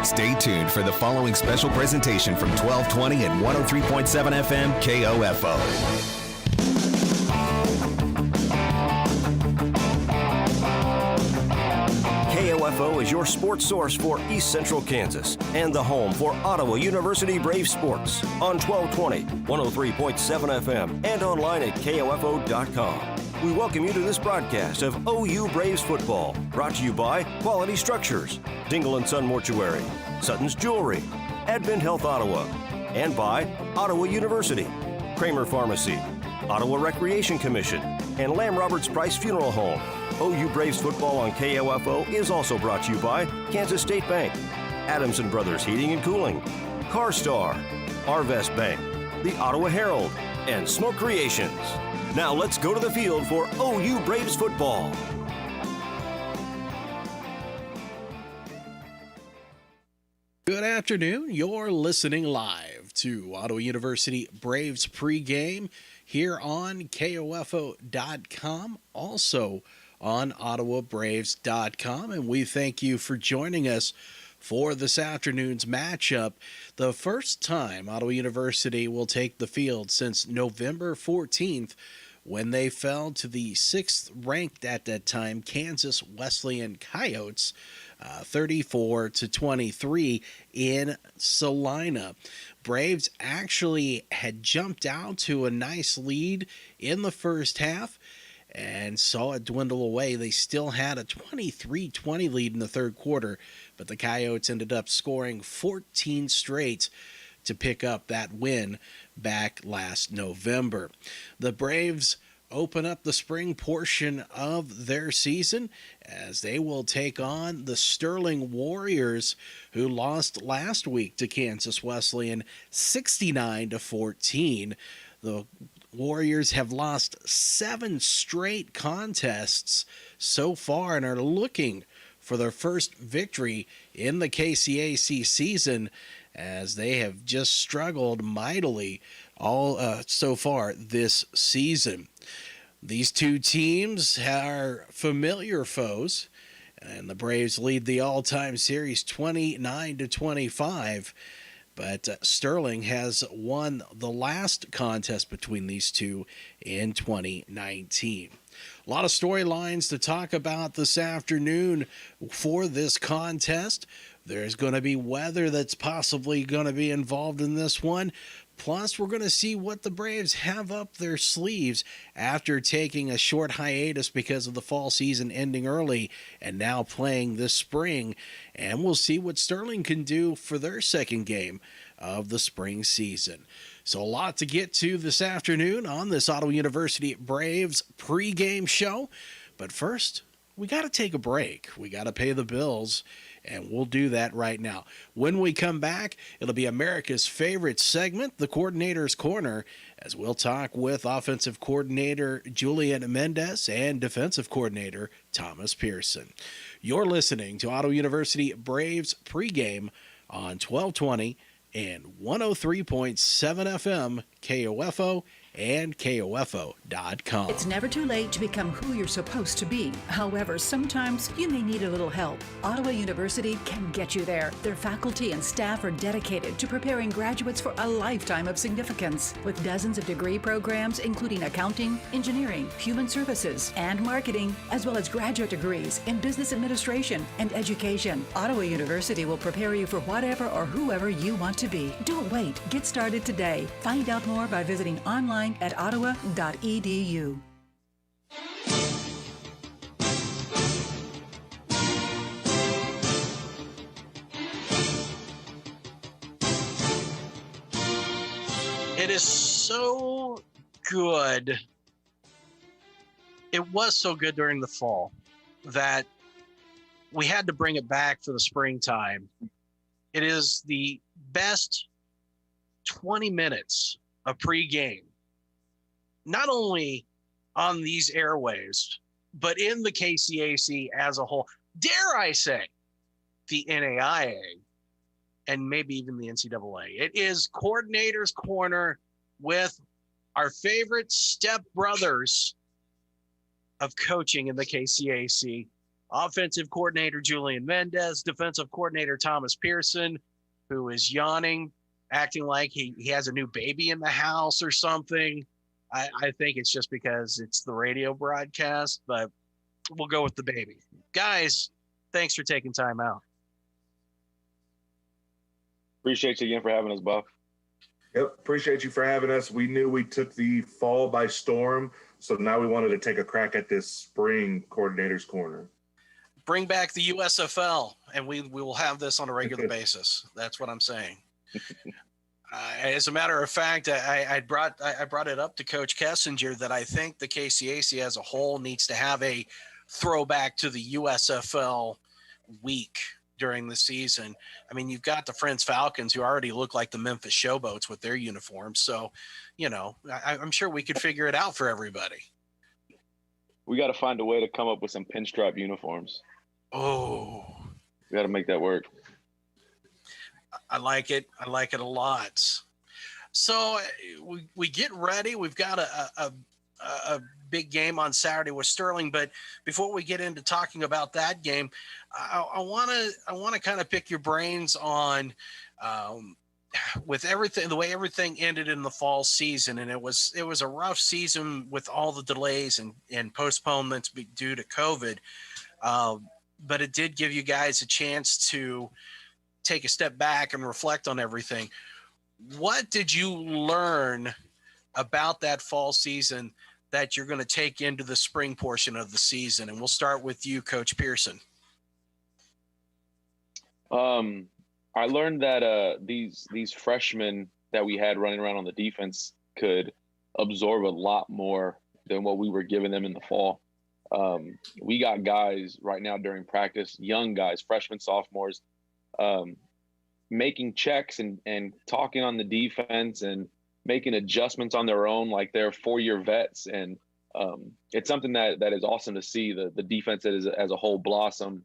Stay tuned for the following special presentation from 1220 and 103.7 FM KOFO. KOFO is your sports source for East Central Kansas and the home for Ottawa University Brave Sports on 1220, 103.7 FM and online at KOFO.com. We welcome you to this broadcast of OU Braves football, brought to you by Quality Structures, Dingle & Son Mortuary, Sutton's Jewelry, Advent Health Ottawa, and by Ottawa University, Kramer Pharmacy, Ottawa Recreation Commission, and Lamb Roberts Price Funeral Home. OU Braves football on KOFO is also brought to you by Kansas State Bank, Adamson Brothers Heating and Cooling, CarStar, Arvest Bank, the Ottawa Herald, and Smoke Creations. Now let's go to the field for OU Braves football. Good afternoon. You're listening live to Ottawa University Braves pregame here on KOFO.com, also on OttawaBraves.com, and we thank you for joining us for this afternoon's matchup. The first time Ottawa University will take the field since November 14th, when they fell to the 6th ranked at that time Kansas Wesleyan Coyotes, 34-23 in Salina. Braves actually had jumped out to a nice lead in the first half and saw it dwindle away. They still had a 23-20 lead in the third quarter, but the Coyotes ended up scoring 14 straight to pick up that win back last November. The Braves open up the spring portion of their season as they will take on the Sterling Warriors, who lost last week to Kansas Wesleyan 69-14. The Warriors have lost 7 straight contests so far and are looking for their first victory in the KCAC season, as they have just struggled mightily all so far this season. These two teams are familiar foes, and the Braves lead the all-time series 29-25. But Sterling has won the last contest between these two in 2019. A lot of storylines to talk about this afternoon for this contest. There's going to be weather that's possibly going to be involved in this one. Plus, we're going to see what the Braves have up their sleeves after taking a short hiatus because of the fall season ending early and now playing this spring. And we'll see what Sterling can do for their second game of the spring season. So a lot to get to this afternoon on this Ottawa University Braves pregame show. But first, we got to take a break. We got to pay the bills. And we'll do that right now. When we come back, it'll be America's favorite segment, the Coordinator's Corner, as we'll talk with offensive coordinator Julian Mendez and defensive coordinator Thomas Pearson. You're listening to Ottawa University Braves pregame on 1220 and 103.7 FM KOFO and KOFO.com. It's never too late to become who you're supposed to be. However, sometimes you may need a little help. Ottawa University can get you there. Their faculty and staff are dedicated to preparing graduates for a lifetime of significance. With dozens of degree programs, including accounting, engineering, human services, and marketing, as well as graduate degrees in business administration and education, Ottawa University will prepare you for whatever or whoever you want to be. Don't wait. Get started today. Find out more by visiting online at ottawa.edu. It is so good. It was so good during the fall that we had to bring it back for the springtime. It is the best 20 minutes of pregame, not only on these airwaves, but in the KCAC as a whole. Dare I say, the NAIA, and maybe even the NCAA. It is Coordinator's Corner with our favorite step brothers of coaching in the KCAC, offensive coordinator Julian Mendez, defensive coordinator Thomas Pearson, who is yawning, acting like he has a new baby in the house or something. I think it's just because it's the radio broadcast, but we'll go with the baby. Guys, thanks for taking time out. Appreciate you again for having us, Buff. Yep, appreciate you for having us. We knew we took the fall by storm, so now we wanted to take a crack at this spring coordinator's corner. Bring back the USFL, and we will have this on a regular basis. That's what I'm saying. As a matter of fact, I brought it up to Coach Kessinger that I think the KCAC as a whole needs to have a throwback to the USFL week during the season. I mean, you've got the Friends Falcons who already look like the Memphis Showboats with their uniforms. So, I'm sure we could figure it out for everybody. We got to find a way to come up with some pinstripe uniforms. Oh, we got to make that work. I like it. I like it a lot. So we get ready. We've got a big game on Saturday with Sterling. But before we get into talking about that game, I want to kind of pick your brains on with everything, the way everything ended in the fall season. And it was a rough season with all the delays and postponements due to COVID. But it did give you guys a chance to take a step back and reflect on everything. What did you learn about that fall season that you're going to take into the spring portion of the season? And we'll start with you, Coach Pearson. I learned that these freshmen that we had running around on the defense could absorb a lot more than what we were giving them in the fall. We got guys right now during practice, young guys, freshmen, sophomores, making checks and talking on the defense and making adjustments on their own, like they're 4-year vets. And it's something that is awesome to see, the defense that is as a whole blossom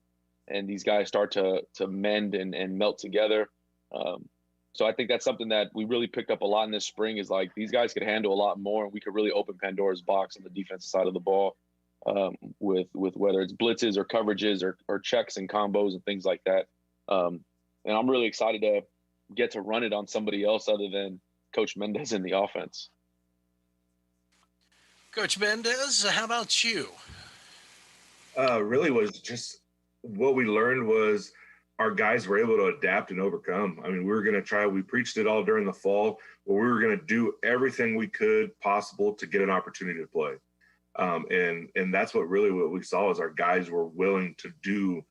and these guys start to mend and melt together. So I think that's something that we really picked up a lot in this spring is like these guys could handle a lot more and we could really open Pandora's box on the defensive side of the ball with whether it's blitzes or coverages or checks and combos and things like that. And I'm really excited to get to run it on somebody else other than Coach Mendez in the offense. Coach Mendez, how about you? Really was just what we learned was our guys were able to adapt and overcome. I mean, we preached it all during the fall, but we were going to do everything we could possible to get an opportunity to play. And that's what we saw is our guys were willing to do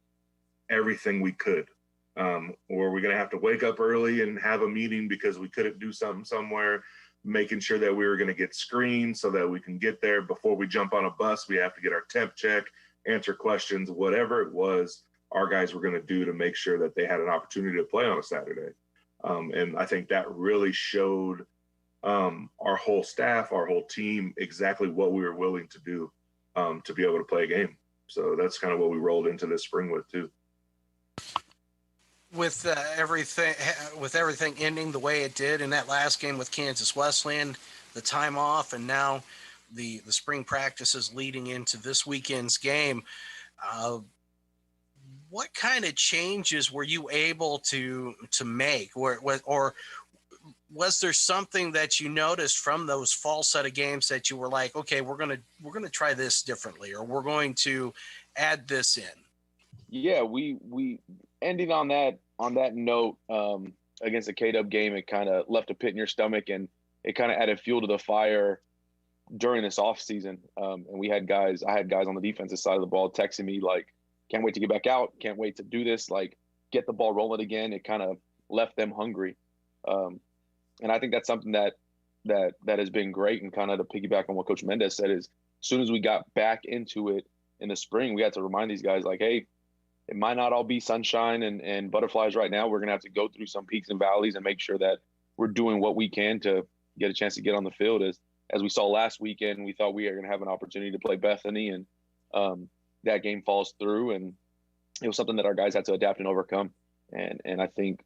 everything we could. Or we're going to have to wake up early and have a meeting because we couldn't do something somewhere, making sure that we were going to get screened so that we can get there before we jump on a bus. We have to get our temp check, answer questions, whatever it was, our guys were going to do to make sure that they had an opportunity to play on a Saturday. And I think that really showed our whole staff, our whole team, exactly what we were willing to do to be able to play a game. So that's kind of what we rolled into this spring with too. With everything ending the way it did in that last game with Kansas Wesleyan, the time off, and now the spring practices leading into this weekend's game, what kind of changes were you able to make, or was there something that you noticed from those fall set of games that you were like, okay, we're gonna try this differently, or we're going to add this in? Yeah, we ending on that note against the K-Dub game, it kind of left a pit in your stomach and it kind of added fuel to the fire during this off season. And I had guys on the defensive side of the ball texting me like, can't wait to get back out. Can't wait to do this. Like, get the ball rolling again. It kind of left them hungry. And I think that's something that has been great. And kind of to piggyback on what Coach Mendez said is as soon as we got back into it in the spring, we had to remind these guys like, hey, it might not all be sunshine and butterflies right now. We're going to have to go through some peaks and valleys and make sure that we're doing what we can to get a chance to get on the field. As we saw last weekend, we thought we were going to have an opportunity to play Bethany, and that game falls through. And it was something that our guys had to adapt and overcome. And I think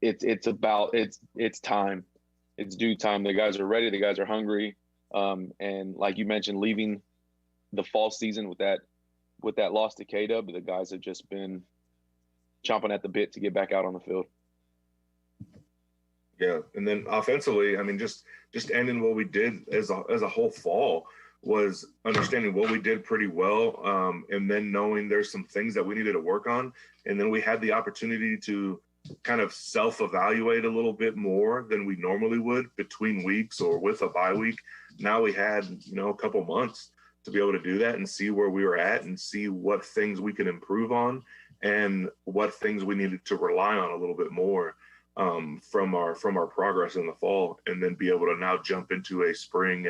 it's time. It's due time. The guys are ready. The guys are hungry. And like you mentioned, leaving the fall season with that with that loss to K-Dub, the guys have just been chomping at the bit to get back out on the field. Yeah, and then offensively, I mean, just ending what we did as a whole fall was understanding what we did pretty well, and then knowing there's some things that we needed to work on, and then we had the opportunity to kind of self-evaluate a little bit more than we normally would between weeks or with a bye week. Now we had, a couple months to be able to do that and see where we were at and see what things we could improve on and what things we needed to rely on a little bit more from our progress in the fall, and then be able to now jump into a spring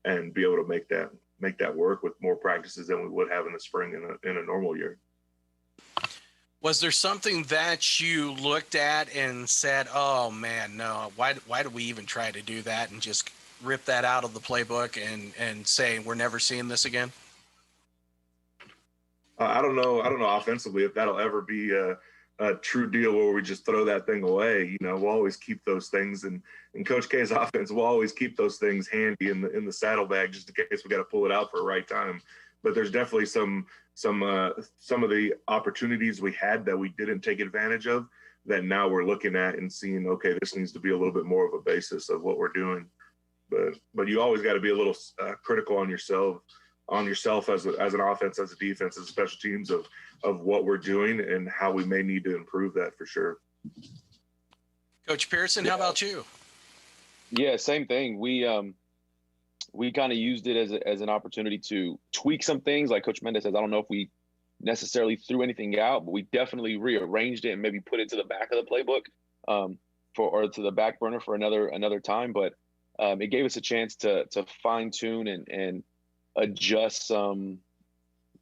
and be able to make that work with more practices than we would have in the spring in a normal year. Was there something that you looked at and said, "Oh man, no, why do we even try to do that?" and just rip that out of the playbook and say we're never seeing this again? I don't know offensively if that'll ever be a true deal where we just throw that thing away. We'll always keep those things, and in Coach K's offense, we'll always keep those things handy in the saddlebag just in case we got to pull it out for the right time. But there's definitely some of the opportunities we had that we didn't take advantage of that now we're looking at and seeing, okay, this needs to be a little bit more of a basis of what we're doing. But you always got to be a little critical on yourself as an offense, as a defense, as special teams of what we're doing and how we may need to improve that for sure. Coach Pearson, how about you? Yeah, same thing. We kind of used it as an opportunity to tweak some things. Like Coach Mendez says, I don't know if we necessarily threw anything out, but we definitely rearranged it and maybe put it to the back of the playbook or to the back burner for another time. But it gave us a chance to fine tune and adjust some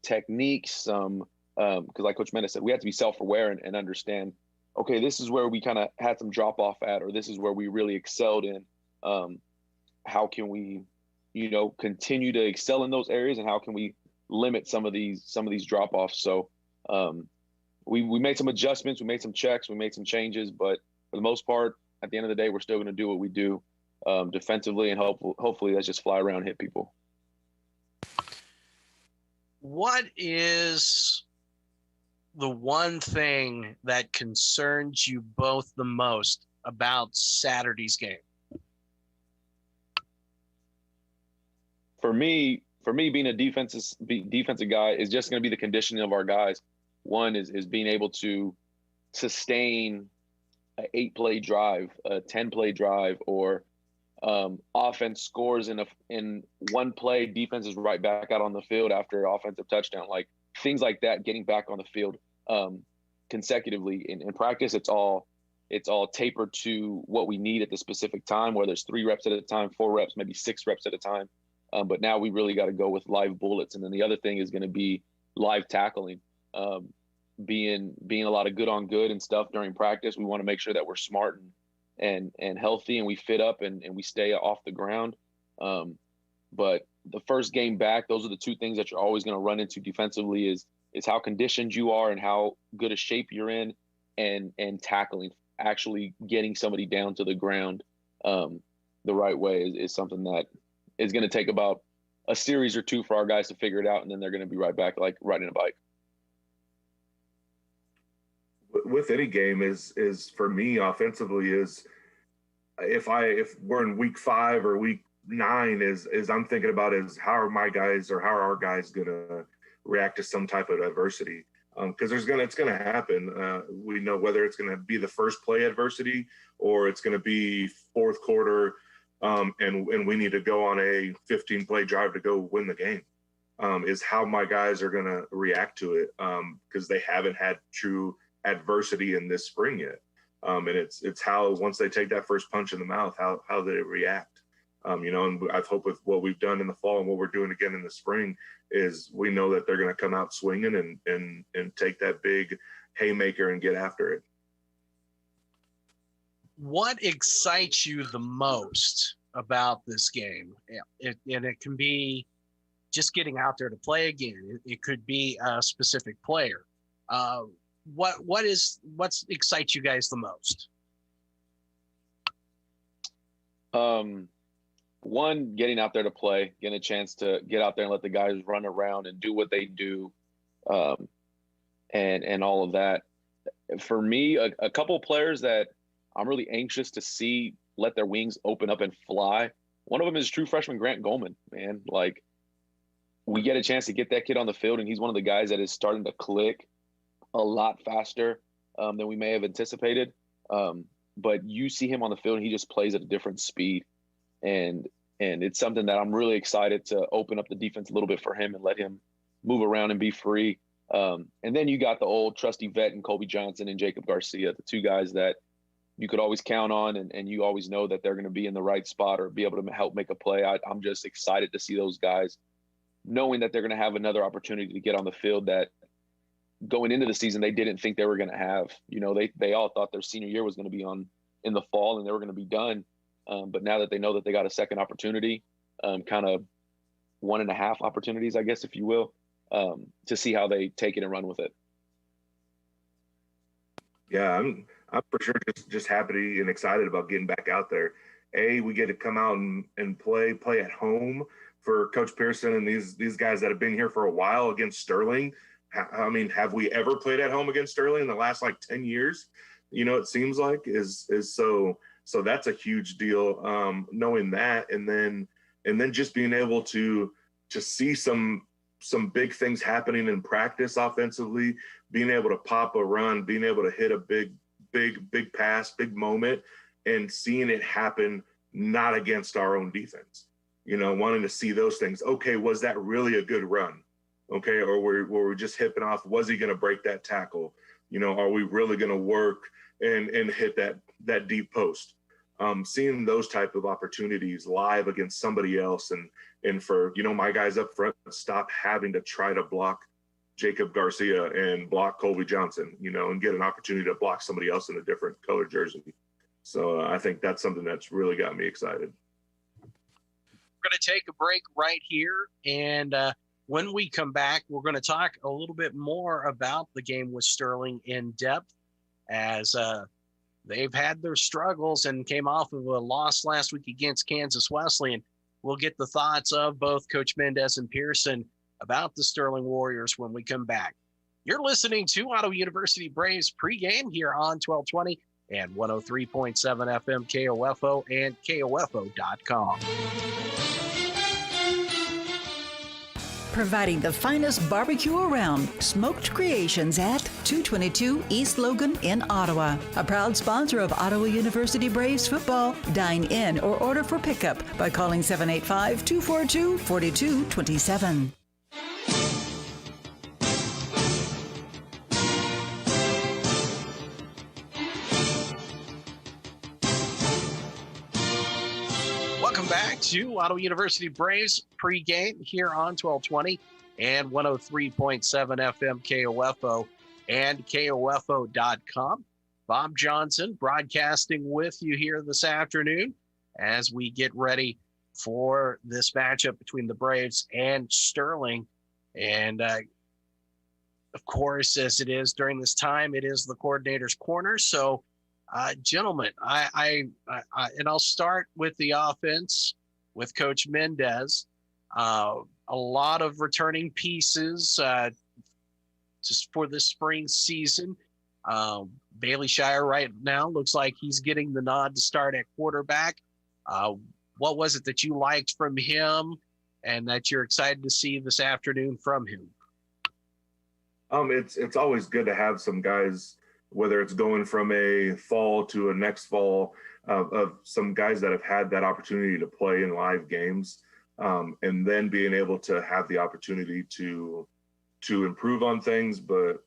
techniques, because like Coach Mendez said, we have to be self-aware and understand, okay, this is where we kind of had some drop off at, or this is where we really excelled in. How can we, continue to excel in those areas, and how can we limit some of these drop offs? So we made some adjustments, we made some checks, we made some changes, but for the most part, at the end of the day, we're still going to do what we do defensively, and hopefully that's just fly around, hit people. What is the one thing that concerns you both the most about Saturday's game? For me, being a defensive guy is just going to be the conditioning of our guys. One is being able to sustain an 8-play drive, a 10-play drive, or offense scores in one play, defense is right back out on the field after an offensive touchdown. Like things like that, getting back on the field consecutively. In practice, it's all tapered to what we need at the specific time, whether it's 3 reps at a time, 4 reps, maybe 6 reps at a time. But now we really got to go with live bullets. And then the other thing is going to be live tackling, being a lot of good on good and stuff during practice. We want to make sure that we're smart and healthy, and we fit up and we stay off the ground. But the first game back, those are the 2 things that you're always going to run into defensively is how conditioned you are and how good a shape you're in, and tackling, actually getting somebody down to the ground the right way is something that is going to take about a series or 2 for our guys to figure it out, and then they're going to be right back like riding a bike. With any game is for me offensively is if we're in week 5 or week 9 is I'm thinking about is how are my guys or how are our guys going to react to some type of adversity, because it's going to happen. We know whether it's going to be the first play adversity or it's going to be fourth quarter, and we need to go on a 15-play drive to go win the game, is how my guys are going to react to it, because they haven't had true adversity in this spring yet. And it's how, once they take that first punch in the mouth, how they react. And I hope with what we've done in the fall and what we're doing again in the spring is we know that they're going to come out swinging and take that big haymaker and get after it. What excites you the most about this game? And it can be just getting out there to play again. It could be a specific player. What excites you guys the most? One, getting out there to play, getting a chance to get out there and let the guys run around and do what they do and all of that. For me, a couple of players that I'm really anxious to see let their wings open up and fly. One of them is true freshman Grant Goldman, man. Like, we get a chance to get that kid on the field, and he's one of the guys that is starting to click a lot faster than we may have anticipated. But you see him on the field, and he just plays at a different speed. And it's something that I'm really excited to open up the defense a little bit for him and let him move around and be free. And then you got the old trusty vet and Colby Johnson and Jacob Garcia, the two guys that you could always count on, and you always know that they're going to be in the right spot or be able to help make a play. I'm just excited to see those guys, knowing that they're going to have another opportunity to get on the field that going into the season they didn't think they were going to have. You know, they all thought their senior year was going to be in the fall and they were going to be done. But now that they know that they got a second opportunity, kind of 1.5 opportunities, I guess, if you will, to see how they take it and run with it. Yeah, I'm for sure just happy and excited about getting back out there. We get to come out and play at home for Coach Pearson and these guys that have been here for a while against Sterling. I mean, have we ever played at home against Sterling in the last like 10 years? You know, it seems like is so that's a huge deal. Knowing that, and then just being able to see some big things happening in practice offensively, being able to pop a run, being able to hit a big pass, big moment, and seeing it happen not against our own defense. You know, wanting to see those things. Okay, was that really a good run? Okay, or were we just hipping off? Was he going to break that tackle? You know, are we really going to work and hit that deep post? Seeing those type of opportunities live against somebody else, and for, you know, my guys up front stop having to try to block Jacob Garcia and block Colby Johnson, you know, and get an opportunity to block somebody else in a different colored jersey. So I think that's something that's really got me excited. We're going to take a break right here, and when we come back, we're going to talk a little bit more about the game with Sterling in depth, as they've had their struggles and came off of a loss last week against Kansas Wesleyan. We'll get the thoughts of both Coach Mendez and Pearson about the Sterling Warriors when we come back. You're listening to Ottawa University Braves pregame here on 1220 and 103.7 FM KOFO and KOFO.com. Providing the finest barbecue around, Smoked Creations at 222 East Logan in Ottawa. A proud sponsor of Ottawa University Braves football. Dine in or order for pickup by calling 785-242-4227. Welcome back to Ottawa University Braves pregame here on 1220 and 103.7 FM KOFO and KOFO.com. Bob Johnson broadcasting with you here this afternoon as we get ready for this matchup between the Braves and Sterling. And of course, as it is during this time, it is the coordinator's corner. So gentlemen, and I'll start with the offense with Coach Mendez. A lot of returning pieces just for the spring season. Bailey Shire right now looks like he's getting the nod to start at quarterback. What was it that you liked from him and that you're excited to see this afternoon from him? It's always good to have some guys, whether it's going from a fall to a next fall, of some guys that have had that opportunity to play in live games, and then being able to have the opportunity to improve on things. But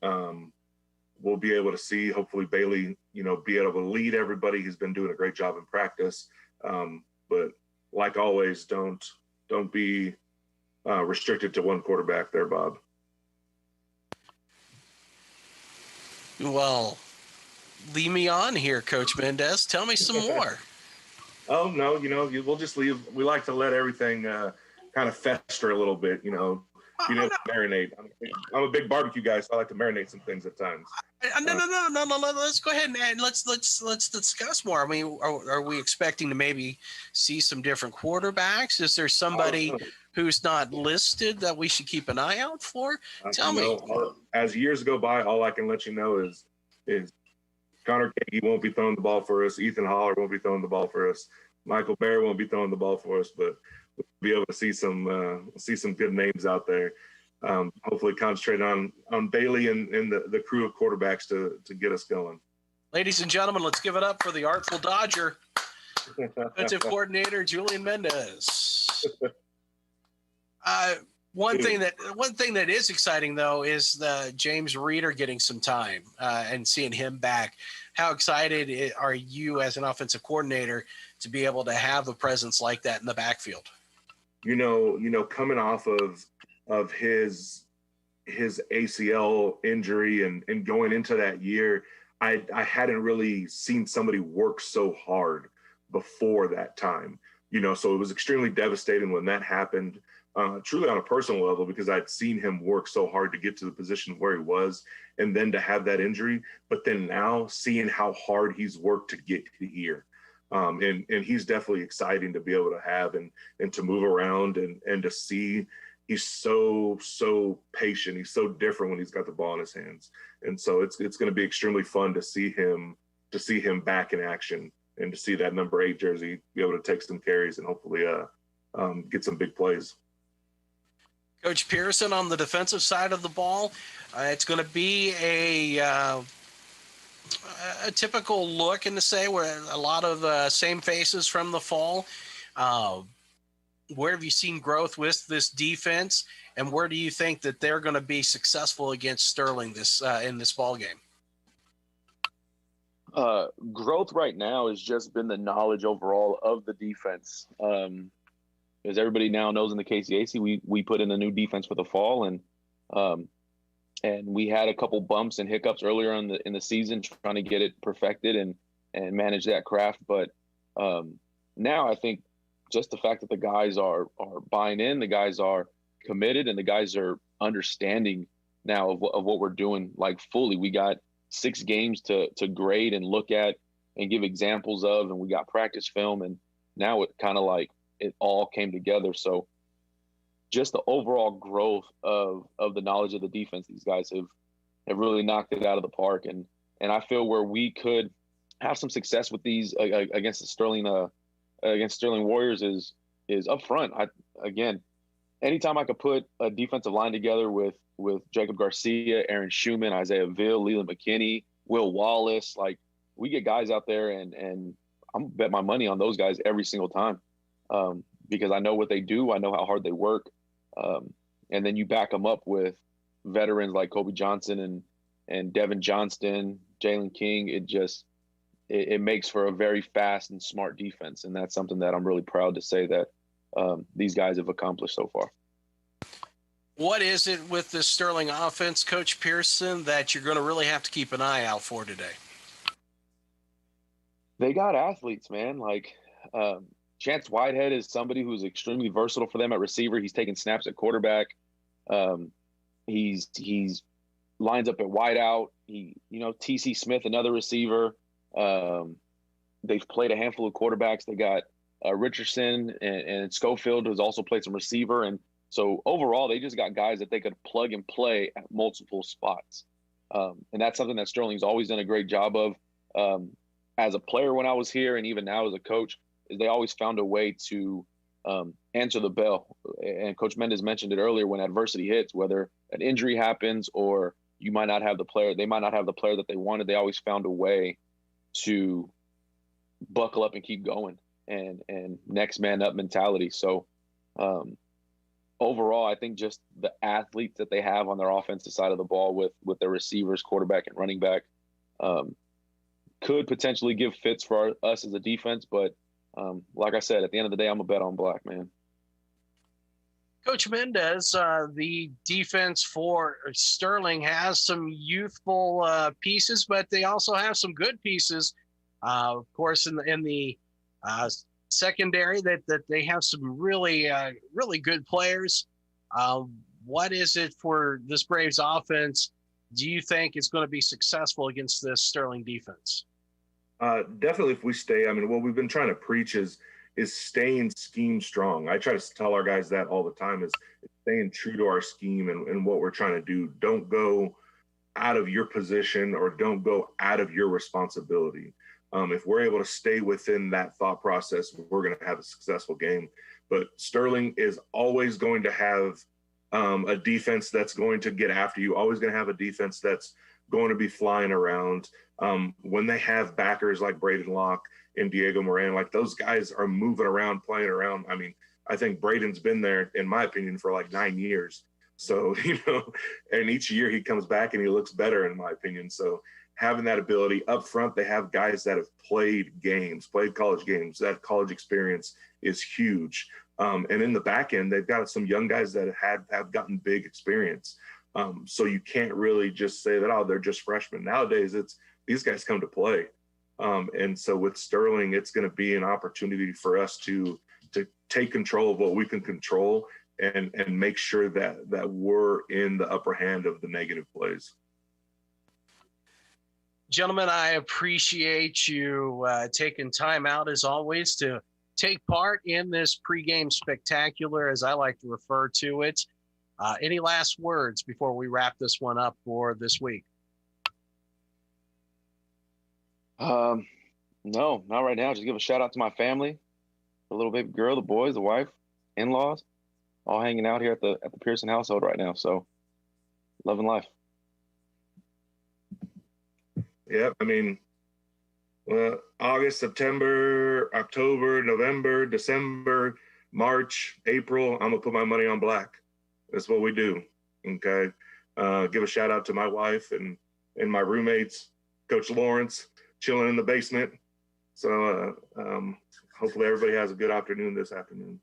we'll be able to see, hopefully, Bailey, you know, be able to lead everybody. He's been doing a great job in practice. But like always, don't be restricted to one quarterback there, Bob. Well, lead me on here, Coach Mendez. Tell me some more. Oh, no, you know, we'll just leave. We like to let everything kind of fester a little bit, you know, being able to marinate. I'm a big barbecue guy, so I like to marinate some things at times. No. Let's go ahead and let's discuss more. I mean, are we expecting to maybe see some different quarterbacks? Is there somebody who's not listed that we should keep an eye out for? Tell me. As years go by, all I can let you know is Connor Kagi won't be throwing the ball for us. Ethan Holler won't be throwing the ball for us. Michael Barry won't be throwing the ball for us, but we'll be able to see some good names out there. Hopefully concentrate on Bailey and the crew of quarterbacks to get us going. Ladies and gentlemen, let's give it up for the Artful Dodger, defensive coordinator Julian Mendez. One thing that is exciting though is the James Reeder getting some time and seeing him back. How excited are you as an offensive coordinator to be able to have a presence like that in the backfield? You know, coming off of his ACL injury and going into that year, I hadn't really seen somebody work so hard before that time. You know, so it was extremely devastating when that happened. Truly on a personal level, because I'd seen him work so hard to get to the position where he was, and then to have that injury, but then now seeing how hard he's worked to get here. And he's definitely exciting to be able to have and to move around and to see. He's so patient. He's so different when he's got the ball in his hands. And so it's going to be extremely fun to see him back in action and to see that number 8 jersey be able to take some carries and hopefully get some big plays. Coach Pearson on the defensive side of the ball, it's going to be a typical look in the say where a lot of same faces from the fall. Where have you seen growth with this defense, and where do you think that they're going to be successful against Sterling in this ball game? Growth right now has just been the knowledge overall of the defense. As everybody now knows in the KCAC, we put in a new defense for the fall, and we had a couple bumps and hiccups earlier in the season trying to get it perfected and manage that craft. But now I think just the fact that the guys are buying in, the guys are committed, and the guys are understanding now of what we're doing, like fully. We got 6 games to grade and look at and give examples of, and we got practice film, and now it kind of like it all came together. So just the overall growth of the knowledge of the defense, these guys have really knocked it out of the park. And I feel where we could have some success with these against the Sterling Warriors is up front. Again, anytime I could put a defensive line together with Jacob Garcia, Aaron Schumann, Isaiah Ville, Leland McKinney, Will Wallace, like we get guys out there and I'm bet my money on those guys every single time. Because I know what they do. I know how hard they work. And then you back them up with veterans like Kobe Johnson and Devin Johnston, Jalen King. It makes for a very fast and smart defense. And that's something that I'm really proud to say that these guys have accomplished so far. What is it with this Sterling offense, Coach Pearson, that you're going to really have to keep an eye out for today? They got athletes, man. Like Chance Whitehead is somebody who's extremely versatile for them at receiver. He's taking snaps at quarterback. He's lines up at wideout. TC Smith, another receiver. They've played a handful of quarterbacks. They got Richardson and Schofield, who's also played some receiver. And so overall, they just got guys that they could plug and play at multiple spots. And that's something that Sterling's always done a great job of. As a player when I was here and even now as a coach, is they always found a way to answer the bell. And Coach Mendez mentioned it earlier, when adversity hits, whether an injury happens or you might not have the player, they might not have the player that they wanted, they always found a way to buckle up and keep going and next man up mentality. So overall, I think just the athletes that they have on their offensive side of the ball with their receivers, quarterback, and running back could potentially give fits for us as a defense. But like I said, at the end of the day, I'm a bet on black, man. Coach Mendez, the defense for Sterling has some youthful pieces, but they also have some good pieces. Of course, in the secondary, that they have some really good players. What is it for this Braves offense do you think it's going to be successful against this Sterling defense? Definitely, if we stay. I mean, what we've been trying to preach is staying scheme strong. I try to tell our guys that all the time is staying true to our scheme and what we're trying to do. Don't go out of your position or don't go out of your responsibility. If we're able to stay within that thought process, we're going to have a successful game. But Sterling is always going to have a defense that's going to get after you, always going to have a defense that's going to be flying around. When they have backers like Braden Locke and Diego Moran, like those guys are moving around, playing around. I mean, I think Braden's been there, in my opinion, for like 9 years. So, and each year he comes back and he looks better, in my opinion. So having that ability up front, they have guys that have played college games. That college experience is huge. And in the back end, they've got some young guys that have gotten big experience. So you can't really just say that, they're just freshmen. Nowadays, these guys come to play. And so with Sterling, it's going to be an opportunity for us to take control of what we can control and make sure that we're in the upper hand of the negative plays. Gentlemen, I appreciate you taking time out, as always, to take part in this pregame spectacular, as I like to refer to it. Any last words before we wrap this one up for this week? No, not right now. Just give a shout out to my family, the little baby girl, the boys, the wife, in-laws, all hanging out here at the Pearson household right now. So, loving life. Yeah, I mean, August, September, October, November, December, March, April, I'm gonna put my money on black. That's what we do. Okay. Give a shout out to my wife and my roommates, Coach Lawrence, chilling in the basement. So hopefully everybody has a good afternoon this afternoon.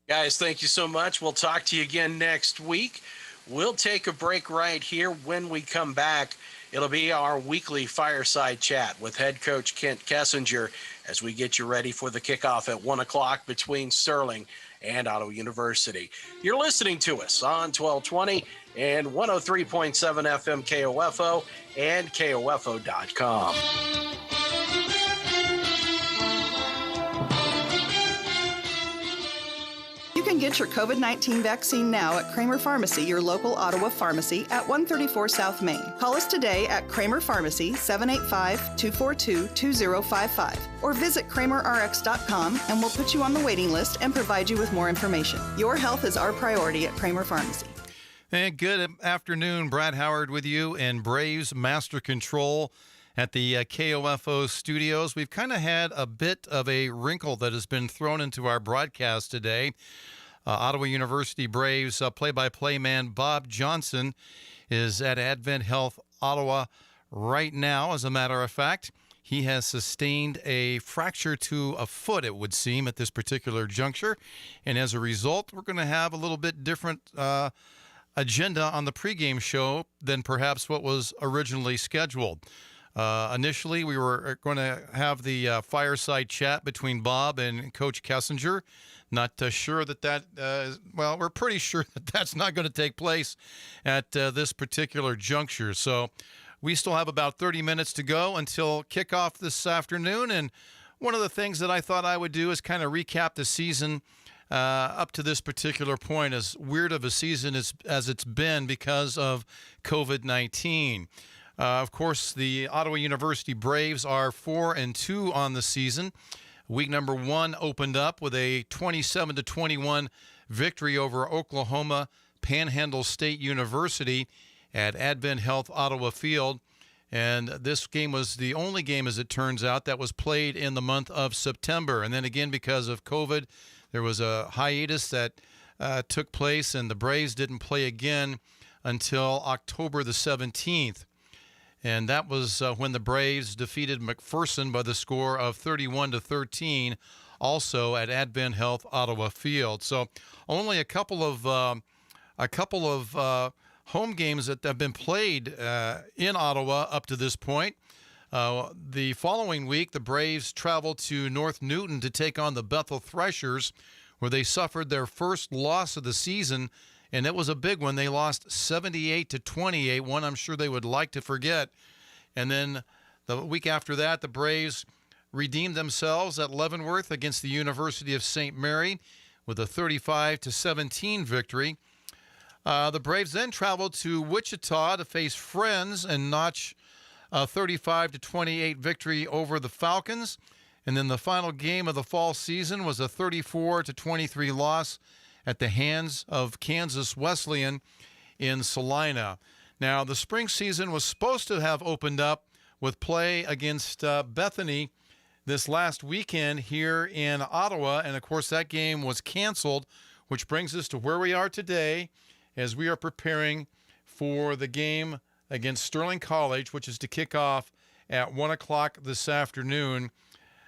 Guys, thank you so much. We'll talk to you again next week. We'll take a break right here. When we come back, it'll be our weekly fireside chat with head coach Kent Kessinger as we get you ready for the kickoff at 1 o'clock between Sterling and Ottawa University. You're listening to us on 1220 and 103.7 FM KOFO and KOFO.com. You can get your COVID-19 vaccine now at Kramer Pharmacy, your local Ottawa pharmacy at 134 South Main. Call us today at Kramer Pharmacy, 785-242-2055, or visit KramerRx.com and we'll put you on the waiting list and provide you with more information. Your health is our priority at Kramer Pharmacy. And good afternoon, Brad Howard with you in Braves Master Control at the KOFO studios. We've kind of had a bit of a wrinkle that has been thrown into our broadcast today. Ottawa University Braves play-by-play man Bob Johnson is at Advent Health Ottawa right now. As a matter of fact, he has sustained a fracture to a foot, it would seem, at this particular juncture. And as a result, we're going to have a little bit different agenda on the pregame show than perhaps what was originally scheduled. Initially, we were going to have the fireside chat between Bob and Coach Kessinger. Not sure well, we're pretty sure that that's not going to take place at this particular juncture. So we still have about 30 minutes to go until kickoff this afternoon. And one of the things that I thought I would do is kind of recap the season up to this particular point, as weird of a season as it's been because of COVID-19. Of course, the Ottawa University Braves are 4-2 on the season. Week number 1 opened up with a 27-21 victory over Oklahoma Panhandle State University at Advent Health Ottawa Field. And this game was the only game, as it turns out, that was played in the month of September. And then again, because of COVID, there was a hiatus that took place, and the Braves didn't play again until October the 17th. And that was when the Braves defeated McPherson by the score of 31-13, also at Advent Health Ottawa Field. So only a couple of home games that have been played in Ottawa up to this point. The following week, the Braves traveled to North Newton to take on the Bethel Threshers, where they suffered their first loss of the season and it was a big one. They lost 78-28, one I'm sure they would like to forget. And then the week after that, the Braves redeemed themselves at Leavenworth against the University of St. Mary with a 35-17 victory. The Braves then traveled to Wichita to face Friends and notch a 35-28 victory over the Falcons. And then the final game of the fall season was a 34-23 loss at the hands of Kansas Wesleyan in Salina. Now, the spring season was supposed to have opened up with play against Bethany this last weekend here in Ottawa. And, of course, that game was canceled, which brings us to where we are today as we are preparing for the game against Sterling College, which is to kick off at 1 o'clock this afternoon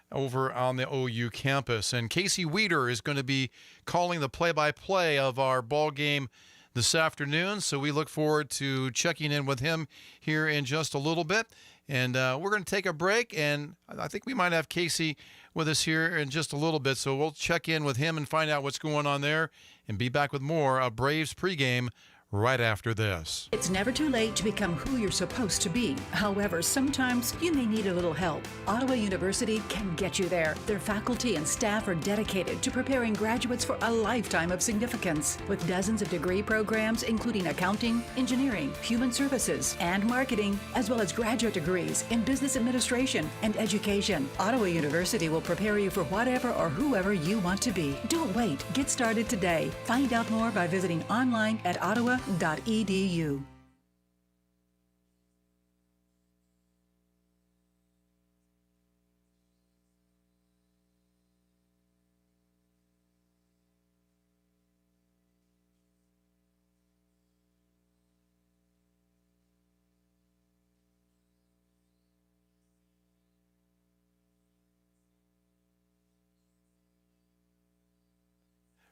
over on the OU campus. And Casey Weeder is going to be calling the play-by-play of our ball game this afternoon, so we look forward to checking in with him here in just a little bit. And we're going to take a break, and I think we might have Casey with us here in just a little bit, so we'll check in with him and find out what's going on there and be back with more of Braves pregame right after this. It's never too late to become who you're supposed to be. However, sometimes you may need a little help. Ottawa University can get you there. Their faculty and staff are dedicated to preparing graduates for a lifetime of significance. With dozens of degree programs, including accounting, engineering, human services, and marketing, as well as graduate degrees in business administration and education, Ottawa University will prepare you for whatever or whoever you want to be. Don't wait. Get started today. Find out more by visiting online at ottawa.edu.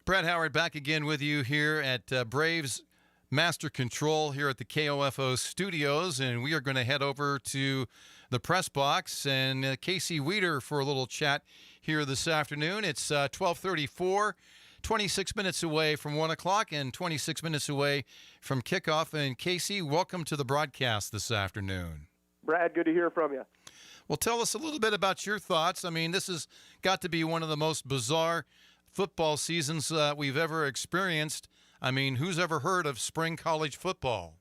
Brad Howard back again with you here at Braves Master Control here at the KOFO studios, and we are going to head over to the press box and Casey Weeder for a little chat here this afternoon. It's 12:34, 26 minutes away from 1 o'clock and 26 minutes away from kickoff. And Casey, welcome to the broadcast this afternoon. Brad, good to hear from you. Well, tell us a little bit about your thoughts. I mean, this has got to be one of the most bizarre football seasons we've ever experienced. I mean, who's ever heard of spring college football?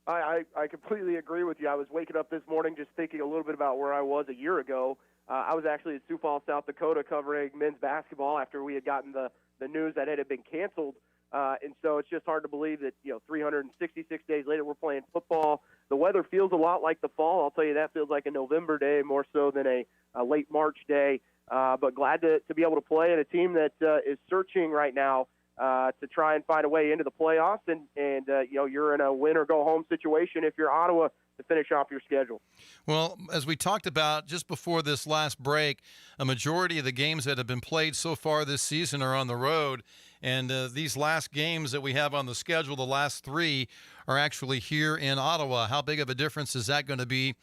I completely agree with you. I was waking up this morning just thinking a little bit about where I was a year ago. I was actually at Sioux Falls, South Dakota, covering men's basketball after we had gotten the news that it had been canceled. And so it's just hard to believe that, 366 days later we're playing football. The weather feels a lot like the fall. I'll tell you, that feels like a November day more so than a late March day. But glad to be able to play at a team that is searching right now to try and find a way into the playoffs. And you're in a win-or-go-home situation if you're Ottawa to finish off your schedule. Well, as we talked about just before this last break, a majority of the games that have been played so far this season are on the road. And these last games that we have on the schedule, the last three, are actually here in Ottawa. How big of a difference is that going to be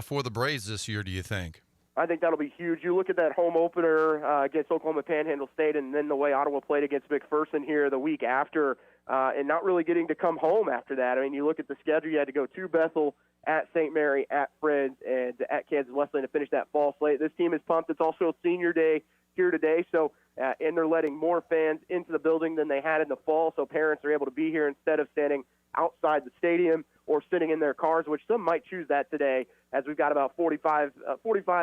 for the Braves this year, do you think? I think that'll be huge. You look at that home opener against Oklahoma Panhandle State, and then the way Ottawa played against McPherson here the week after, and not really getting to come home after that. I mean, you look at the schedule, you had to go to Bethel, at St. Mary, at Friends, and at Kansas Wesleyan to finish that fall slate. This team is pumped. It's also senior day here today, so and they're letting more fans into the building than they had in the fall, so parents are able to be here instead of standing outside the stadium or sitting in their cars, which some might choose that today, as we've got about 45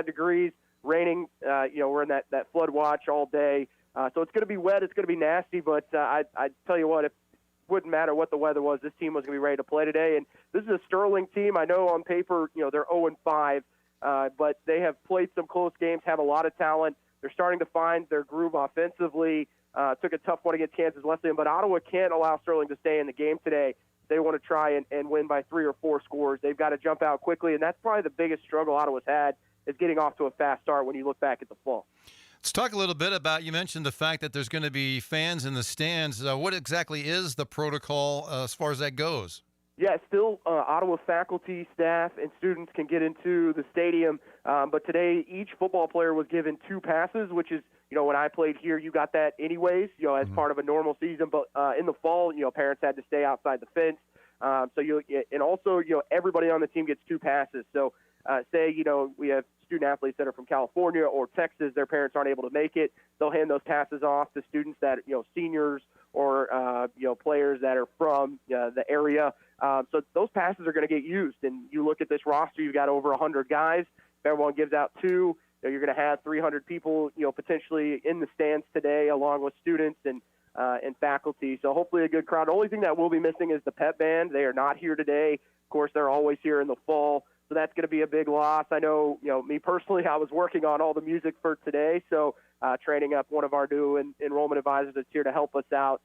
degrees, raining. We're in that flood watch all day. So it's going to be wet. It's going to be nasty. But I tell you what, it wouldn't matter what the weather was. This team was going to be ready to play today. And this is a Sterling team. I know on paper, they're 0-5, but they have played some close games, have a lot of talent. They're starting to find their groove offensively. Took a tough one against Kansas Wesleyan, but Ottawa can't allow Sterling to stay in the game today. They want to try and win by 3 or 4 scores. They've got to jump out quickly, and that's probably the biggest struggle Ottawa's had, is getting off to a fast start when you look back at the fall. Let's talk a little bit about, you mentioned the fact that there's going to be fans in the stands. What exactly is the protocol as far as that goes? Yeah, still Ottawa faculty, staff, and students can get into the stadium. But today, each football player was given 2 passes, which is when I played here, you got that anyways, as part of a normal season. But in the fall, parents had to stay outside the fence. And also, everybody on the team gets 2 passes. So say, we have student athletes that are from California or Texas, their parents aren't able to make it. They'll hand those passes off to students that, seniors or, players that are from the area. So those passes are going to get used. And you look at this roster, you've got over 100 guys. If everyone gives out 2, you're going to have 300 people, potentially in the stands today, along with students and faculty. So hopefully a good crowd. The only thing that we'll be missing is the pep band. They are not here today. Of course, they're always here in the fall. So that's going to be a big loss. I know, me personally, I was working on all the music for today. So training up one of our new enrollment advisors that's here to help us out,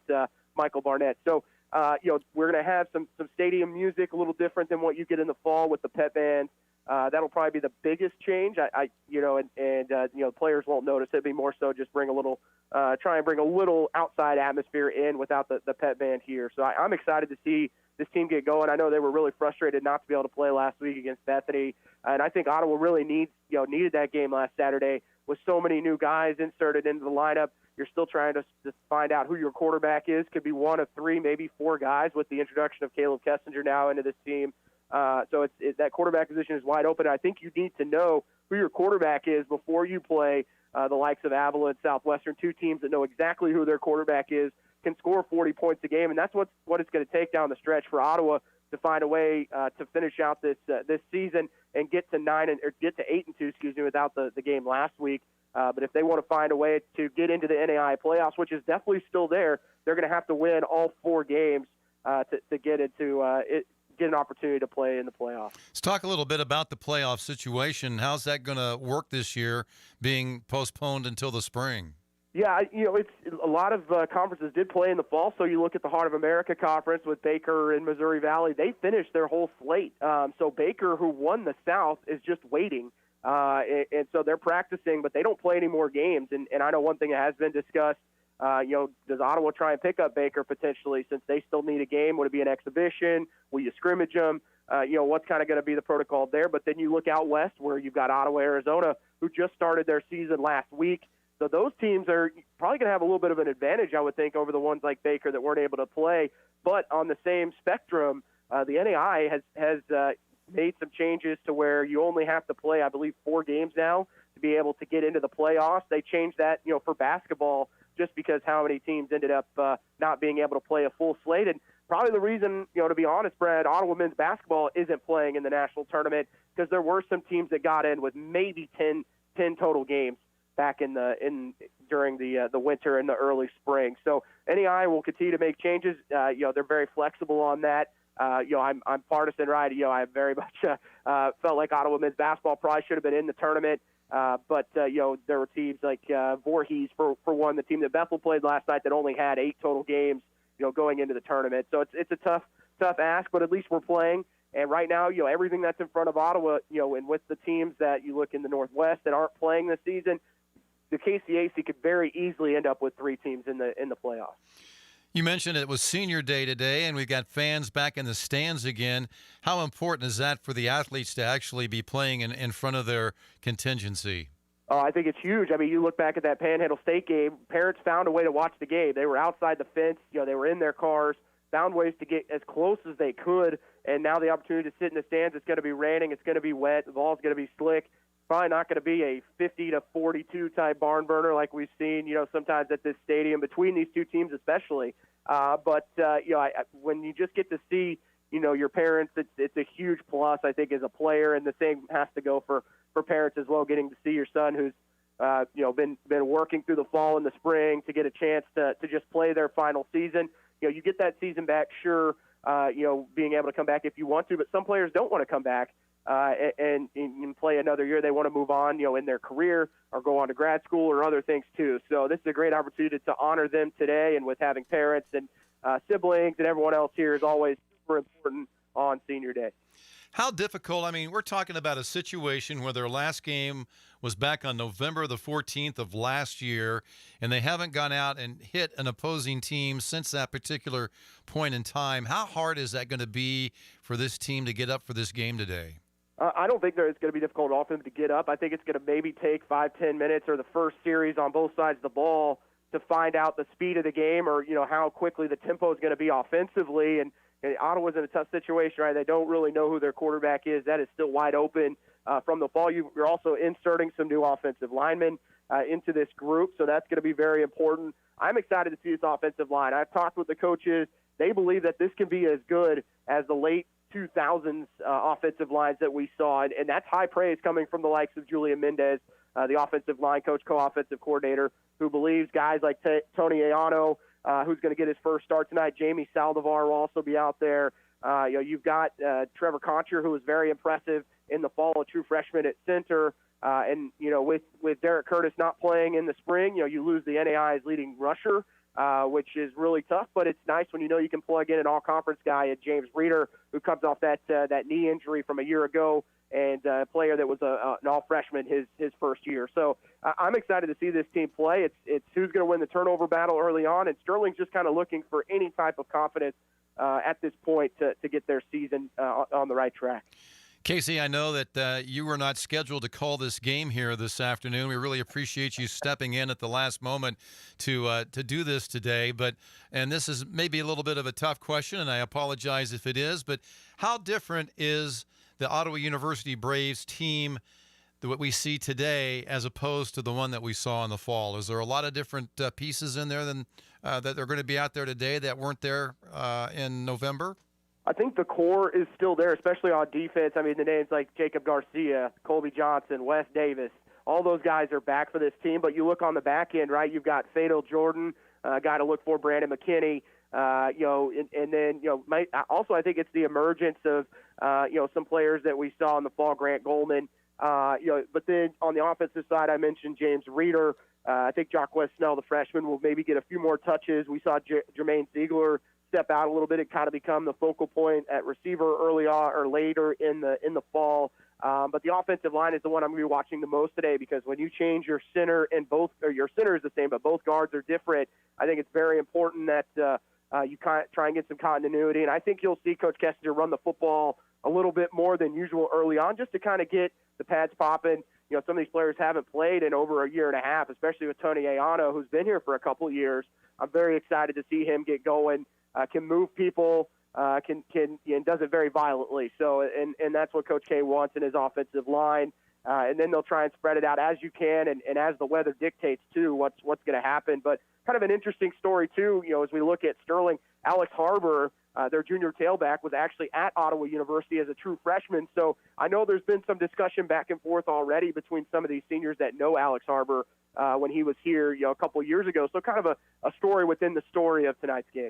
Michael Barnett. So, we're going to have some stadium music, a little different than what you get in the fall with the pep band. That'll probably be the biggest change. Players won't notice. It'd be more so just try and bring a little outside atmosphere in without the pep band here. So I'm excited to see this team get going. I know they were really frustrated not to be able to play last week against Bethany, and I think Ottawa really needed that game last Saturday with so many new guys inserted into the lineup. You're still trying to find out who your quarterback is. Could be one of 3, maybe 4 guys with the introduction of Caleb Kessinger now into this team. So that quarterback position is wide open. I think you need to know who your quarterback is before you play the likes of Avalon, Southwestern, 2 teams that know exactly who their quarterback is, can score 40 points a game, and that's what it's going to take down the stretch for Ottawa to find a way to finish out this season and get to 8-2, without the game last week. But if they want to find a way to get into the NAIA playoffs, which is definitely still there, they're going to have to win all 4 games to get an opportunity to play in the playoffs. Let's talk a little bit about the playoff situation. How's that going to work this year, being postponed until the spring? Yeah, it's a lot of conferences did play in the fall. So you look at the Heart of America Conference with Baker and Missouri Valley. They finished their whole slate. So Baker, who won the South, is just waiting. And so they're practicing, but they don't play any more games. And I know one thing that has been discussed, does Ottawa try and pick up Baker potentially since they still need a game? Would it be an exhibition? Will you scrimmage them? What's kind of going to be the protocol there? But then you look out west where you've got Ottawa, Arizona, who just started their season last week. So those teams are probably going to have a little bit of an advantage, I would think, over the ones like Baker that weren't able to play. But on the same spectrum, the NAIA has made some changes to where you only have to play, I believe, 4 games now to be able to get into the playoffs. They changed that, for basketball just because how many teams ended up not being able to play a full slate. And probably the reason, to be honest, Brad, Ottawa men's basketball isn't playing in the national tournament because there were some teams that got in with maybe 10 total games back during the winter and the early spring. So NAIA will continue to make changes. They're very flexible on that. I'm partisan, right? I very much felt like Ottawa men's basketball probably should have been in the tournament. But there were teams like Voorhees, for one, the team that Bethel played last night that only had 8 total games, going into the tournament. So it's a tough ask, but at least we're playing. And right now, everything that's in front of Ottawa, and with the teams that you look in the Northwest that aren't playing this season, the KCAC could very easily end up with 3 teams in the playoffs. You mentioned it was senior day today, and we've got fans back in the stands again. How important is that for the athletes to actually be playing in front of their contingency? Oh, I think it's huge. I mean, you look back at that Panhandle State game, parents found a way to watch the game. They were outside the fence. They were in their cars, found ways to get as close as they could, and now the opportunity to sit in the stands. It's going to be raining. It's going to be wet. The ball's going to be slick. Probably not going to be a 50-42 type barn burner like we've seen, sometimes at this stadium between these 2 teams especially. But when you just get to see, your parents, it's a huge plus, I think, as a player. And the same has to go for parents as well, getting to see your son who's, been working through the fall and the spring to get a chance to just play their final season. You get that season back, sure, being able to come back if you want to, but some players don't want to come back. And play another year. They want to move on, in their career or go on to grad school or other things too. So this is a great opportunity to honor them today, and with having parents and siblings and everyone else here is always super important on senior day. How difficult? I mean, we're talking about a situation where their last game was back on November the 14th of last year, and they haven't gone out and hit an opposing team since that particular point in time. How hard is that going to be for this team to get up for this game today? I don't think that it's going to be difficult at all for them to get up. I think it's going to maybe take 5-10 minutes or the first series on both sides of the ball to find out the speed of the game or, how quickly the tempo is going to be offensively. And Ottawa's in a tough situation, right? They don't really know who their quarterback is. That is still wide open from the fall. You're also inserting some new offensive linemen into this group, so that's going to be very important. I'm excited to see this offensive line. I've talked with the coaches. They believe that this can be as good as the late 2000s offensive lines that we saw, and that's high praise coming from the likes of Julian Mendez, the offensive line coach, co-offensive coordinator, who believes guys like Tony Ayano, who's going to get his first start tonight. Jamie Saldivar will also be out there. You've got Trevor Concher, who was very impressive in the fall, a true freshman at center. And with Derek Curtis not playing in the spring, you lose the NAI's leading rusher, which is really tough. But it's nice when you can plug in an all-conference guy at James Reeder, who comes off that knee injury from a year ago, and a player that was an all-freshman his first year. So I'm excited to see this team play. It's who's going to win the turnover battle early on, and Sterling's just kind of looking for any type of confidence at this point to get their season on the right track. Casey, I know that you were not scheduled to call this game here this afternoon. We really appreciate you stepping in at the last moment to do this today. And this is maybe a little bit of a tough question, and I apologize if it is, but how different is the Ottawa University Braves team that we see today as opposed to the one that we saw in the fall? Is there a lot of different pieces in there that are going to be out there today that weren't there in November? I think the core is still there, especially on defense. I mean, the names like Jacob Garcia, Colby Johnson, Wes Davis, all those guys are back for this team. But you look on the back end, right? You've got Fadil Jordan, a guy to look for, Brandon McKinney, and then also I think it's the emergence of some players that we saw in the fall, Grant Goldman. But then on the offensive side, I mentioned James Reeder. I think Jacquez Snell, the freshman, will maybe get a few more touches. We saw Jermaine Ziegler step out a little bit and kind of become the focal point at receiver early on or later in the fall. But the offensive line is the one I'm going to be watching the most today, because when you change your center and your center is the same, but both guards are different, I think it's very important that you try and get some continuity. And I think you'll see Coach Kessinger run the football a little bit more than usual early on, just to kind of get the pads popping. Some of these players haven't played in over a year and a half, especially with Tony Ayano, who's been here for a couple of years. I'm very excited to see him get going. Can move people, and does it very violently. So, and that's what Coach K wants in his offensive line. And then they'll try and spread it out as you can, and as the weather dictates too, what's going to happen. But kind of an interesting story too, as we look at Sterling. Alex Harbour, their junior tailback, was actually at Ottawa University as a true freshman. So I know there's been some discussion back and forth already between some of these seniors that know Alex Harbour when he was here, a couple of years ago. So kind of a story within the story of tonight's game.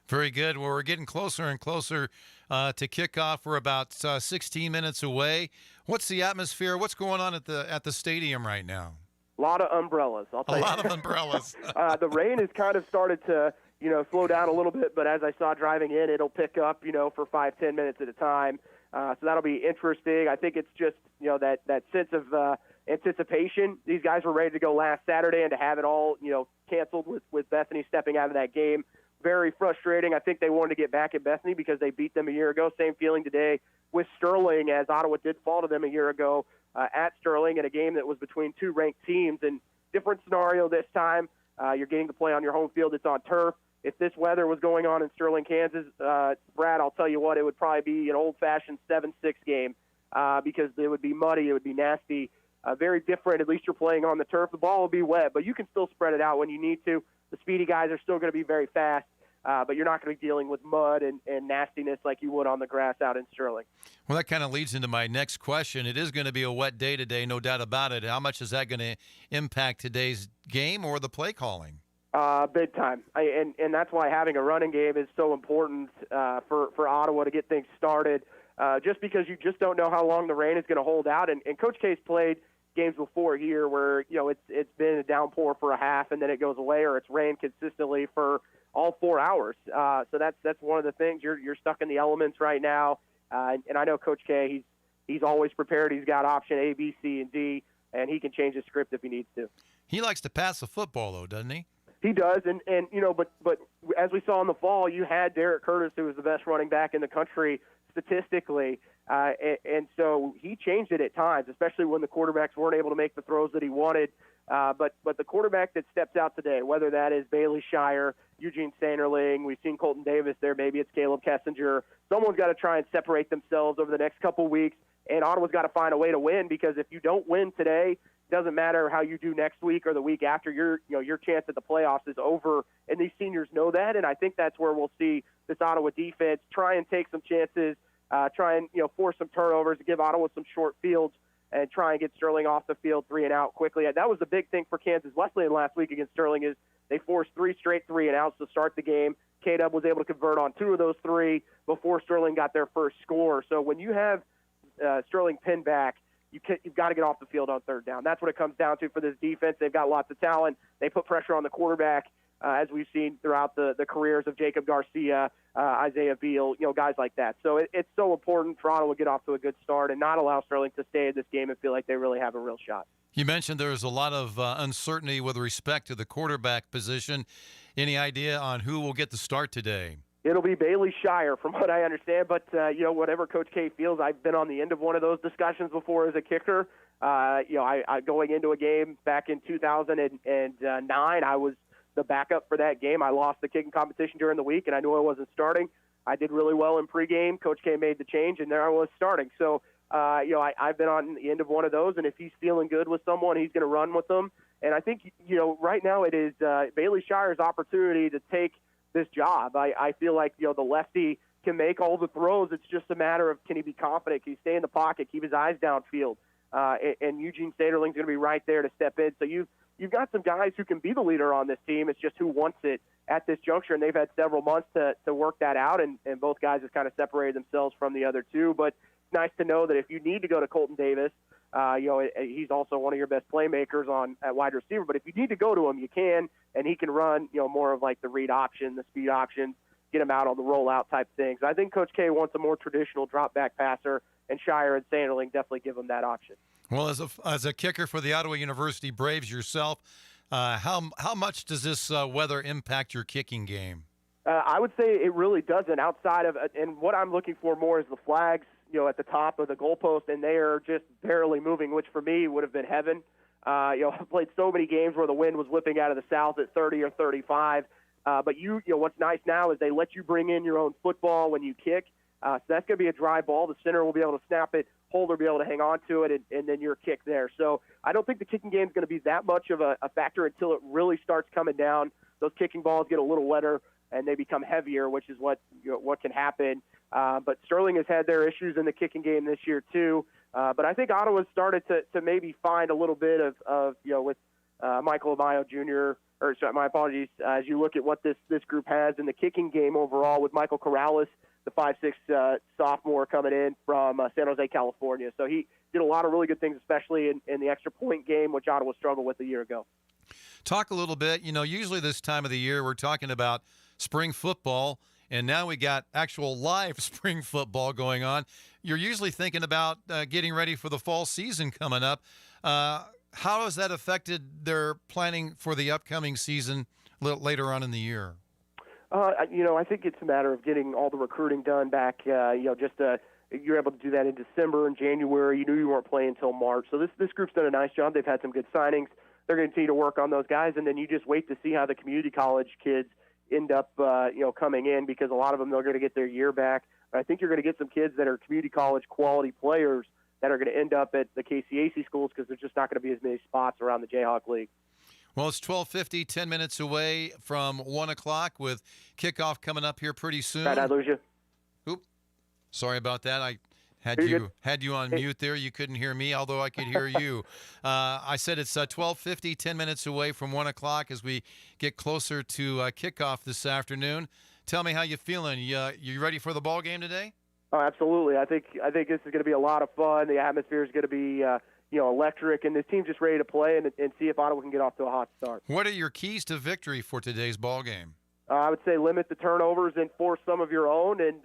Very good. Well, we're getting closer and closer to kickoff. We're about 16 minutes away. What's the atmosphere? What's going on at the stadium right now? A lot of umbrellas. I'll tell you. A lot of umbrellas. The rain has kind of started to, slow down a little bit, but as I saw driving in, it'll pick up, for 5-10 minutes at a time. So that'll be interesting. I think it's just, that sense of anticipation. These guys were ready to go last Saturday, and to have it all, canceled with Bethany stepping out of that game. Very frustrating. I think they wanted to get back at Bethany because they beat them a year ago. Same feeling today with Sterling, as Ottawa did fall to them a year ago at Sterling in a game that was between two ranked teams. And different scenario this time. You're getting to play on your home field. It's on turf. If this weather was going on in Sterling, Kansas, Brad, I'll tell you what, it would probably be an old-fashioned 7-6 game because it would be muddy. It would be nasty. Very different. At least you're playing on the turf. The ball will be wet, but you can still spread it out when you need to. The speedy guys are still going to be very fast, but you're not going to be dealing with mud and nastiness like you would on the grass out in Sterling. Well, that kind of leads into my next question. It is going to be a wet day today, no doubt about it. How much is that going to impact today's game or the play calling? Big time. And that's why having a running game is so important for Ottawa to get things started, just because you just don't know how long the rain is going to hold out. And Coach K's played games before here where it's been a downpour for a half and then it goes away, or it's rained consistently for all 4 hours. So that's one of the things. You're stuck in the elements right now, and I know Coach K. He's always prepared. He's got option A, B, C, and D, and he can change his script if he needs to. He likes to pass the football, though, doesn't he? He does, and but as we saw in the fall, you had Derek Curtis, who was the best running back in the country statistically, And so he changed it at times, especially when the quarterbacks weren't able to make the throws that he wanted. But the quarterback that steps out today, whether that is Bailey Shire, Eugene Sanderling, we've seen Colton Davis there, maybe it's Caleb Kessinger, someone's got to try and separate themselves over the next couple weeks, and Ottawa's got to find a way to win, because if you don't win today, it doesn't matter how you do next week or the week after, your chance at the playoffs is over, and these seniors know that, and I think that's where we'll see this Ottawa defense try and take some chances, try and force some turnovers to give Ottawa some short fields, and try and get Sterling off the field 3 and out quickly. That was the big thing for Kansas Wesleyan last week against Sterling, is they forced 3 straight 3 and outs to start the game. K-Dub was able to convert on 2 of those 3 before Sterling got their first score. So when you have Sterling pinned back, you've got to get off the field on 3rd down. That's what it comes down to for this defense. They've got lots of talent. They put pressure on the quarterback, as we've seen throughout the careers of Jacob Garcia, Isaiah Beal, guys like that. So it's so important for Ottawa to get off to a good start and not allow Sterling to stay in this game and feel like they really have a real shot. You mentioned there's a lot of uncertainty with respect to the quarterback position. Any idea on who will get the start today? It'll be Bailey Shire, from what I understand. But, whatever Coach K feels, I've been on the end of one of those discussions before as a kicker. I going into a game back in 2009, I was the backup for that game. I lost the kicking competition during the week, and I knew I wasn't starting. I did really well in pregame. Coach K made the change, and there I was starting. So, I've been on the end of one of those, and if he's feeling good with someone, he's going to run with them. And I think, right now it is Bailey Shire's opportunity to take this job. I feel like, the lefty can make all the throws. It's just a matter of, can he be confident? Can he stay in the pocket, keep his eyes downfield? And Eugene Staderling's going to be right there to step in. So you've got some guys who can be the leader on this team. It's just who wants it at this juncture, and they've had several months to work that out, and both guys have kind of separated themselves from the other two. But it's nice to know that if you need to go to Colton Davis, he's also one of your best playmakers at wide receiver. But if you need to go to him, you can, and he can run, more of like the read option, the speed option, get him out on the rollout type things. I think Coach K wants a more traditional drop back passer, and Shire and Sanderling definitely give him that option. Well, as a kicker for the Ottawa University Braves yourself, how much does this weather impact your kicking game? I would say it really doesn't. Outside of, and what I'm looking for more is the flags, at the top of the goalpost, and they are just barely moving, which for me would have been heaven. I've played so many games where the wind was whipping out of the south at 30 or 35. But what's nice now is they let you bring in your own football when you kick. So that's going to be a dry ball. The center will be able to snap it, holder will be able to hang on to it, and then your kick there. So I don't think the kicking game is going to be that much of a factor until it really starts coming down. Those kicking balls get a little wetter, and they become heavier, which is what can happen. But Sterling has had their issues in the kicking game this year too. But I think Ottawa's started to maybe find a little bit of with Michael Amayo Jr. My apologies. As you look at what this group has in the kicking game overall, with Michael Corrales, the 5'6" sophomore coming in from San Jose, California. So he did a lot of really good things, especially in the extra point game, which Ottawa struggled with a year ago. Talk a little bit. Usually this time of the year we're talking about spring football, and now we got actual live spring football going on. You're usually thinking about getting ready for the fall season coming up. How has that affected their planning for the upcoming season later on in the year? I think it's a matter of getting all the recruiting done back. You're able to do that in December and January. You knew you weren't playing until March. So this group's done a nice job. They've had some good signings. They're going to continue to work on those guys, and then you just wait to see how the community college kids end up, coming in, because a lot of them, they're going to get their year back. But I think you're going to get some kids that are community college quality players that are going to end up at the KCAC schools, because there's just not going to be as many spots around the Jayhawk League. Well, it's 12:50, 10 minutes away from 1 o'clock with kickoff coming up here pretty soon. Did I lose you? Oop. Sorry about that. I had you on mute there. You couldn't hear me, although I could hear you. I said it's 12:50, 10 minutes away from 1 o'clock as we get closer to kickoff this afternoon. Tell me how you feeling. You ready for the ball game today? Oh, absolutely. I think this is going to be a lot of fun. The atmosphere is going to be electric, and this team's just ready to play and see if Ottawa can get off to a hot start. What are your keys to victory for today's ball game? I would say limit the turnovers and force some of your own, and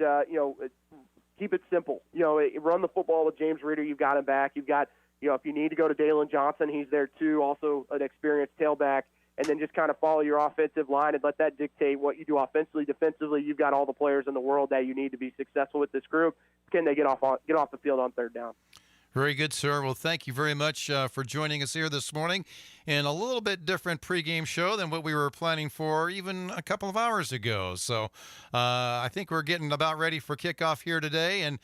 keep it simple. Run the football with James Reeder. You've got him back. You've got, if you need to go to Dalen Johnson, he's there too, also an experienced tailback. and then just kind of follow your offensive line and let that dictate what you do offensively. Defensively, you've got all the players in the world that you need to be successful with this group. Can they get off the field on third down? Very good, sir. Well, thank you very much for joining us here this morning in a little bit different pregame show than what we were planning for even a couple of hours ago. So I think we're getting about ready for kickoff here today. And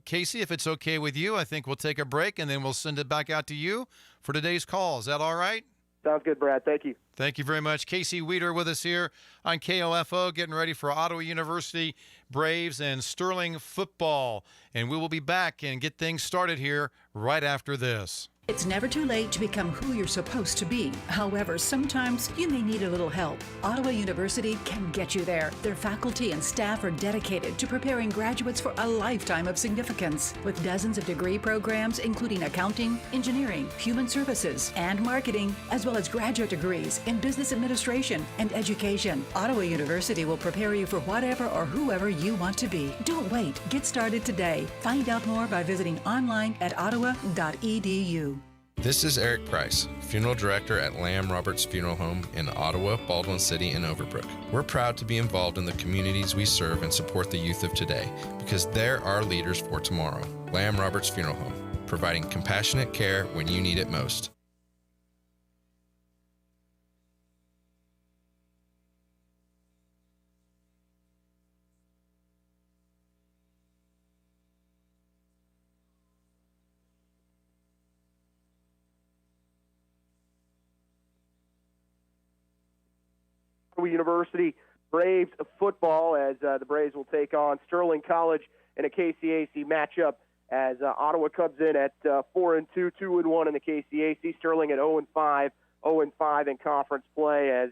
Casey, if it's okay with you, I think we'll take a break and then we'll send it back out to you for today's call. Is that all right? Sounds good, Brad. Thank you. Thank you very much. Casey Weeder with us here on KOFO, getting ready for Ottawa University Braves and Sterling football. And we will be back and get things started here right after this. It's never too late to become who you're supposed to be. However, sometimes you may need a little help. Ottawa University can get you there. Their faculty and staff are dedicated to preparing graduates for a lifetime of significance. With dozens of degree programs, including accounting, engineering, human services, and marketing, as well as graduate degrees in business administration and education, Ottawa University will prepare you for whatever or whoever you want to be. Don't wait. Get started today. Find out more by visiting online at ottawa.edu. This is Eric Price, Funeral Director at Lamb Roberts Funeral Home in Ottawa, Baldwin City, and Overbrook. We're proud to be involved in the communities we serve and support the youth of today because they're our leaders for tomorrow. Lamb Roberts Funeral Home, providing compassionate care when you need it most. University Braves football as the Braves will take on Sterling College in a KCAC matchup as Ottawa comes in at 4-2, 2-1 in the KCAC. Sterling at 0-5, 0-5 in conference play as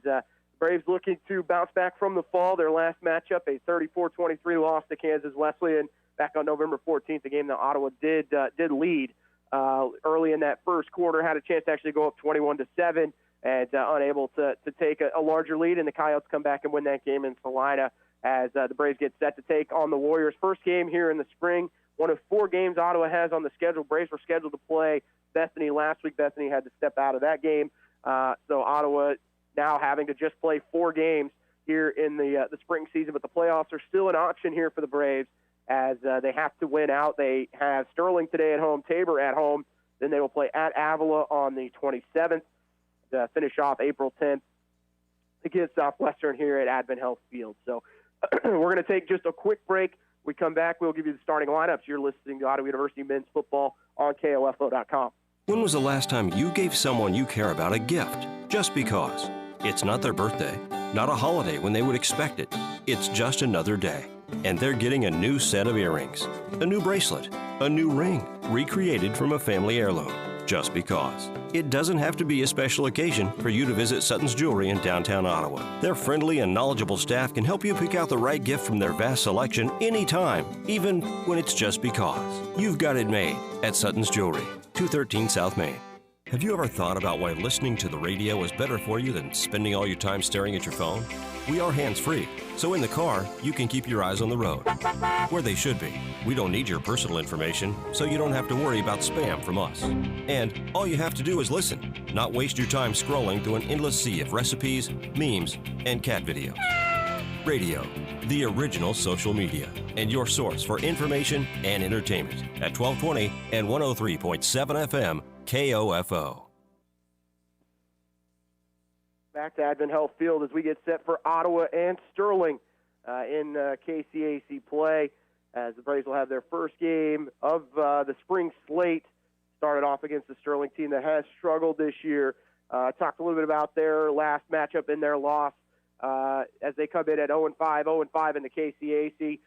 Braves looking to bounce back from the fall. Their last matchup, a 34-23 loss to Kansas Wesleyan back on November 14th, a game that Ottawa did lead early in that first quarter, had a chance to actually go up 21-7. And unable to take a larger lead, and the Coyotes come back and win that game in Salina as the Braves get set to take on the Warriors. First game here in the spring, one of 4 games Ottawa has on the schedule. Braves were scheduled to play Bethany last week. Bethany had to step out of that game, so Ottawa now having to just play 4 games here in the spring season. But the playoffs are still an option here for the Braves as they have to win out. They have Sterling today at home, Tabor at home. Then they will play at Avila on the 27th. Finish off April 10th against Southwestern here at Advent Health Field. So we're going to take just a quick break. We come back, we'll give you the starting lineups. You're listening to Ottawa University Men's Football on KOFO.com. When was the last time you gave someone you care about a gift just because? It's not their birthday, not a holiday when they would expect it. It's just another day. And they're getting a new set of earrings, a new bracelet, a new ring, recreated from a family heirloom. Just because. It doesn't have to be a special occasion for you to visit Sutton's Jewelry in downtown Ottawa. Their friendly and knowledgeable staff can help you pick out the right gift from their vast selection anytime, even when it's just because. You've got it made at Sutton's Jewelry, 213 South Main. Have you ever thought about why listening to the radio is better for you than spending all your time staring at your phone? We are hands-free, so in the car, you can keep your eyes on the road, where they should be. We don't need your personal information, so you don't have to worry about spam from us. And all you have to do is listen, not waste your time scrolling through an endless sea of recipes, memes, and cat videos. Radio, the original social media, and your source for information and entertainment at 1220 and 103.7 FM KOFO. Back to Advent Health Field as we get set for Ottawa and Sterling in KCAC play as the Braves will have their first game of the spring slate. Started off against the Sterling team that has struggled this year. Talked a little bit about their last matchup in their loss as they come in at 0-5, 0-5 in the KCAC.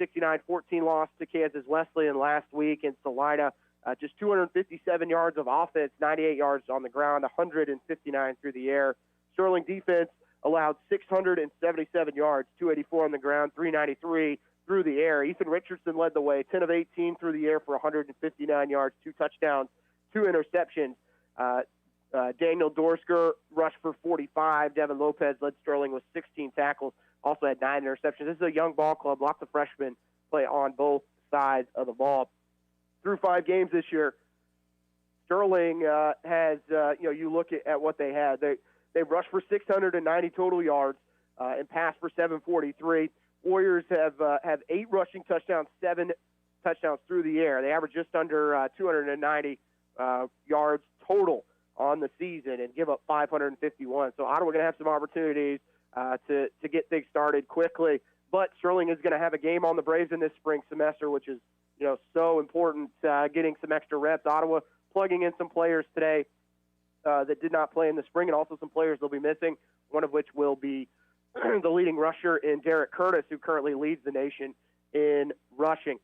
69-14 loss to Kansas Wesleyan last week in Salina. Just 257 yards of offense, 98 yards on the ground, 159 through the air. Sterling defense allowed 677 yards, 284 on the ground, 393 through the air. Ethan Richardson led the way, 10 of 18 through the air for 159 yards, 2 touchdowns, 2 interceptions. Daniel Dorsker rushed for 45. Devin Lopez led Sterling with 16 tackles, also had 9 interceptions. This is a young ball club. Lots of freshmen play on both sides of the ball. Through 5 games this year, Sterling has, you look at what they had. They rushed for 690 total yards and passed for 743. Warriors have 8 rushing touchdowns, 7 touchdowns through the air. They average just under 290 yards total on the season and give up 551. So Ottawa going to have some opportunities to get things started quickly. But Sterling is going to have a game on the Braves in this spring semester, which is so important, getting some extra reps. Ottawa plugging in some players today that did not play in the spring, and also some players they'll be missing, one of which will be the leading rusher in Derek Curtis, who currently leads the nation in rushing.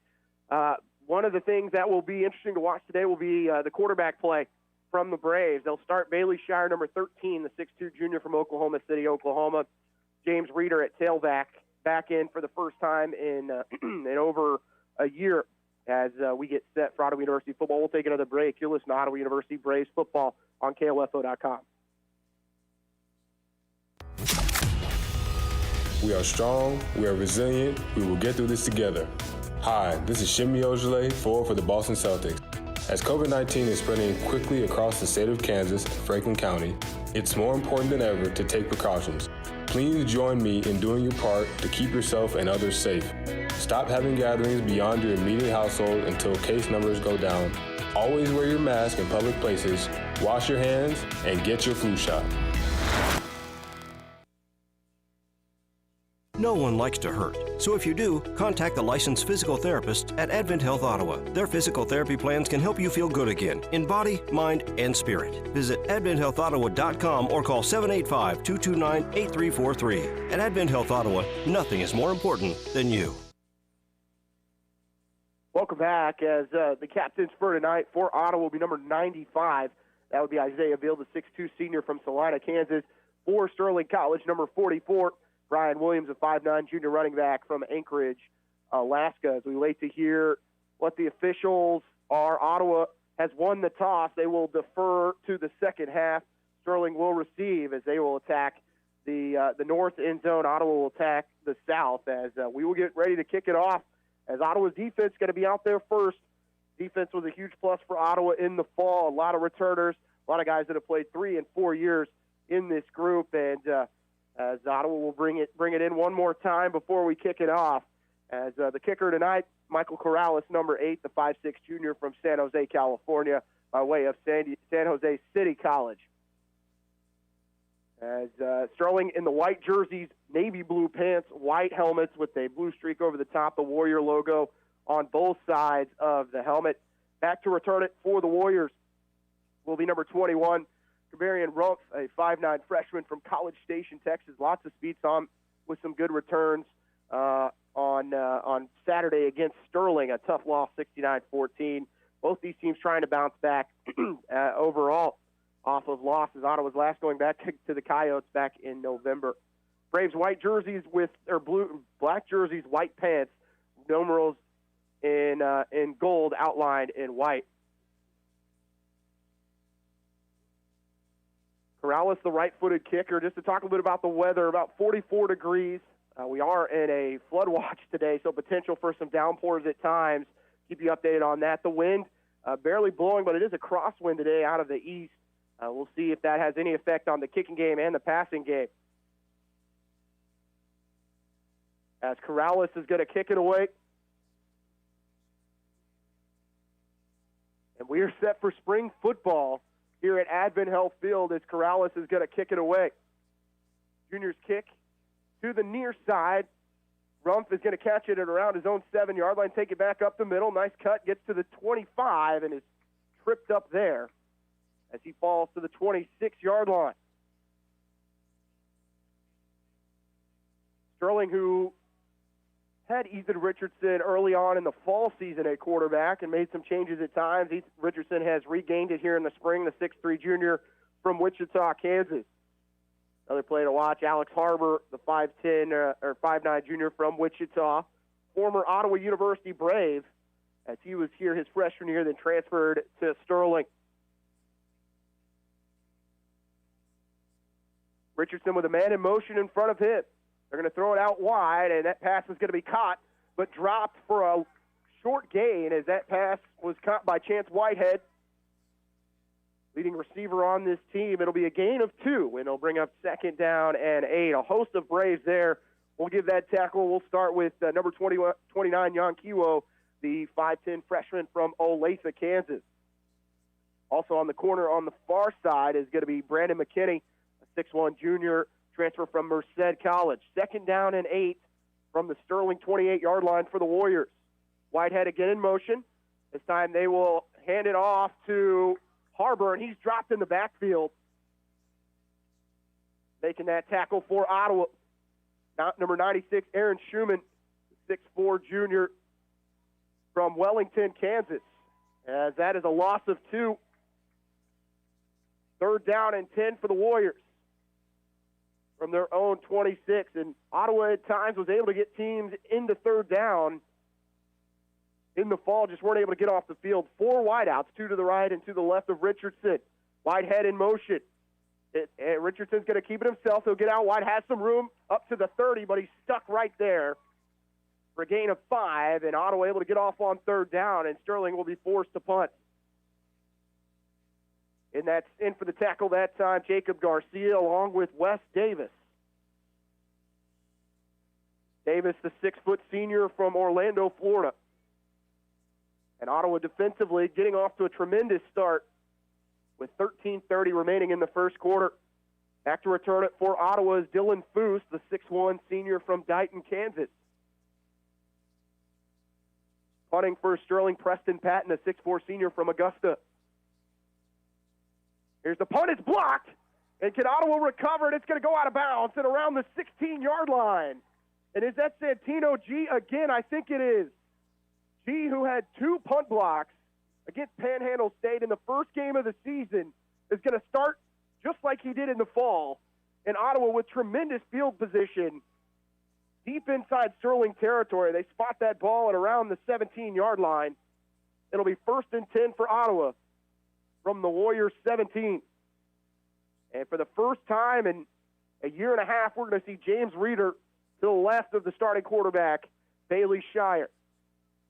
One of the things that will be interesting to watch today will be the quarterback play from the Braves. They'll start Bailey Shire, number 13, the 6'2 junior from Oklahoma City, Oklahoma. James Reeder at tailback, back in for the first time in over a year as we get set for Ottawa University football. We'll take another break. You're listening to Ottawa University Braves football on KOFO.com. We are strong, we are resilient, we will get through this together. Hi, this is Shimi Ojale, forward for the Boston Celtics. As COVID-19 is spreading quickly across the state of Kansas and Franklin County, it's more important than ever to take precautions. Please join me in doing your part to keep yourself and others safe. Stop having gatherings beyond your immediate household until case numbers go down. Always wear your mask in public places, wash your hands, and get your flu shot. No one likes to hurt, so if you do, contact the licensed physical therapist at Advent Health Ottawa. Their physical therapy plans can help you feel good again, in body, mind, and spirit. Visit AdventHealthOttawa.com or call 785-229-8343. At Advent Health Ottawa, nothing is more important than you. Welcome back as the captains for tonight for Ottawa will be number 95. That would be Isaiah Veal, the 6'2 senior from Salina, Kansas. For Sterling College, number 44. Brian Williams, a 5'9 junior running back from Anchorage, Alaska. As we wait to hear what the officials are, Ottawa has won the toss. They will defer to the second half. Sterling will receive as they will attack the north end zone. Ottawa will attack the south as we will get ready to kick it off. As Ottawa's defense is going to be out there first. Defense was a huge plus for Ottawa in the fall. A lot of returners, a lot of guys that have played 3 and 4 years in this group, and as Ottawa will bring it in one more time before we kick it off. As the kicker tonight, Michael Corrales, number 8, the 5'6 junior from San Jose, California, by way of San Jose City College. As Sterling in the white jerseys, navy blue pants, white helmets with a blue streak over the top, the Warrior logo on both sides of the helmet. Back to return it for the Warriors will be number 21, Kavarian Rumpf, a 5'9 freshman from College Station, Texas. Lots of speed on with some good returns on Saturday against Sterling, a tough loss, 69-14. Both these teams trying to bounce back overall off of losses. Ottawa's last going back to the Coyotes back in November. Braves white jerseys black jerseys, white pants, numerals in gold outlined in white. Corrales, the right-footed kicker. Just to talk a little bit about the weather, about 44 degrees. We are in a flood watch today, so potential for some downpours at times. Keep you updated on that. The wind barely blowing, but it is a crosswind today out of the east. We'll see if that has any effect on the kicking game and the passing game. As Corrales is going to kick it away. And we are set for spring football here at Advent Health Field as Corrales is going to kick it away. Junior's kick to the near side. Rumpf is going to catch it at around his own 7-yard line, take it back up the middle. Nice cut, gets to the 25 and is tripped up there as he falls to the 26-yard line. Sterling, who had Ethan Richardson early on in the fall season at quarterback and made some changes at times. Richardson has regained it here in the spring, the 6'3 junior from Wichita, Kansas. Another play to watch, Alex Harbor, the 5'9 junior from Wichita, former Ottawa University Brave, as he was here his freshman year, then transferred to Sterling. Richardson with a man in motion in front of him. They're going to throw it out wide, and that pass is going to be caught, but dropped for a short gain as that pass was caught by Chance Whitehead. leading receiver on this team. It'll be a gain of 2, and it'll bring up 2nd down and 8. A host of Braves there. We'll give that tackle. We'll start with number 29, Jan Kiwo, the 5'10 freshman from Olathe, Kansas. Also on the corner on the far side is going to be Brandon McKinney, a 6'1 junior transfer from Merced College. 2nd down and 8 from the Sterling 28-yard line for the Warriors. Whitehead again in motion. This time they will hand it off to Harbor, and he's dropped in the backfield. Making that tackle for Ottawa. Number 96, Aaron Schumann, 6'4 junior from Wellington, Kansas. As that is a loss of 2. 3rd down and 10 for the Warriors from their own 26. And Ottawa at times was able to get teams into 3rd down in the fall, just weren't able to get off the field. 4 wideouts, 2 to the right and 2 to the left of Richardson. Whitehead in motion. Richardson's going to keep it himself. He'll get out wide, has some room up to the 30, but he's stuck right there for a gain of 5, and Ottawa able to get off on 3rd down, and Sterling will be forced to punt. And that's in for the tackle that time, Jacob Garcia, along with Wes Davis. Davis, the 6-foot senior from Orlando, Florida. And Ottawa defensively getting off to a tremendous start with 13:30 remaining in the first quarter. Back to return it for Ottawa is Dylan Foose, the 6'1 senior from Dighton, Kansas. Punting for Sterling, Preston Patton, a 6'4 senior from Augusta. Here's the punt. It's blocked. And can Ottawa recover it? It's going to go out of bounds and around the 16-yard line. And is that Santino G again? I think it is. G, who had 2 punt blocks against Panhandle State in the first game of the season, is going to start just like he did in the fall in Ottawa with tremendous field position deep inside Sterling territory. They spot that ball at around the 17-yard line. It'll be 1st and 10 for Ottawa from the Warriors 17. And for the first time in a year and a half, we're going to see James Reeder to the left of the starting quarterback, Bailey Shire.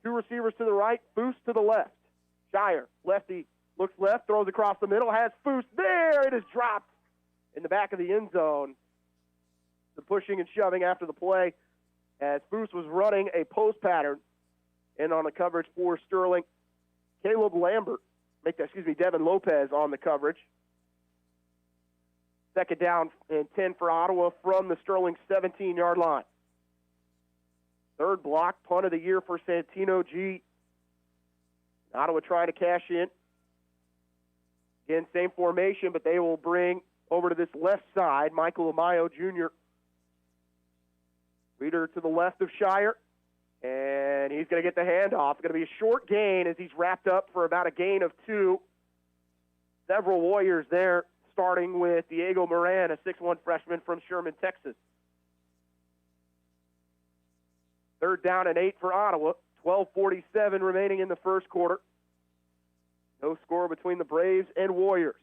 2 receivers to the right, Foose to the left. Shire, lefty, looks left, throws across the middle, has Foose there. It is dropped in the back of the end zone. The pushing and shoving after the play as Foose was running a post pattern. And on the coverage for Sterling, Devin Lopez on the coverage. 2nd down and 10 for Ottawa from the Sterling 17-yard line. 3rd block punt of the year for Santino G. Ottawa trying to cash in. Again, same formation, but they will bring over to this left side Michael Amayo Jr. Reeder to the left of Shire, and he's going to get the handoff. It's going to be a short gain as he's wrapped up for about a gain of 2. Several Warriors there, starting with Diego Moran, a 6'1 freshman from Sherman, Texas. 3rd down and 8 for Ottawa. 12:47 remaining in the first quarter. No score between the Braves and Warriors.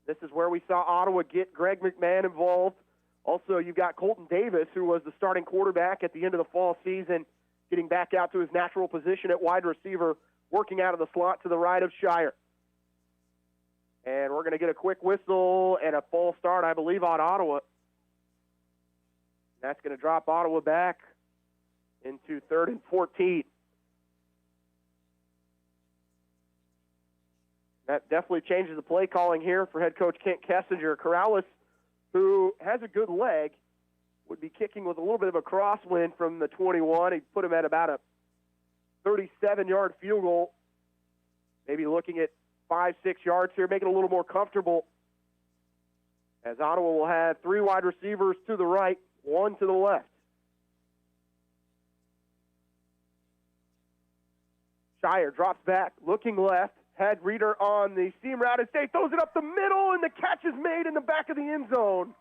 This is where we saw Ottawa get Greg McMahon involved. Also, you've got Colton Davis, who was the starting quarterback at the end of the fall season, getting back out to his natural position at wide receiver, working out of the slot to the right of Shire. And we're going to get a quick whistle and a false start, I believe, on Ottawa. That's going to drop Ottawa back into 3rd and 14. That definitely changes the play calling here for head coach Kent Kessinger. Corrales, who has a good leg, would be kicking with a little bit of a crosswind from the 21. He'd put him at about a 37-yard field goal, maybe looking at 5-6 yards here, making it a little more comfortable, as Ottawa will have 3 wide receivers to the right, 1 to the left. Shire drops back, looking left, had Reeder on the seam route instead, throws it up the middle, and the catch is made in the back of the end zone.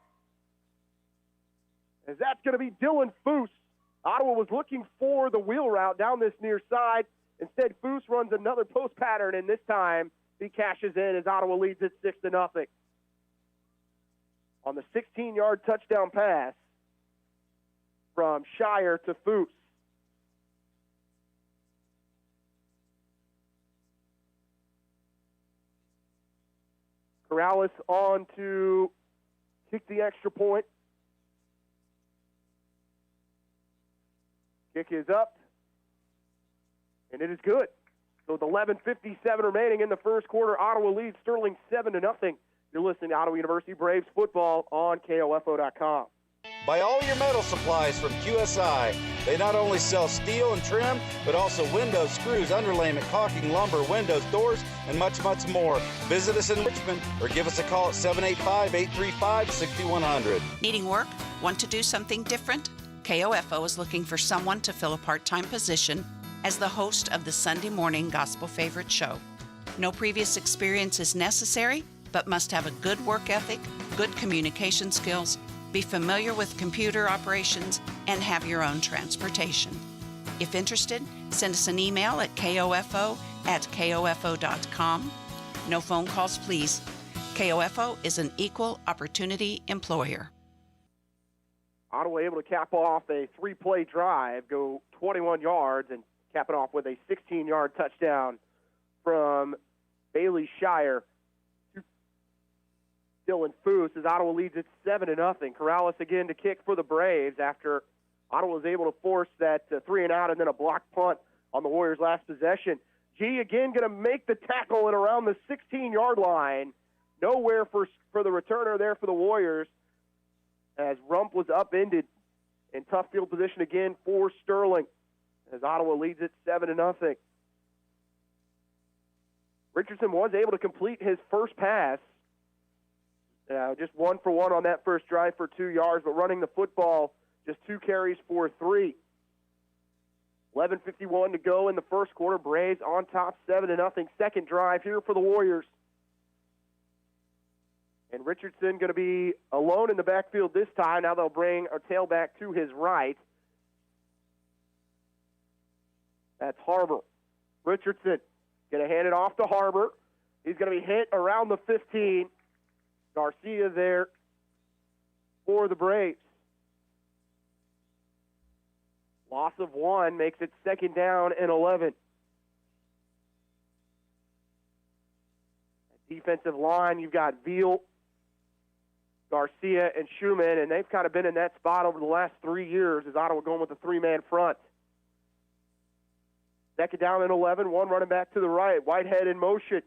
As that's going to be Dylan Foose. Ottawa was looking for the wheel route down this near side. Instead, Foose runs another post pattern, and this time he cashes in as Ottawa leads it 6-0. On the 16-yard touchdown pass from Shire to Foose. Corrales on to kick the extra point. Kick is up, and it is good. So with 11:57 remaining in the first quarter, Ottawa leads Sterling 7-0. You're listening to Ottawa University Braves football on KOFO.com. Buy all your metal supplies from QSI. They not only sell steel and trim, but also windows, screws, underlayment, caulking, lumber, windows, doors, and much, much more. Visit us in Richmond or give us a call at 785-835-6100. Needing work? Want to do something different? KOFO is looking for someone to fill a part-time position as the host of the Sunday morning gospel favorite show. No previous experience is necessary, but must have a good work ethic, good communication skills, be familiar with computer operations, and have your own transportation. If interested, send us an email at kofo@kofo.com. No phone calls, please. KOFO is an equal opportunity employer. Ottawa able to cap off a 3-play drive, go 21 yards, and cap it off with a 16-yard touchdown from Bailey Shire. Dylan Foose as Ottawa leads it 7-0. Corrales again to kick for the Braves after Ottawa was able to force that 3-and-out and then a block punt on the Warriors' last possession. G again going to make the tackle at around the 16-yard line. Nowhere for the returner there for the Warriors as Rump was upended in tough field position again for Sterling as Ottawa leads it 7-0. Richardson was able to complete his first pass. Just 1 for 1 on that first drive for 2 yards, but running the football, just 2 carries for 3. 11:51 to go in the first quarter. Braves on top 7-0. Second drive here for the Warriors. And Richardson going to be alone in the backfield this time. Now they'll bring a tailback to his right. That's Harbor. Richardson going to hand it off to Harbor. He's going to be hit around the 15. Garcia there for the Braves. Loss of 1 makes it second down and 11. Defensive line, you've got Veal, Garcia, and Schumann, and they've kind of been in that spot over the last 3 years as Ottawa going with a 3-man front. Second down and 11, 1 running back to the right. Whitehead in motion.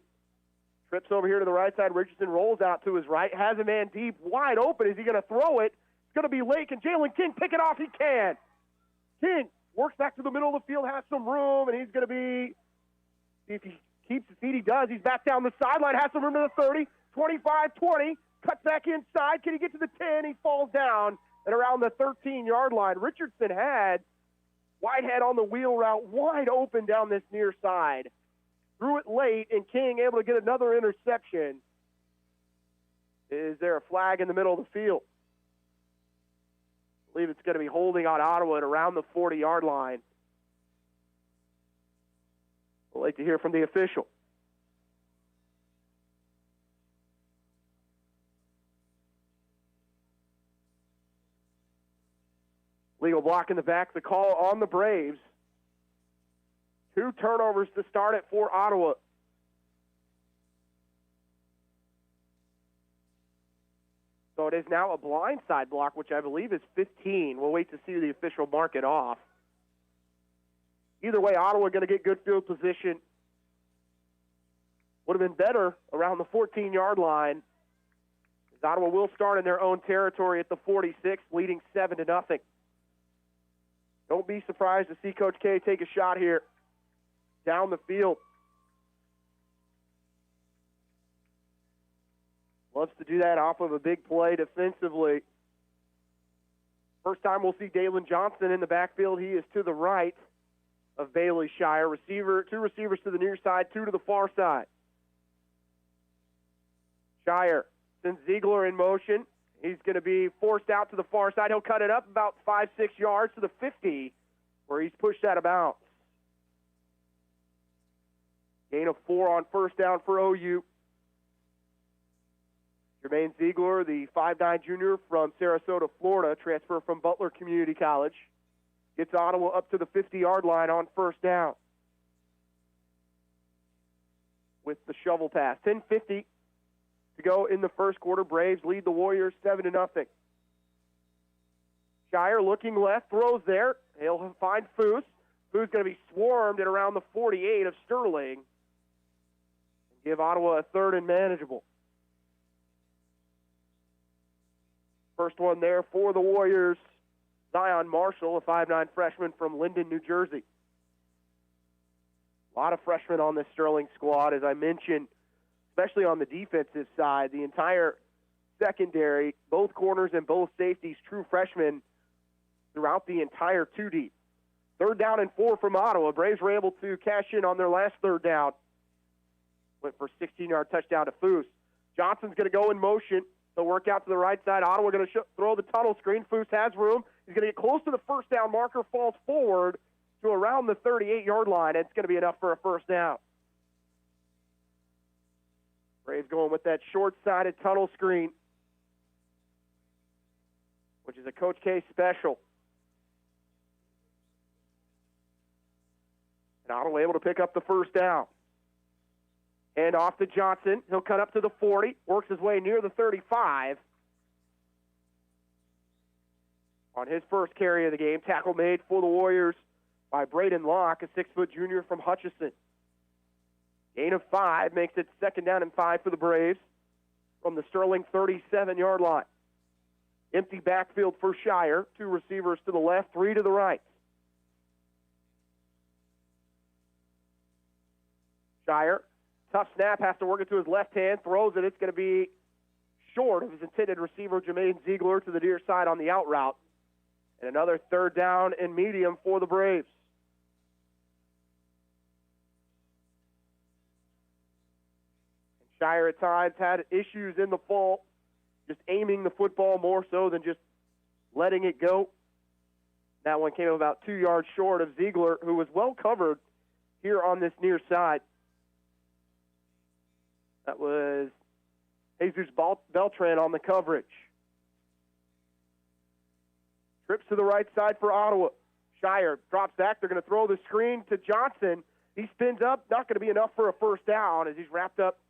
Trips over here to the right side. Richardson rolls out to his right. Has a man deep, wide open. Is he going to throw it? It's going to be late. Can Jalen King pick it off? He can. King works back to the middle of the field, has some room, and he's going to be, if he keeps his feet, he does. He's back down the sideline, has some room to the 30, 25, 20, cuts back inside. Can he get to the 10? He falls down at around the 13-yard line. Richardson had Whitehead on the wheel route wide open down this near side. Threw it late, and King able to get another interception. Is there a flag in the middle of the field? I believe it's going to be holding on Ottawa at around the 40-yard line. We'll wait to hear from the official. Legal block in the back. The call on the Braves. 2 turnovers to start it for Ottawa. So it is now a blindside block, which I believe is 15. We'll wait to see the official mark it off. Either way, Ottawa going to get good field position. Would have been better around the 14-yard line. As Ottawa will start in their own territory at the 46, leading 7-0. Don't be surprised to see Coach K take a shot here down the field. Loves to do that off of a big play defensively. First time we'll see Dalen Johnson in the backfield. He is to the right of Bailey Shire. 2 receivers to the near side, 2 to the far side. Shire sends Ziegler in motion. He's going to be forced out to the far side. He'll cut it up about 5-6 yards to the 50, where he's pushed out of bounds. Gain of 4 on first down for OU. Jermaine Ziegler, the 5'9 junior from Sarasota, Florida, transfer from Butler Community College, gets Ottawa up to the 50-yard line on first down with the shovel pass. 10:50 to go in the first quarter. Braves lead the Warriors 7-0. Shire looking left, throws there. He'll find Foose. Foose going to be swarmed at around the 48 of Sterling. And give Ottawa a third and manageable. First one there for the Warriors. Zion Marshall, a 5'9 freshman from Linden, New Jersey. A lot of freshmen on this Sterling squad, as I mentioned, especially on the defensive side. The entire secondary, both corners and both safeties, true freshmen throughout the entire 2 deep. 3rd down and 4 from Ottawa. Braves were able to cash in on their last 3rd down. Went for a 16-yard touchdown to Foose. Johnson's going to go in motion. They'll work out to the right side. Ottawa going to throw the tunnel screen. Foose has room. He's going to get close to the first down marker, falls forward to around the 38-yard line. It's going to be enough for a first down. Braves going with that short-sided tunnel screen, which is a Coach K special. And Ottawa able to pick up the first down. And off to Johnson. He'll cut up to the 40, works his way near the 35. On his first carry of the game, tackle made for the Warriors by Braden Locke, a 6-foot junior from Hutchison. Gain of 5 makes it 2nd down and 5 for the Braves from the Sterling 37-yard line. Empty backfield for Shire. 2 receivers to the left, 3 to the right. Shire, tough snap, has to work it to his left hand, throws it. It's going to be short of his intended receiver, Jermaine Ziegler, to the near side on the out route. And another 3rd down and medium for the Braves. And Shire at times had issues in the fall, just aiming the football more so than just letting it go. That one came about 2 yards short of Ziegler, who was well covered here on this near side. That was Jesus Beltran on the coverage. Trips to the right side for Ottawa. Shire drops back. They're going to throw the screen to Johnson. He spins up. Not going to be enough for a first down as he's wrapped up.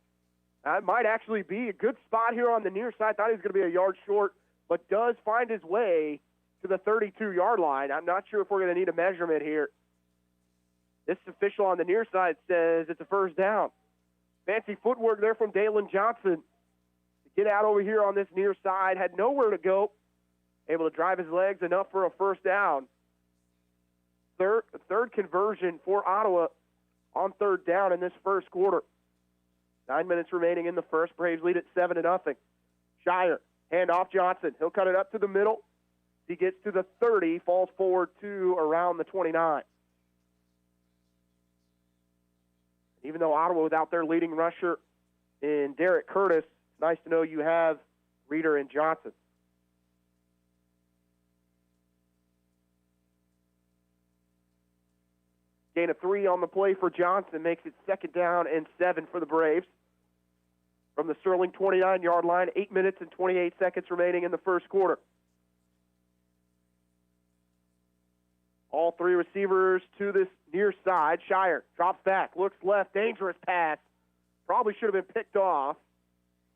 That might actually be a good spot here on the near side. Thought he was going to be a yard short, but does find his way to the 32-yard line. I'm not sure if we're going to need a measurement here. This official on the near side says it's a first down. Fancy footwork there from Dalen Johnson to get out over here on this near side. Had nowhere to go. Able to drive his legs enough for a first down. Third conversion for Ottawa on 3rd down in this first quarter. 9 minutes remaining in the first. Braves lead at 7-0. Shire, hand off Johnson. He'll cut it up to the middle. He gets to the 30, falls forward to around the 29. Even though Ottawa without their leading rusher in Derek Curtis, it's nice to know you have Reeder and Johnson. Gain of 3 on the play for Johnson makes it 2nd down and 7 for the Braves. From the Sterling 29-yard line, 8 minutes and 28 seconds remaining in the first quarter. All 3 receivers to this near side. Shire drops back, looks left, dangerous pass. Probably should have been picked off,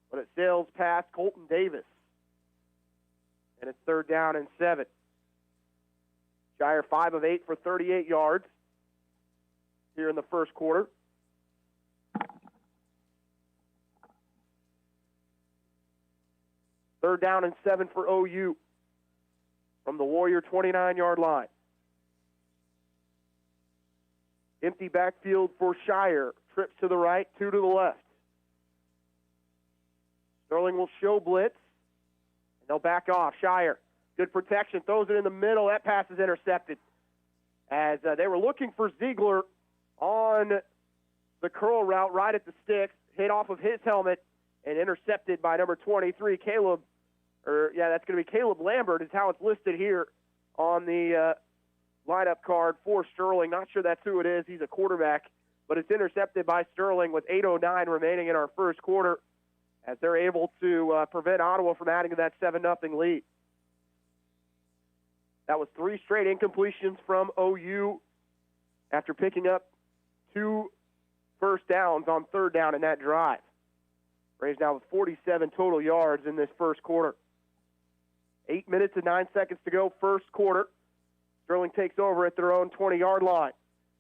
but it sails past Colton Davis. And it's 3rd down and 7. Shire 5 of 8 for 38 yards here in the first quarter. Third down and 7 for OU from the Warrior 29-yard line. Empty backfield for Shire. Trips to the right, 2 to the left. Sterling will show blitz, and they'll back off. Shire, good protection, throws it in the middle. That pass is intercepted. As they were looking for Ziegler on the curl route right at the sticks, hit off of his helmet, and intercepted by number 23, Caleb. That's going to be Caleb Lambert is how it's listed here on the lineup card for Sterling. Not sure that's who it is. He's a quarterback, but it's intercepted by Sterling with 8:09 remaining in our first quarter as they're able to prevent Ottawa from adding to that 7-0 lead. That was 3 straight incompletions from OU after picking up 2 first downs on 3rd down in that drive. Braves now with 47 total yards in this first quarter. 8 minutes and 9 seconds to go, first quarter. Sterling takes over at their own 20-yard line.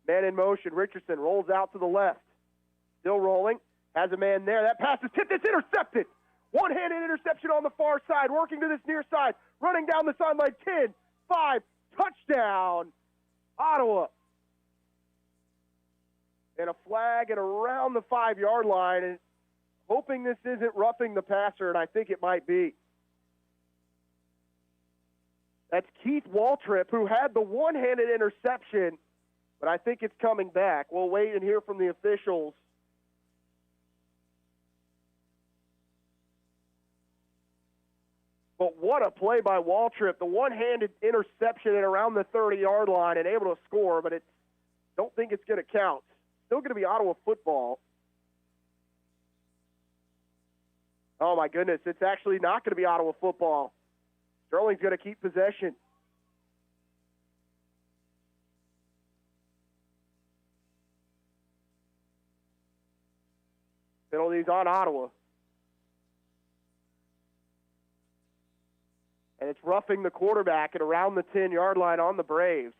Man in motion. Richardson rolls out to the left. Still rolling. Has a man there. That pass is tipped. It's intercepted. One-handed interception on the far side. Working to this near side. Running down the sideline. 10, 5, touchdown. Ottawa. And a flag and around the 5-yard line. And hoping this isn't roughing the passer, and I think it might be. That's Keith Waltrip, who had the one-handed interception, but I think it's coming back. We'll wait and hear from the officials. But what a play by Waltrip. The one-handed interception at around the 30-yard line and able to score, but don't think it's going to count. Still going to be Ottawa football. Oh, my goodness. It's actually not going to be Ottawa football. Sterling's going to keep possession. Penalties on Ottawa. And it's roughing the quarterback at around the 10-yard line on the Braves.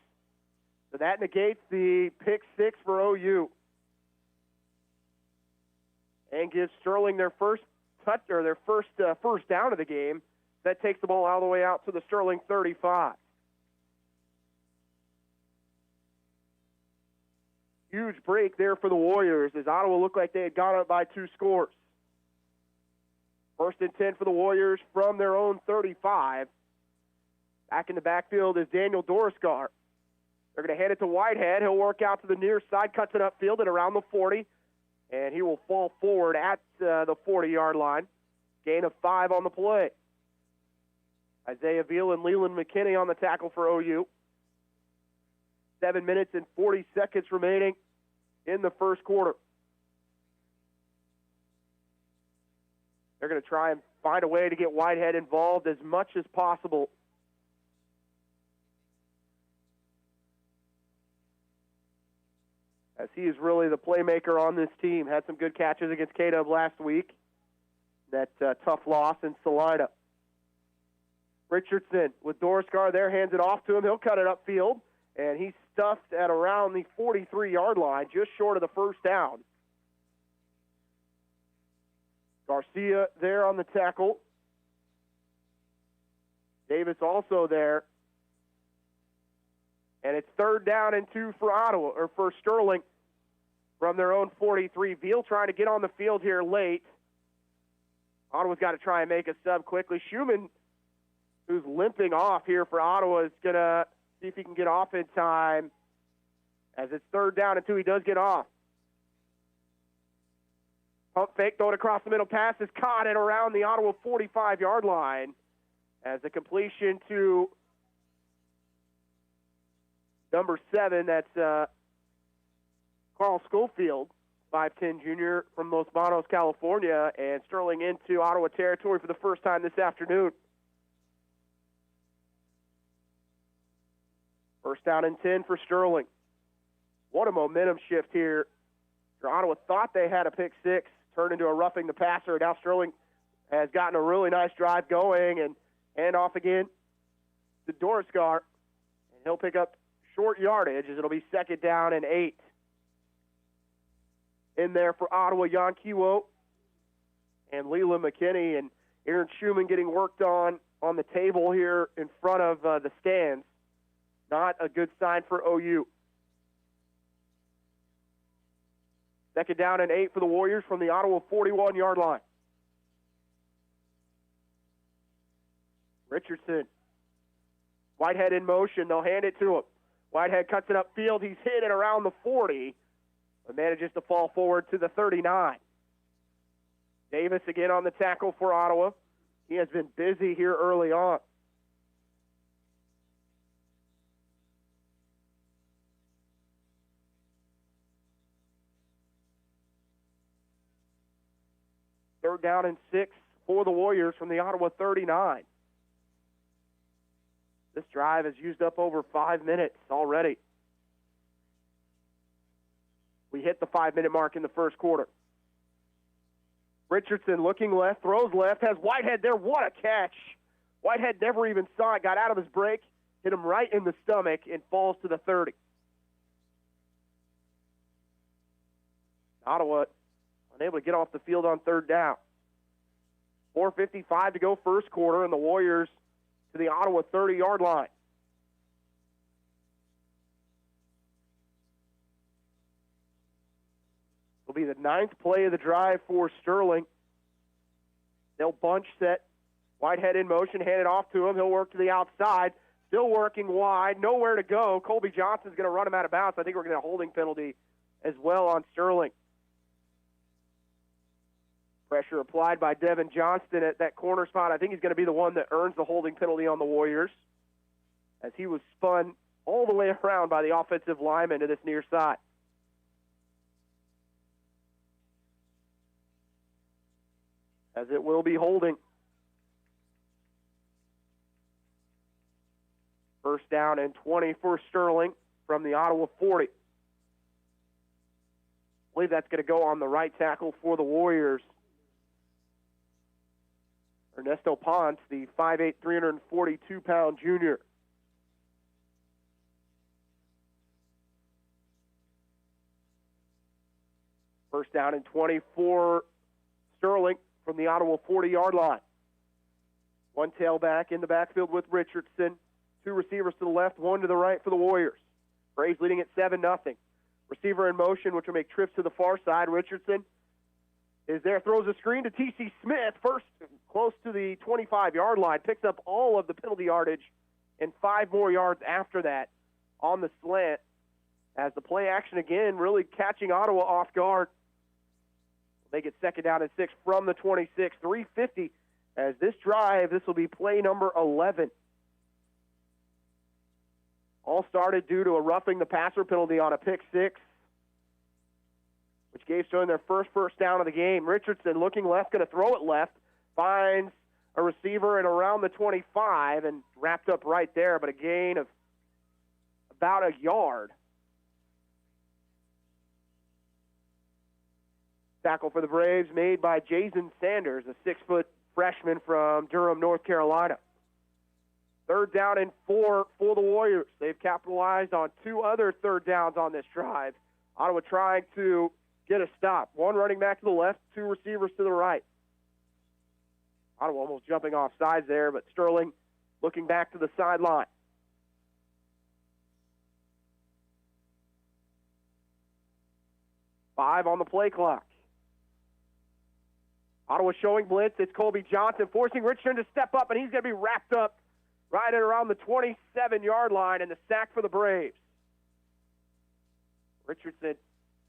So that negates the pick six for OU. And gives Sterling their first first down of the game. That takes the ball all the way out to the Sterling 35. Huge break there for the Warriors as Ottawa looked like they had gone up by 2 scores. First and 10 for the Warriors from their own 35. Back in the backfield is Daniel Dorisgar. They're going to hand it to Whitehead. He'll work out to the near side, cuts it upfield at around the 40, and he will fall forward at the 40-yard line. Gain of 5 on the play. Isaiah Veal and Leland McKinney on the tackle for OU. 7 minutes and 40 seconds remaining in the first quarter. They're going to try and find a way to get Whitehead involved as much as possible. As he is really the playmaker on this team. Had some good catches against K-Dub last week. That tough loss in Salina. Richardson with Dorisgar there, hands it off to him. He'll cut it upfield, and he's stuffed at around the 43-yard line, just short of the first down. Garcia there on the tackle. Davis also there. And it's 3rd down and 2 for Ottawa, or for Sterling from their own 43. Veal trying to get on the field here late. Ottawa's got to try and make a sub quickly. Schumann, who's limping off here for Ottawa, is going to see if he can get off in time. As it's 3rd down and 2, he does get off. Pump fake, throw it across the middle. Pass is caught at around the Ottawa 45-yard line. As a completion to number 7, that's Carl Schofield, 5'10 junior from Los Banos, California, and Sterling into Ottawa territory for the first time this afternoon. First down and 10 for Sterling. What a momentum shift here. Ottawa thought they had a pick six, turned into a roughing the passer. Now Sterling has gotten a really nice drive going, and hand off again to Dorisgar. And he'll pick up short yardage as it'll be 2nd down and 8. In there for Ottawa, Jan Kiwo and Leland McKinney, and Aaron Schumann getting worked on the table here in front of the stands. Not a good sign for OU. 2nd down and 8 for the Warriors from the Ottawa 41-yard line. Richardson. Whitehead in motion. They'll hand it to him. Whitehead cuts it upfield. He's hit at around the 40, but manages to fall forward to the 39. Davis again on the tackle for Ottawa. He has been busy here early on. Third down and 6 for the Warriors from the Ottawa 39. This drive has used up over 5 minutes already. We hit the 5-minute mark in the first quarter. Richardson looking left, throws left, has Whitehead there. What a catch. Whitehead never even saw it, got out of his break, hit him right in the stomach, and falls to the 30. Ottawa unable to get off the field on third down. 4:55 to go first quarter, and the Warriors to the Ottawa 30-yard line. Will be the 9th play of the drive for Sterling. They'll bunch set. Whitehead in motion, hand it off to him. He'll work to the outside. Still working wide, nowhere to go. Colby Johnson's going to run him out of bounds. I think we're going to get a holding penalty as well on Sterling. Pressure applied by Devin Johnston at that corner spot. I think he's going to be the one that earns the holding penalty on the Warriors, as he was spun all the way around by the offensive lineman to this near side. As it will be holding. First down and 20 for Sterling from the Ottawa 40. I believe that's going to go on the right tackle for the Warriors. Ernesto Ponce, the 5'8", 342-pound junior. First down and 20 for Sterling from the Ottawa 40-yard line. One tailback in the backfield with Richardson. Two receivers to the left, one to the right for the Warriors. Braves leading at 7-0. Receiver in motion, which will make trips to the far side. Richardson is there, throws a screen to T.C. Smith, first close to the 25-yard line, picks up all of the penalty yardage and 5 more yards after that on the slant, as the play action again really catching Ottawa off guard. They get second down and 6 from the 26, 3:50 as this drive, this will be play number 11. All started due to a roughing the passer penalty on a pick 6, which gave Sterling their first down of the game. Richardson looking left, going to throw it left, finds a receiver and around the 25 and wrapped up right there, but a gain of about a yard. Tackle for the Braves made by Jason Sanders, a 6-foot freshman from Durham, North Carolina. Third down and 4 for the Warriors. They've capitalized on 2 other third downs on this drive. Ottawa trying to get a stop. One running back to the left, 2 receivers to the right. Ottawa almost jumping off sides there, but Sterling looking back to the sideline. Five on the play clock. Ottawa showing blitz. It's Colby Johnson forcing Richardson to step up, and he's going to be wrapped up right at around the 27-yard line, and the sack for the Braves. Richardson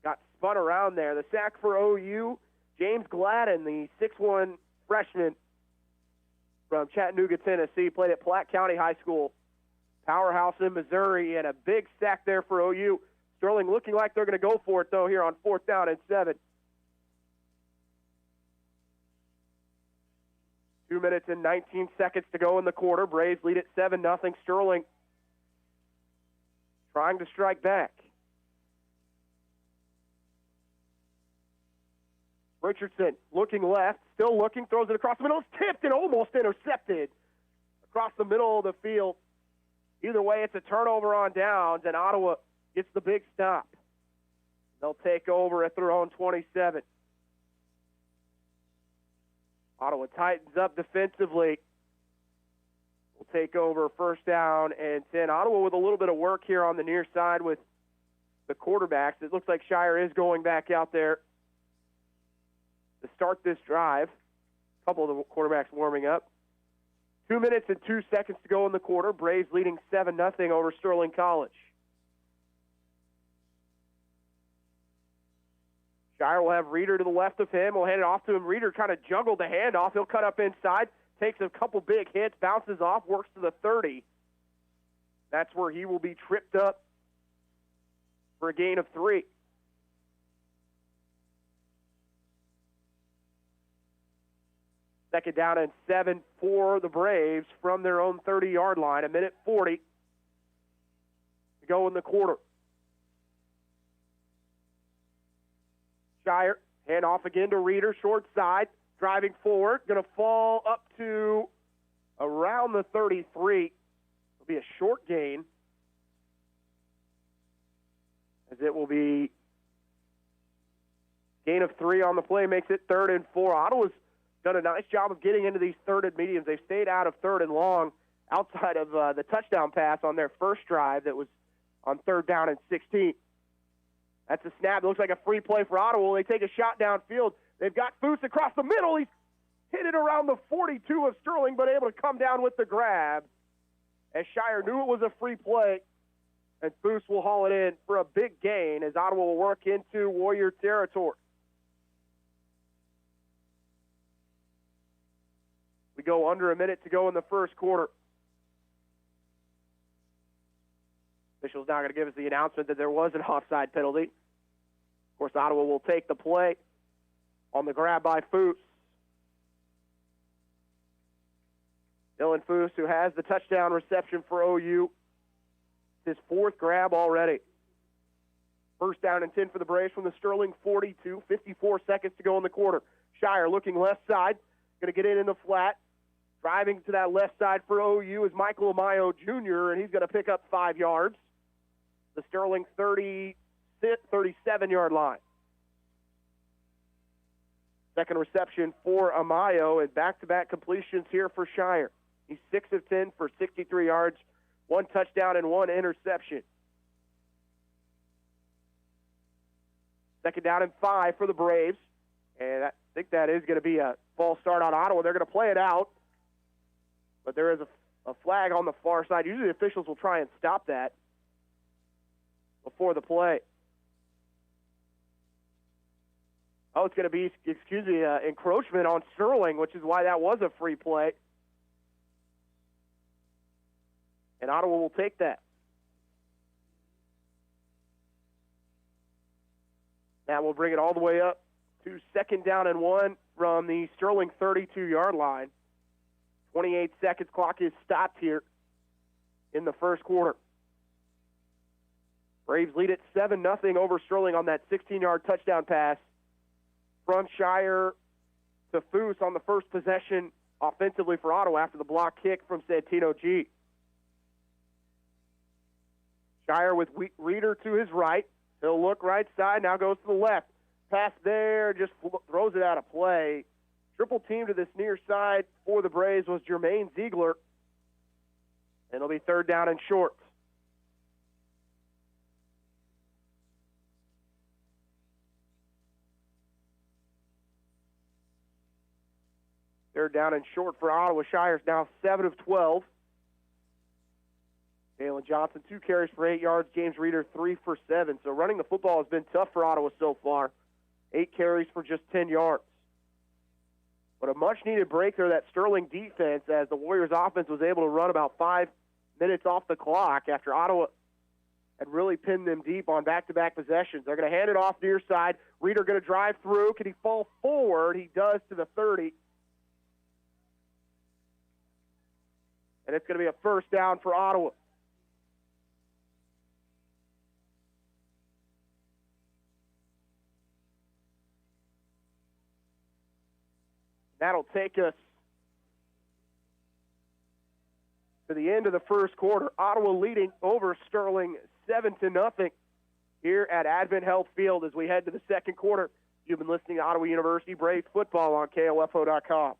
got spun around there. The sack for OU, James Gladden, the 6'1 freshman from Chattanooga, Tennessee, played at Platte County High School, powerhouse in Missouri, and a big sack there for OU. Sterling looking like they're going to go for it, though, here on 4th down and 7. 2 minutes and 19 seconds to go in the quarter. Braves lead at 7-0. Sterling trying to strike back. Richardson looking left, still looking, throws it across the middle. It's tipped and almost intercepted across the middle of the field. Either way, it's a turnover on downs, and Ottawa gets the big stop. They'll take over at their own 27. Ottawa tightens up defensively. Will take over first down and 10. Ottawa with a little bit of work here on the near side with the quarterbacks. It looks like Shire is going back out there to start this drive. A couple of the quarterbacks warming up. 2 minutes and 2 seconds to go in the quarter. Braves leading 7-0 over Sterling College. Shire will have Reeder to the left of him. We'll hand it off to him. Reeder kind of juggled the handoff. He'll cut up inside, takes a couple big hits, bounces off, works to the 30. That's where he will be tripped up for a gain of 3. Second down and 7 for the Braves from their own 30-yard line. 1:40 to go in the quarter. Shire Hand off again to Reeder, short side, driving forward, going to fall up to around the 33. It'll be a short gain, as it will be gain of 3 on the play, makes it 3rd and 4. Ottawa's done a nice job of getting into these third and mediums. They've stayed out of 3rd and long outside of the touchdown pass on their first drive that was on 3rd down and 16. That's a snap. It looks like a free play for Ottawa. They take a shot downfield. They've got Foose across the middle. He's hit it around the 42 of Sterling, but able to come down with the grab. As Shire knew it was a free play, and Foose will haul it in for a big gain as Ottawa will work into Warrior territory. We go under a minute to go in the first quarter. Official's now going to give us the announcement that there was an offside penalty. Of course, Ottawa will take the play on the grab by Foose. Dylan Foose, who has the touchdown reception for OU. His 4th grab already. First down and 10 for the Braves from the Sterling 42. 54 seconds to go in the quarter. Shire looking left side. Going to get in the flat. Driving to that left side for OU is Michael Amayo Jr., and he's going to pick up 5 yards. The Sterling 37-yard line. Second reception for Amayo, and back-to-back completions here for Shire. He's 6 of 10 for 63 yards, 1 touchdown and 1 interception. Second down and 5 for the Braves, and I think that is going to be a false start on Ottawa. They're going to play it out, but there is a flag on the far side. Usually the officials will try and stop that before the play. Oh, it's going to be, encroachment on Sterling, which is why that was a free play. And Ottawa will take that. That will bring it all the way up to 2nd down and 1 from the Sterling 32-yard line. 28 seconds, clock is stopped here in the first quarter. Braves lead it 7-0 over Sterling on that 16-yard touchdown pass from Shire to Foose on the first possession offensively for Ottawa after the block kick from Santino G. Shire with Reeder to his right. He'll look right side, now goes to the left. Pass there, just throws it out of play. Triple team to this near side for the Braves was Jermaine Ziegler. And it'll be 3rd down and short. Third down and short for Ottawa. Shire's now 7 of 12. Jalen Johnson, 2 carries for 8 yards. James Reeder, 3 for 7. So running the football has been tough for Ottawa so far. 8 carries for just 10 yards. But a much-needed breakthrough, that Sterling defense, as the Warriors' offense was able to run about 5 minutes off the clock after Ottawa had really pinned them deep on back-to-back possessions. They're going to hand it off near side. Reeder going to drive through. Can he fall forward? He does to the 30. And it's going to be a first down for Ottawa. That'll take us to the end of the first quarter. Ottawa leading over Sterling 7-0 here at Advent Health Field as we head to the second quarter. You've been listening to Ottawa University Braves football on KOFO.com.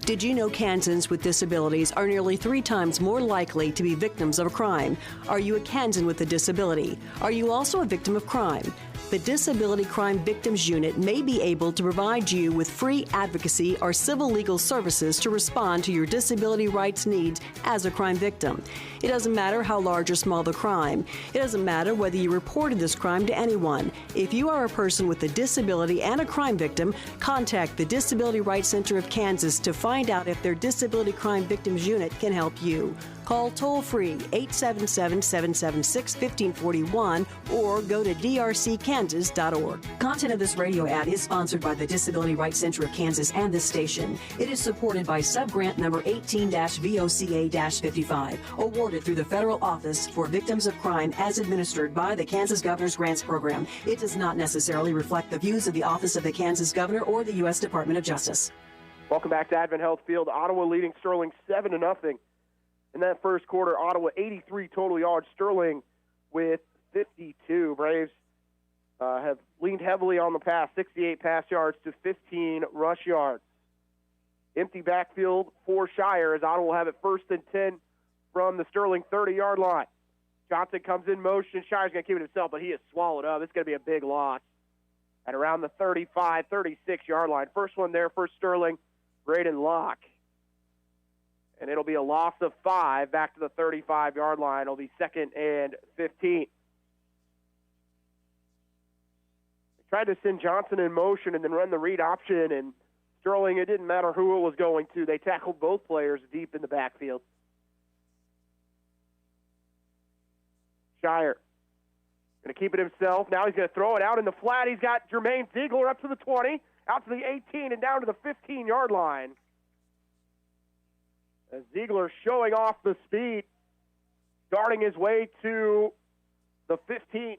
Did you know Kansans with disabilities are nearly 3 times more likely to be victims of a crime? Are you a Kansan with a disability? Are you also a victim of crime? The Disability Crime Victims Unit may be able to provide you with free advocacy or civil legal services to respond to your disability rights needs as a crime victim. It doesn't matter how large or small the crime. It doesn't matter whether you reported this crime to anyone. If you are a person with a disability and a crime victim, contact the Disability Rights Center of Kansas to find out if their Disability Crime Victims Unit can help you. Call toll-free 877-776-1541 or go to drckansas.org. Content of this radio ad is sponsored by the Disability Rights Center of Kansas and this station. It is supported by subgrant number 18-VOCA-55, awarded through the Federal Office for Victims of Crime as administered by the Kansas Governor's Grants Program. It does not necessarily reflect the views of the Office of the Kansas Governor or the U.S. Department of Justice. Welcome back to Advent Health Field. Ottawa leading Sterling 7-0. In that first quarter, Ottawa 83 total yards, Sterling with 52. Braves have leaned heavily on the pass, 68 pass yards to 15 rush yards. Empty backfield for Shire as Ottawa will have it 1st and 10 from the Sterling 30-yard line. Johnson comes in motion. Shire's going to keep it himself, but he is swallowed up. It's going to be a big loss at around the 35, 36-yard line. First one there for Sterling, Braden Locke. And it'll be a loss of 5 back to the 35-yard line. It'll be 2nd and 15. They tried to send Johnson in motion and then run the read option, and Sterling, it didn't matter who it was going to. They tackled both players deep in the backfield. Shire going to keep it himself. Now he's going to throw it out in the flat. He's got Jermaine Ziegler up to the 20, out to the 18, and down to the 15-yard line. As Ziegler showing off the speed, darting his way to the 15.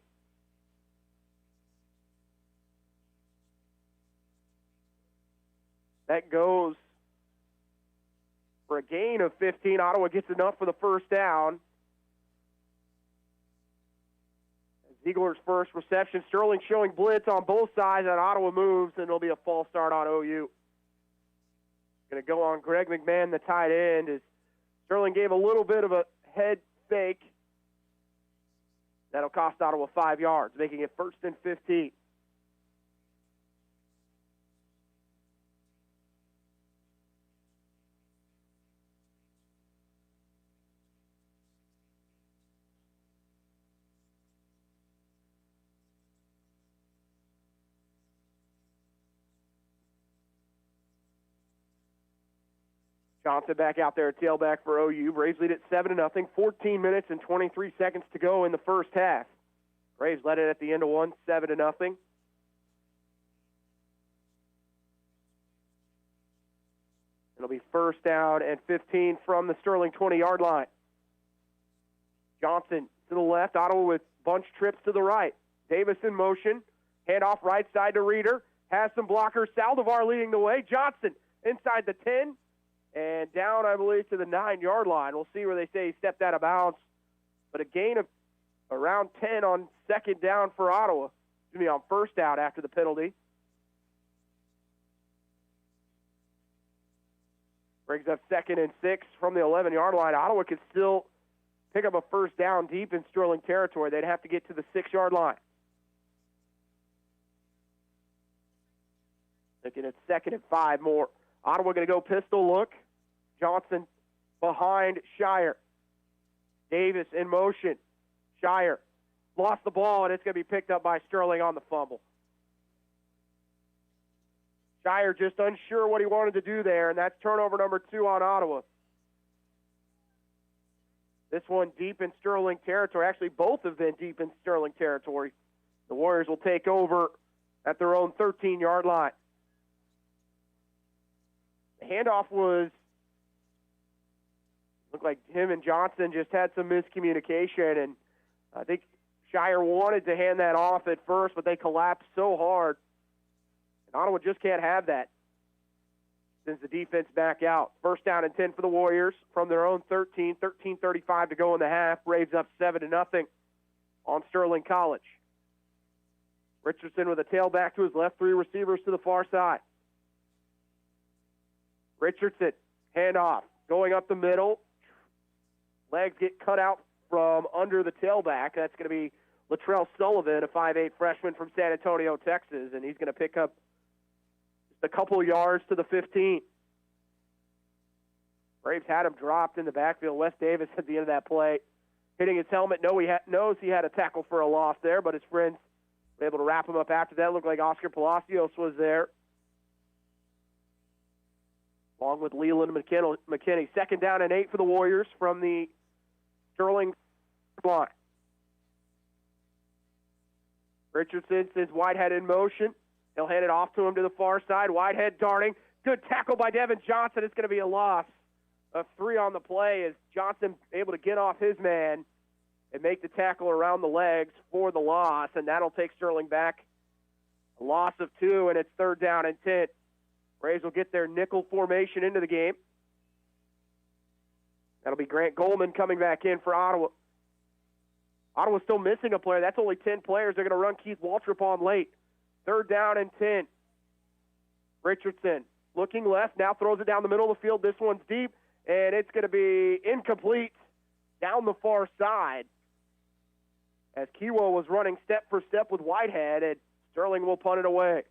That goes for a gain of 15. Ottawa gets enough for the first down. Ziegler's first reception. Sterling showing blitz on both sides, and Ottawa moves, and it'll be a false start on OU. Going to go on Greg McMahon, the tight end, as Sterling gave a little bit of a head fake. That'll cost Ottawa 5 yards, making it 1st and 15. Johnson back out there at tailback for OU. Braves lead at 7-0. 14 minutes and 23 seconds to go in the first half. Braves led it at the end of one, 7-0. It'll be 1st down and 15 from the Sterling 20-yard line. Johnson to the left. Ottawa with bunch trips to the right. Davis in motion. Handoff right side to Reeder. Has some blockers. Saldivar leading the way. Johnson inside the 10. And down, I believe, to the 9-yard line. We'll see where they say he stepped out of bounds. But a gain of around 10 on 2nd down for Ottawa. Excuse me, on 1st down after the penalty. Brings up 2nd and 6 from the 11-yard line. Ottawa could still pick up a 1st down deep in Sterling territory. They'd have to get to the 6-yard line. Looking at 2nd and 5 more. Ottawa going to go pistol look. Johnson behind Shire. Davis in motion. Shire lost the ball, and it's going to be picked up by Sterling on the fumble. Shire just unsure what he wanted to do there, and that's turnover number 2 on Ottawa. This one deep in Sterling territory. Actually, both have been deep in Sterling territory. The Warriors will take over at their own 13-yard line. The handoff looked like him and Johnson just had some miscommunication, and I think Shire wanted to hand that off at first, but they collapsed so hard. And Ottawa just can't have that. Sends the defense back out. 1st down and 10 for the Warriors from their own 13. 13:35 to go in the half. Braves up 7-0 on Sterling College. Richardson with a tailback to his left, 3 receivers to the far side. Richardson, handoff, going up the middle. Legs get cut out from under the tailback. That's going to be Latrell Sullivan, a 5'8 freshman from San Antonio, Texas, and he's going to pick up just a couple yards to the 15. Braves had him dropped in the backfield. Wes Davis at the end of that play, hitting his helmet. Knows he had a tackle for a loss there, but his friends were able to wrap him up after that. Looked like Oscar Palacios was there. along with Leland and McKinney. 2nd down and 8 for the Warriors from the Sterling line. Richardson sends Whitehead in motion. He'll hand it off to him to the far side. Whitehead darting. Good tackle by Devin Johnson. It's going to be a loss of 3 on the play as Johnson able to get off his man and make the tackle around the legs for the loss, and that'll take Sterling back. A loss of 2, and it's 3rd down and 10. Braves will get their nickel formation into the game. That'll be Grant Goldman coming back in for Ottawa. Ottawa's still missing a player. That's only 10 players. They're going to run Keith Waltrip on late. 3rd down and 10. Richardson looking left, now throws it down the middle of the field. This one's deep, and it's going to be incomplete down the far side as Kiwo was running step for step with Whitehead, and Sterling will punt it away.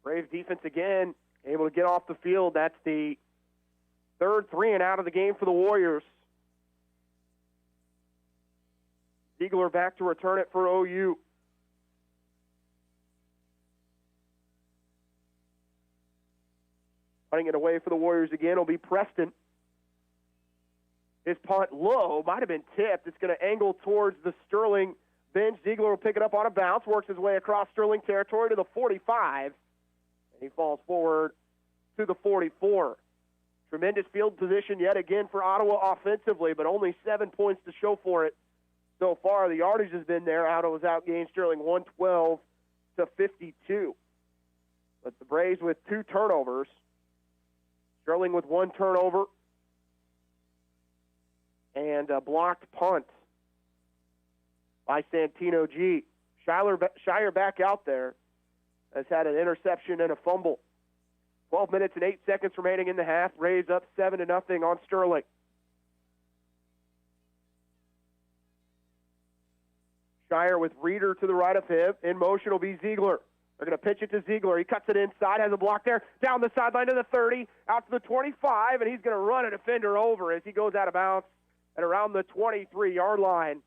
Braves defense again able to get off the field. That's the 3rd 3 and out of the game for the Warriors. Ziegler back to return it for OU. Punting it away for the Warriors again will be Preston. His punt low, might have been tipped. It's going to angle towards the Sterling bench. Ziegler will pick it up on a bounce, works his way across Sterling territory to the 45. And he falls forward to the 44. Tremendous field position yet again for Ottawa offensively, but only 7 points to show for it so far. The yardage has been there. Ottawa's outgained Sterling 112 to 52. But the Braves with 2 turnovers. Sterling with 1 turnover and a blocked punt by Santino G. Shire back out there has had an interception and a fumble. 12 minutes and 8 seconds remaining in the half. Braves up 7-0 on Sterling. Shire with Reeder to the right of him. In motion will be Ziegler. They're going to pitch it to Ziegler. He cuts it inside, has a block there, down the sideline to the 30, out to the 25, and he's going to run a defender over as he goes out of bounds at around the 23-yard line.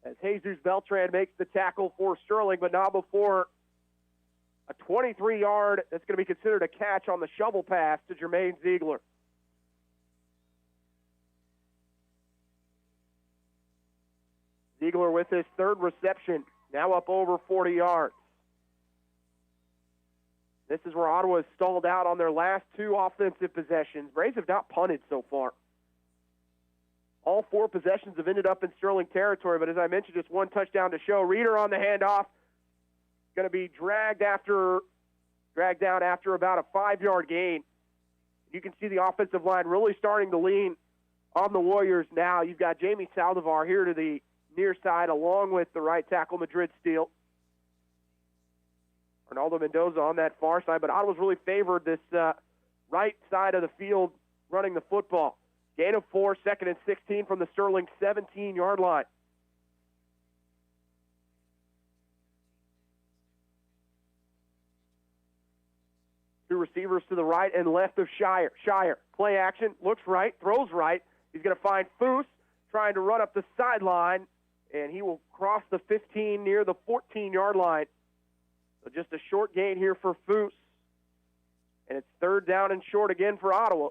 As Jesus Beltran makes the tackle for Sterling, but not before a 23-yard that's going to be considered a catch on the shovel pass to Jermaine Ziegler. Ziegler with his 3rd reception, now up over 40 yards. This is where Ottawa has stalled out on their last 2 offensive possessions. Braves have not punted so far. All 4 possessions have ended up in Sterling territory, but as I mentioned, just 1 touchdown to show. Reeder on the handoff, going to be dragged down after about a 5-yard gain. You can see the offensive line really starting to lean on the Warriors now. You've got Jamie Saldivar here to the near side, along with the right tackle, Madrid Steele. Ronaldo Mendoza on that far side, but Ottawa's really favored this right side of the field running the football. Gain of 4, 2nd and 16 from the Sterling 17-yard line. Two receivers to the right and left of Shire. Shire, play action, looks right, throws right. He's going to find Foose trying to run up the sideline, and he will cross the 15 near the 14-yard line. So just a short gain here for Foose. And it's 3rd down and short again for Ottawa.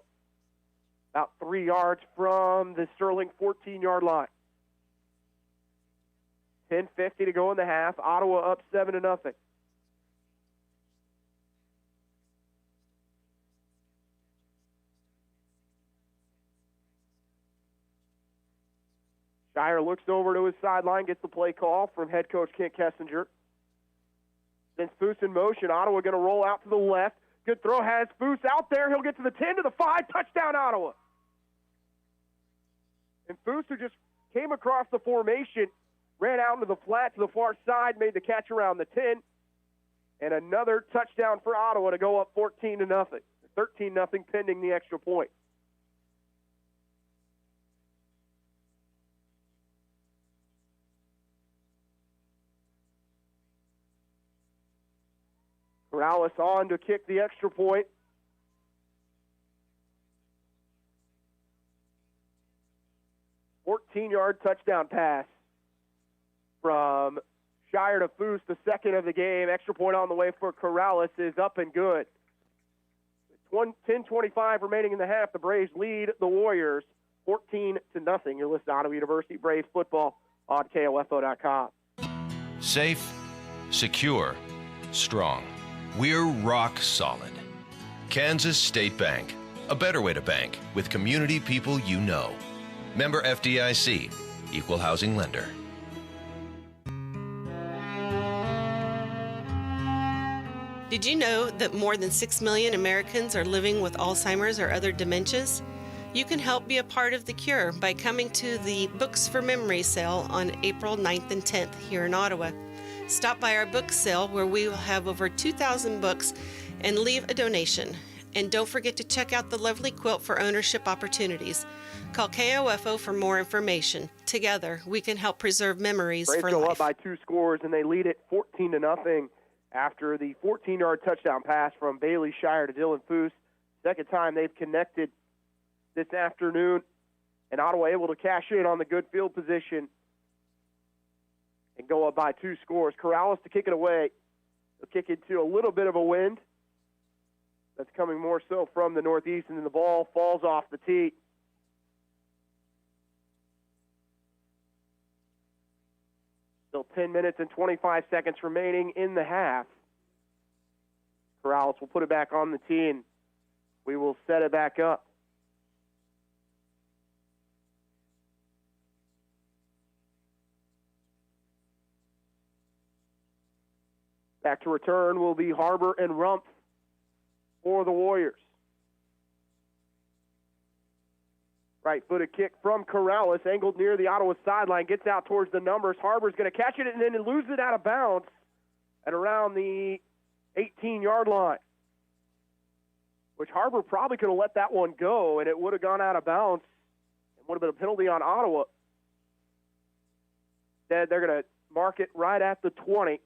About 3 yards from the Sterling 14-yard line. 10:50 to go in the half. Ottawa up 7-0. Shire looks over to his sideline, gets the play call from head coach Kent Kessinger. Sends Foose in motion. Ottawa going to roll out to the left. Good throw, has Foose out there. He'll get to the 10, to the 5. Touchdown, Ottawa. And Foose, who just came across the formation, ran out into the flat to the far side, made the catch around the 10. And another touchdown for Ottawa to go up 14-0. 13-0 pending the extra point. Corrales on to kick the extra point. .14-yard touchdown pass from Shire to Foose, the second of the game. Extra point on the way for Corrales is up and good. 10:25 remaining in the half. The Braves lead the Warriors 14-0. You're listening to Ottawa University Braves football on KOFO.com. Safe, secure, strong. We're rock solid. Kansas State Bank. A better way to bank with community people you know. Member FDIC. Equal housing lender. Did you know that more than 6 million Americans are living with Alzheimer's or other dementias? You can help be a part of the cure by coming to the Books for Memory sale on April 9th and 10th here in Ottawa. Stop by our book sale where we will have over 2,000 books and leave a donation. And don't forget to check out the lovely quilt for ownership opportunities. Call KOFO for more information. Together, we can help preserve memories Braves for go life. up by 2 scores, and they lead it 14-0 after the 14-yard touchdown pass from Bailey Shire to Dylan Foose. Second time they've connected this afternoon, and Ottawa able to cash in on the good field position and go up by 2 scores. Corrales to kick it away. They'll kick it to a little bit of a wind. That's coming more so from the northeast, and then the ball falls off the tee. Still 10 minutes and 25 seconds remaining in the half. Corrales will put it back on the tee, and we will set it back up. Back to return will be Harbor and Rumpf for the Warriors. Right-footed kick from Corrales, angled near the Ottawa sideline, gets out towards the numbers. Harbor's going to catch it and then lose it out of bounds at around the 18-yard line, which Harbor probably could have let that one go, and it would have gone out of bounds. It would have been a penalty on Ottawa. Instead, they're going to mark it right at the 20.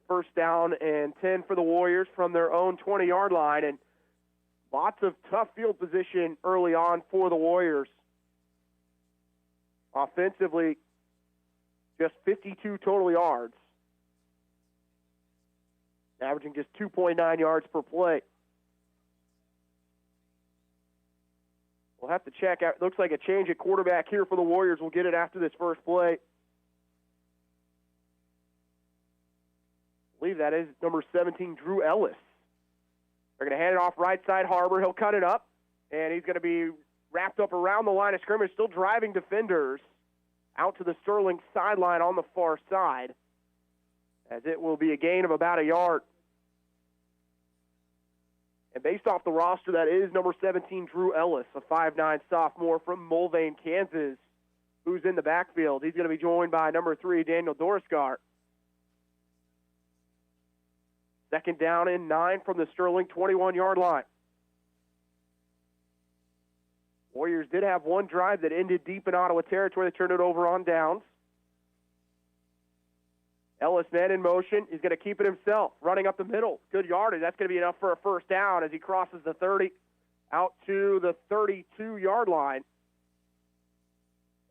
First down and 10 for the Warriors from their own 20-yard line, and lots of tough field position early on for the Warriors. Offensively, just 52 total yards, averaging just 2.9 yards per play. We'll have to check out. Looks like a change at quarterback here for the Warriors. We'll get it after this first play. I believe that is number 17, Drew Ellis. They're going to hand it off right side Harbor. He'll cut it up, and he's going to be wrapped up around the line of scrimmage, still driving defenders out to the Sterling sideline on the far side, as it will be a gain of about a yard. And based off the roster, that is number 17, Drew Ellis, a 5'9" sophomore from Mulvane, Kansas, who's in the backfield. He's going to be joined by number 3, Daniel Dorskar. Second down and 9 from the Sterling 21-yard line. Warriors did have one drive that ended deep in Ottawa territory. They turned it over on downs. Ellis man in motion. He's going to keep it himself, running up the middle. Good yardage. That's going to be enough for a first down as he crosses the 30 out to the 32-yard line.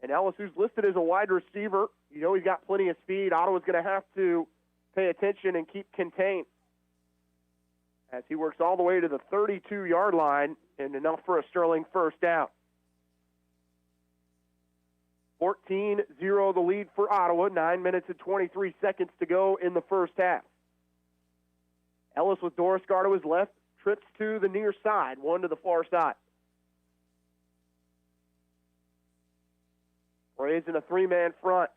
And Ellis, who's listed as a wide receiver, you know he's got plenty of speed. Ottawa's going to have to pay attention and keep contained as he works all the way to the 32-yard line, and enough for a Sterling first down. 14-0 the lead for Ottawa, 9 minutes and 23 seconds to go in the first half. Ellis with Dorskar to his left, trips to the near side, one to the far side. Braves in a 3-man front.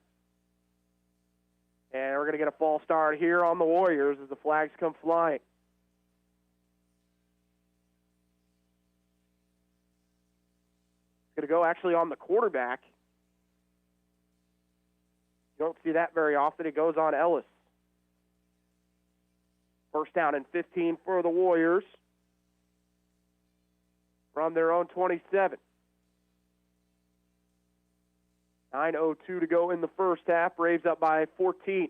And we're going to get a false start here on the Warriors as the flags come flying. Going to go actually on the quarterback. You don't see that very often. It goes on Ellis. First down and 15 for the Warriors from their own 27. 9:02 to go in the first half. Braves up by 14.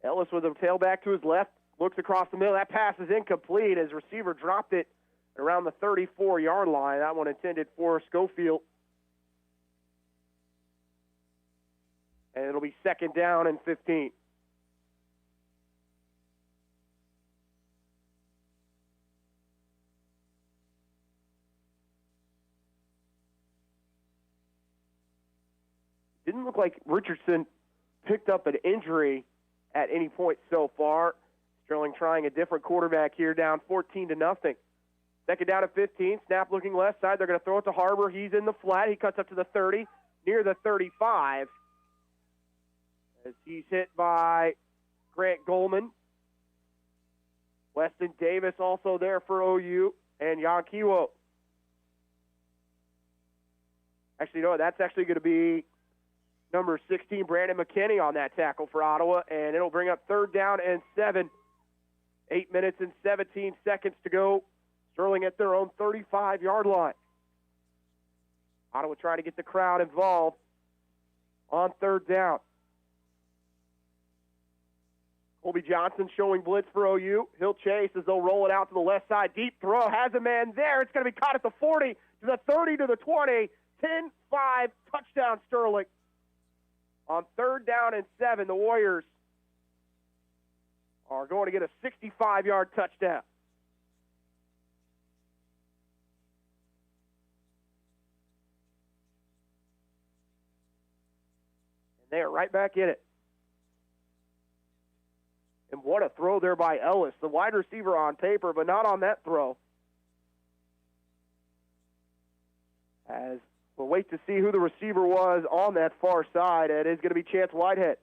Ellis with a tailback to his left. Looks across the middle. That pass is incomplete as receiver dropped it around the 34-yard line. That one intended for Schofield. And it'll be 2nd down and 15. Didn't look like Richardson picked up an injury at any point so far. Sterling trying a different quarterback here, down 14-0. 2nd down at 15. Snap looking left side. They're going to throw it to Harbor. He's in the flat. He cuts up to the 30, near the 35. As he's hit by Grant Goldman. Weston Davis also there for OU, and Jan Kiwo. Actually, no, that's actually going to be number 16, Brandon McKinney, on that tackle for Ottawa, and it'll bring up 3rd down and 7. 8 minutes and 17 seconds to go. Sterling at their own 35-yard line. Ottawa trying to get the crowd involved on 3rd down. Colby Johnson showing blitz for OU. He'll chase as they'll roll it out to the left side. Deep throw, has a man there. It's going to be caught at the 40, to the 30, to the 20. 10-5, touchdown Sterling. On 3rd down and 7, the Warriors are going to get a 65-yard touchdown. And they are right back in it. And what a throw there by Ellis, the wide receiver on paper, but not on that throw. As we'll wait to see who the receiver was on that far side. It is going to be Chance Whitehead.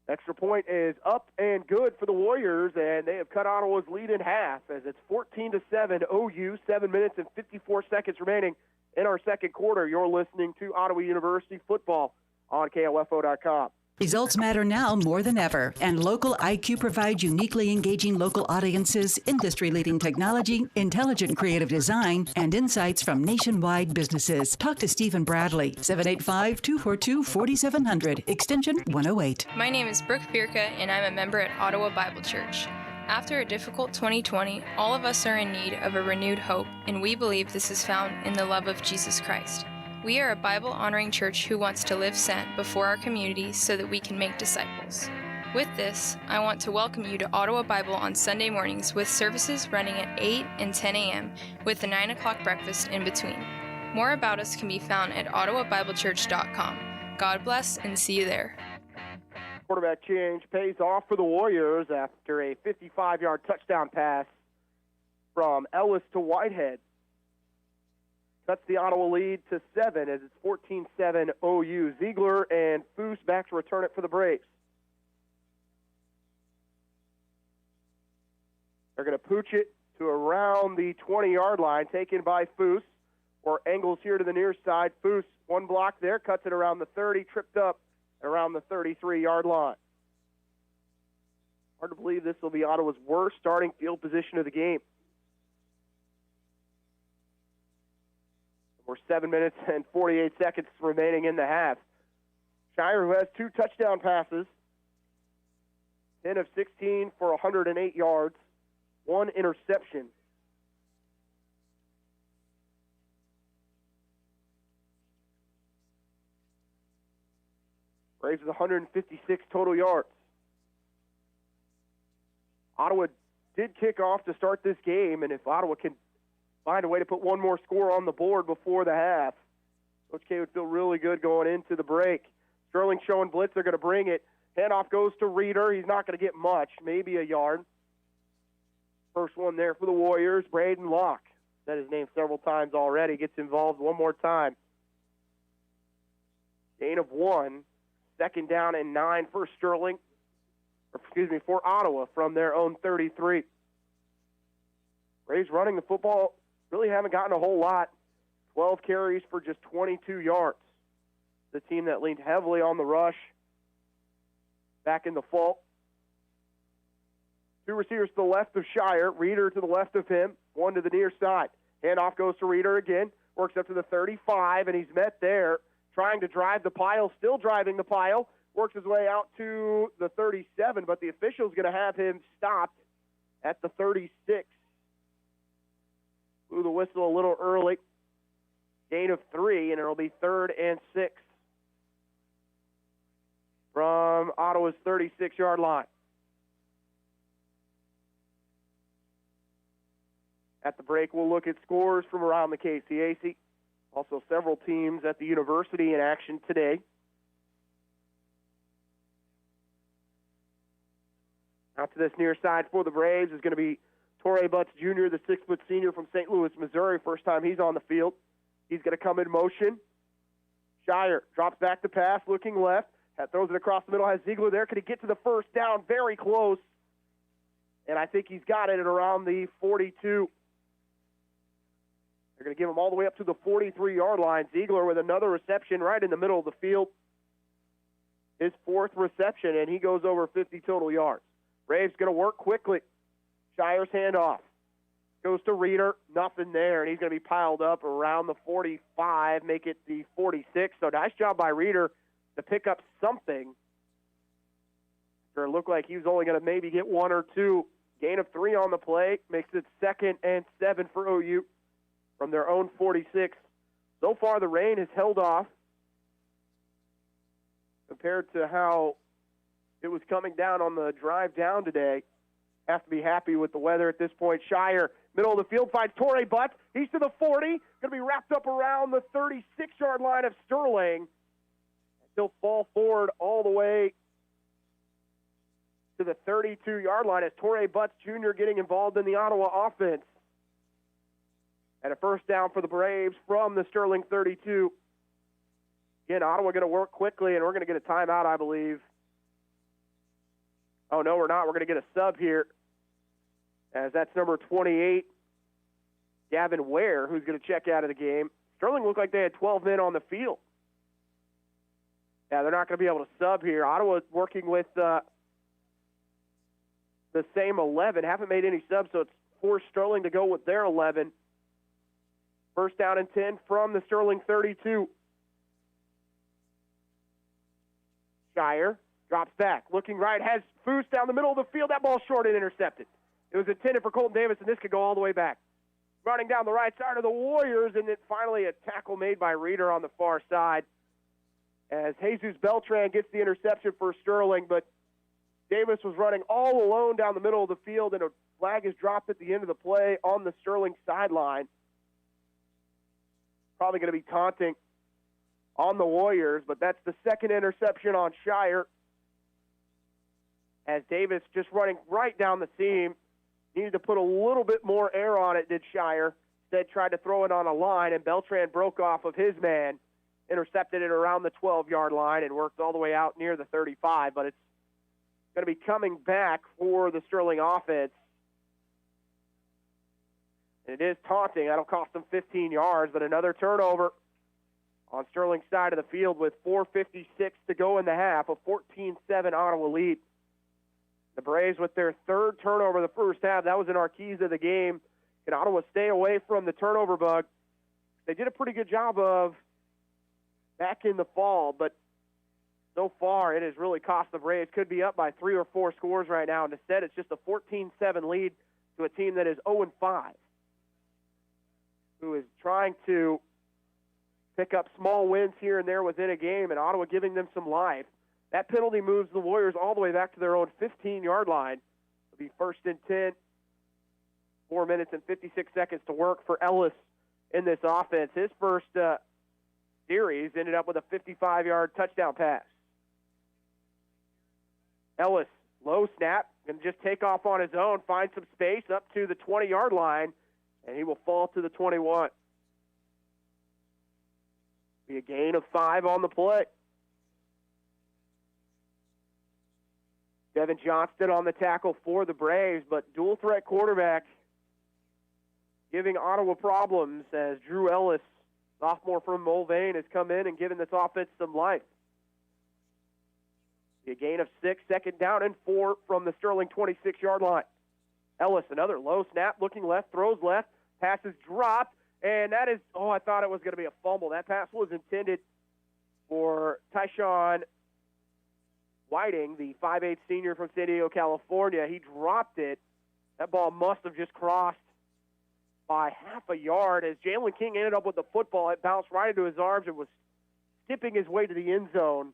Extra point is up and good for the Warriors, and they have cut Ottawa's lead in half as it's 14-7 OU, 7 minutes and 54 seconds remaining in our second quarter. You're listening to Ottawa University football on KOFO.com. Results matter now more than ever, and Local IQ provides uniquely engaging local audiences, industry-leading technology, intelligent creative design, and insights from nationwide businesses. Talk to Stephen Bradley, 785-242-4700, extension 108. My name is Brooke Birka, and I'm a member at Ottawa Bible Church. After a difficult 2020, all of us are in need of a renewed hope, and we believe this is found in the love of Jesus Christ. We are a Bible-honoring church who wants to live sent before our community so that we can make disciples. With this, I want to welcome you to Ottawa Bible on Sunday mornings with services running at 8 and 10 a.m. with the 9 o'clock breakfast in between. More about us can be found at ottawabiblechurch.com. God bless and see you there. Quarterback change pays off for the Warriors after a 55-yard touchdown pass from Ellis to Whitehead. Cuts the Ottawa lead to 7 as it's 14-7 OU. Ziegler and Foose back to return it for the Braves. They're going to pooch it to around the 20-yard line, taken by Foose, or angles here to the near side. Foose, one block there, cuts it around the 30, tripped up around the 33-yard line. Hard to believe this will be Ottawa's worst starting field position of the game. We're 7 minutes and 48 seconds remaining in the half. Shire, who has 2 touchdown passes, 10 of 16 for 108 yards, 1 interception. Braves with 156 total yards. Ottawa did kick off to start this game, and if Ottawa can find a way to put one more score on the board before the half, Coach K would feel really good going into the break. Sterling showing blitz. They're going to bring it. Handoff goes to Reeder. He's not going to get much, maybe a yard. First one there for the Warriors. Braden Locke, said his name several times already, gets involved one more time. Gain of 1. 2nd down and 9 for Sterling. For Ottawa from their own 33. Braves running the football. Really haven't gotten a whole lot. 12 carries for just 22 yards. The team that leaned heavily on the rush back in the fall. 2 receivers to the left of Shire. Reeder to the left of him. 1 to the near side. Handoff goes to Reeder again. Works up to the 35, and he's met there. Trying to drive the pile. Still driving the pile. works his way out to the 37, but the official's going to have him stopped at the 36. Blew the whistle a little early. Gain of 3, and it'll be 3rd and 6 from Ottawa's 36-yard line. At the break, we'll look at scores from around the KCAC. Also, several teams at the university in action today. Out to this near side for the Braves is going to be Torrey Butts Jr., the 6-foot senior from St. Louis, Missouri. First time he's on the field. He's going to come in motion. Shire drops back to pass, looking left. Throws it across the middle, has Ziegler there. Can he get to the first down? Very close. And I think he's got it at around the 42. They're going to give him all the way up to the 43-yard line. Ziegler with another reception right in the middle of the field. His 4th reception, and he goes over 50 total yards. Braves going to work quickly. Shire's handoff. Goes to Reeder. Nothing there, and he's going to be piled up around the 45, make it the 46. So nice job by Reeder to pick up something. It looked like he was only going to maybe get 1 or 2. Gain of 3 on the play. Makes it 2nd and 7 for OU from their own 46. So far, the rain has held off compared to how it was coming down on the drive down today. Have to be happy with the weather at this point. Shire, middle of the field, finds Torrey Butts. He's to the 40. Going to be wrapped up around the 36-yard line of Sterling. He'll fall forward all the way to the 32-yard line as Torrey Butts Jr. getting involved in the Ottawa offense. And a first down for the Braves from the Sterling 32. Again, Ottawa going to work quickly, and we're going to get a timeout, I believe. Oh, no, we're not. We're going to get a sub here, as that's number 28, Gavin Ware, who's going to check out of the game. Sterling looked like they had 12 men on the field. Yeah, they're not going to be able to sub here. Ottawa's working with the same 11. Haven't made any subs, so it's forced Sterling to go with their 11. First down and 10 from the Sterling 32. Shire drops back, looking right, has Foose down the middle of the field. That ball short and intercepted. It was intended for Colton Davis, and this could go all the way back. Running down the right side of the Warriors, and then finally a tackle made by Reeder on the far side as Jesus Beltran gets the interception for Sterling, but Davis was running all alone down the middle of the field, and a flag is dropped at the end of the play on the Sterling sideline. Probably going to be taunting on the Warriors, but that's the 2nd interception on Shire as Davis just running right down the seam. Needed to put a little bit more air on it, did Shire. Instead tried to throw it on a line, and Beltran broke off of his man, intercepted it around the 12-yard line, and worked all the way out near the 35, but it's going to be coming back for the Sterling offense. And it is taunting. That'll cost them 15 yards, but another turnover on Sterling's side of the field with 4:56 to go in the half, a 14-7 Ottawa lead. The Braves with their 3rd turnover of the first half. That was in our keys of the game. Can Ottawa stay away from the turnover bug? They did a pretty good job of back in the fall, but so far it has really cost the Braves. Could be up by 3 or 4 scores right now, and instead it's just a 14-7 lead to a team that is 0-5, who is trying to pick up small wins here and there within a game, and Ottawa giving them some life. That penalty moves the Warriors all the way back to their own 15-yard line. It'll be 1st and 10. 4 minutes and 56 seconds to work for Ellis in this offense. His first series ended up with a 55-yard touchdown pass. Ellis, low snap, going to just take off on his own, find some space up to the 20-yard line, and he will fall to the 21. Be a gain of 5 on the play. Devin Johnston on the tackle for the Braves, but dual threat quarterback giving Ottawa problems as Drew Ellis, sophomore from Mulvane, has come in and given this offense some life. Be a gain of 6, 2nd down and 4 from the Sterling 26-yard line. Ellis, another low snap, looking left, throws left, passes dropped, and that is, I thought it was going to be a fumble. That pass was intended for Tyshawn Whiting, the 5'8 senior from San Diego, California. He dropped it. That ball must have just crossed by half a yard as Jalen King ended up with the football. It bounced right into his arms and was skipping his way to the end zone.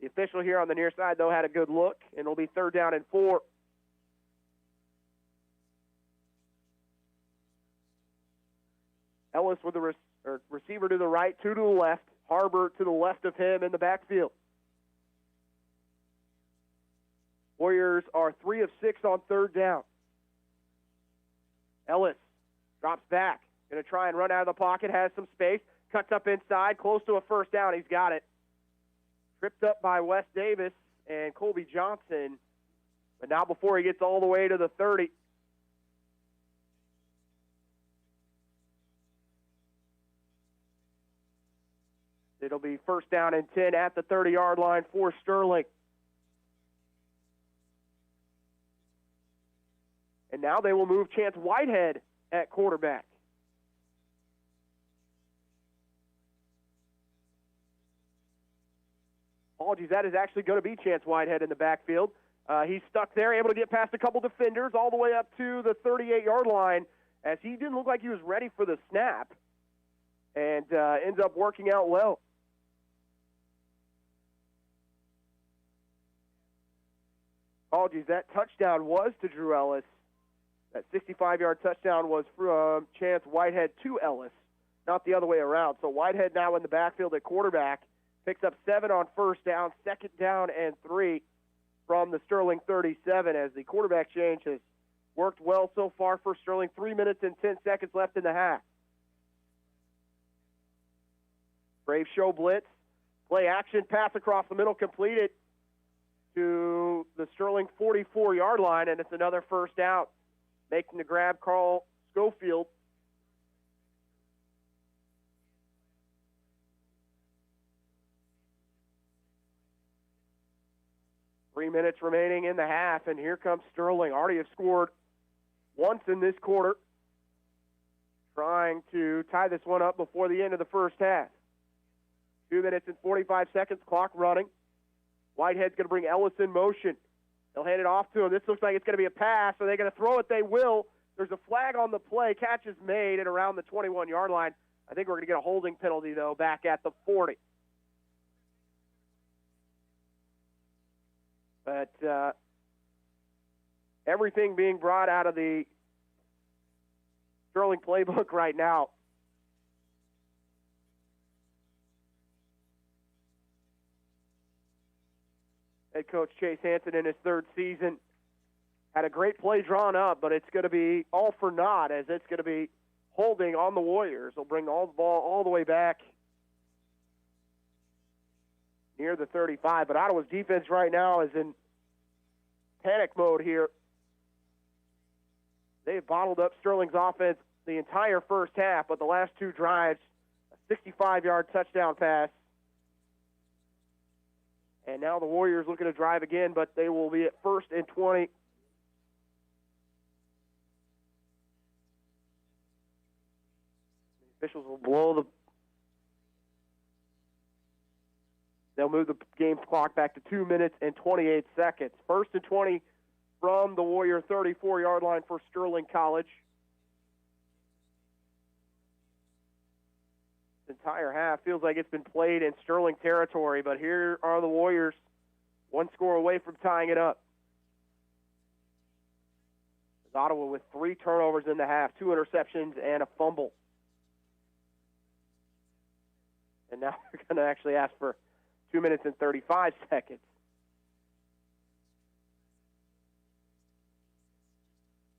The official here on the near side, though, had a good look, and it'll be 3rd down and 4. Ellis with the receiver to the right, 2 to the left. Harbor to the left of him in the backfield. Warriors are 3 of 6 on 3rd down. Ellis drops back. Going to try and run out of the pocket, has some space, cuts up inside, close to a 1st down. He's got it. Tripped up by Wes Davis and Colby Johnson, but now before he gets all the way to the 30. It'll be 1st down and 10 at the 30-yard line for Sterling. And now they will move Chance Whitehead at quarterback. Apologies, that is actually going to be Chance Whitehead in the backfield. He's stuck there, able to get past a couple defenders all the way up to the 38-yard line as he didn't look like he was ready for the snap and ends up working out well. Apologies, that touchdown was to Drew Ellis. That 65-yard touchdown was from Chance Whitehead to Ellis, not the other way around. So Whitehead now in the backfield at quarterback, picks up 7 on 1st down, 2nd down and 3 from the Sterling 37 as the quarterback change has worked well so far for Sterling. 3 minutes and 10 seconds left in the half. Brave show blitz, play action, pass across the middle, completed to the Sterling 44-yard line, and it's another 1st down. Making the grab, Carl Schofield. Three minutes remaining in the half, and here comes Sterling. Already have scored once in this quarter, trying to tie this one up before the end of the 1st half. 2 minutes and 45 seconds, clock running. Whitehead's going to bring Ellis in motion. They'll hand it off to him. This looks like it's going to be a pass. Are they going to throw it? They will. There's a flag on the play. Catch is made at around the 21-yard line. I think we're going to get a holding penalty, though, back at the 40. But everything being brought out of the Sterling playbook right now. Head coach Chase Hansen in his 3rd season had a great play drawn up, but it's going to be all for naught as it's going to be holding on the Warriors. They'll bring all the ball all the way back near the 35. But Ottawa's defense right now is in panic mode here. They've bottled up Sterling's offense the entire 1st half, but the last 2 drives, a 65-yard touchdown pass. And now the Warriors looking to drive again, but they will be at 1st and 20. The officials will blow they'll move the game clock back to 2 minutes and 28 seconds. 1st and 20 from the Warrior 34-yard line for Sterling College. Entire half feels like it's been played in Sterling territory, but here are the Warriors, 1 score away from tying it up. Ottawa with 3 turnovers in the half, 2 interceptions and a fumble. And now they're going to actually ask for 2 minutes and 35 seconds.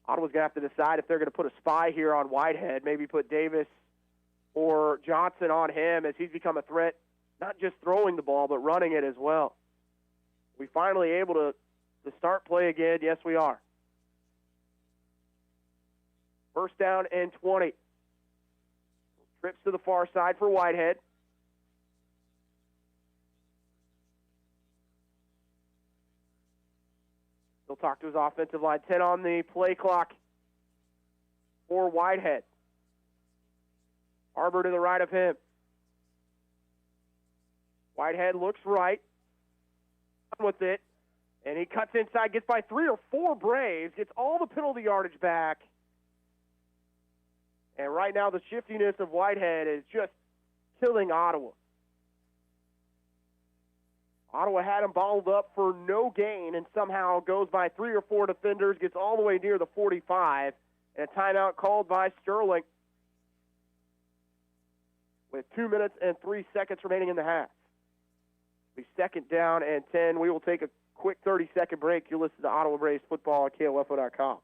Ottawa's going to have to decide if they're going to put a spy here on Whitehead, maybe put Davis or Johnson on him as he's become a threat, not just throwing the ball, but running it as well. We finally able to start play again? Yes, we are. 1st down and 20. Trips to the far side for Whitehead. He'll talk to his offensive line. 10 on the play clock for Whitehead. Harbor to the right of him. Whitehead looks right. with it, and he cuts inside, gets by 3 or 4 Braves, gets all the penalty yardage back. And right now the shiftiness of Whitehead is just killing Ottawa. Ottawa had him balled up for no gain and somehow goes by 3 or 4 defenders, gets all the way near the 45, and a timeout called by Sterling with 2 minutes and 3 seconds remaining in the half. Be second down and 10. We will take a quick 30-second break. You'll listen to Ottawa Braves football at KOFO.com.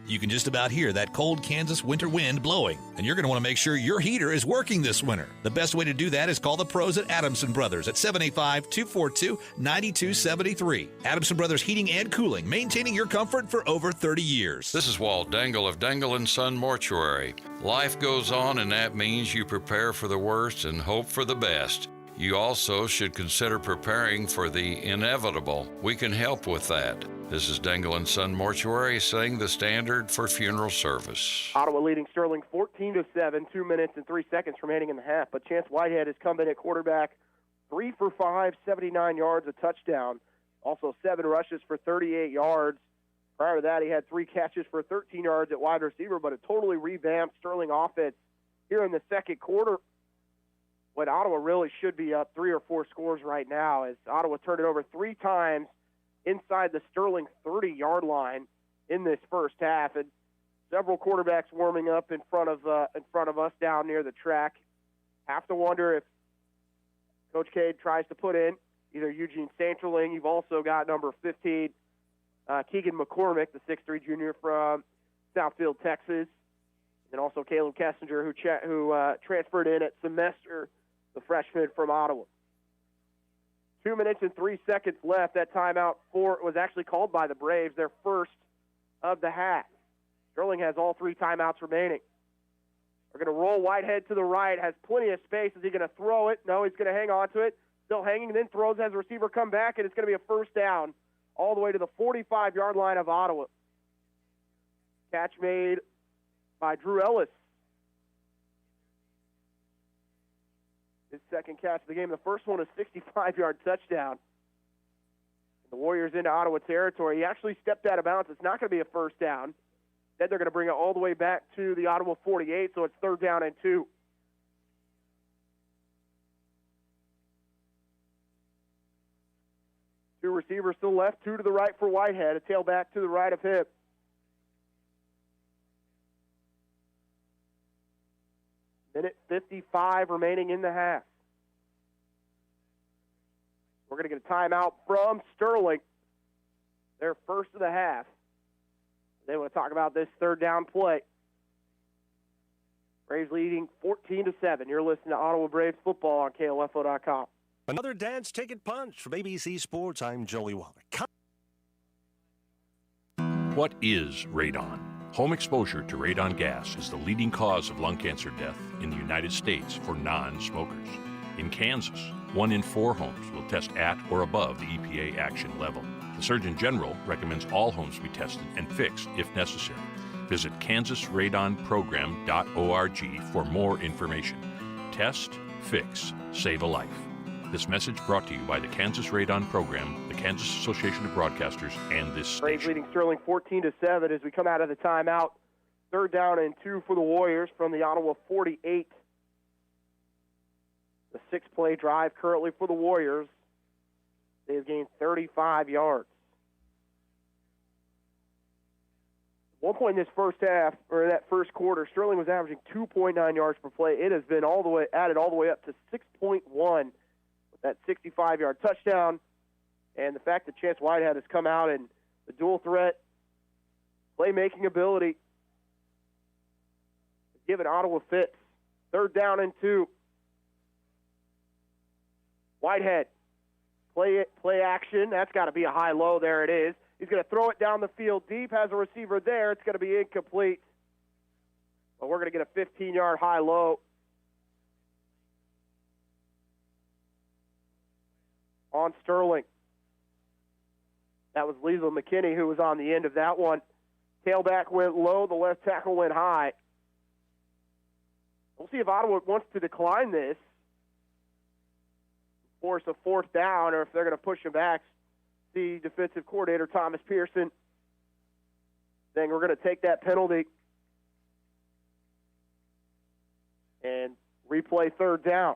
You can just about hear that cold Kansas winter wind blowing, and you're going to want to make sure your heater is working this winter. The best way to do that is call the pros at Adamson Brothers at 785-242-9273. Adamson Brothers Heating and Cooling, maintaining your comfort for over 30 years. This is Walt Dangle of Dangle & Son Mortuary. Life goes on, and that means you prepare for the worst and hope for the best. You also should consider preparing for the inevitable. We can help with that. This is Dangle & Son Mortuary setting the standard for funeral service. Ottawa leading Sterling 14-7, 2 minutes and 3 seconds remaining in the half. But Chance Whitehead has come in at quarterback, 3 for 5, 79 yards, a touchdown. Also 7 rushes for 38 yards. Prior to that, he had 3 catches for 13 yards at wide receiver, but a totally revamped Sterling offense here in the second quarter, when Ottawa really should be up 3 or 4 scores right now, as Ottawa turned it over 3 times inside the Sterling 30-yard line in this first half, and several quarterbacks warming up in front of us down near the track. Have to wonder if Coach Cade tries to put in either Eugene Santerling. You've also got number 15, Keegan McCormick, the 6'3 junior from Southfield, Texas, and also Caleb Kessinger, who transferred in at semester, the freshman from Ottawa. 2 minutes and 3 seconds left. That timeout was actually called by the Braves, their first of the half. Sterling has all 3 timeouts remaining. We're going to roll Whitehead to the right, has plenty of space. Is he going to throw it? No, he's going to hang on to it. Still hanging, then throws, has the receiver come back, and it's going to be a first down all the way to the 45-yard line of Ottawa. Catch made by Drew Ellis. His second catch of the game. The first one, a 65-yard touchdown. The Warriors into Ottawa territory. He actually stepped out of bounds. It's not going to be a first down. Then they're going to bring it all the way back to the Ottawa 48, so it's 3rd down and 2. Two receivers still left, 2 to the right for Whitehead, a tailback to the right of him. Minute 55 remaining in the half. We're going to get a timeout from Sterling, their first of the half. They want to talk about this 3rd down play. Braves leading 14-7. You're listening to Ottawa Braves football on KOFO.com. Another dance ticket punch from ABC Sports. I'm Joey Wallach. What is radon? Home exposure to radon gas is the leading cause of lung cancer death in the United States for non-smokers. In Kansas, 1 in 4 homes will test at or above the EPA action level. The Surgeon General recommends all homes be tested and fixed if necessary. Visit kansasradonprogram.org for more information. Test, fix, save a life. This message brought to you by the Kansas Radon Program, the Kansas Association of Broadcasters, and this station. Braves leading Sterling 14-7 as we come out of the timeout. 3rd down and 2 for the Warriors from the Ottawa 48. The 6-play drive currently for the Warriors. They have gained 35 yards. At one point in this first half, or that first quarter, Sterling was averaging 2.9 yards per play. It has been added all the way up to 6.1 with that 65-yard touchdown. And the fact that Chance Whitehead has come out and the dual threat playmaking ability has given Ottawa fits. 3rd down and 2. Whitehead, play action. That's got to be a high-low. There it is. He's going to throw it down the field deep. Has a receiver there. It's going to be incomplete. But we're going to get a 15-yard high-low. On Sterling. That was Liesl McKinney who was on the end of that one. Tailback went low. The left tackle went high. We'll see if Ottawa wants to decline this, force a 4th down, or if they're going to push him back. the defensive coordinator, Thomas Pearson, saying we're going to take that penalty and replay third down.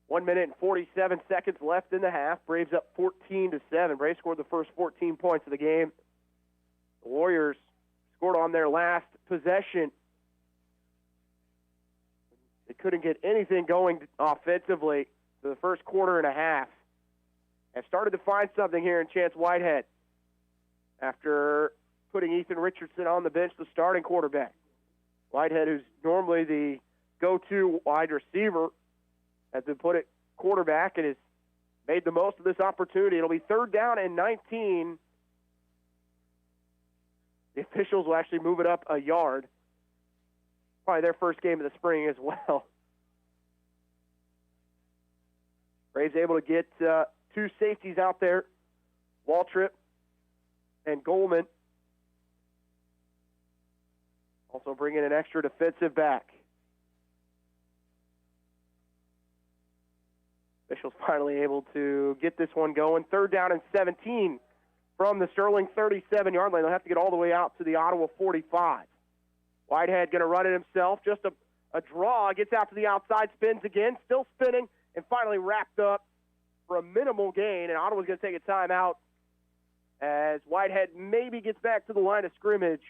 One minute and 47 seconds left in the half. Braves up 14-7. Braves scored the first 14 points of the game. The Warriors scored on their last possession. They couldn't get anything going offensively for the first quarter and a half. Have started to find something here in Chance Whitehead after putting Ethan Richardson on the bench, the starting quarterback. Whitehead, who's normally the go-to wide receiver, has been put at quarterback and has made the most of this opportunity. It'll be third down and 19. The officials will actually move it up a yard. Probably their first game of the spring as well. Braves able to get two safeties out there, Waltrip and Goldman. Also bringing an extra defensive back. Officials finally able to get this one going. Third down and 17 from the Sterling 37-yard line. They'll have to get all the way out to the Ottawa 45. Whitehead going to run it himself. Just a draw. Gets out to the outside, spins again, still spinning, and finally wrapped up for a minimal gain. And Ottawa's going to take a timeout as Whitehead maybe gets back to the line of scrimmage.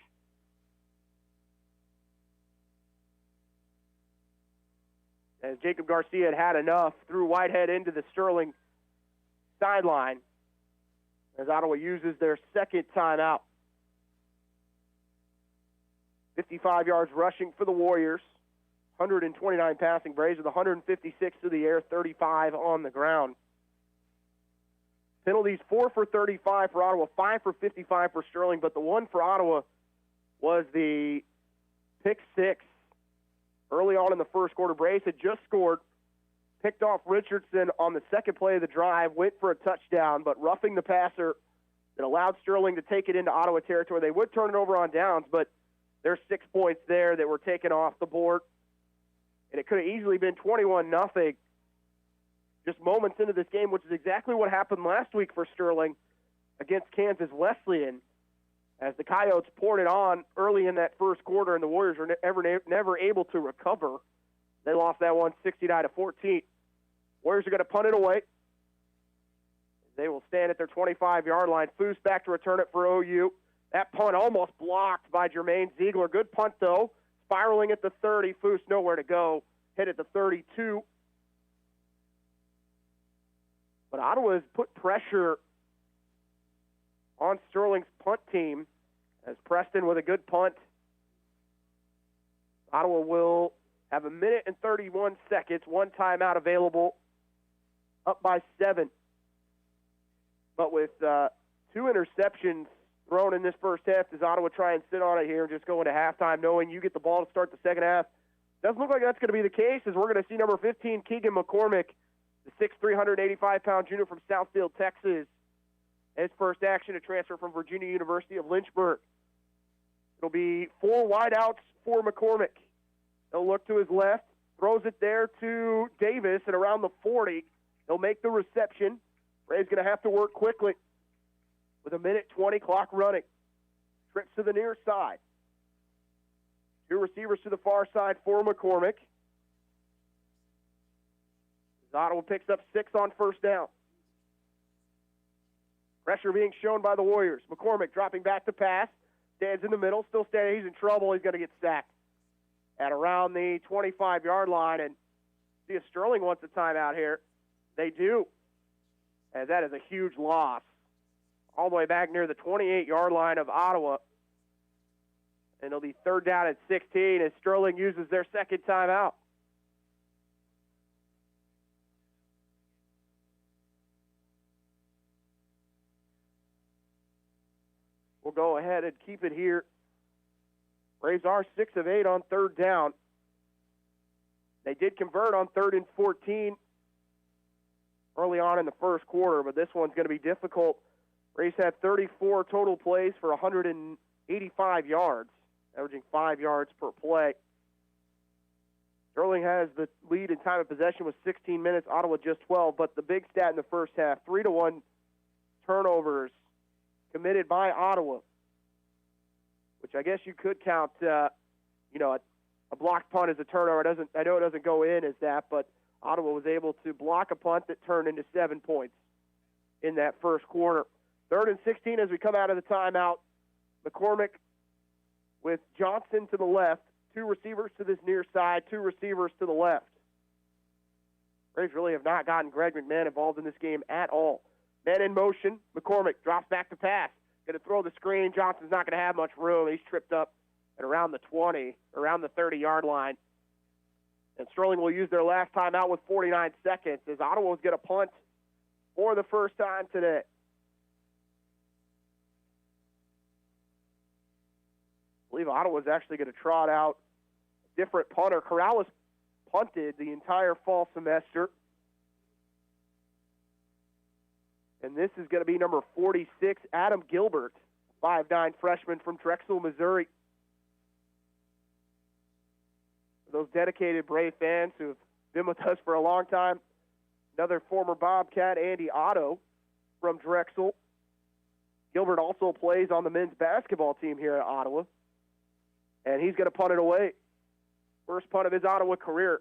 As Jacob Garcia had enough, threw Whitehead into the Sterling sideline as Ottawa uses their second timeout. 55 yards rushing for the Warriors, 129 passing. Braves with 156 through the air, 35 on the ground. Penalties 4 for 35 for Ottawa, 5 for 55 for Sterling, but the one for Ottawa was the pick six. Early on in the first quarter, Braves had just scored, picked off Richardson on the second play of the drive, went for a touchdown, but roughing the passer that allowed Sterling to take it into Ottawa territory. They would turn it over on downs, but there's 6 points there that were taken off the board, and it could have easily been 21-0 just moments into this game, which is exactly what happened last week for Sterling against Kansas Wesleyan, as the Coyotes poured it on early in that first quarter, and the Warriors were never able to recover. They lost that one 69-14. Warriors are going to punt it away. They will stand at their 25-yard line. Foose back to return it for OU. That punt almost blocked by Jermaine Ziegler. Good punt, though. Spiraling at the 30. Foose nowhere to go. Hit at the 32. But Ottawa has put pressure on Sterling's punt team as Preston with a good punt. Ottawa will have a minute and 31 seconds, one timeout available, up by 7. But with 2 interceptions thrown in this first half, does Ottawa try and sit on it here and just go into halftime knowing you get the ball to start the second half? Doesn't look like that's going to be the case, as we're going to see number 15, Keegan McCormick, the 6'3", 185-pound junior from Southfield, Texas. His first action, a transfer from Virginia University of Lynchburg. It'll be 4 wideouts for McCormick. He'll look to his left, throws it there to Davis, and around the 40, he'll make the reception. Ray's going to have to work quickly with a minute 20 clock running. Trips to the near side. 2 receivers to the far side for McCormick. Ottawa picks up 6 on first down. Pressure being shown by the Warriors. McCormick dropping back to pass. Stands in the middle. Still standing. He's in trouble. He's going to get sacked at around the 25-yard line. And see if Sterling wants a timeout here. They do. And that is a huge loss. All the way back near the 28-yard line of Ottawa. And it'll be third down at 16 as Sterling uses their second timeout. We'll go ahead and keep it here. Braves are 6 of 8 on third down. They did convert on 3rd and 14 early on in the first quarter, but this one's going to be difficult. Braves had 34 total plays for 185 yards, averaging 5 yards per play. Sterling has the lead in time of possession with 16 minutes, Ottawa just 12, but the big stat in the first half, 3-1 turnovers committed by Ottawa, which I guess you could count, a blocked punt as a turnover. I know it doesn't go in as that, but Ottawa was able to block a punt that turned into 7 points in that first quarter. 3rd and 16 as we come out of the timeout. McCormick with Johnson to the left, 2 receivers to this near side, 2 receivers to the left. Braves really have not gotten Greg McMahon involved in this game at all. Man in motion, McCormick drops back to pass. Going to throw the screen. Johnson's not going to have much room. He's tripped up at around the 20, around the 30-yard line. And Sterling will use their last timeout with 49 seconds as Ottawa will get a punt for the first time today. I believe Ottawa is actually going to trot out a different punter. Corrales punted the entire fall semester. And this is going to be number 46, Adam Gilbert, 5'9" freshman from Drexel, Missouri. For those dedicated Brave fans who have been with us for a long time, another former Bobcat, Andy Otto from Drexel. Gilbert also plays on the men's basketball team here at Ottawa. And he's going to punt it away. First punt of his Ottawa career.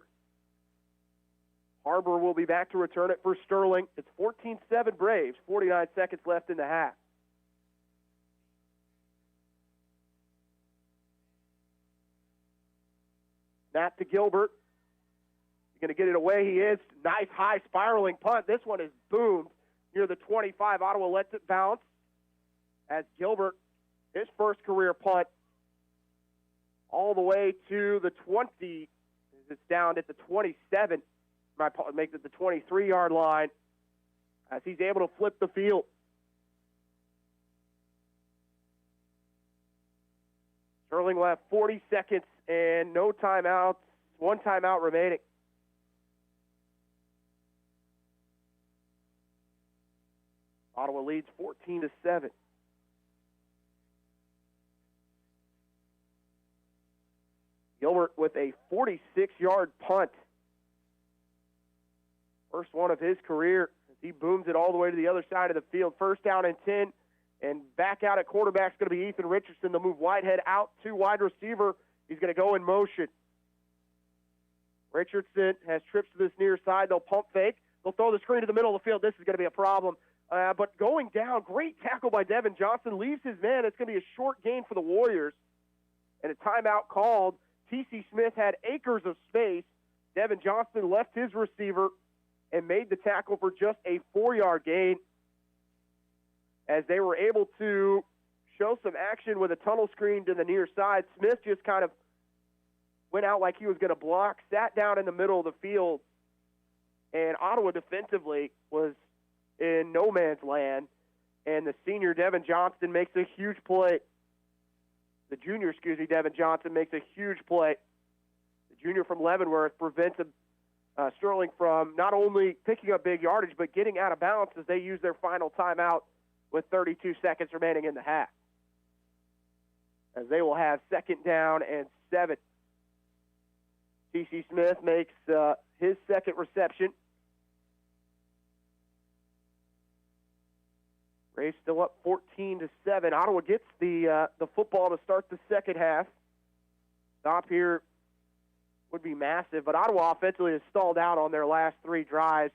Harbor will be back to return it for Sterling. It's 14-7 Braves, 49 seconds left in the half. Snap to Gilbert. He's going to get it away. He is. Nice high spiraling punt. This one is boomed near the 25. Ottawa lets it bounce as Gilbert, his first career punt, all the way to the 20. It's down at the 27. Makes it the 23-yard line as he's able to flip the field. Sterling will have 40 seconds and no timeouts, 1 timeout remaining. Ottawa leads 14-7. Gilbert with a 46-yard punt. First one of his career. He booms it all the way to the other side of the field. First down and 10. And back out at quarterback is going to be Ethan Richardson. They'll move Whitehead out to wide receiver. He's going to go in motion. Richardson has trips to this near side. They'll pump fake. They'll throw the screen to the middle of the field. This is going to be a problem. But going down, great tackle by Devin Johnson. Leaves his man. It's going to be a short gain for the Warriors. And a timeout called. T.C. Smith had acres of space. Devin Johnson left his receiver and made the tackle for just a 4-yard gain as they were able to show some action with a tunnel screen to the near side. Smith just kind of went out like he was going to block, sat down in the middle of the field, and Ottawa defensively was in no man's land, and the senior Devin Johnson makes a huge play. The junior, Devin Johnson makes a huge play. The junior from Leavenworth prevents Sterling from not only picking up big yardage, but getting out of bounds as they use their final timeout with 32 seconds remaining in the half. As they will have 2nd down and 7. T.C. Smith makes his second reception. Braves still up 14-7. Ottawa gets the football to start the second half. Stop here would be massive, but Ottawa offensively has stalled out on their last 3 drives,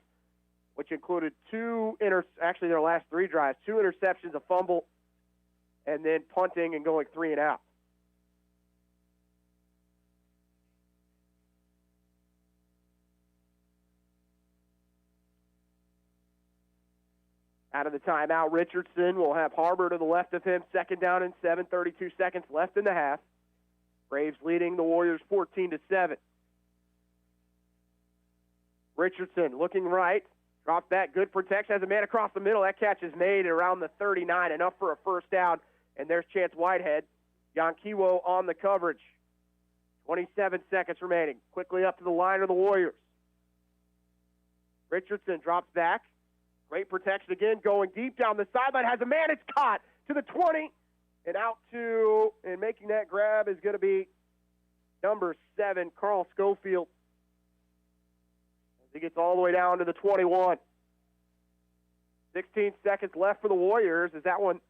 which included their last 3 drives, 2 interceptions, a fumble, and then punting and going 3 and out. Out of the timeout, Richardson will have Harbor to the left of him. 2nd down and 7, 32 seconds left in the half. Braves leading the Warriors 14-7. Richardson looking right. Drops back, good protection. Has a man across the middle. That catch is made around the 39, enough for a first down. And there's Chance Whitehead. Yankiwo on the coverage. 27 seconds remaining. Quickly up to the line of the Warriors. Richardson drops back. Great protection again, going deep down the sideline. Has a man, it's caught to the 20. And out to, and making that grab is going to be number 7, Carl Schofield. He gets all the way down to the 21. 16 seconds left for the Warriors as that one,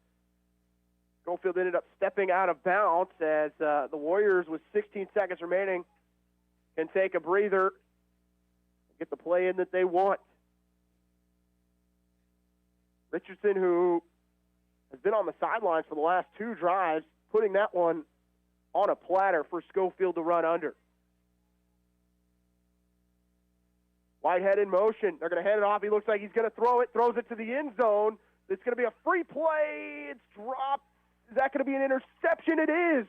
Schofield ended up stepping out of bounds as the Warriors, with 16 seconds remaining, can take a breather and get the play in that they want. Richardson, who has been on the sidelines for the last 2 drives, putting that one on a platter for Schofield to run under. Whitehead in motion. They're going to hand it off. He looks like he's going to throw it. Throws it to the end zone. It's going to be a free play. It's dropped. Is that going to be an interception? It is.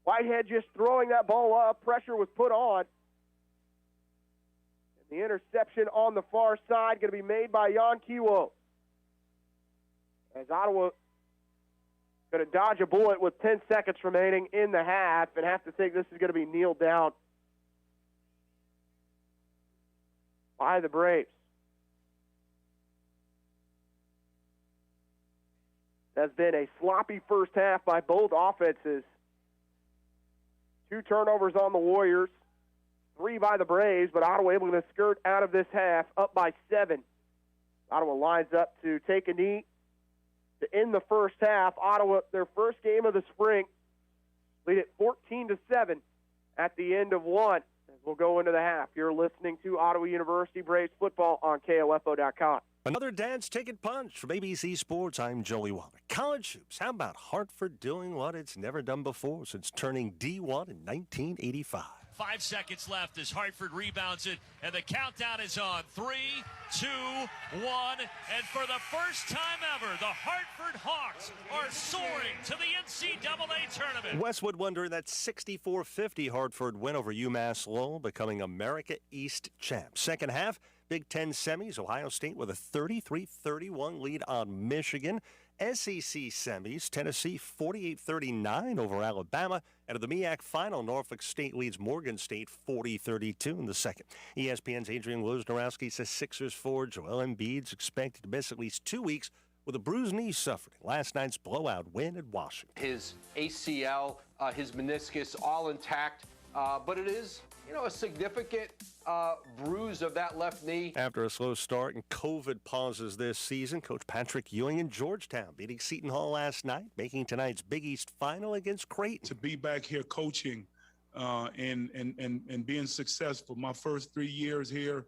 Whitehead just throwing that ball up. Pressure was put on. And the interception on the far side going to be made by Jan Kiwo. As Ottawa going to dodge a bullet with 10 seconds remaining in the half and have to think this is going to be kneeled down by the Braves. Has been a sloppy first half by both offenses. 2 turnovers on the Warriors, 3 by the Braves, but Ottawa able to skirt out of this half up by 7. Ottawa lines up to take a knee to end the first half. Ottawa, their first game of the spring, lead it 14-7 at the end of 1. As we'll go into the half. You're listening to Ottawa University Braves football on KOFO.com. Another dance ticket punch from ABC Sports. I'm Joey Waller. College hoops. How about Hartford doing what it's never done before since turning D1 in 1985? 5 seconds left as Hartford rebounds it, and the countdown is on. 3, 2, 1, and for the first time ever, the Hartford Hawks are soaring to the NCAA tournament. Westwood won during that 64-50 Hartford win over UMass Lowell, becoming America East champs. Second half, Big Ten semis, Ohio State with a 33-31 lead on Michigan. SEC semis, Tennessee 48-39 over Alabama. And at the MEAC final, Norfolk State leads Morgan State 40-32 in the second. ESPN's Adrian Wojnarowski says Sixers forward Joel Embiid's expected to miss at least 2 weeks with a bruised knee suffered in last night's blowout win at Washington. His ACL, his meniscus, all intact, but it is, a significant bruise of that left knee. After a slow start and COVID pauses this season, Coach Patrick Ewing in Georgetown beating Seton Hall last night, making tonight's Big East final against Creighton. To be back here coaching and being successful, my first 3 years here,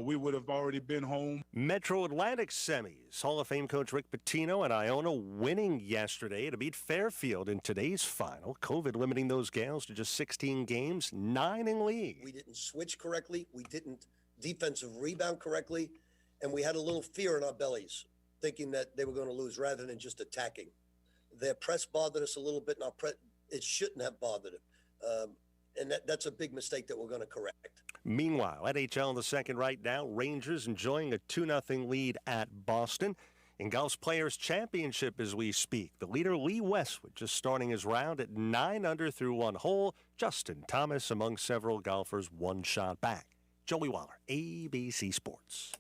we would have already been home. Metro Atlantic semis. Hall of Fame coach Rick Pitino and Iona winning yesterday to beat Fairfield in today's final. COVID limiting those Gales to just 16 games, 9 in league. We didn't switch correctly. We didn't defensive rebound correctly. And we had a little fear in our bellies, thinking that they were going to lose rather than just attacking. Their press bothered us a little bit, and it shouldn't have bothered it. And that's a big mistake that we're going to correct. Meanwhile, NHL in the second right now, Rangers enjoying a 2-0 lead at Boston. In golf's Players' Championship as we speak, the leader Lee Westwood just starting his round at 9 under through 1 hole. Justin Thomas among several golfers 1 shot back. Joey Waller, ABC Sports.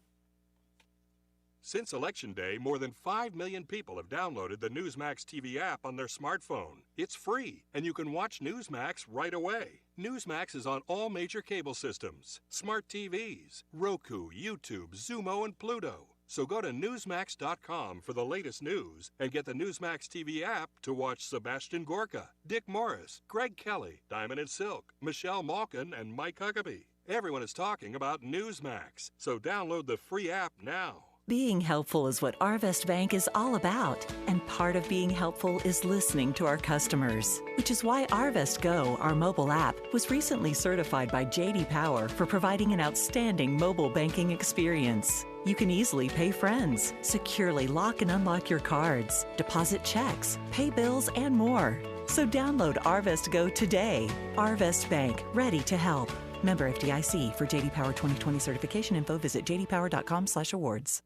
Since Election Day, more than 5 million people have downloaded the Newsmax TV app on their smartphone. It's free, and you can watch Newsmax right away. Newsmax is on all major cable systems, smart TVs, Roku, YouTube, Xumo, and Pluto. So go to Newsmax.com for the latest news and get the Newsmax TV app to watch Sebastian Gorka, Dick Morris, Greg Kelly, Diamond and Silk, Michelle Malkin, and Mike Huckabee. Everyone is talking about Newsmax, so download the free app now. Being helpful is what Arvest Bank is all about, and part of being helpful is listening to our customers, which is why Arvest Go, our mobile app, was recently certified by J.D. Power for providing an outstanding mobile banking experience. You can easily pay friends, securely lock and unlock your cards, deposit checks, pay bills, and more. So download Arvest Go today. Arvest Bank, ready to help. Member FDIC. For J.D. Power 2020 certification info, visit jdpower.com/awards.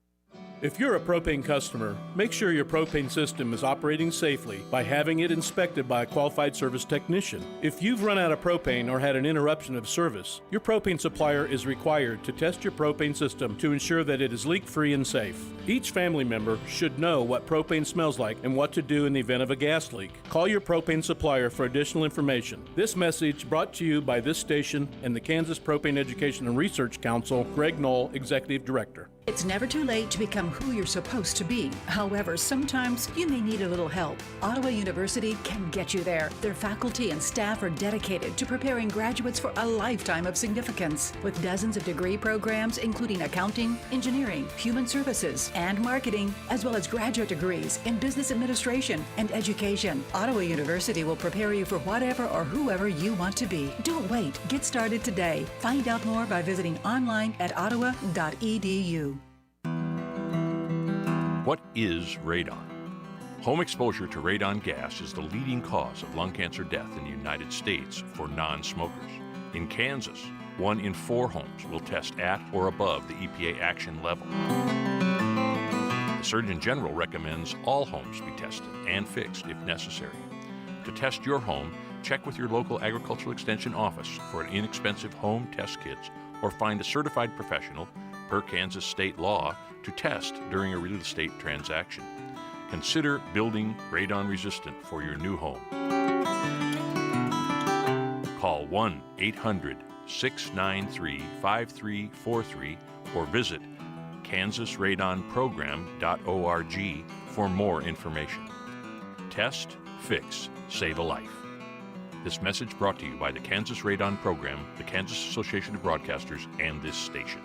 If you're a propane customer, make sure your propane system is operating safely by having it inspected by a qualified service technician. If you've run out of propane or had an interruption of service, your propane supplier is required to test your propane system to ensure that it is leak-free and safe. Each family member should know what propane smells like and what to do in the event of a gas leak. Call your propane supplier for additional information. This message brought to you by this station and the Kansas Propane Education and Research Council, Greg Knoll, Executive Director. It's never too late to become who you're supposed to be. However, sometimes you may need a little help. Ottawa University can get you there. Their faculty and staff are dedicated to preparing graduates for a lifetime of significance. With dozens of degree programs, including accounting, engineering, human services, and marketing, as well as graduate degrees in business administration and education, Ottawa University will prepare you for whatever or whoever you want to be. Don't wait. Get started today. Find out more by visiting online at ottawa.edu. What is radon? Home exposure to radon gas is the leading cause of lung cancer death in the United States for non-smokers. In Kansas, 1 in 4 homes will test at or above the EPA action level. The Surgeon General recommends all homes be tested and fixed if necessary. To test your home, check with your local agricultural extension office for an inexpensive home test kits or find a certified professional, per Kansas state law, to test during a real estate transaction. Consider building radon resistant for your new home. Call 1-800-693-5343 or visit kansasradonprogram.org for more information. Test, fix, save a life. This message brought to you by the Kansas Radon Program, the Kansas Association of Broadcasters, and this station.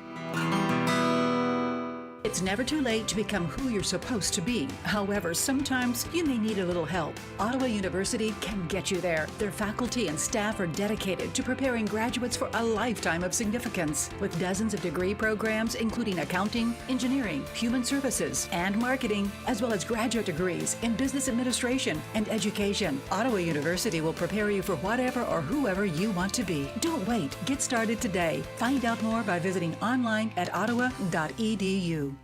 It's never too late to become who you're supposed to be. However, sometimes you may need a little help. Ottawa University can get you there. Their faculty and staff are dedicated to preparing graduates for a lifetime of significance. With dozens of degree programs, including accounting, engineering, human services, and marketing, as well as graduate degrees in business administration and education, Ottawa University will prepare you for whatever or whoever you want to be. Don't wait. Get started today. Find out more by visiting online at ottawa.edu.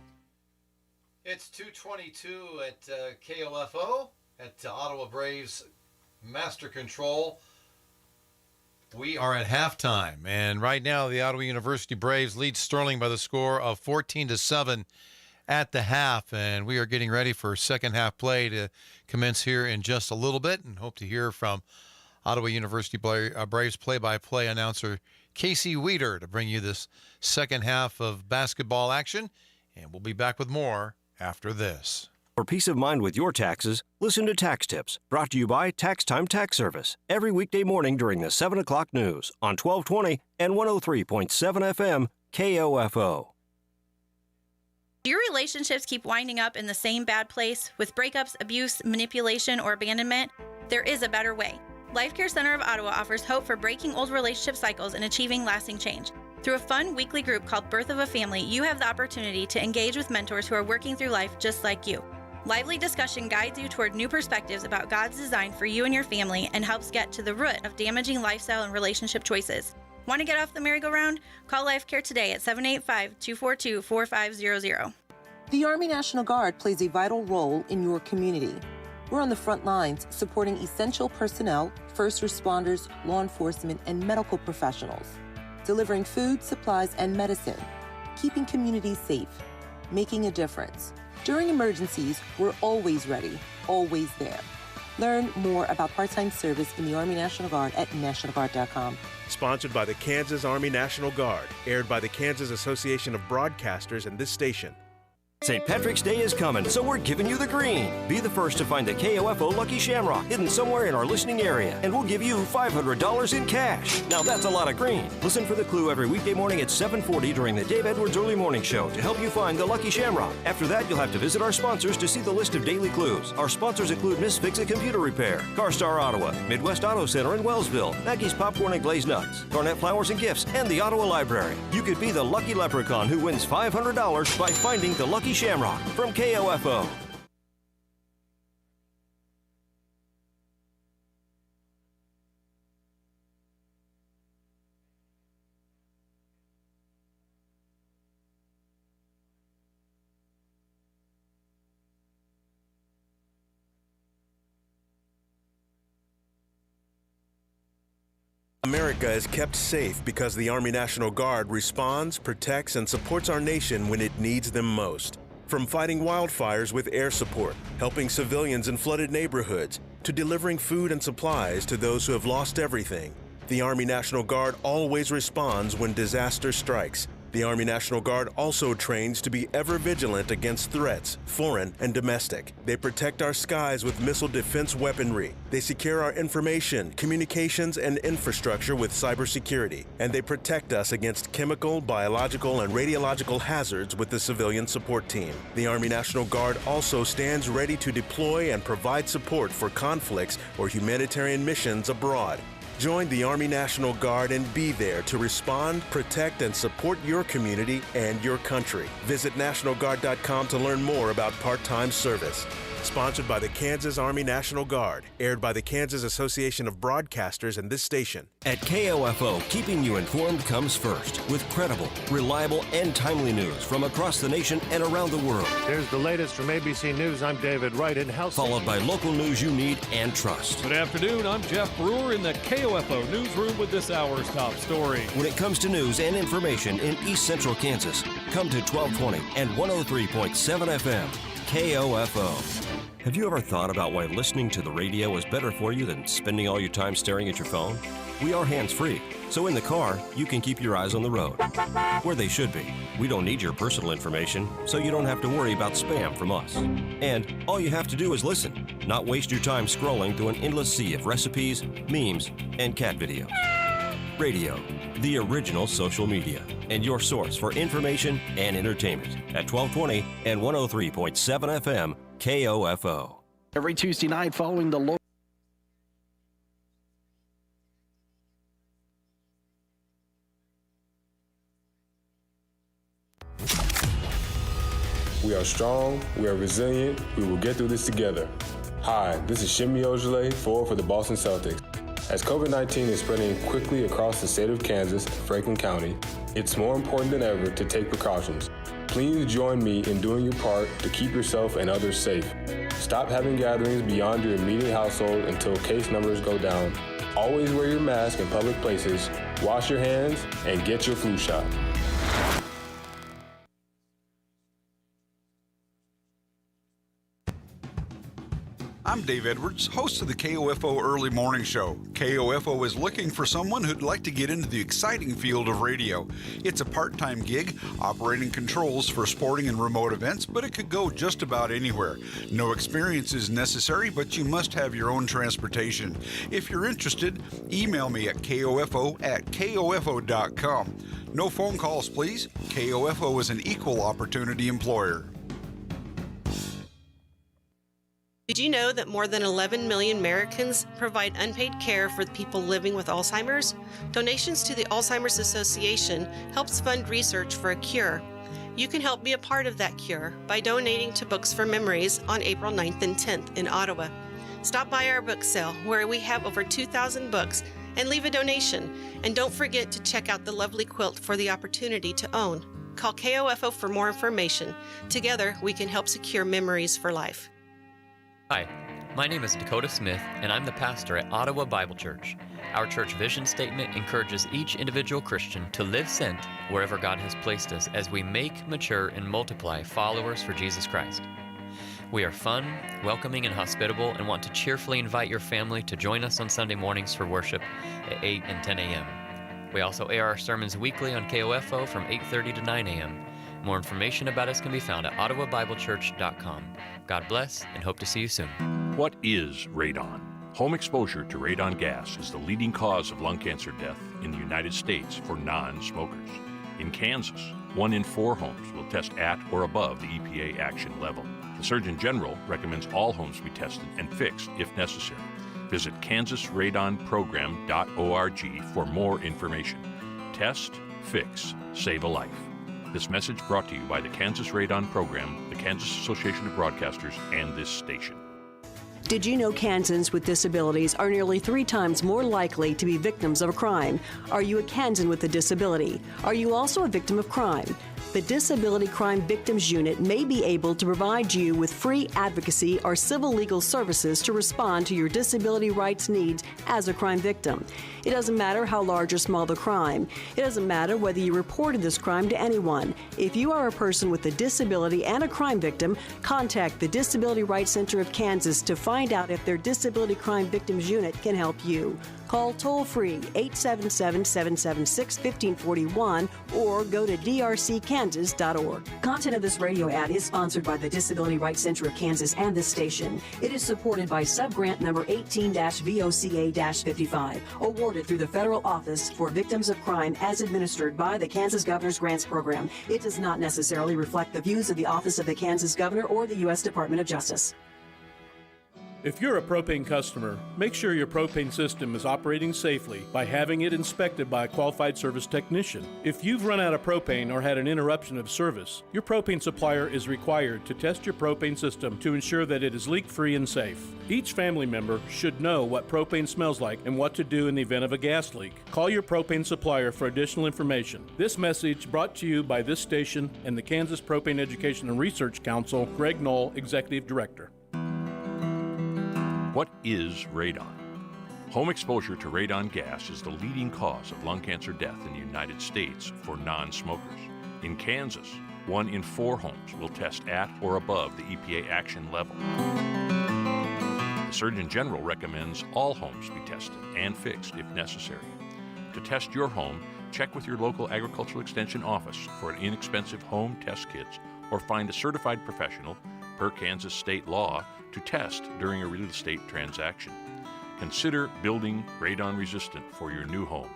It's 2:22 at KOFO at Ottawa Braves Master Control. We are at halftime, and right now the Ottawa University Braves lead Sterling by the score of 14-7 at the half, and we are getting ready for second half play to commence here in just a little bit, and hope to hear from Ottawa University Braves play-by-play announcer Casey Weeder to bring you this second half of basketball action, and we'll be back with more after this. For peace of mind with your taxes, listen to Tax Tips, brought to you by Tax Time Tax Service, every weekday morning during the 7 o'clock news on 1220 and 103.7 FM KOFO. Do your relationships keep winding up in the same bad place with breakups, abuse, manipulation, or abandonment? There is a better way. Life Care Center of Ottawa offers hope for breaking old relationship cycles and achieving lasting change. Through a fun weekly group called Birth of a Family, you have the opportunity to engage with mentors who are working through life just like you. Lively discussion guides you toward new perspectives about God's design for you and your family and helps get to the root of damaging lifestyle and relationship choices. Want to get off the merry-go-round? Call Life Care today at 785-242-4500. The Army National Guard plays a vital role in your community. We're on the front lines supporting essential personnel, first responders, law enforcement, and medical professionals, delivering food, supplies, and medicine, keeping communities safe, making a difference. During emergencies, we're always ready, always there. Learn more about part-time service in the Army National Guard at nationalguard.com. Sponsored by the Kansas Army National Guard, aired by the Kansas Association of Broadcasters and this station. St. Patrick's Day is coming, so we're giving you the green. Be the first to find the KOFO Lucky Shamrock hidden somewhere in our listening area, and we'll give you $500 in cash. Now that's a lot of green. Listen for the clue every weekday morning at 7:40 during the Dave Edwards Early Morning Show to help you find the Lucky Shamrock. After that, you'll have to visit our sponsors to see the list of daily clues. Our sponsors include Miss Fix-It Computer Repair, CarStar Ottawa, Midwest Auto Center in Wellsville, Maggie's Popcorn and Glazed Nuts, Garnett Flowers and Gifts, and the Ottawa Library. You could be the lucky leprechaun who wins $500 by finding the Lucky Shamrock from KOFO. America is kept safe because the Army National Guard responds, protects, and supports our nation when it needs them most. From fighting wildfires with air support, helping civilians in flooded neighborhoods, to delivering food and supplies to those who have lost everything, the Army National Guard always responds when disaster strikes. The Army National Guard also trains to be ever vigilant against threats, foreign and domestic. They protect our skies with missile defense weaponry. They secure our information, communications, and infrastructure with cybersecurity. And they protect us against chemical, biological, and radiological hazards with the civilian support team. The Army National Guard also stands ready to deploy and provide support for conflicts or humanitarian missions abroad. Join the Army National Guard and be there to respond, protect, and support your community and your country. Visit NationalGuard.com to learn more about part-time service. Sponsored by the Kansas Army National Guard. Aired by the Kansas Association of Broadcasters and this station. At KOFO, keeping you informed comes first with credible, reliable, and timely news from across the nation and around the world. Here's the latest from ABC News. I'm David Wright in Helsinki. Followed by local news you need and trust. Good afternoon. I'm Jeff Brewer in the KOFO newsroom with this hour's top story. When it comes to news and information in East Central Kansas, come to 1220 and 103.7 FM. KOFO. Have you ever thought about why listening to the radio is better for you than spending all your time staring at your phone? We are hands-free, so in the car, you can keep your eyes on the road, where they should be. We don't need your personal information, so you don't have to worry about spam from us. And all you have to do is listen, not waste your time scrolling through an endless sea of recipes, memes, and cat videos. Radio, the original social media, and your source for information and entertainment at 1220 and 103.7 FM, KOFO. Every Tuesday night following the local. We are strong, we are resilient, we will get through this together. Hi, this is Shimi Ojale, forward for the Boston Celtics. As COVID-19 is spreading quickly across the state of Kansas and Franklin County, it's more important than ever to take precautions. Please join me in doing your part to keep yourself and others safe. Stop having gatherings beyond your immediate household until case numbers go down. Always wear your mask in public places, wash your hands, and get your flu shot. I'm Dave Edwards, host of the KOFO Early Morning Show. KOFO is looking for someone who'd like to get into the exciting field of radio. It's a part-time gig, operating controls for sporting and remote events, but it could go just about anywhere. No experience is necessary, but you must have your own transportation. If you're interested, email me at kofo@kofo.com. No phone calls, please. KOFO is an equal opportunity employer. Did you know that more than 11 million Americans provide unpaid care for people living with Alzheimer's? Donations to the Alzheimer's Association helps fund research for a cure. You can help be a part of that cure by donating to Books for Memories on April 9th and 10th in Ottawa. Stop by our book sale where we have over 2,000 books and leave a donation. And don't forget to check out the lovely quilt for the opportunity to own. Call KOFO for more information. Together, we can help secure memories for life. Hi, my name is Dakota Smith, and I'm the pastor at Ottawa Bible Church. Our church vision statement encourages each individual Christian to live sent wherever God has placed us as we make, mature, and multiply followers for Jesus Christ. We are fun, welcoming, and hospitable and want to cheerfully invite your family to join us on Sunday mornings for worship at 8 and 10 a.m. We also air our sermons weekly on KOFO from 8:30 to 9 a.m. More information about us can be found at ottawabiblechurch.com. God bless and hope to see you soon. What is radon? Home exposure to radon gas is the leading cause of lung cancer death in the United States for non-smokers. In Kansas, 1 in 4 homes will test at or above the EPA action level. The Surgeon General recommends all homes be tested and fixed if necessary. Visit kansasradonprogram.org for more information. Test, fix, save a life. This message brought to you by the Kansas Radon Program, the Kansas Association of Broadcasters, and this station. Did you know Kansans with disabilities are nearly 3 times more likely to be victims of a crime? Are you a Kansan with a disability? Are you also a victim of crime? The Disability Crime Victims Unit may be able to provide you with free advocacy or civil legal services to respond to your disability rights needs as a crime victim. It doesn't matter how large or small the crime. It doesn't matter whether you reported this crime to anyone. If you are a person with a disability and a crime victim, contact the Disability Rights Center of Kansas to find out if their Disability Crime Victims Unit can help you. Call toll-free 877-776-1541 or go to drckansas.org. Content of this radio ad is sponsored by the Disability Rights Center of Kansas and this station. It is supported by subgrant number 18-VOCA-55, awarded through the Federal Office for Victims of Crime as administered by the Kansas Governor's Grants Program. It does not necessarily reflect the views of the Office of the Kansas Governor or the U.S. Department of Justice. If you're a propane customer, make sure your propane system is operating safely by having it inspected by a qualified service technician. If you've run out of propane or had an interruption of service, your propane supplier is required to test your propane system to ensure that it is leak-free and safe. Each family member should know what propane smells like and what to do in the event of a gas leak. Call your propane supplier for additional information. This message brought to you by this station and the Kansas Propane Education and Research Council, Greg Knoll, Executive Director. What is radon? Home exposure to radon gas is the leading cause of lung cancer death in the United States for non-smokers. In Kansas, 1 in 4 homes will test at or above the EPA action level. The Surgeon General recommends all homes be tested and fixed if necessary. To test your home, check with your local Agricultural Extension office for an inexpensive home test kits or find a certified professional, per Kansas state law, to test during a real estate transaction. Consider building radon resistant for your new home.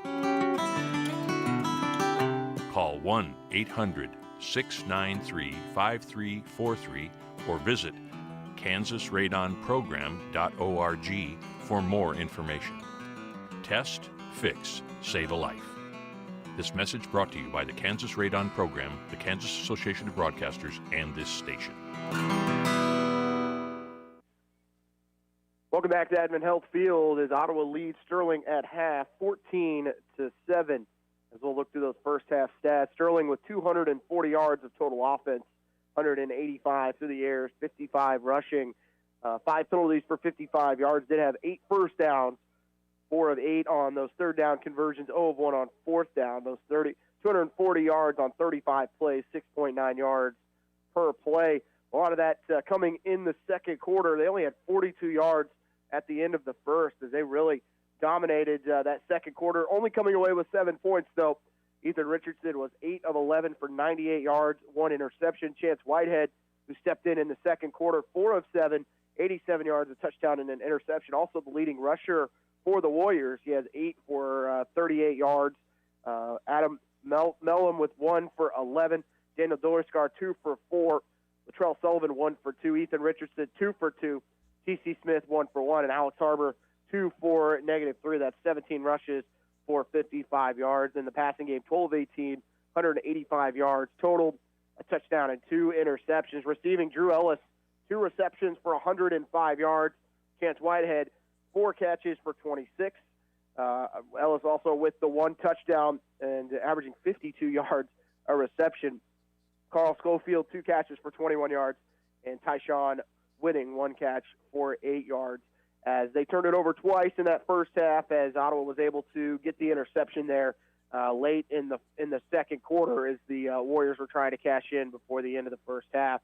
Call 1-800-693-5343 or visit kansasradonprogram.org for more information. Test, fix, save a life. This message brought to you by the Kansas Radon Program, the Kansas Association of Broadcasters, and this station. Welcome back to Admin Health Field as Ottawa leads Sterling at half, 14-7. As we'll look through those first half stats, Sterling with 240 yards of total offense, 185 through the air, 55 rushing, 5 penalties for 55 yards. Did have 8 first downs, 4 of 8 on those third down conversions, 0 of 1 on fourth down. Those 240 yards on 35 plays, 6.9 yards per play. A lot of that coming in the second quarter. They only had 42 yards at the end of the first as they really dominated that second quarter, only coming away with 7 points, though. Ethan Richardson was 8 of 11 for 98 yards, 1 interception. Chance Whitehead, who stepped in the second quarter, 4 of 7, 87 yards, a touchdown, and an interception. Also the leading rusher for the Warriors. He has 8 for 38 yards. Adam Mellum with 1 for 11. Daniel Dorskar, 2 for 4. Latrell Sullivan, 1 for 2. Ethan Richardson, 2 for 2. T.C. Smith, 1 for 1. And Alex Harbor, 2 for -3. That's 17 rushes for 55 yards. In the passing game, 12-18, 185 yards total, a touchdown and 2 interceptions. Receiving, Drew Ellis, 2 receptions for 105 yards. Chance Whitehead, 4 catches for 26. Ellis also with the 1 touchdown and averaging 52 yards a reception. Carl Schofield, 2 catches for 21 yards, and Tyshawn Winning, 1 catch for 8 yards. As they turned it over twice in that first half, as Ottawa was able to get the interception there late in the second quarter, as the Warriors were trying to cash in before the end of the first half.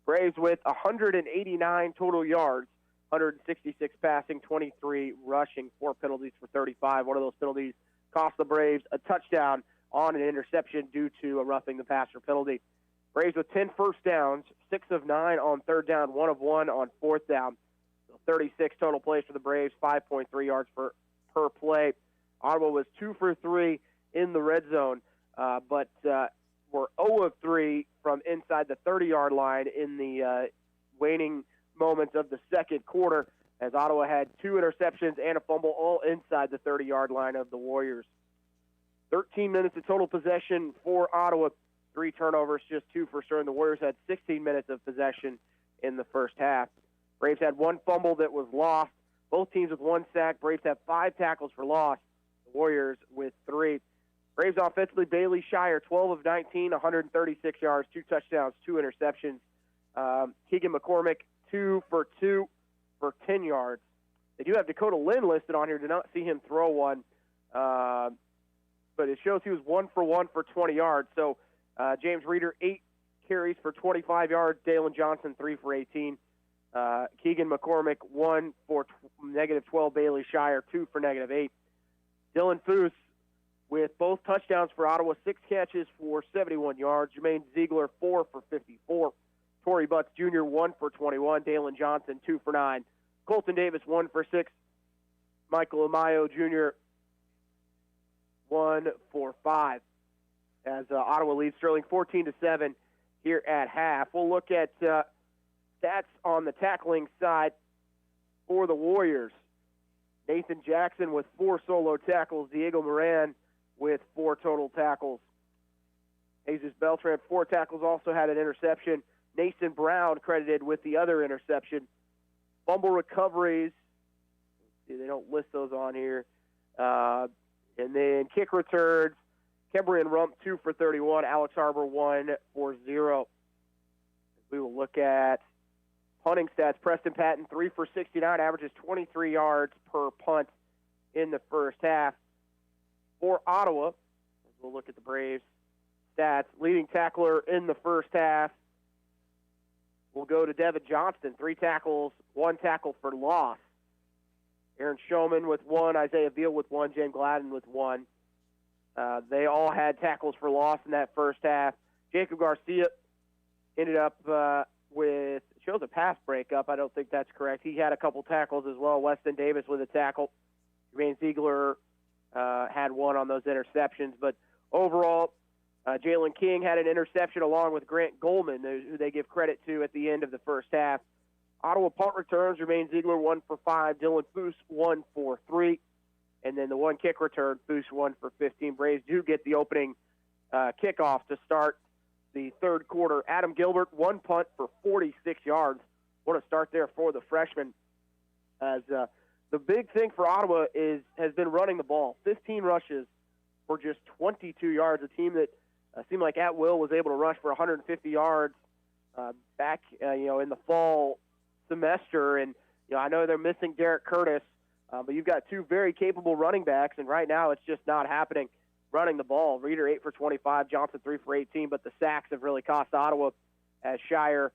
Braves with 189 total yards, 166 passing, 23 rushing, 4 penalties for 35. One of those penalties cost the Braves a touchdown on an interception due to a roughing the passer penalty. Braves with 10 first downs, 6 of 9 on third down, 1 of 1 on fourth down. So 36 total plays for the Braves, 5.3 yards per play. Ottawa was 2 for 3 in the red zone, but were 0 of 3 from inside the 30-yard line in the waning moments of the second quarter, as Ottawa had 2 interceptions and a fumble all inside the 30-yard line of the Warriors. 13 minutes of total possession for Ottawa. 3 turnovers, just 2 for Sterling. The Warriors had 16 minutes of possession in the first half. Braves had 1 fumble that was lost. Both teams with 1 sack. Braves had 5 tackles for loss. The Warriors with 3. Braves offensively, Bailey Shire, 12 of 19, 136 yards, 2 touchdowns, 2 interceptions. Keegan McCormick, 2 for 2 for 10 yards. They do have Dakota Lynn listed on here. Did not see him throw one, but it shows he was 1 for 1 for 20 yards. So James Reeder, 8 carries for 25 yards. Dalen Johnson, 3 for 18. Keegan McCormick, 1 for -12. Bailey Shire, 2 for -8. Dylan Foose with both touchdowns for Ottawa, 6 catches for 71 yards. Jermaine Ziegler, 4 for 54. Torrey Butts Jr., 1 for 21. Dalen Johnson, 2 for 9. Colton Davis, 1 for 6. Michael Amayo Jr., 1 for 5. As Ottawa leads Sterling 14-7 here at half. We'll look at stats on the tackling side for the Warriors. Nathan Jackson with 4 solo tackles. Diego Moran with 4 total tackles. Jesus Beltran, 4 tackles, also had an interception. Nathan Brown credited with the other interception. Fumble recoveries, see, they don't list those on here. And then kick returns, Kembrian Rump, 2 for 31. Alex Harbor, 1 for 0. We will look at punting stats. Preston Patton, 3 for 69, averages 23 yards per punt in the first half. For Ottawa, we'll look at the Braves stats. Leading tackler in the first half will go to Devin Johnston, 3 tackles, 1 tackle for loss. Aaron Showman with 1, Isaiah Veal with 1, James Gladden with 1. They all had tackles for loss in that first half. Jacob Garcia ended up with, it shows a pass breakup. I don't think that's correct. He had a couple tackles as well. Weston Davis with a tackle. Jermaine Ziegler had 1 on those interceptions. But overall, Jalen King had an interception along with Grant Goldman, who they give credit to at the end of the first half. Ottawa punt returns, Jermaine Ziegler 1 for 5, Dylan Foose 1 for 3, and then the 1 kick return, Foose 1 for 15. Braves do get the opening kickoff to start the third quarter. Adam Gilbert, 1 punt for 46 yards. What a start there for the freshman. As the big thing for Ottawa has been running the ball. 15 rushes for just 22 yards. A team that seemed like at will was able to rush for 150 yards back, in the fall semester. And I know they're missing Derek Curtis, but you've got 2 very capable running backs, and right now it's just not happening running the ball. Reeder 8 for 25, Johnson 3 for 18, but the sacks have really cost Ottawa as Shire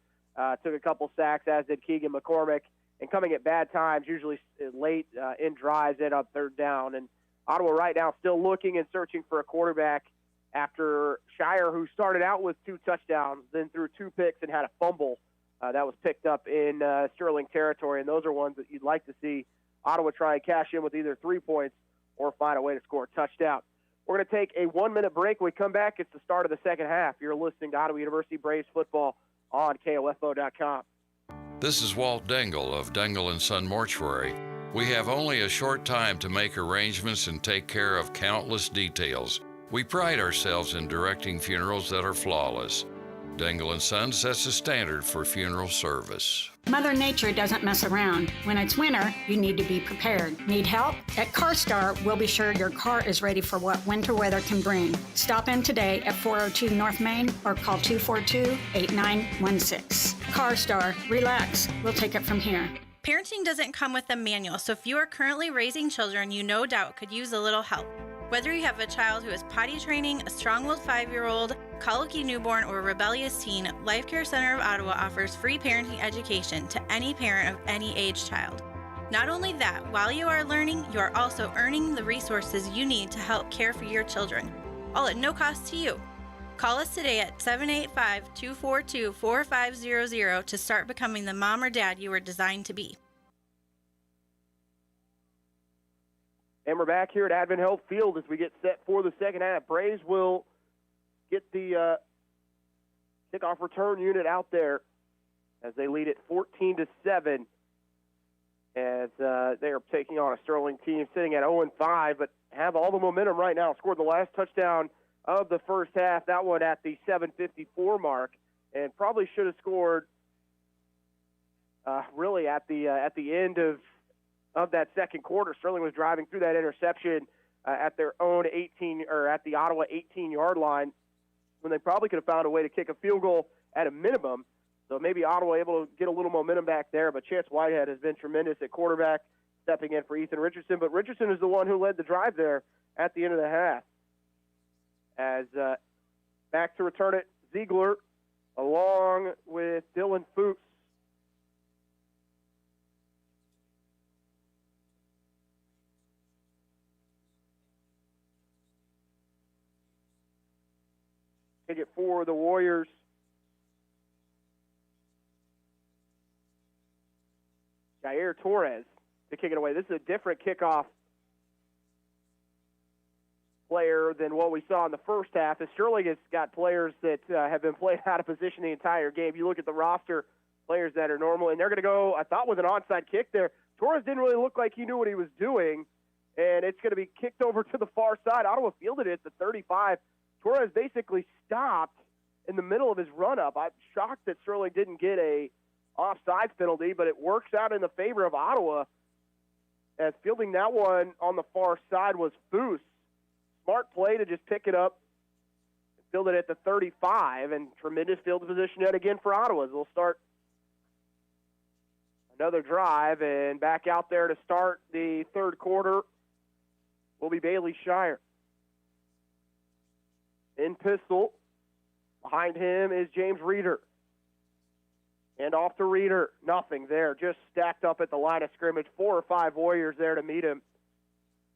took a couple sacks, as did Keegan McCormick, and coming at bad times, usually late in drives, end up third down. And Ottawa right now still looking and searching for a quarterback after Shire, who started out with 2 touchdowns, then threw 2 picks and had a fumble that was picked up in Sterling territory. And those are ones that you'd like to see Ottawa try and cash in with either 3 points or find a way to score a touchdown. We're going to take a 1-minute break. When we come back, it's the start of the second half. You're listening to Ottawa University Braves football on KOFO.com. This is Walt Dengel of Dengel & Son Mortuary. We have only a short time to make arrangements and take care of countless details. We pride ourselves in directing funerals that are flawless. Dengel & Son sets a standard for funeral service. Mother Nature doesn't mess around. When it's winter, you need to be prepared. Need help? At CarStar, we'll be sure your car is ready for what winter weather can bring. Stop in today at 402 North Main or call 242-8916. CarStar, relax. We'll take it from here. Parenting doesn't come with a manual, so if you are currently raising children, you no doubt could use a little help. Whether you have a child who is potty training, a strong-willed 5-year-old, colicky newborn, or a rebellious teen, Life Care Center of Ottawa offers free parenting education to any parent of any age child. Not only that, while you are learning, you are also earning the resources you need to help care for your children, all at no cost to you. Call us today at 785-242-4500 to start becoming the mom or dad you were designed to be. And we're back here at Advent Health Field as we get set for the second half. Braves will get the kickoff return unit out there as they lead it 14-7 as they are taking on a Sterling team sitting at 0-5, but have all the momentum right now. Scored the last touchdown of the first half, that one at the 7:54 mark, and probably should have scored really at the end of that second quarter. Sterling was driving through that interception, at their own 18 or at the Ottawa 18-yard line when they probably could have found a way to kick a field goal at a minimum. So maybe Ottawa able to get a little momentum back there. But Chance Whitehead has been tremendous at quarterback, stepping in for Ethan Richardson. But Richardson is the one who led the drive there at the end of the half. As back to return it, Ziegler along with Dylan Fuchs. Take it for the Warriors. Jair Torres to kick it away. This is a different kickoff player than what we saw in the first half. As Sterling has got players that have been playing out of position the entire game. You look at the roster, players that are normal, and they're going to go, I thought, with an onside kick there. Torres didn't really look like he knew what he was doing, and it's going to be kicked over to the far side. Ottawa fielded it at the 35. Torres basically stopped in the middle of his run-up. I'm shocked that Sterling didn't get a offsides penalty, but it works out in the favor of Ottawa, as fielding that one on the far side was Foose. Smart play to just pick it up and field it at the 35, and tremendous field position yet again for Ottawa. They'll start another drive, and back out there to start the third quarter will be Bailey Shire. In pistol, behind him is James Reeder. And off to Reeder, nothing there, just stacked up at the line of scrimmage. 4 or 5 Warriors there to meet him.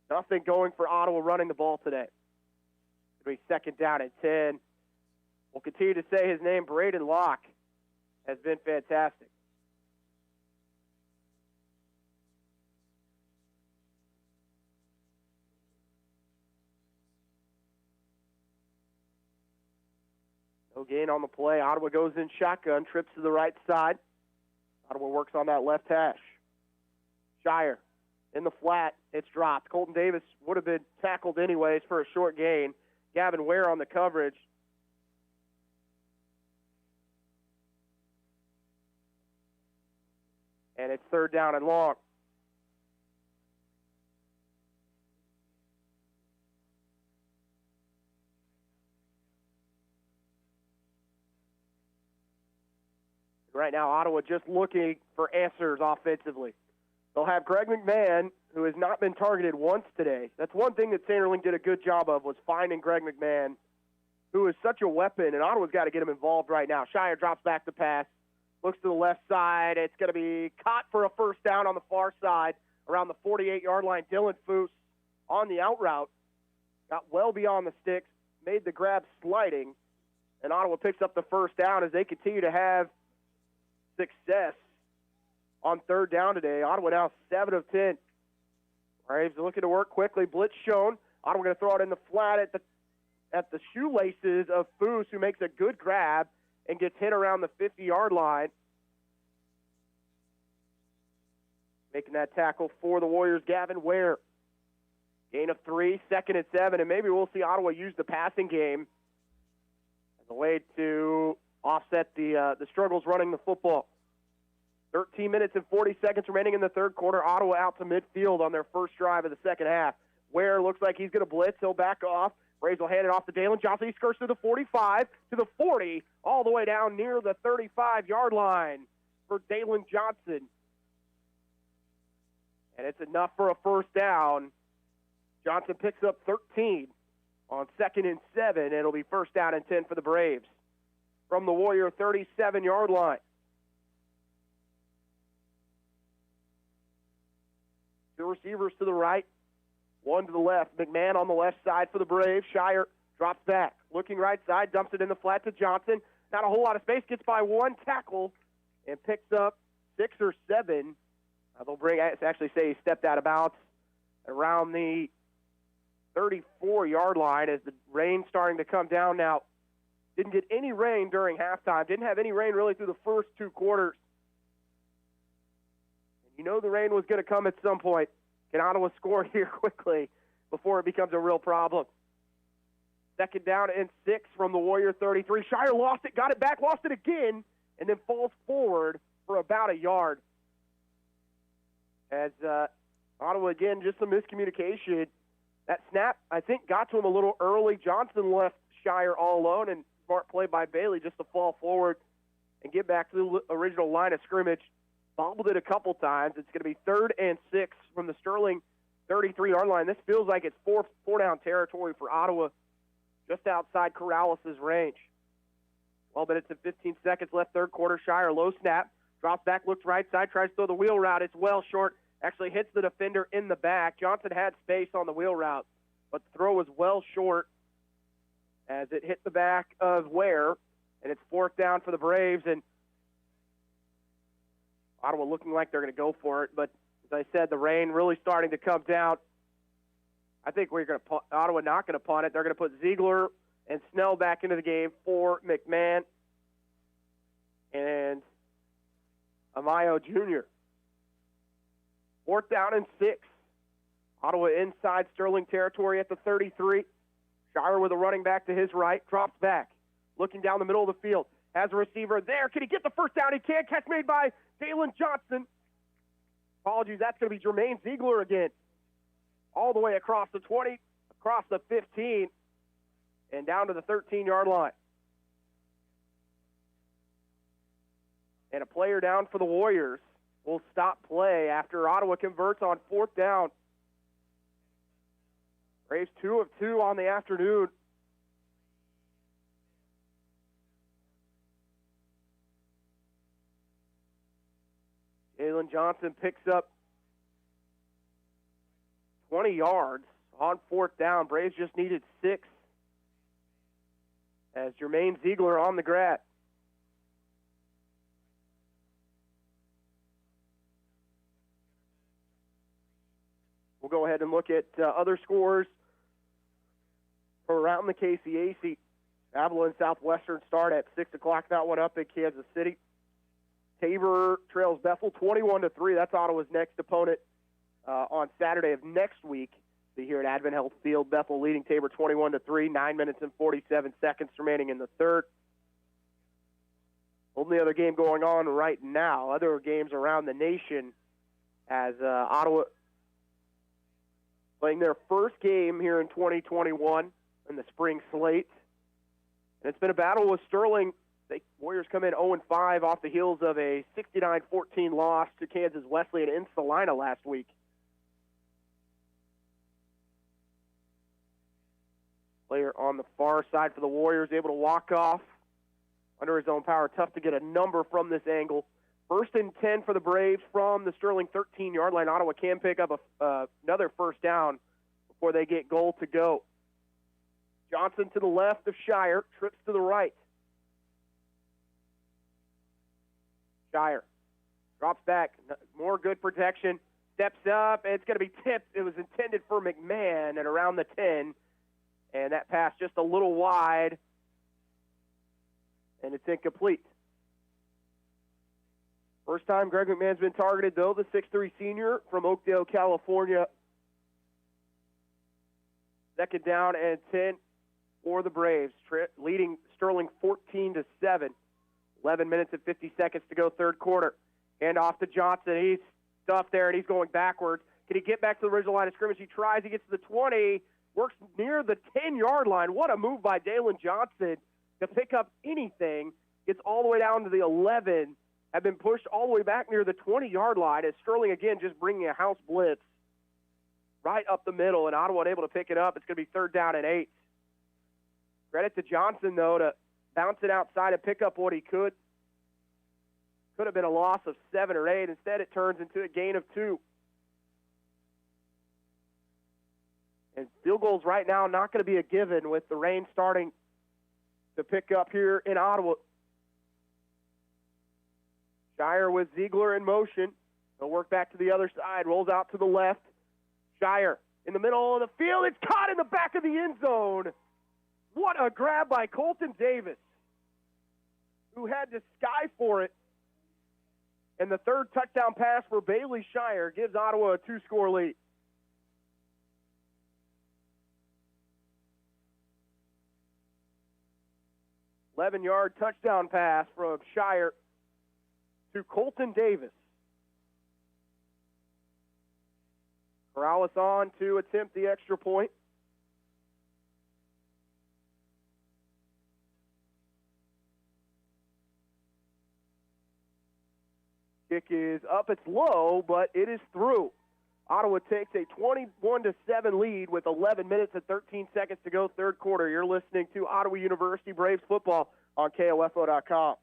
Nothing going for Ottawa running the ball today. It'll be second down and 10. We'll continue to say his name. Braden Locke has been fantastic. No gain on the play. Ottawa goes in shotgun, trips to the right side. Ottawa works on that left hash. Shire in the flat. It's dropped. Colton Davis would have been tackled anyways for a short gain. Gavin Ware on the coverage. And it's third down and long. Right now, Ottawa just looking for answers offensively. They'll have Greg McMahon, who has not been targeted once today. That's one thing that Sanderling did a good job of, was finding Greg McMahon, who is such a weapon, and Ottawa's got to get him involved right now. Shire drops back the pass, looks to the left side. It's going to be caught for a first down on the far side around the 48-yard line. Dylan Foose on the out route, got well beyond the sticks, made the grab sliding, and Ottawa picks up the first down as they continue to have success on third down today. Ottawa now 7 of 10. Braves are looking to work quickly. Blitz shown. Ottawa going to throw it in the flat at the shoelaces of Foose, who makes a good grab and gets hit around the 50-yard line. Making that tackle for the Warriors, Gavin Ware. Gain of 3, second and 7, and maybe we'll see Ottawa use the passing game as a way to offset the struggles running the football. 13 minutes and 40 seconds remaining in the third quarter. Ottawa out to midfield on their first drive of the second half. Ware looks like he's going to blitz. He'll back off. Braves will hand it off to Dalen Johnson. He skirts to the 45, to the 40, all the way down near the 35-yard line for Dalen Johnson. And it's enough for a first down. Johnson picks up 13 on second and 7. It'll be first down and 10 for the Braves from the Warrior 37-yard line. Two receivers to the right, one to the left. McMahon on the left side for the Braves. Shire drops back, looking right side, dumps it in the flat to Johnson. Not a whole lot of space, gets by one tackle and picks up 6 or 7. They'll actually say he stepped out of bounds around the 34-yard line as the rain's starting to come down now. Didn't get any rain during halftime. Didn't have any rain really through the first 2 quarters. You know the rain was going to come at some point. Can Ottawa score here quickly before it becomes a real problem? Second down and 6 from the Warrior 33. Shire lost it, got it back, lost it again, and then falls forward for about a yard. As Ottawa, again, just some miscommunication That snap, I think, got to him a little early. Johnson left Shire all alone, and smart play by Bailey just to fall forward and get back to the original line of scrimmage. Bobbled it a couple times. It's going to be 3rd and 6 from the Sterling 33-yard line. This feels like it's four-down territory for Ottawa, just outside Corrales' range. 12 minutes and 15 seconds left, third quarter. Shire, low snap, drops back, looks right side, tries to throw the wheel route. It's well short, actually hits the defender in the back. Johnson had space on the wheel route, but the throw was well short as it hit the back of Ware, and it's 4th down for the Braves, and Ottawa looking like they're going to go for it, but as I said, the rain really starting to come down. I think Ottawa not going to punt it. They're going to put Ziegler and Snell back into the game for McMahon and Amayo Jr. 4th down and 6. Ottawa inside Sterling territory at the 33. Shire with a running back to his right, drops back, looking down the middle of the field. Has a receiver there. Can he get the first down? He can't. Catch made by Dalen Johnson. Apologies, that's going to be Jermaine Ziegler again. All the way across the 20, across the 15, and down to the 13-yard line. And a player down for the Warriors will stop play after Ottawa converts on 4th down. Braves 2 of 2 on the afternoon. Jalen Johnson picks up 20 yards on 4th down. Braves just needed 6 as Jermaine Ziegler on the grab. We'll go ahead and look at other scores from around the KCAC. Avalon Southwestern start at 6 o'clock. That one up in Kansas City. Tabor trails Bethel 21-3. That's Ottawa's next opponent on Saturday of next week. Be here at Advent Health Field. Bethel leading Tabor 21-3. 9 minutes and 47 seconds remaining in the third. Only other game going on right now. Other games around the nation as Ottawa playing their first game here in 2021 in the spring slate. And it's been a battle with Sterling. The Warriors come in 0-5 off the heels of a 69-14 loss to Kansas Wesleyan in Salina last week. Player on the far side for the Warriors able to walk off under his own power. Tough to get a number from this angle. 1st and 10 for the Braves from the Sterling 13-yard line. Ottawa can pick up another first down before they get goal to go. Johnson to the left of Shire, trips to the right. Shire drops back, more good protection, steps up, and it's going to be tipped. It was intended for McMahon at around the 10, and that pass just a little wide, and it's incomplete. First time Greg McMahon's been targeted, though, the 6'3 senior from Oakdale, California. 2nd down and 10 for the Braves, leading Sterling 14-7. 11 minutes and 50 seconds to go, third quarter. And off to Johnson. He's stuffed there, and he's going backwards. Can he get back to the original line of scrimmage? He tries. He gets to the 20, works near the 10-yard line. What a move by Dalen Johnson to pick up anything. Gets all the way down to the 11. Have been pushed all the way back near the 20-yard line as Sterling, again, just bringing a house blitz right up the middle, and Ottawa able to pick it up. It's going to be 3rd down and 8. Credit to Johnson, though, to bounce it outside and pick up what he could. Could have been a loss of 7 or 8. Instead, it turns into a gain of 2. And field goals right now not going to be a given with the rain starting to pick up here in Ottawa. Shire with Ziegler in motion. He'll work back to the other side, rolls out to the left. Shire in the middle of the field. It's caught in the back of the end zone. What a grab by Colton Davis, who had to sky for it. And the third touchdown pass for Bailey Shire gives Ottawa a 2-score lead. Eleven-yard touchdown pass from Shire to Colton Davis. Morales on to attempt the extra point. Kick is up. It's low, but it is through. Ottawa takes a 21-7 lead with 11 minutes and 13 seconds to go, third quarter. You're listening to Ottawa University Braves football on KOFO.com.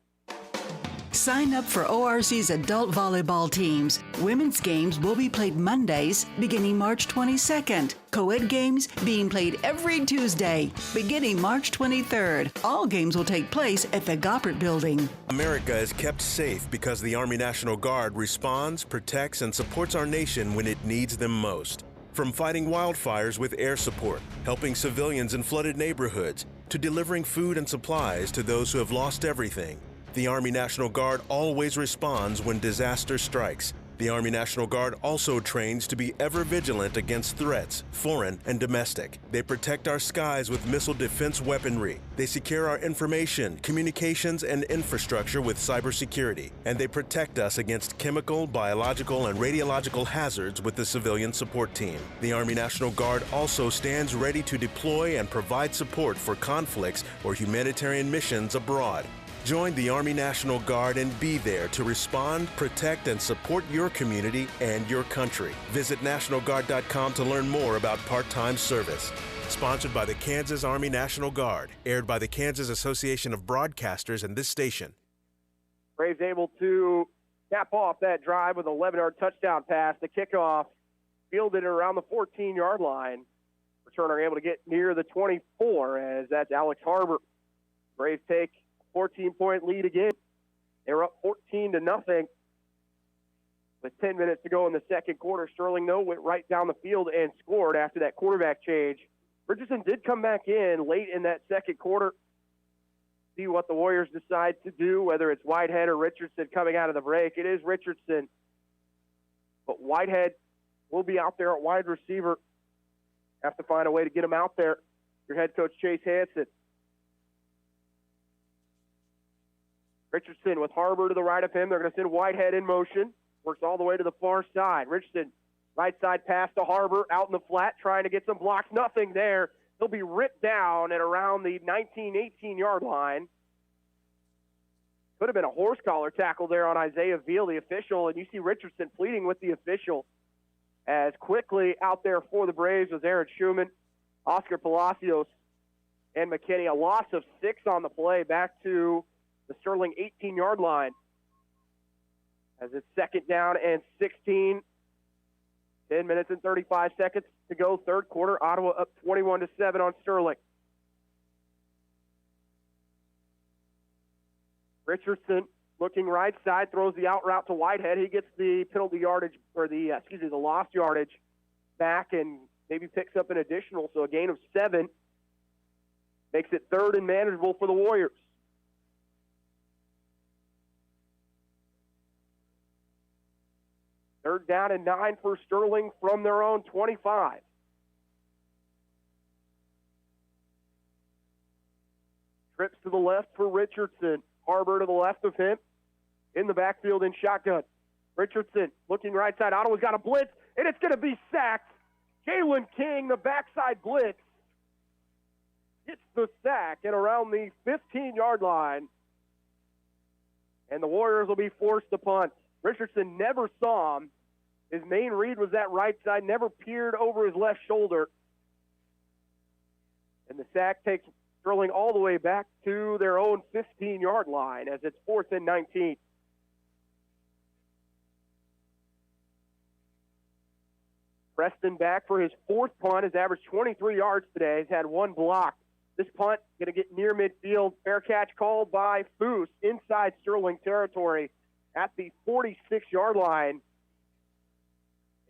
Sign up for ORC's adult volleyball teams. Women's games will be played Mondays beginning March 22nd. Co-ed games being played every Tuesday beginning March 23rd. All games will take place at the Goppert Building. America is kept safe because the Army National Guard responds, protects, and supports our nation when it needs them most. From fighting wildfires with air support, helping civilians in flooded neighborhoods, to delivering food and supplies to those who have lost everything, the Army National Guard always responds when disaster strikes. The Army National Guard also trains to be ever vigilant against threats, foreign and domestic. They protect our skies with missile defense weaponry. They secure our information, communications, and infrastructure with cybersecurity. And they protect us against chemical, biological, and radiological hazards with the civilian support team. The Army National Guard also stands ready to deploy and provide support for conflicts or humanitarian missions abroad. Join the Army National Guard and be there to respond, protect, and support your community and your country. Visit NationalGuard.com to learn more about part-time service. Sponsored by the Kansas Army National Guard. Aired by the Kansas Association of Broadcasters and this station. Braves able to cap off that drive with an 11-yard touchdown pass. The kickoff fielded around the 14-yard line. Returner able to get near the 24 as that's Alex Harbor. Braves take 14-point lead again. They were up 14-0 with 10 minutes to go in the second quarter. Sterling, though, went right down the field and scored after that quarterback change. Richardson did come back in late in that second quarter. See what the Warriors decide to do, whether it's Whitehead or Richardson coming out of the break. It is Richardson, but Whitehead will be out there at wide receiver. Have to find a way to get him out there. Your head coach, Chase Hansen. Richardson with Harbor to the right of him. They're going to send Whitehead in motion. Works all the way to the far side. Richardson, right side pass to Harbor, out in the flat, trying to get some blocks. Nothing there. He'll be ripped down at around the 19, 18-yard line. Could have been a horse collar tackle there on Isaiah Veal, the official, and you see Richardson pleading with the official. As quickly out there for the Braves was Aaron Schumann, Oscar Palacios, and McKinney. A loss of 6 on the play, back to the Sterling 18-yard line. As it's second down and 16. 10 minutes and 35 seconds to go, third quarter. Ottawa up 21-7 on Sterling. Richardson looking right side, throws the out route to Whitehead. He gets the penalty yardage, or the lost yardage back, and maybe picks up an additional, so a gain of 7. Makes it third and manageable for the Warriors. Third down and 9 for Sterling from their own 25. Trips to the left for Richardson. Harbor to the left of him. In the backfield in shotgun. Richardson looking right side. Ottawa's got a blitz, and it's going to be sacked. Jalen King, the backside blitz, gets the sack at around the 15-yard line. And the Warriors will be forced to punt. Richardson never saw him. His main read was that right side, never peered over his left shoulder. And the sack takes Sterling all the way back to their own 15-yard line as it's 4th and 19. Preston back for his 4th punt. Has averaged 23 yards today. He's had 1 block. This punt going to get near midfield. Fair catch called by Foose inside Sterling territory at the 46-yard line.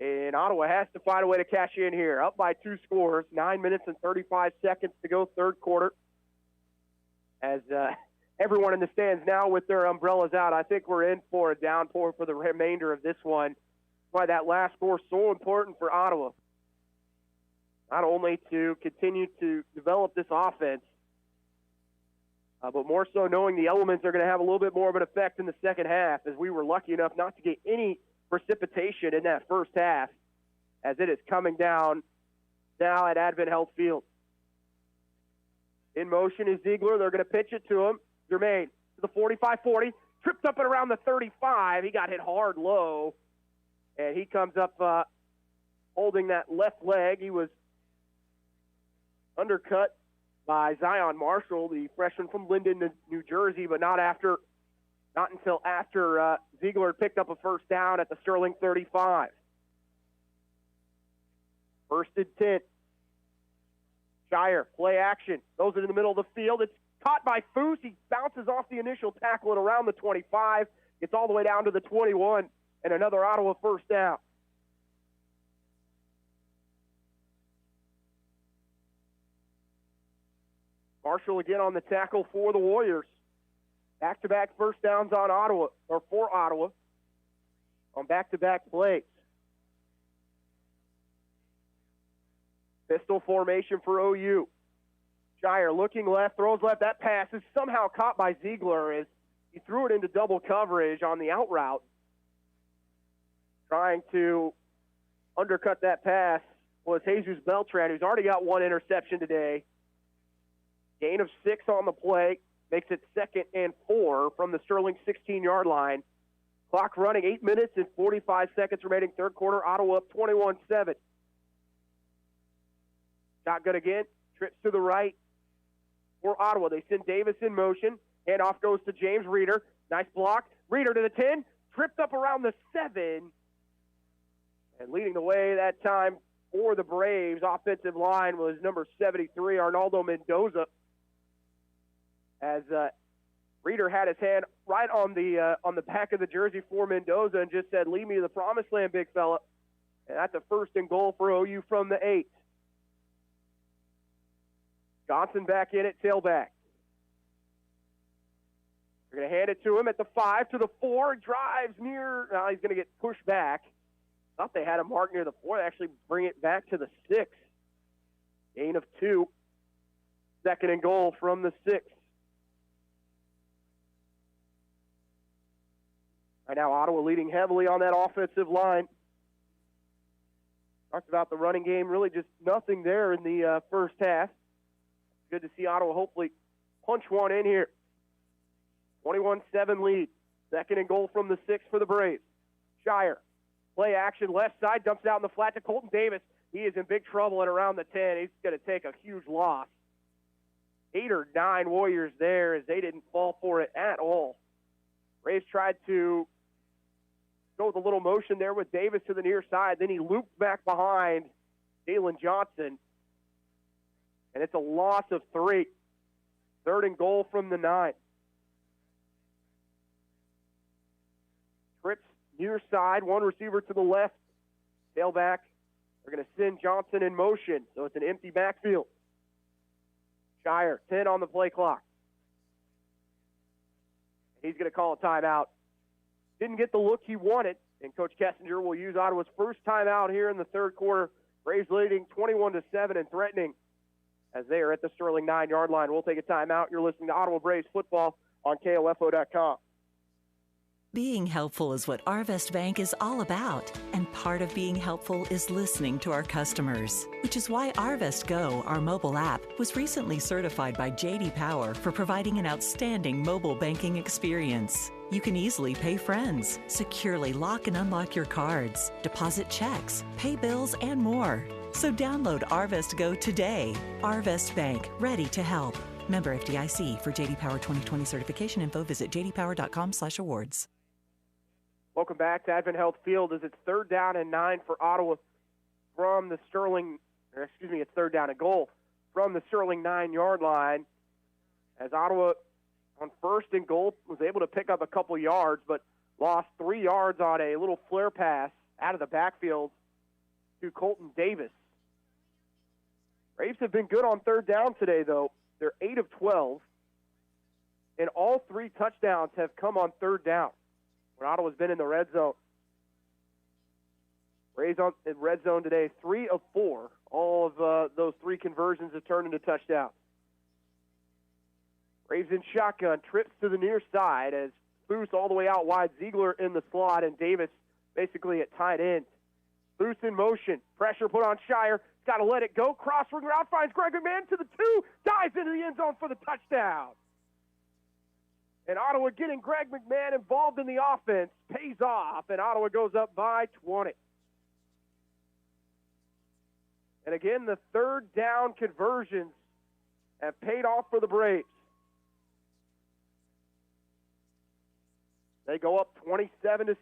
And Ottawa has to find a way to cash in here. Up by 2 scores, 9 minutes and 35 seconds to go, third quarter. As everyone in the stands now with their umbrellas out, I think we're in for a downpour for the remainder of this one. Why that last score is so important for Ottawa. Not only to continue to develop this offense, but more so knowing the elements are going to have a little bit more of an effect in the second half, as we were lucky enough not to get any precipitation in that first half. as it is coming down now at Advent Health Field. In motion is Ziegler. They're going to pitch it to him. Germain to the 45-40. Tripped up and around the 35. He got hit hard low. And he comes up holding that left leg. He was undercut by Zion Marshall, the freshman from Linden, New Jersey, but not until after Ziegler picked up a first down at the Sterling 35. First and 10. Shire, play action. Goes into the middle of the field. It's caught by Foose. He bounces off the initial tackle and around the 25. Gets all the way down to the 21. And another Ottawa first down. Marshall again on the tackle for the Warriors. Back-to-back first downs on Ottawa, or for Ottawa, on back-to-back plays. Pistol formation for OU. Shire looking left, throws left. That pass is somehow caught by Ziegler as he threw it into double coverage on the out route. Trying to undercut that pass was Jesus Beltran, who's already got one interception today. Gain of 6 on the play. Makes it 2nd and 4 from the Sterling 16-yard line. Clock running, 8 minutes and 45 seconds remaining. Third quarter, Ottawa up 21-7. Shotgun again. Trips to the right for Ottawa. They send Davis in motion. Handoff goes to James Reeder. Nice block. Reeder to the 10. Tripped up around the 7. And leading the way that time for the Braves offensive line was number 73, Arnaldo Mendoza. As Reeder had his hand right on the back of the jersey for Mendoza and just said, "Lead me to the promised land, big fella." And that's a first and goal for OU from the 8. Johnson back in at tailback. They're going to hand it to him at the 5 to the 4. Drives near. Now he's going to get pushed back. Thought they had a mark near the 4. They actually bring it back to the 6. Gain of 2. Second and goal from the 6. Right now, Ottawa leading heavily on that offensive line. Talked about the running game, really just nothing there in the first half. Good to see Ottawa hopefully punch one in here. 21-7 lead. Second and goal from the 6 for the Braves. Shire, play action, left side, dumps it out in the flat to Colton Davis. He is in big trouble at around the 10. He's going to take a huge loss. 8 or 9 Warriors there as they didn't fall for it at all. Braves tried to go with a little motion there with Davis to the near side. Then he looped back behind Jalen Johnson. And it's a loss of 3. Third and goal from the 9. Trips near side, one receiver to the left. Tailback. They're going to send Johnson in motion, so it's an empty backfield. Shire, 10 on the play clock. He's going to call a timeout. Didn't get the look he wanted, and Coach Kessinger will use Ottawa's first timeout here in the third quarter. Braves leading 21-7 and threatening as they are at the Sterling 9-yard line. We'll take a timeout. You're listening to Ottawa Braves football on KOFO.com. Being helpful is what Arvest Bank is all about, and part of being helpful is listening to our customers, which is why Arvest Go, our mobile app, was recently certified by J.D. Power for providing an outstanding mobile banking experience. You can easily pay friends, securely lock and unlock your cards, deposit checks, pay bills, and more. So download Arvest Go today. Arvest Bank, ready to help. Member FDIC. For J.D. Power 2020 certification info, visit jdpower.com/awards. Welcome back to Advent Health Field as it's 3rd down and 9 for Ottawa from the Sterling, it's 3rd down and goal from the Sterling 9-yard line. As Ottawa on 1st and goal was able to pick up a couple yards, but lost 3 yards on a little flare pass out of the backfield to Colton Davis. Braves have been good on 3rd down today, though. They're 8 of 12, and all 3 touchdowns have come on 3rd down when Ottawa's been in the red zone. Braves in red zone today, 3 of 4. All of those 3 conversions have turned into touchdowns. Braves in shotgun, trips to the near side as Foose all the way out wide, Ziegler in the slot, and Davis basically at tight end. Boost in motion. Pressure put on Shire. Got to let it go. Cross-ring route finds Greg McMahon to the 2. Dives into the end zone for the touchdown. And Ottawa getting Greg McMahon involved in the offense pays off, and Ottawa goes up by 20. And again, the third down conversions have paid off for the Braves. They go up 27-7.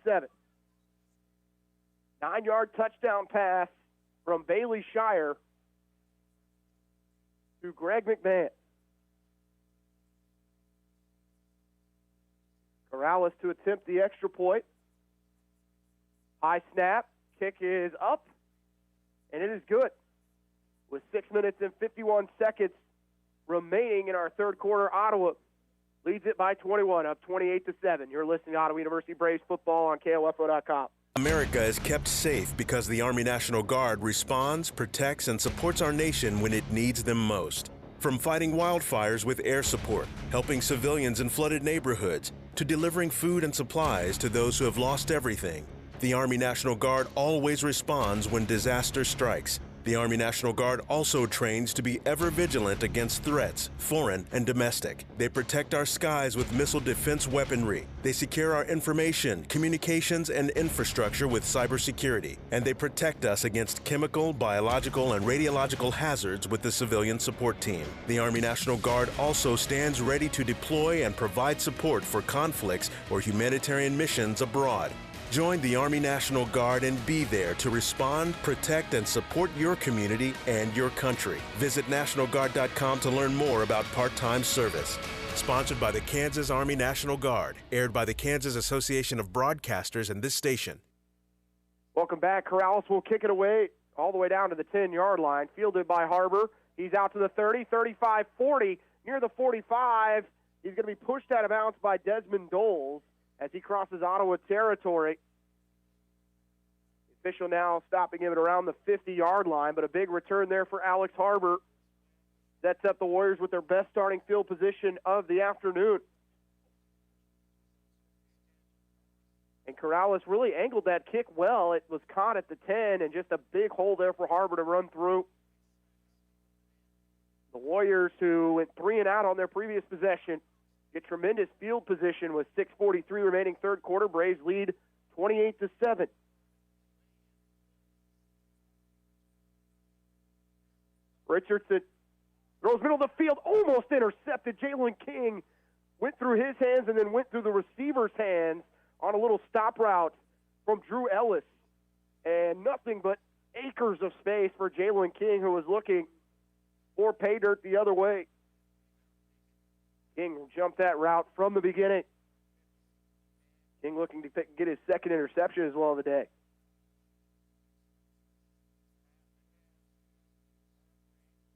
9-yard touchdown pass from Bailey Shire to Greg McMahon. Corrales to attempt the extra point. High snap. Kick is up, and it is good. With 6 minutes and 51 seconds remaining in our third quarter, Ottawa leads it by 21, up 28-7. You're listening to Ottawa University Braves football on KOFO.com. America is kept safe because the Army National Guard responds, protects, and supports our nation when it needs them most. From fighting wildfires with air support, helping civilians in flooded neighborhoods, to delivering food and supplies to those who have lost everything, the Army National Guard always responds when disaster strikes. The Army National Guard also trains to be ever vigilant against threats, foreign and domestic. They protect our skies with missile defense weaponry. They secure our information, communications, and infrastructure with cybersecurity. And they protect us against chemical, biological, and radiological hazards with the civilian support team. The Army National Guard also stands ready to deploy and provide support for conflicts or humanitarian missions abroad. Join the Army National Guard and be there to respond, protect, and support your community and your country. Visit NationalGuard.com to learn more about part-time service. Sponsored by the Kansas Army National Guard. Aired by the Kansas Association of Broadcasters and this station. Welcome back. Corrales will kick it away all the way down to the 10-yard line. Fielded by Harbor. He's out to the 30, 35, 40. Near the 45, he's going to be pushed out of bounds by Desmond Doles as he crosses Ottawa territory. The official now stopping him at around the 50-yard line, but a big return there for Alex Harbor. Sets up the Warriors with their best starting field position of the afternoon. And Corrales really angled that kick well. It was caught at the 10, and just a big hole there for Harbor to run through. The Warriors, who went 3 and out on their previous possession, get tremendous field position with 6:43 remaining third quarter. Braves lead 28-7. Richardson throws middle of the field, almost intercepted. Jalen King went through his hands and then went through the receiver's hands on a little stop route from Drew Ellis. And nothing but acres of space for Jalen King, who was looking for pay dirt the other way. King jumped that route from the beginning. King looking to get his second interception as well of the day.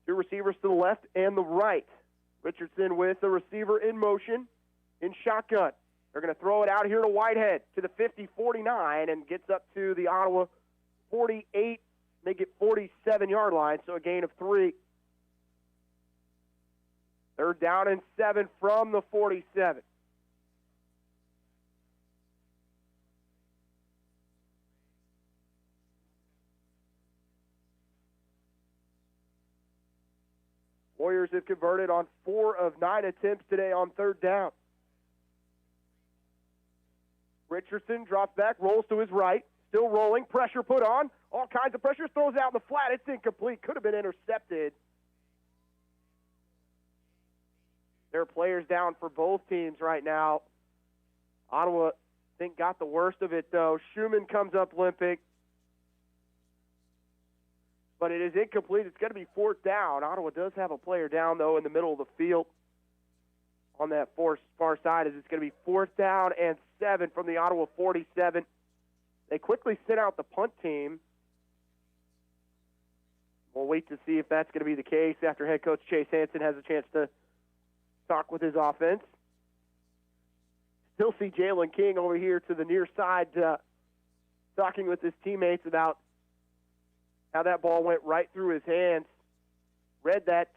Two receivers to the left and the right. Richardson with the receiver in motion in shotgun. They're going to throw it out here to Whitehead to the 50-49 and gets up to the Ottawa 48, make it 47-yard line, so a gain of 3. Third down and 7 from the 47. Warriors have converted on 4 of 9 attempts today on third down. Richardson drops back, rolls to his right, still rolling, pressure put on, all kinds of pressure, throws out in the flat. It's incomplete, could have been intercepted. There are players down for both teams right now. Ottawa, I think, got the worst of it, though. Schumann comes up limping. But it is incomplete. It's going to be fourth down. Ottawa does have a player down, though, in the middle of the field on that far side. As it's going to be fourth down and 7 from the Ottawa 47. They quickly sit out the punt team. We'll wait to see if that's going to be the case after head coach Chase Hansen has a chance to talk with his offense. Still see Jalen King over here to the near side talking with his teammates about how that ball went right through his hands. Read that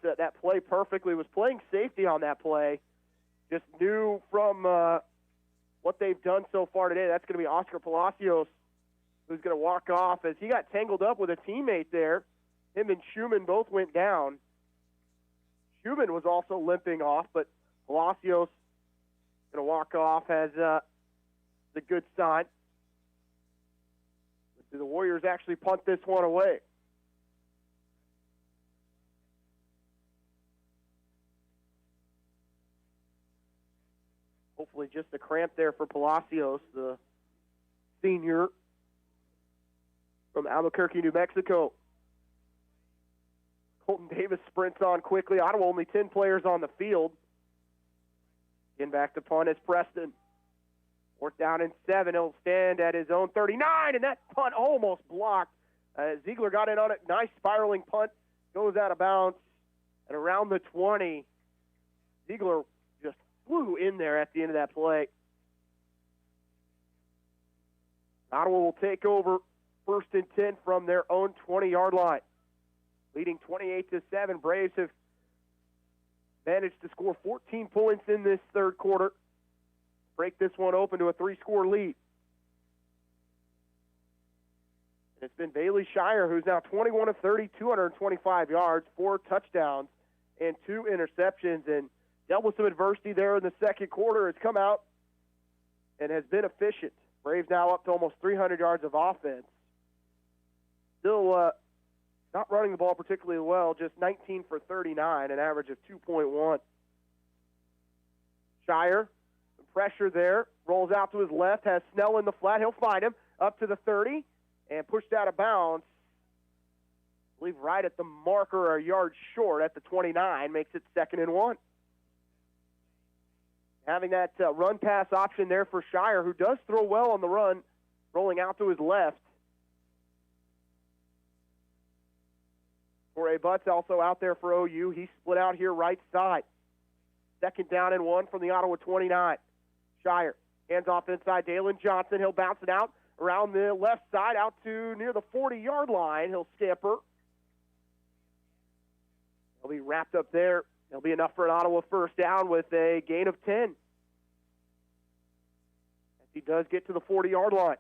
play perfectly, was playing safety on that play. Just knew from what they've done so far today, that's going to be Oscar Palacios who's going to walk off as he got tangled up with a teammate there. Him and Schumann both went down. Schumann was also limping off, but Palacios going to walk off as a good sign. Do the Warriors actually punt this one away? Hopefully just a cramp there for Palacios, the senior from Albuquerque, New Mexico. Colton Davis sprints on quickly. Ottawa only 10 players on the field. Getting back to punt is Preston. 4th down and 7. He'll stand at his own 39, and that punt almost blocked. Ziegler got in on it. Nice spiraling punt. Goes out of bounds. And around the 20, Ziegler just flew in there at the end of that play. Ottawa will take over 1st and 10 from their own 20-yard line. Leading 28-7. Braves have managed to score 14 points in this third quarter. Break this one open to a 3-score lead. And it's been Bailey Shire, who's now 21 of 30, 225 yards, 4 touchdowns, and 2 interceptions. And dealt with some adversity there in the second quarter. Has come out and has been efficient. Braves now up to almost 300 yards of offense. Still not running the ball particularly well, just 19 for 39, an average of 2.1. Shire, some pressure there, rolls out to his left, has Snell in the flat. He'll find him up to the 30 and pushed out of bounds. I believe right at the marker, a yard short at the 29, makes it 2nd and 1. Having that run-pass option there for Shire, who does throw well on the run, rolling out to his left. Torrey Butts also out there for OU. He split out here right side. 2nd down and 1 from the Ottawa 29. Shire hands off inside Dalen Johnson. He'll bounce it out around the left side out to near the 40-yard line. He'll scamper. He'll be wrapped up there. It'll be enough for an Ottawa 1st down with a gain of 10. As he does get to the 40-yard line.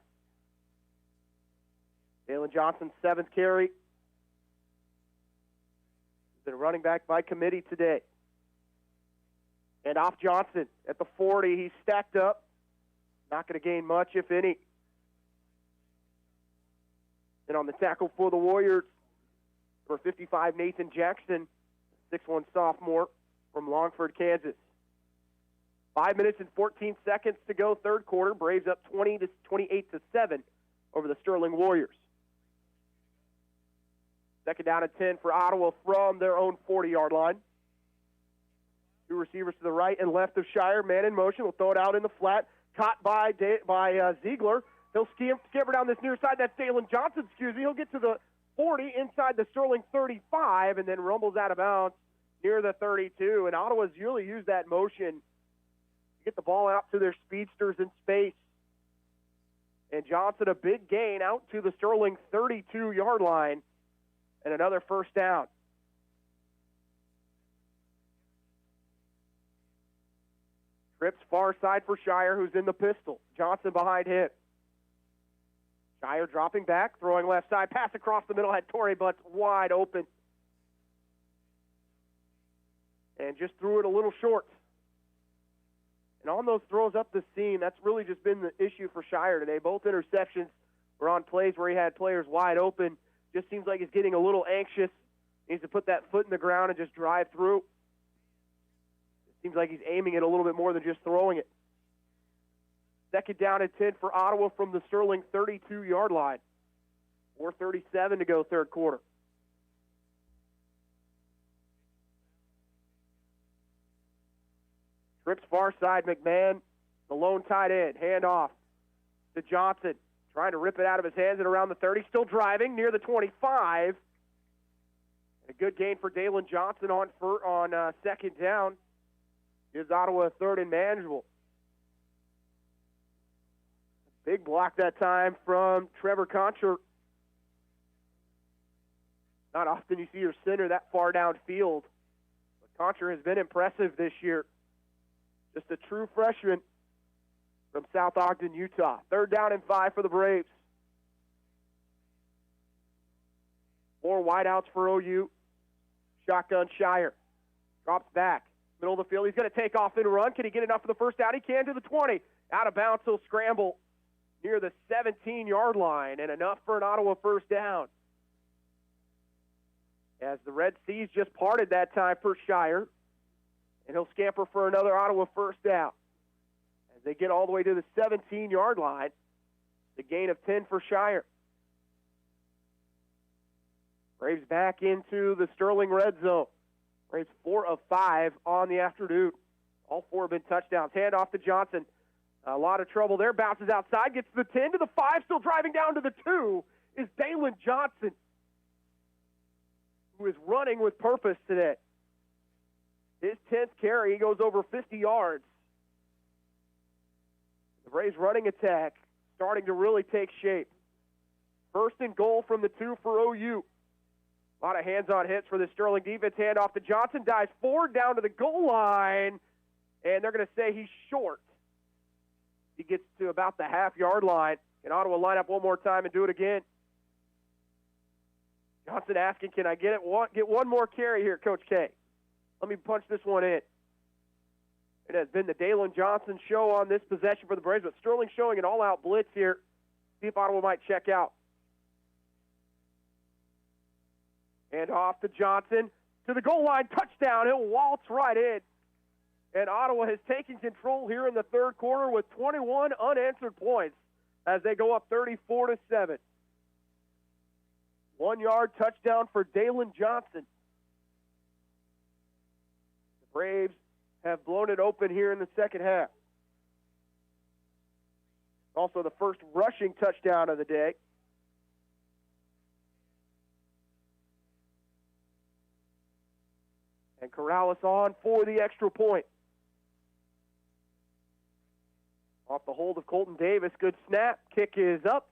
Dalen Johnson, 7th carry. He's been running back by committee today. And off Johnson at the 40. He's stacked up. Not going to gain much, if any. And on the tackle for the Warriors, for 55, Nathan Jackson, 6'1" sophomore from Longford, Kansas. 5 minutes and 14 seconds to go, third quarter. Braves up 28-7 over the Sterling Warriors. 2nd down and 10 for Ottawa from their own 40-yard line. 2 receivers to the right and left of Shire. Man in motion. Will throw it out in the flat. Caught by Ziegler. He'll scamper down this near side. That's Dalen Johnson, He'll get to the 40 inside the Sterling 35 and then rumbles out of bounds near the 32. And Ottawa's really used that motion to get the ball out to their speedsters in space. And Johnson, a big gain out to the Sterling 32-yard line and another 1st down. Trips far side for Shire, who's in the pistol. Johnson behind him. Shire dropping back, throwing left side. Pass across the middle, had Torrey Butts wide open. And just threw it a little short. And on those throws up the seam, that's really just been the issue for Shire today. Both interceptions were on plays where he had players wide open. Just seems like he's getting a little anxious. He needs to put that foot in the ground and just drive through. Seems like he's aiming it a little bit more than just throwing it. 2nd down and 10 for Ottawa from the Sterling 32-yard line. 4:37 to go, third quarter. Trips far side, McMahon, the lone tight end. Hand off to Johnson. Trying to rip it out of his hands and around the 30. Still driving near the 25. A good gain for Dalen Johnson on 2nd down. Gives Ottawa a 3rd and manageable. Big block that time from Trevor Concher. Not often you see your center that far downfield. But Concher has been impressive this year. Just a true freshman from South Ogden, Utah. 3rd down and 5 for the Braves. 4 wideouts for OU. Shotgun Shire. Drops back. Middle of the field. He's going to take off and run. Can he get enough for the first down? He can to the 20. Out of bounds. He'll scramble near the 17-yard line, and enough for an Ottawa first down. As the Red Seas just parted that time for Shire, and he'll scamper for another Ottawa first down. As they get all the way to the 17-yard line, the gain of 10 for Shire. Braves back into the Sterling red zone. Braves 4 of 5 on the afternoon. All 4 have been touchdowns. Hand off to Johnson. A lot of trouble there. Bounces outside. Gets to the 10, to the 5. Still driving down to the 2 is Dalen Johnson, who is running with purpose today. His 10th carry, he goes over 50 yards. The Braves running attack starting to really take shape. First and goal from the 2 for OU. A lot of hands-on hits for the Sterling defense. Hand off to Johnson. Dives forward down to the goal line. And they're going to say he's short. He gets to about the half-yard line. Can Ottawa line up one more time and do it again? Johnson asking, can I get one more carry here, Coach K? Let me punch this one in. It has been the Dalen Johnson show on this possession for the Braves, but Sterling showing an all-out blitz here. See if Ottawa might check out. And off to Johnson. To the goal line, touchdown. He'll waltz right in. And Ottawa has taken control here in the third quarter with 21 unanswered points as they go up 34-7. 1-yard touchdown for Dalen Johnson. The Braves have blown it open here in the second half. Also the first rushing touchdown of the day. And Corrales on for the extra point. Off the hold of Colton Davis. Good snap. Kick is up.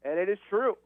And it is true.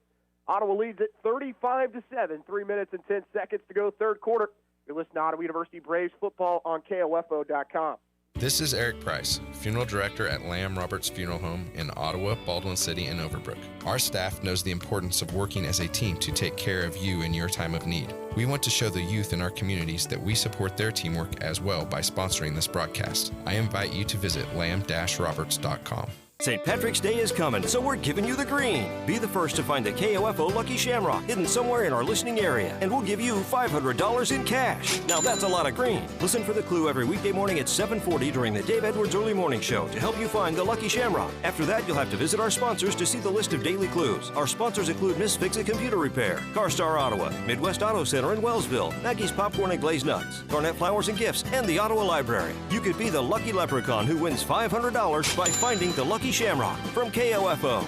Ottawa leads it 35-7. 3 minutes and 10 seconds to go, third quarter. You're listening to Ottawa University Braves football on KOFO.com. This is Eric Price, Funeral Director at Lamb Roberts Funeral Home in Ottawa, Baldwin City, and Overbrook. Our staff knows the importance of working as a team to take care of you in your time of need. We want to show the youth in our communities that we support their teamwork as well by sponsoring this broadcast. I invite you to visit lamb-roberts.com. St. Patrick's Day is coming, so we're giving you the green. Be the first to find the KOFO Lucky Shamrock hidden somewhere in our listening area, and we'll give you $500 in cash. Now that's a lot of green. Listen for the clue every weekday morning at 7:40 during the Dave Edwards Early Morning Show to help you find the Lucky Shamrock. After that, you'll have to visit our sponsors to see the list of daily clues. Our sponsors include Miss Fix-It Computer Repair, CarStar Ottawa, Midwest Auto Center in Wellsville, Maggie's Popcorn and Glazed Nuts, Garnett Flowers and Gifts, and the Ottawa Library. You could be the lucky leprechaun who wins $500 by finding the Lucky Shamrock from KOFO.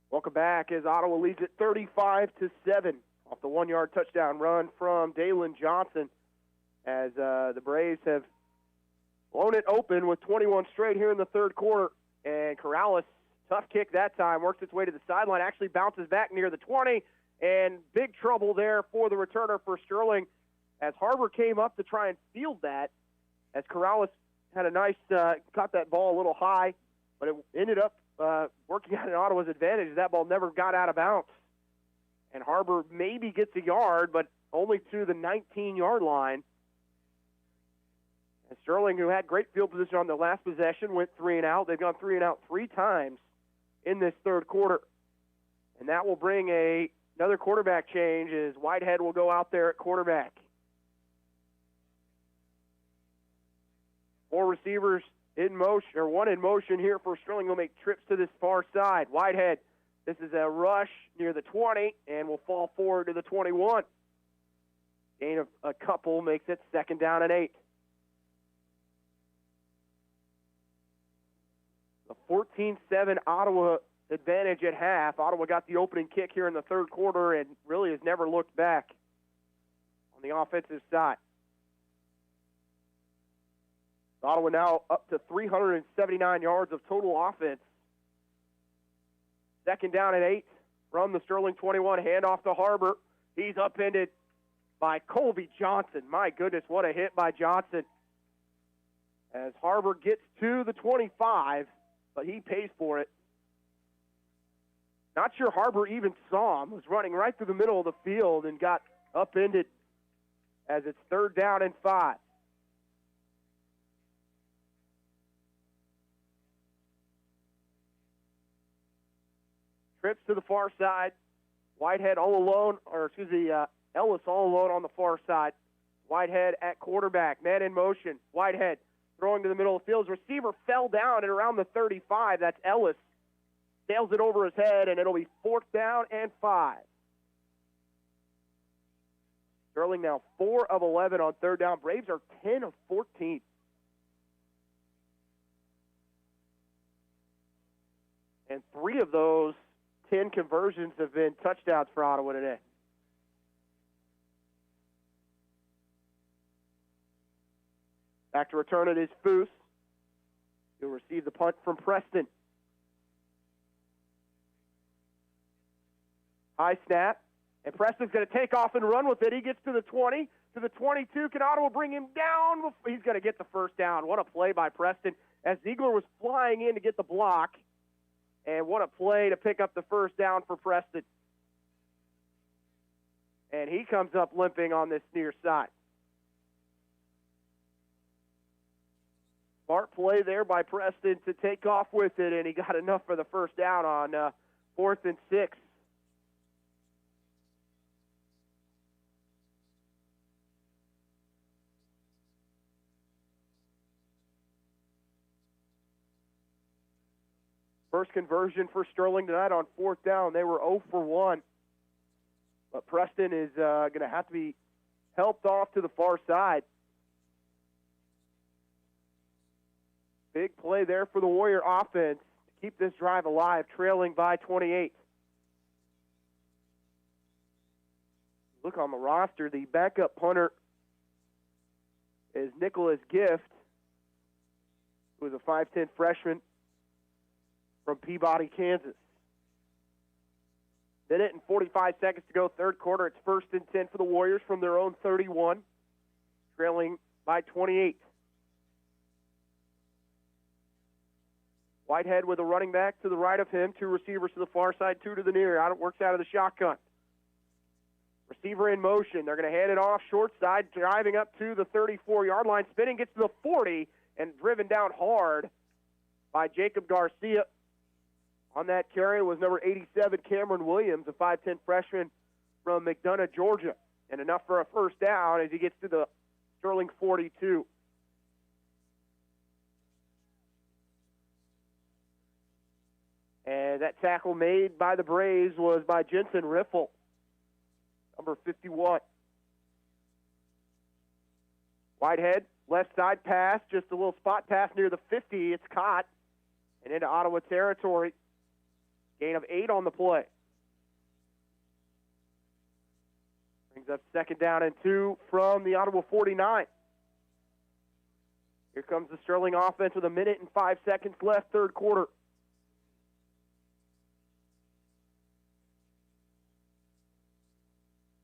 Welcome back as Ottawa leads it 35-7 off the 1-yard touchdown run from Dalen Johnson as the Braves have blown it open with 21 straight here in the third quarter. And Corrales, tough kick that time, works its way to the sideline, actually bounces back near the 20, and big trouble there for the returner for Sterling as Harbor came up to try and field that as Corrales had a nice, caught that ball a little high, but it ended up working out in Ottawa's advantage. That ball never got out of bounds. And Harbor maybe gets a yard, but only to the 19-yard line. And Sterling, who had great field position on the last possession, went 3 and out. They've gone 3 and out 3 times in this third quarter. And that will bring another quarterback change as Whitehead will go out there at quarterback. 4 receivers in motion, or 1 in motion here for Sterling. Will make trips to this far side. Whitehead, this is a rush near the 20 and will fall forward to the 21. Gain of a couple makes it 2nd down and 8. The 14-7 Ottawa advantage at half. Ottawa got the opening kick here in the third quarter and really has never looked back on the offensive side. Ottawa now up to 379 yards of total offense. 2nd down and 8 from the Sterling 21. Handoff to Harbor. He's upended by Colby Johnson. My goodness, what a hit by Johnson. As Harbor gets to the 25, but he pays for it. Not sure Harbor even saw him. Was running right through the middle of the field and got upended as it's 3rd down and 5. Trips to the far side. Whitehead all alone, Ellis all alone on the far side. Whitehead at quarterback. Man in motion. Whitehead throwing to the middle of the field. His receiver fell down at around the 35. That's Ellis. Sails it over his head, and it'll be 4th down and 5. Sterling now 4 of 11 on 3rd down. Braves are 10 of 14. And 3 of those 10 conversions have been touchdowns for Ottawa today. Back to return it is Foose. He'll receive the punt from Preston. High snap, and Preston's going to take off and run with it. He gets to the 20, to the 22. Can Ottawa bring him down? He's going to get the first down. What a play by Preston as Ziegler was flying in to get the block. And what a play to pick up the first down for Preston. And he comes up limping on this near side. Smart play there by Preston to take off with it, and he got enough for the first down on 4th and 6. First conversion for Sterling tonight on 4th down. They were 0 for 1. But Preston is going to have to be helped off to the far side. Big play there for the Warrior offense to keep this drive alive, trailing by 28. Look on the roster, the backup punter is Nicholas Gift, who is a 5'10 freshman from Peabody, Kansas. Minute and 45 seconds to go, 3rd quarter. It's 1st and 10 for the Warriors from their own 31, trailing by 28. Whitehead with a running back to the right of him, 2 receivers to the far side, 2 to the near. Works out of the shotgun. Receiver in motion. They're going to hand it off short side, driving up to the 34-yard line, spinning, gets to the 40, and driven down hard by Jacob Garcia. On that carry was number 87, Cameron Williams, a 5'10 freshman from McDonough, Georgia. And enough for a first down as he gets to the Sterling 42. And that tackle made by the Braves was by Jensen Riffle, number 51. Whitehead, left side pass, just a little spot pass near the 50. It's caught and into Ottawa territory. Gain of 8 on the play. Brings up 2nd down and 2 from the Ottawa 49. Here comes the Sterling offense with 1 minute and 5 seconds left, 3rd quarter.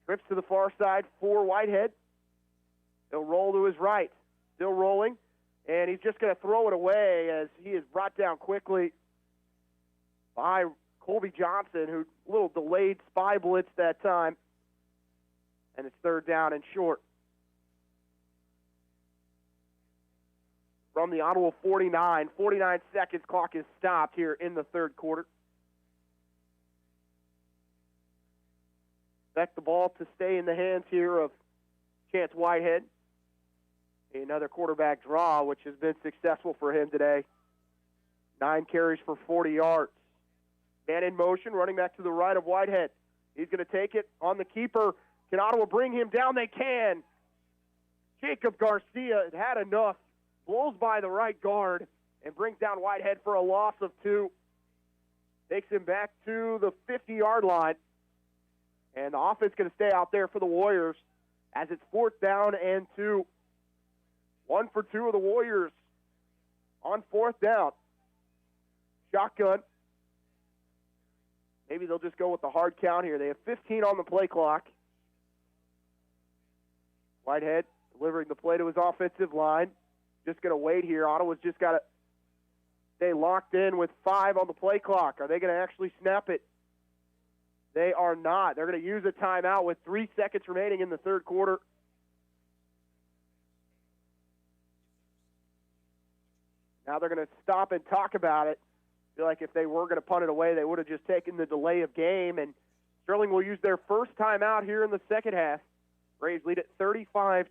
Trips to the far side for Whitehead. He'll roll to his right. Still rolling. And he's just going to throw it away as he is brought down quickly by Colby Johnson, who a little delayed spy blitz that time. And it's 3rd down and short. From the Ottawa 49, 49 seconds, clock is stopped here in the 3rd quarter. Expect the ball to stay in the hands here of Chance Whitehead. Another quarterback draw, which has been successful for him today. 9 carries for 40 yards. Man in motion, running back to the right of Whitehead. He's going to take it on the keeper. Can Ottawa bring him down? They can. Jacob Garcia had enough. Blows by the right guard and brings down Whitehead for a loss of 2. Takes him back to the 50-yard line. And the offense going to stay out there for the Warriors as it's 4th down and 2. 1 for 2 of the Warriors on 4th down. Shotgun. Maybe they'll just go with the hard count here. They have 15 on the play clock. Whitehead delivering the play to his offensive line. Just going to wait here. Ottawa's just got to stay locked in with 5 on the play clock. Are they going to actually snap it? They are not. They're going to use a timeout with 3 seconds remaining in the third quarter. Now they're going to stop and talk about it. I feel like if they were going to punt it away, they would have just taken the delay of game. And Sterling will use their first timeout here in the second half. Braves lead at 35-7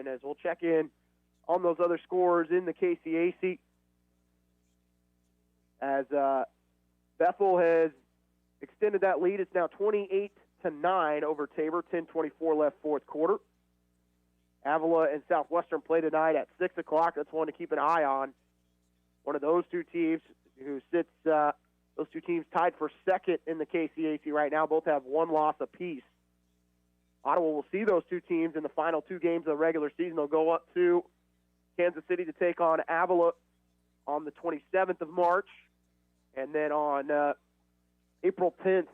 as we'll check in on those other scores in the KCAC. As Bethel has extended that lead. It's now 28-9 over Tabor, 10:24 left fourth quarter. Avila and Southwestern play tonight at 6 o'clock. That's one to keep an eye on. One of those two teams who sits, those two teams tied for second in the KCAC right now. Both have one loss apiece. Ottawa will see those two teams in the final two games of the regular season. They'll go up to Kansas City to take on Avila on the 27th of March. And then on April 10th,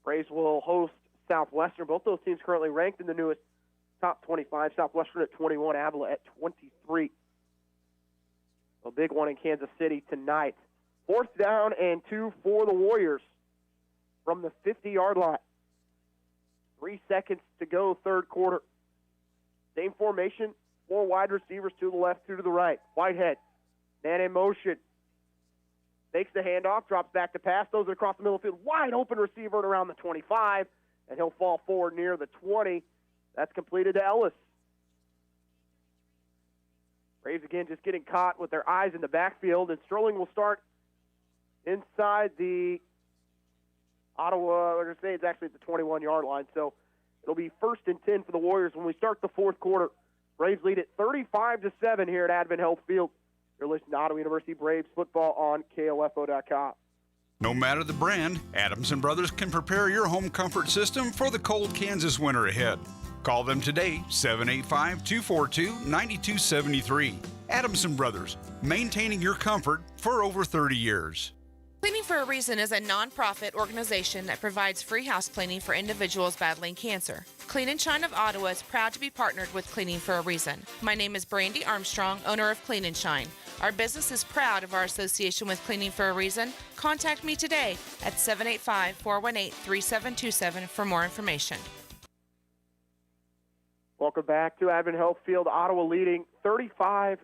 Braves will host Southwestern. Both those teams currently ranked in the newest top 25. Southwestern at 21, Avila at 23. A big one in Kansas City tonight. 4th down and 2 for the Warriors from the 50-yard line. 3 seconds to go, third quarter. Same formation, 4 wide receivers, 2 to the left, 2 to the right. Whitehead, man in motion. Takes the handoff, drops back to pass, throws it across the middle of the field. Wide open receiver at around the 25, and he'll fall forward near the 20. That's completed to Ellis. Braves again just getting caught with their eyes in the backfield, and Sterling will start inside the Ottawa. We're going to say it's actually at the 21-yard line, so it'll be 1st and 10 for the Warriors when we start the fourth quarter. Braves lead at 35-7 here at Advent Health Field. You're listening to Ottawa University Braves football on KOFO.com. No matter the brand, Adams & Brothers can prepare your home comfort system for the cold Kansas winter ahead. Call them today, 785-242-9273. Adams & Brothers, maintaining your comfort for over 30 years. Cleaning for a Reason is a nonprofit organization that provides free house cleaning for individuals battling cancer. Clean and Shine of Ottawa is proud to be partnered with Cleaning for a Reason. My name is Brandy Armstrong, owner of Clean and Shine. Our business is proud of our association with Cleaning for a Reason. Contact me today at 785-418-3727 for more information. Welcome back to Advent Health Field. Ottawa leading 35-7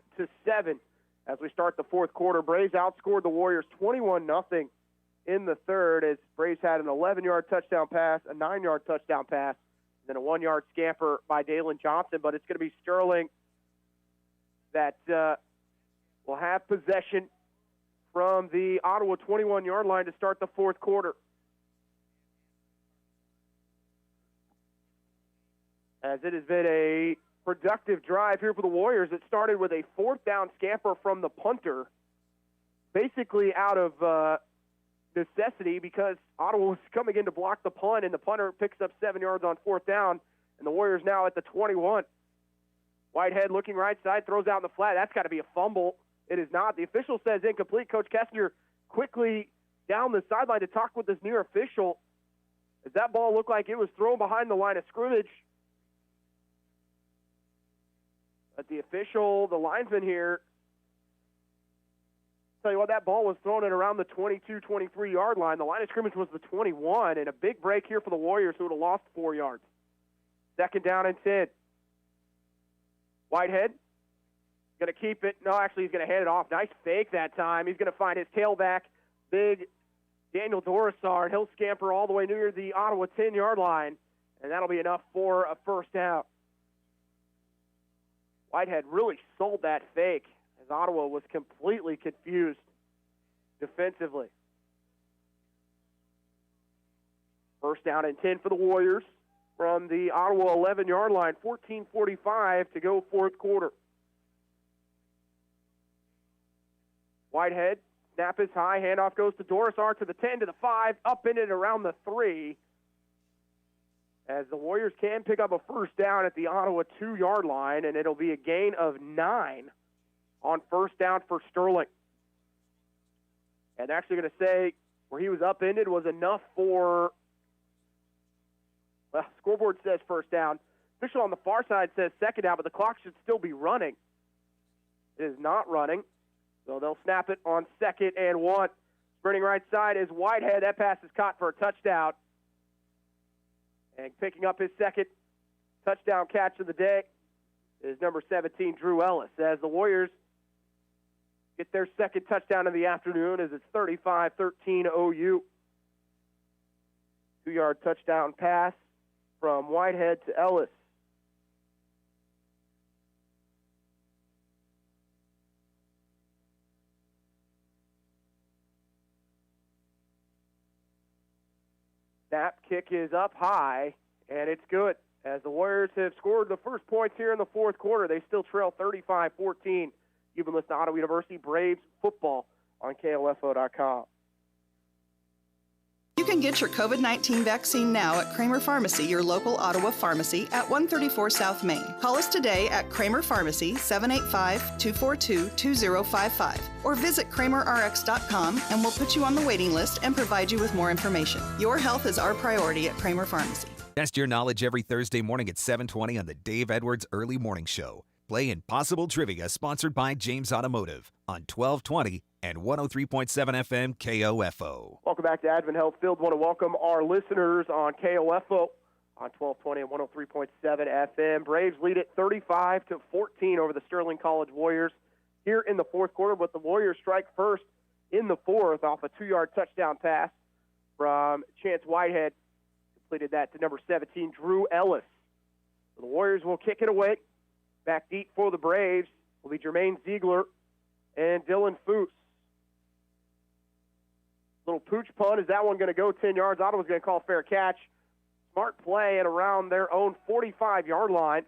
as we start the fourth quarter. Braves outscored the Warriors 21-0 in the third as Braves had an 11-yard touchdown pass, a 9-yard touchdown pass, and then a 1-yard scamper by Dalen Johnson. But it's going to be Sterling that will have possession from the Ottawa 21-yard line to start the fourth quarter. As it has been a productive drive here for the Warriors. It started with a 4th down scamper from the punter, basically out of necessity because Ottawa was coming in to block the punt, and the punter picks up 7 yards on 4th down, and the Warriors now at the 21. Whitehead looking right side, throws out in the flat. That's got to be a fumble. It is not. The official says incomplete. Coach Kessler quickly down the sideline to talk with this near official as that ball looked like it was thrown behind the line of scrimmage. But the official, the linesman here, tell you what, that ball was thrown at around the 22, 23-yard line. The line of scrimmage was the 21, and a big break here for the Warriors who would have lost 4 yards. 2nd down and 10. Whitehead going to keep it. No, actually, he's going to hand it off. Nice fake that time. He's going to find his tailback, big Daniel Dorisar, and he'll scamper all the way near the Ottawa 10-yard line, and that'll be enough for a first down. Whitehead really sold that fake as Ottawa was completely confused defensively. 1st down and 10 for the Warriors from the Ottawa 11-yard line. 14:45 to go fourth quarter. Whitehead, snap is high, handoff goes to Dorisar to the 10, to the 5, up in it around the 3. As the Warriors can pick up a first down at the Ottawa 2-yard line, and it'll be a gain of 9 on first down for Sterling. And actually going to say where he was upended was enough for, well, scoreboard says first down. Official on the far side says second down, but the clock should still be running. It is not running, so they'll snap it on 2nd and 1. Sprinting right side is Whitehead. That pass is caught for a touchdown. And picking up his second touchdown catch of the day is number 17, Drew Ellis, as the Warriors get their second touchdown of the afternoon as it's 35-13 OU. 2-yard touchdown pass from Whitehead to Ellis. Snap kick is up high, and it's good. As the Warriors have scored the first points here in the fourth quarter, they still trail 35-14. You've been listening to Ottawa University Braves football on KOFO.com. You can get your COVID-19 vaccine now at Kramer Pharmacy, your local Ottawa pharmacy at 134 South Main. Call us today at Kramer Pharmacy, 785-242-2055, or visit KramerRx.com and we'll put you on the waiting list and provide you with more information. Your health is our priority at Kramer Pharmacy. Test your knowledge every Thursday morning at 7:20 on the Dave Edwards Early Morning Show. Play Impossible Trivia, sponsored by James Automotive on 1220 and 103.7 FM KOFO. Welcome back to Advent Health Field. Want to welcome our listeners on KOFO on 1220 and 103.7 FM. Braves lead it 35-14 over the Sterling College Warriors here in the fourth quarter, but the Warriors strike first in the fourth off a 2-yard touchdown pass from Chance Whitehead. Completed that to number 17, Drew Ellis. So the Warriors will kick it away. Back deep for the Braves will be Jermaine Ziegler and Dylan Foose. Little pooch punt. Is that one going to go 10 yards? Ottawa's going to call fair catch. Smart play at around their own 45-yard line.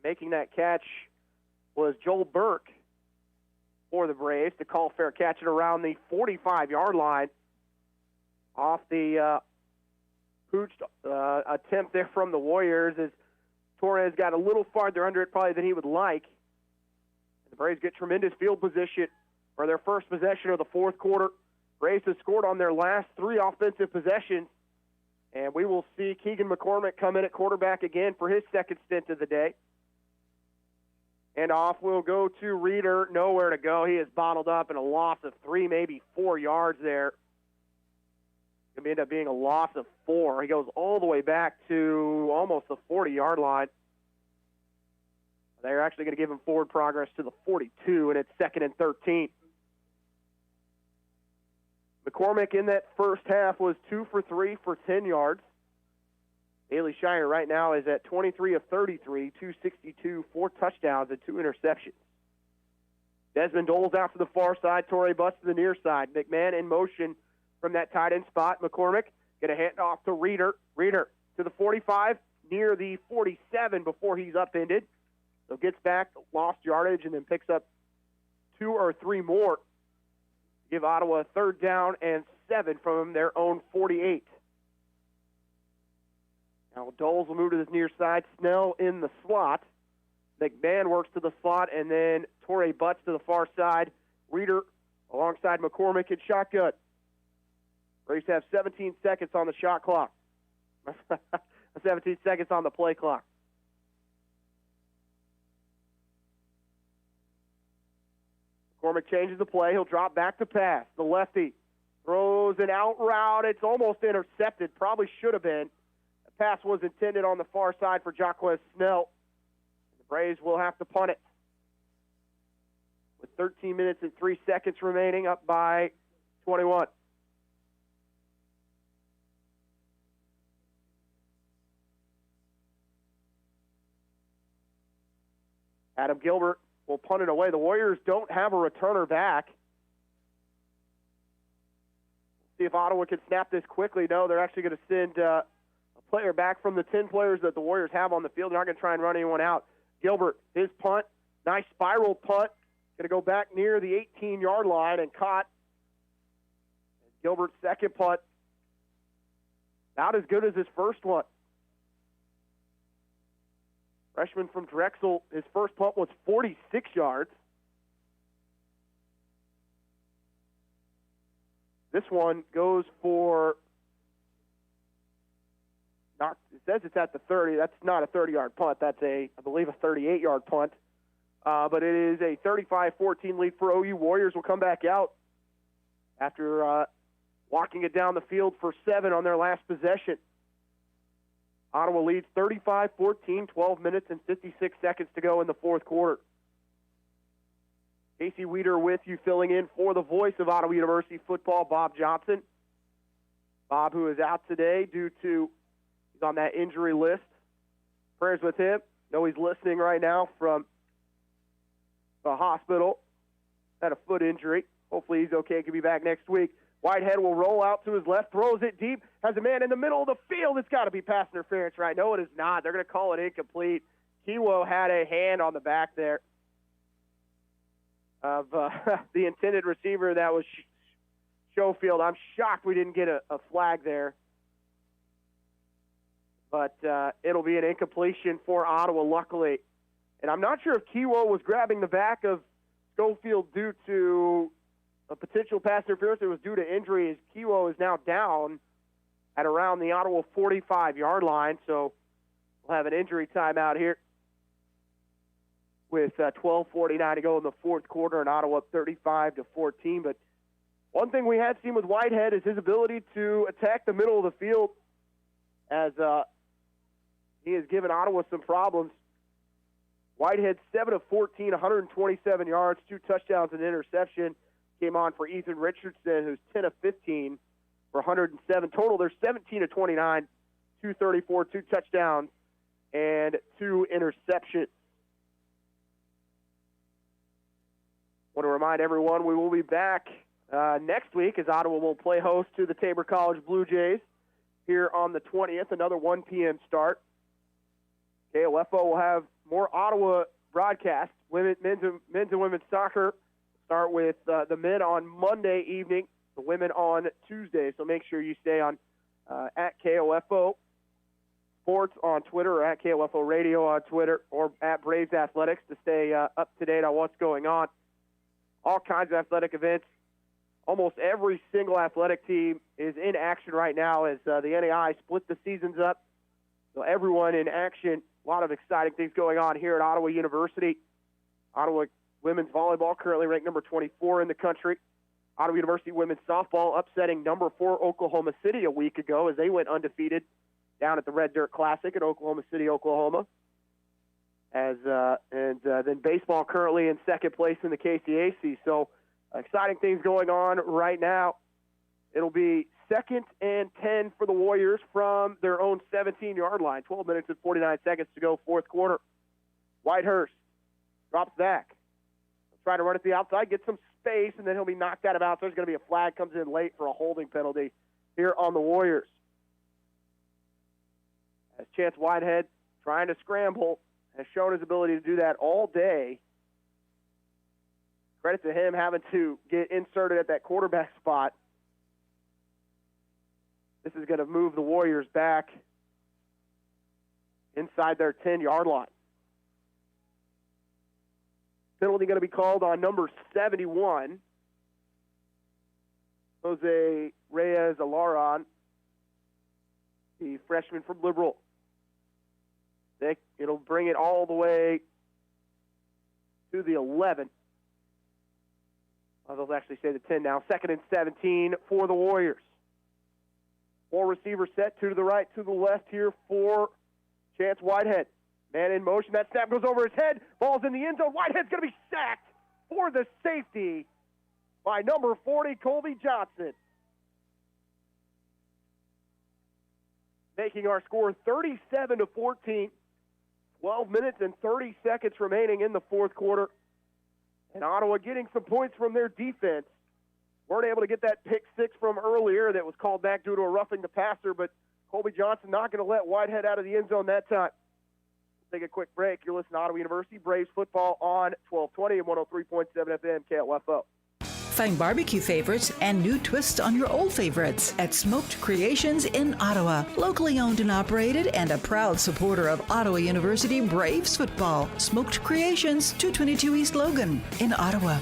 Making that catch was Joel Burke for the Braves to call fair catch at around the 45-yard line off the pooch attempt there from the Warriors, as Torres got a little farther under it probably than he would like. The Braves get tremendous field position for their first possession of the fourth quarter. Braves have scored on their last 3 offensive possessions, and we will see Keegan McCormick come in at quarterback again for his second stint of the day. And off will go to Reeder. Nowhere to go. He is bottled up in a loss of 3, maybe 4 yards there. Going to end up being a loss of 4. He goes all the way back to almost the 40-yard line. They're actually going to give him forward progress to the 42, and it's 2nd and 13. McCormick in that first half was 2 for 3 for 10 yards. Haley Shiner right now is at 23 of 33, 262, 4 touchdowns, and 2 interceptions. Desmond Dole's out to the far side. Torrey Butts to the near side. McMahon in motion from that tight end spot. McCormick get a hand off to Reeder. Reeder to the 45, near the 47 before he's upended. So gets back, lost yardage, and then picks up 2 or 3 more. Give Ottawa a 3rd down and 7 from their own 48. Now Doles will move to the near side. Snell in the slot. McMahon works to the slot, and then Torrey Butts to the far side. Reeder alongside McCormick in shotgun. Braves have 17 seconds on the shot clock. 17 seconds on the play clock. McCormick changes the play. He'll drop back to pass. The lefty throws an out route. It's almost intercepted. Probably should have been. Pass was intended on the far side for Jaquez Snell. The Braves will have to punt it. With 13 minutes and 3 seconds remaining, up by 21. Adam Gilbert will punt it away. The Warriors don't have a returner back. See if Ottawa can snap this quickly. No, they're actually going to send a player back from the 10 players that the Warriors have on the field. They're not going to try and run anyone out. Gilbert, his punt, nice spiral punt. Going to go back near the 18-yard line and caught. And Gilbert's second punt, not as good as his first one. Freshman from Drexel, his first punt was 46 yards. This one goes for, it says it's at the 30. That's not a 30-yard punt. That's I believe, a 38-yard punt. but it is a 35-14 lead for OU. Warriors will come back out after walking it down the field for 7 on their last possession. Ottawa leads 35-14, 12 minutes and 56 seconds to go in the fourth quarter. Casey Weeder with you, filling in for the voice of Ottawa University football, Bob Johnson. Bob, who is out today due to, he's on that injury list. Prayers with him. Know he's listening right now from the hospital. Had a foot injury. Hopefully he's okay. Could be back next week. Whitehead will roll out to his left, throws it deep, has a man in the middle of the field. It's got to be pass interference, right? No, it is not. They're going to call it incomplete. Kiwo had a hand on the back there of the intended receiver. That was Schofield. I'm shocked we didn't get a flag there. But it'll be an incompletion for Ottawa, luckily. And I'm not sure if Kiwo was grabbing the back of Schofield due to a potential pass interference. It was due to injury, as Kiwo is now down at around the Ottawa 45-yard line. So we'll have an injury timeout here with 12:49 to go in the fourth quarter, and Ottawa up 35-14. But one thing we had seen with Whitehead is his ability to attack the middle of the field, as he has given Ottawa some problems. Whitehead 7 of 14, 127 yards, 2 touchdowns and an interception. Came on for Ethan Richardson, who's 10 of 15 for 107 total. They're 17 of 29, 234, 2 touchdowns and 2 interceptions. Want to remind everyone we will be back next week as Ottawa will play host to the Tabor College Blue Jays here on the 20th, another 1 p.m. start. KOFO will have more Ottawa broadcasts. Men's and women's soccer start with the men on Monday evening, the women on Tuesday. So make sure you stay on at KOFO Sports on Twitter, or at KOFO Radio on Twitter, or at Braves Athletics to stay up to date on what's going on. All kinds of athletic events. Almost every single athletic team is in action right now as the NAI split the seasons up. So everyone in action. A lot of exciting things going on here at Ottawa University. Ottawa women's volleyball currently ranked number 24 in the country. Ottawa University women's softball upsetting number 4 Oklahoma City a week ago as they went undefeated down at the Red Dirt Classic in Oklahoma City, Oklahoma. Then baseball currently in second place in the KCAC. So exciting things going on right now. It'll be 2nd and 10 for the Warriors from their own 17-yard line. 12 minutes and 49 seconds to go, fourth quarter. Whitehurst drops back. Trying to run it to the outside, get some space, and then he'll be knocked out of bounds. There's going to be a flag, comes in late for a holding penalty here on the Warriors. As Chance Whitehead, trying to scramble, has shown his ability to do that all day. Credit to him having to get inserted at that quarterback spot. This is going to move the Warriors back inside their 10-yard line. Penalty going to be called on number 71, Jose Reyes-Alaron, the freshman from Liberal. It'll bring it all the way to the 11. They'll actually say the 10 now. 2nd and 17 for the Warriors. 4 receivers set, 2 to the right, 2 to the left here for Chance Whitehead. Man in motion. That snap goes over his head. Ball's in the end zone. Whitehead's going to be sacked for the safety by number 40, Colby Johnson. Making our score 37-14. 12 minutes and 30 seconds remaining in the fourth quarter. And Ottawa getting some points from their defense. Weren't able to get that pick 6 from earlier that was called back due to a roughing the passer, but Colby Johnson not going to let Whitehead out of the end zone that time. We'll take a quick break. You're listening to Ottawa University Braves football on 1220 and 103.7 FM KLFO. Find barbecue favorites and new twists on your old favorites at Smoked Creations in Ottawa. Locally owned and operated and a proud supporter of Ottawa University Braves football. Smoked Creations, 222 East Logan in Ottawa.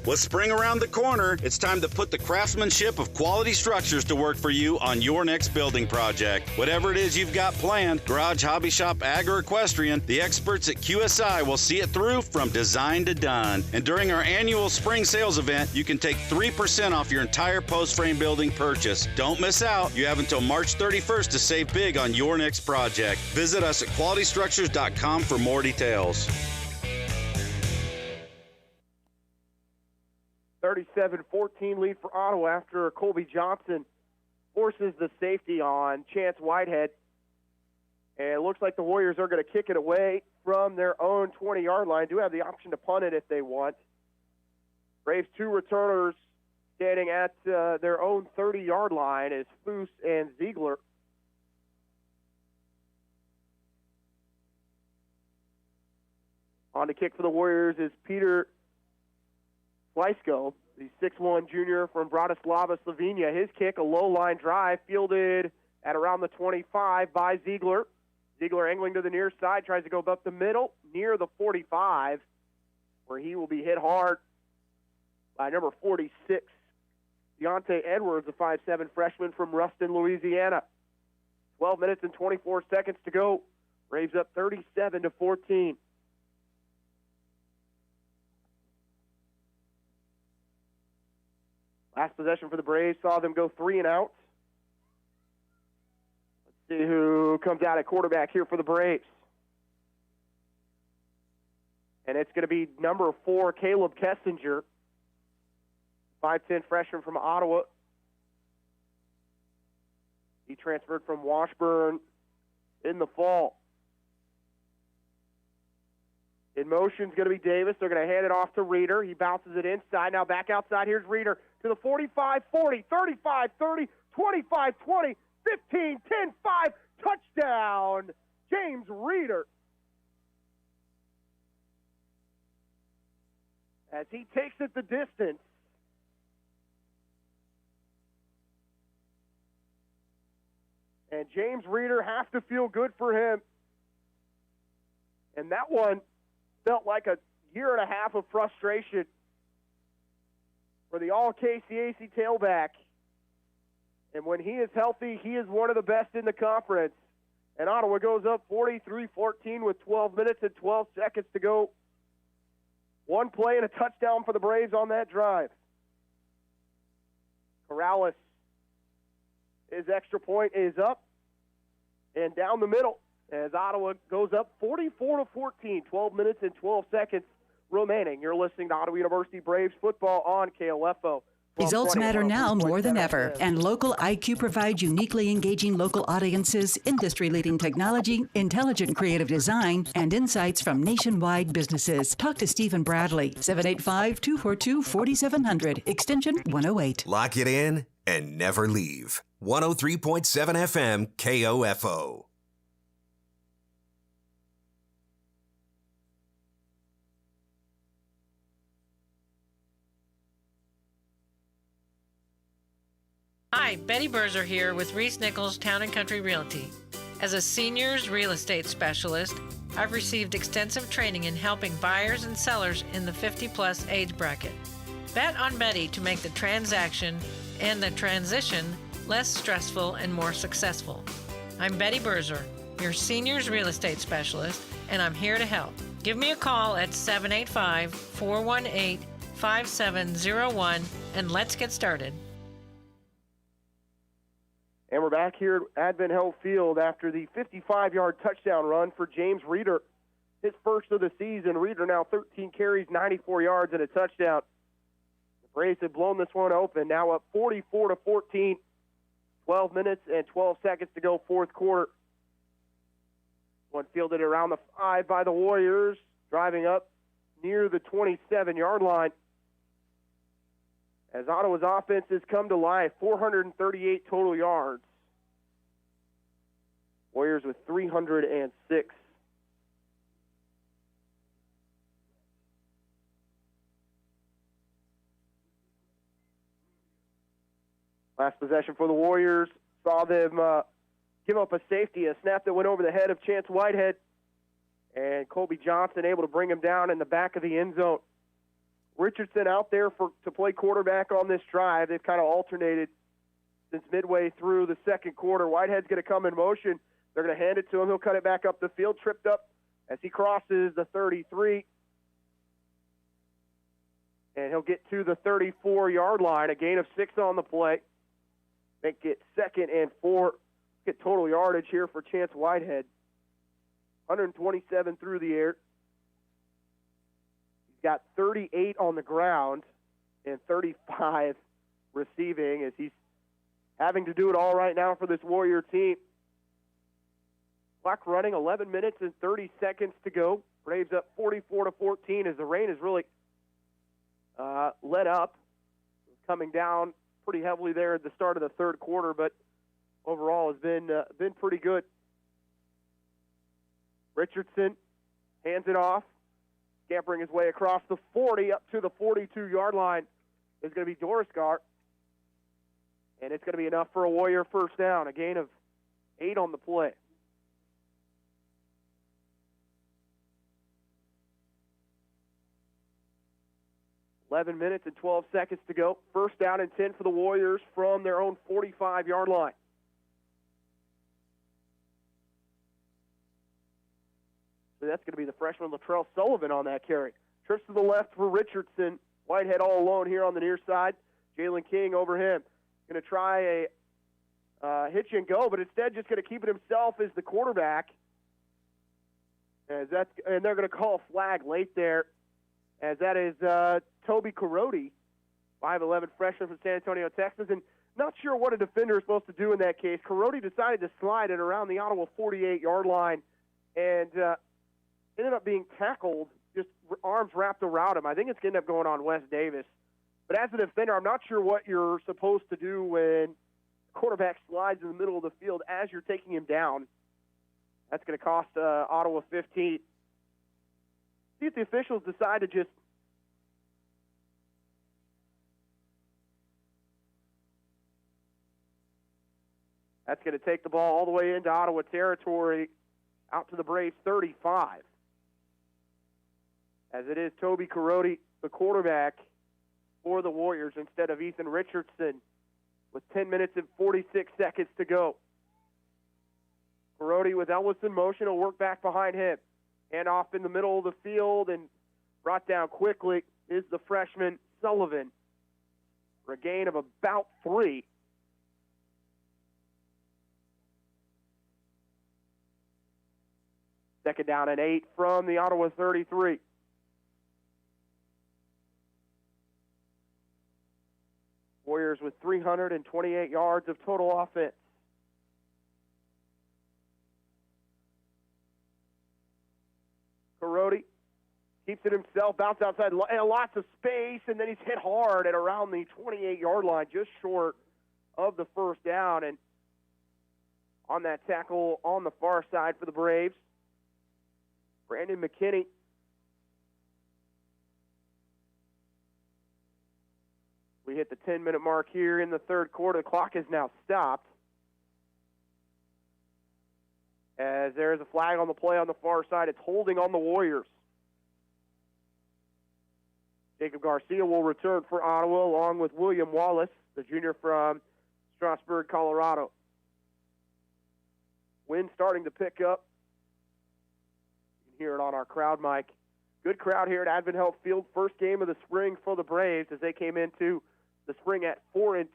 With spring around the corner, it's time to put the craftsmanship of Quality Structures to work for you on your next building project. Whatever it is you've got planned, garage, hobby shop, ag, or equestrian, the experts at QSI will see it through from design to done. And during our annual spring sales event, you can take 3% off your entire post frame building purchase. Don't miss out. You have until March 31st to save big on your next project. Visit us at qualitystructures.com for more details. 37-14 lead for Ottawa after Colby Johnson forces the safety on Chance Whitehead. And it looks like the Warriors are going to kick it away from their own 20-yard line. Do have the option to punt it if they want. Braves 2 returners standing at their own 30-yard line is Foose and Ziegler. On the kick for the Warriors is Peter Fleisko, the 6'1 junior from Bratislava, Slovenia. His kick, a low-line drive, fielded at around the 25 by Ziegler. Ziegler angling to the near side, tries to go up the middle, near the 45, where he will be hit hard by number 46, Deontay Edwards, a 5'7 freshman from Ruston, Louisiana. 12 minutes and 24 seconds to go. Braves up 37-14. Last possession for the Braves saw them go 3 and out. Let's see who comes out at quarterback here for the Braves. And it's going to be number 4, Caleb Kessinger, 5'10 freshman from Ottawa. He transferred from Washburn in the fall. In motion is going to be Davis. They're going to hand it off to Reeder. He bounces it inside. Now back outside. Here's Reeder to the 45, 40, 35, 30, 25, 20, 15, 10, 5. Touchdown, James Reeder. As he takes it the distance. And James Reeder has to feel good for him. And that one felt like a year and a half of frustration for the all-KCAC tailback. And when he is healthy, he is one of the best in the conference. And Ottawa goes up 43-14 with 12 minutes and 12 seconds to go. One play and a touchdown for the Braves on that drive. Corrales, his extra point is up and down the middle as Ottawa goes up 44-14, 12 minutes and 12 seconds remaining. You're listening to Ottawa University Braves football on KOFO. Results matter now more than ever, and Local IQ provides uniquely engaging local audiences, industry-leading technology, intelligent creative design, and insights from nationwide businesses. Talk to Stephen Bradley, 785-242-4700, extension 108. Lock it in and never leave. 103.7 FM KOFO. Hi, Betty Berzer here with Reese Nichols Town & Country Realty. As a seniors real estate specialist, I've received extensive training in helping buyers and sellers in the 50-plus age bracket. Bet on Betty to make the transaction and the transition less stressful and more successful. I'm Betty Berzer, your seniors real estate specialist, and I'm here to help. Give me a call at 785-418-5701 and let's get started. And we're back here at Advent Health Field after the 55-yard touchdown run for James Reeder. His first of the season. Reeder now 13 carries, 94 yards, and a touchdown. The Braves have blown this one open, now up 44-14. 12 minutes and 12 seconds to go, fourth quarter. One fielded around the 5 by the Warriors, driving up near the 27-yard line. As Ottawa's offense has come to life, 438 total yards. Warriors with 306. Last possession for the Warriors saw them give up a safety, a snap that went over the head of Chance Whitehead, and Colby Johnson able to bring him down in the back of the end zone. Richardson out there to play quarterback on this drive. They've kind of alternated since midway through the second quarter. Whitehead's going to come in motion. They're going to hand it to him. He'll cut it back up the field, tripped up as he crosses the 33. And he'll get to the 34-yard line, a gain of 6 on the play. Make it 2nd and 4. Get total yardage here for Chance Whitehead. 127 through the air. He's got 38 on the ground and 35 receiving as he's having to do it all right now for this Warrior team. Clock running, 11 minutes and 30 seconds to go. Braves up 44-14 as the rain has really let up. Coming down pretty heavily there at the start of the third quarter, but overall has been pretty good. Richardson hands it off, scampering his way across the 40 up to the 42-yard line is going to be Dorisgar, and it's going to be enough for a Warrior first down, a gain of 8 on the play. $11 minutes and 12 seconds to go. First down and 10 for the Warriors from their own 45-yard line. So that's going to be the freshman Latrell Sullivan on that carry. Trips to the left for Richardson. Whitehead all alone here on the near side. Jalen King over him. Going to try a hitch and go, but instead just going to keep it himself as the quarterback. And they're going to call a flag late there, as that is Toby Carodi, 5'11" freshman from San Antonio, Texas. And not sure what a defender is supposed to do in that case. Carodi decided to slide it around the Ottawa 48-yard line and ended up being tackled, just arms wrapped around him. I think it's going to end up going on Wes Davis. But as a defender, I'm not sure what you're supposed to do when quarterback slides in the middle of the field as you're taking him down. That's going to cost Ottawa 15. See if the officials decide to just that's going to take the ball all the way into Ottawa territory, out to the Braves 35. As it is Toby Carodi, the quarterback for the Warriors, instead of Ethan Richardson, with 10 minutes and 46 seconds to go. Carodi with Ellis in motion will work back behind him. And off in the middle of the field and brought down quickly is the freshman Sullivan for a gain of about 3. Second down and 8 from the Ottawa 33. Warriors with 328 yards of total offense. Carodi keeps it himself, bounce outside, and lots of space, and then he's hit hard at around the 28-yard line, just short of the first down. And on that tackle on the far side for the Braves, Brandon McKinney. We hit the 10-minute mark here in the third quarter. The clock is now stopped, as there is a flag on the play on the far side. It's holding on the Warriors. Jacob Garcia will return for Ottawa, along with William Wallace, the junior from Strasburg, Colorado. Wind starting to pick up. You can hear it on our crowd mic. Good crowd here at Advent Health Field. First game of the spring for the Braves as they came into the spring at 4-2.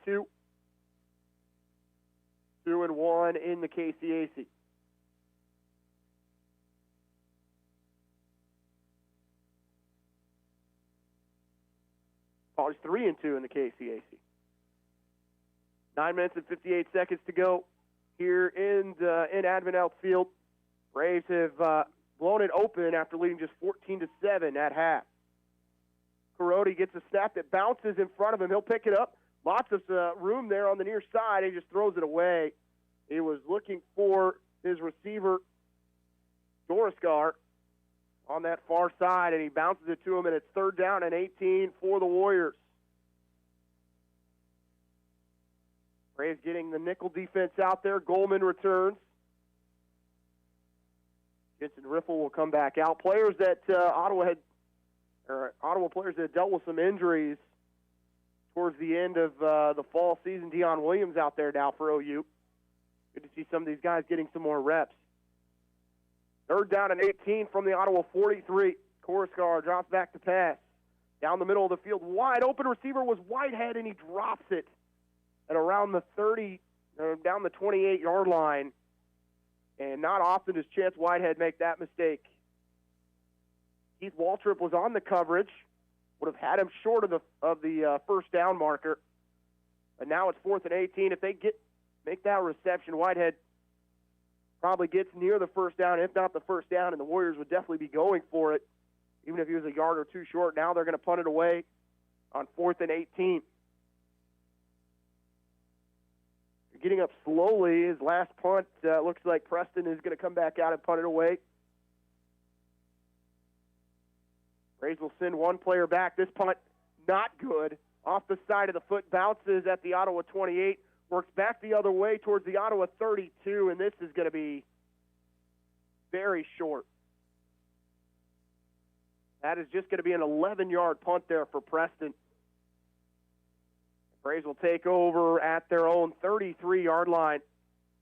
2-1 in the KCAC. It's 3-2 in the KCAC. 9 minutes and 58 seconds to go here in Advent Health Field. Braves have blown it open after leading just 14-7 at half. Carodi gets a snap that bounces in front of him. He'll pick it up. Lots of room there on the near side. He just throws it away. He was looking for his receiver, Dorisgar, on that far side, and he bounces it to him, and it's third down and 18 for the Warriors. Braves getting the nickel defense out there. Goldman returns. Jensen Riffle will come back out. Players that Ottawa players that dealt with some injuries towards the end of the fall season. Deion Williams out there now for OU. Good to see some of these guys getting some more reps. Third down and 18 from the Ottawa 43. Korsgaard drops back to pass. Down the middle of the field, wide open receiver was Whitehead, and he drops it at around the 30, down the 28-yard line. And not often does Chance Whitehead make that mistake. Keith Waltrip was on the coverage, would have had him short of the first down marker. But now it's 4th and 18. If they make that reception, Whitehead probably gets near the first down, if not the first down, and the Warriors would definitely be going for it, even if he was a yard or two short. Now they're going to punt it away on 4th and 18. They're getting up slowly. His last punt looks like Preston is going to come back out and punt it away. Braves will send one player back. This punt, not good. Off the side of the foot, bounces at the Ottawa 28, works back the other way towards the Ottawa 32, and this is going to be very short. That is just going to be an 11-yard punt there for Preston. The Braves will take over at their own 33-yard line.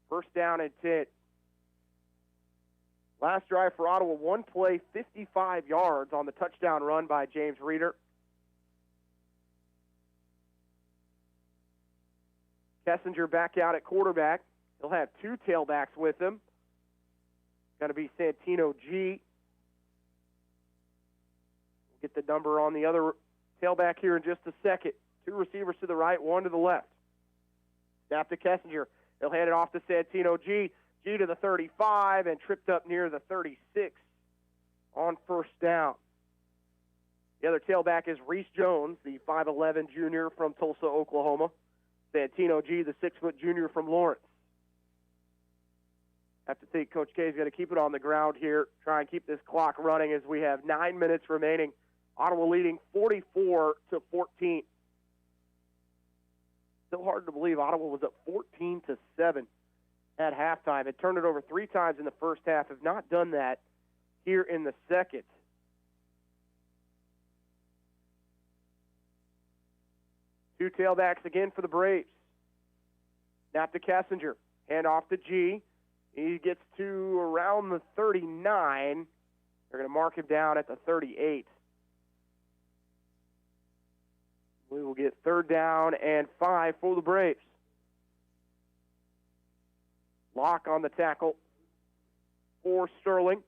First down and 10. Last drive for Ottawa, one play, 55 yards on the touchdown run by James Reeder. Kessinger back out at quarterback. He'll have two tailbacks with him. Going to be Santino G. Get the number on the other tailback here in just a second. Two receivers to the right, one to the left. Snap to Kessinger. He'll hand it off to Santino G. G to the 35 and tripped up near the 36 on first down. The other tailback is Reese Jones, the 5'11 junior from Tulsa, Oklahoma. Santino G, the 6-foot junior from Lawrence. Have to think Coach K is going to keep it on the ground here, try and keep this clock running as we have 9 minutes remaining. Ottawa leading 44-14. Still hard to believe Ottawa was up 14-7 at halftime. It turned it over 3 times in the first half. Have not done that here in the second. Two tailbacks again for the Braves. Snap to Kessinger. Hand off to G. He gets to around the 39. They're going to mark him down at the 38. We will get third down and 5 for the Braves. Lock on the tackle for Sterling.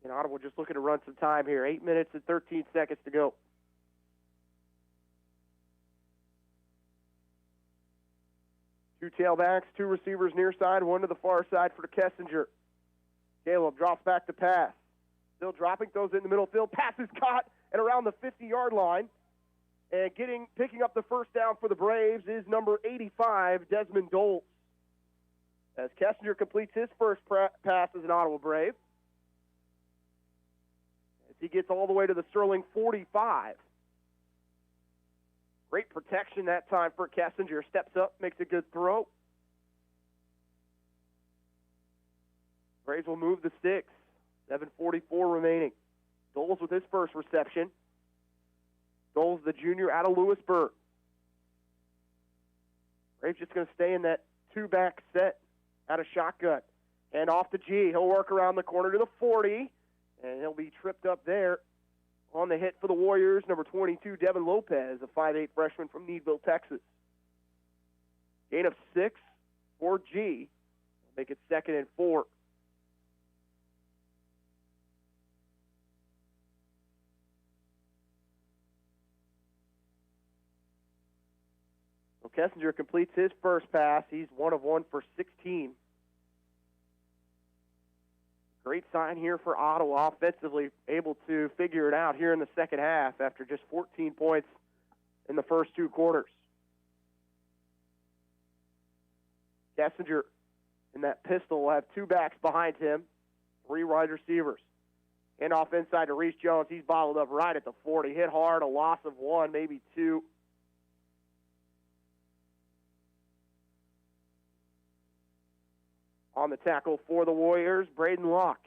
And Ottawa just looking to run some time here. 8 minutes and 13 seconds to go. Two tailbacks, two receivers near side, one to the far side for Kessinger. Caleb drops back to pass. Still dropping, throws it in the middle field. Pass is caught at around the 50-yard line. And picking up the first down for the Braves is number 85, Desmond Doles. As Kessinger completes his first pass as an Ottawa Brave. As he gets all the way to the Sterling 45. Great protection that time for Kessinger. Steps up, makes a good throw. Braves will move the sticks. 7:44 remaining. Doles with his first reception. Doles, the junior, out of Lewisburg. Braves just going to stay in that two-back set out of shotgun. And off to G. He'll work around the corner to the 40, and he'll be tripped up there. On the hit for the Warriors, number 22, Devin Lopez, a 5'8 freshman from Needville, Texas. Gain of 6 for G. Make it 2nd and 4. So Kessinger completes his first pass. He's 1 of 1 for 16. Great sign here for Ottawa, offensively able to figure it out here in the second half after just 14 points in the first 2 quarters. Kessinger in that pistol will have 2 backs behind him, 3 wide receivers. Hand off inside to Reese Jones. He's bottled up right at the 40. Hit hard, a loss of 1, maybe 2. On the tackle for the Warriors, Braden Locke.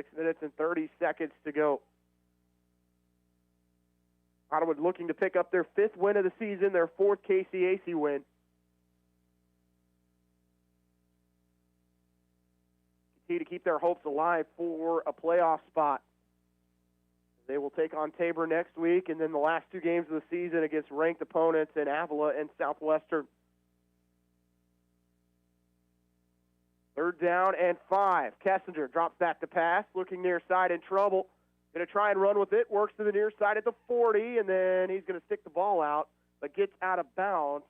6 minutes and 30 seconds to go. Ottawa looking to pick up their 5th win of the season, their 4th KCAC win. Continue to keep their hopes alive for a playoff spot. They will take on Tabor next week, and then the last 2 games of the season against ranked opponents in Avila and Southwestern. 3rd down and 5. Kessinger drops back to pass, looking near side in trouble. Going to try and run with it. Works to the near side at the 40, and then he's going to stick the ball out, but gets out of bounds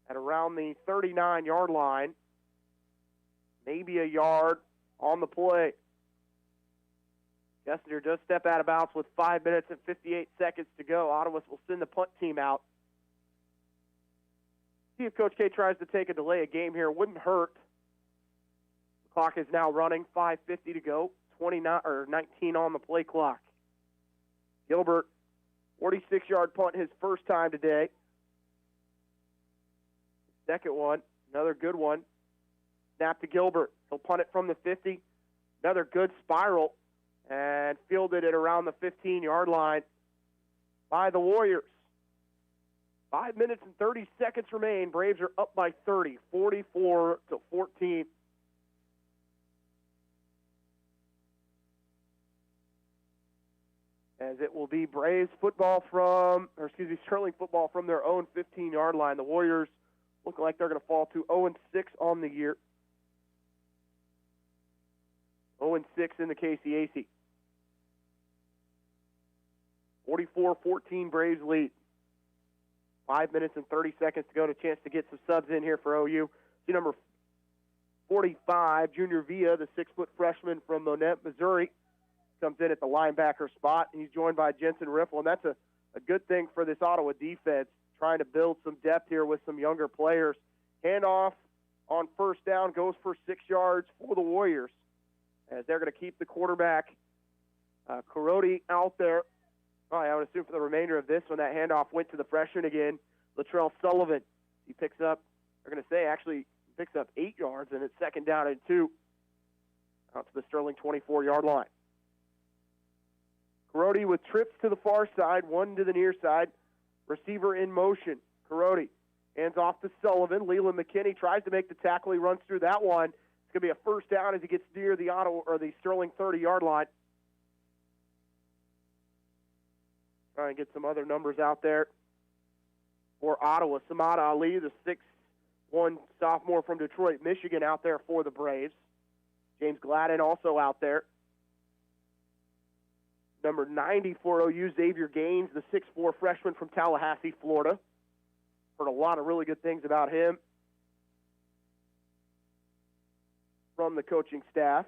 at around the 39-yard line. Maybe a yard on the play. Kessinger does step out of bounds with 5 minutes and 58 seconds to go. Ottawa will send the punt team out. See if Coach K tries to take a delay a game here. Wouldn't hurt. The clock is now running. 5:50 to go. 19 on the play clock. Gilbert, 46-yard punt, his first time today. Second one, another good one. Snap to Gilbert. He'll punt it from the 50. Another good spiral, and fielded it around the 15-yard line by the Warriors. 5 minutes and 30 seconds remain. Braves are up by 30, 44-14. As it will be Sterling football from their own 15-yard line. The Warriors look like they're going to fall to 0-6 on the year. 0-6 in the KCAC. 44-14 Braves lead. 5 minutes and 30 seconds to go. A chance to get some subs in here for OU. See number 45, Junior Villa, the 6-foot freshman from Monette, Missouri, comes in at the linebacker spot. He's joined by Jensen Riffle, and that's a good thing for this Ottawa defense, trying to build some depth here with some younger players. Handoff on 1st down goes for 6 yards for the Warriors, as they're going to keep the quarterback, Karoti, out there. I would assume for the remainder of this one, that handoff went to the freshman again, Latrell Sullivan. He picks up 8 yards, and it's 2nd down and 2 out to the Sterling 24-yard line. Karoti with trips to the far side, 1 to the near side. Receiver in motion. Karoti hands off to Sullivan. Leland McKinney tries to make the tackle. He runs through that one. It's going to be a 1st down as he gets near the Sterling 30-yard line. Try and get some other numbers out there for Ottawa. Samad Ali, the 6'1" sophomore from Detroit, Michigan, out there for the Braves. James Gladden also out there. Number 90 for OU, Xavier Gaines, the 6'4" freshman from Tallahassee, Florida. Heard a lot of really good things about him from the coaching staff.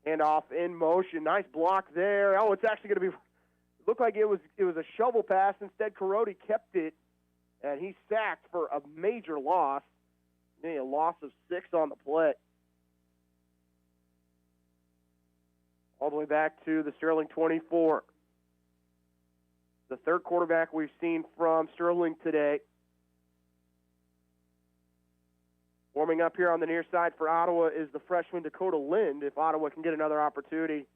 Handoff in motion. Nice block there. Oh, it's actually going to be... Looked like it was a shovel pass. Instead, Karoti kept it, and he sacked for a major loss. A loss of 6 on the play. All the way back to the Sterling 24. The 3rd quarterback we've seen from Sterling today. Warming up here on the near side for Ottawa is the freshman Dakota Lind, if Ottawa can get another opportunity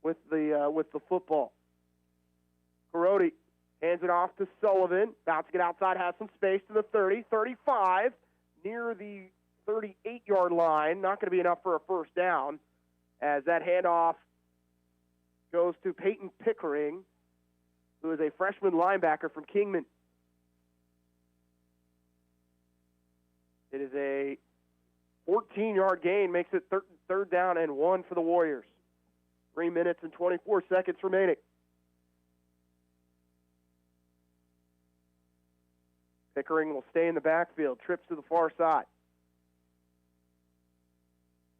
with the football. Karoti hands it off to Sullivan. About to get outside, has some space to the 30, 35, near the 38-yard line. Not going to be enough for a 1st down, as that handoff goes to Peyton Pickering, who is a freshman linebacker from Kingman. It is a 14-yard gain, makes it 3rd down and 1 for the Warriors. 3 minutes and 24 seconds remaining. Pickering will stay in the backfield. Trips to the far side.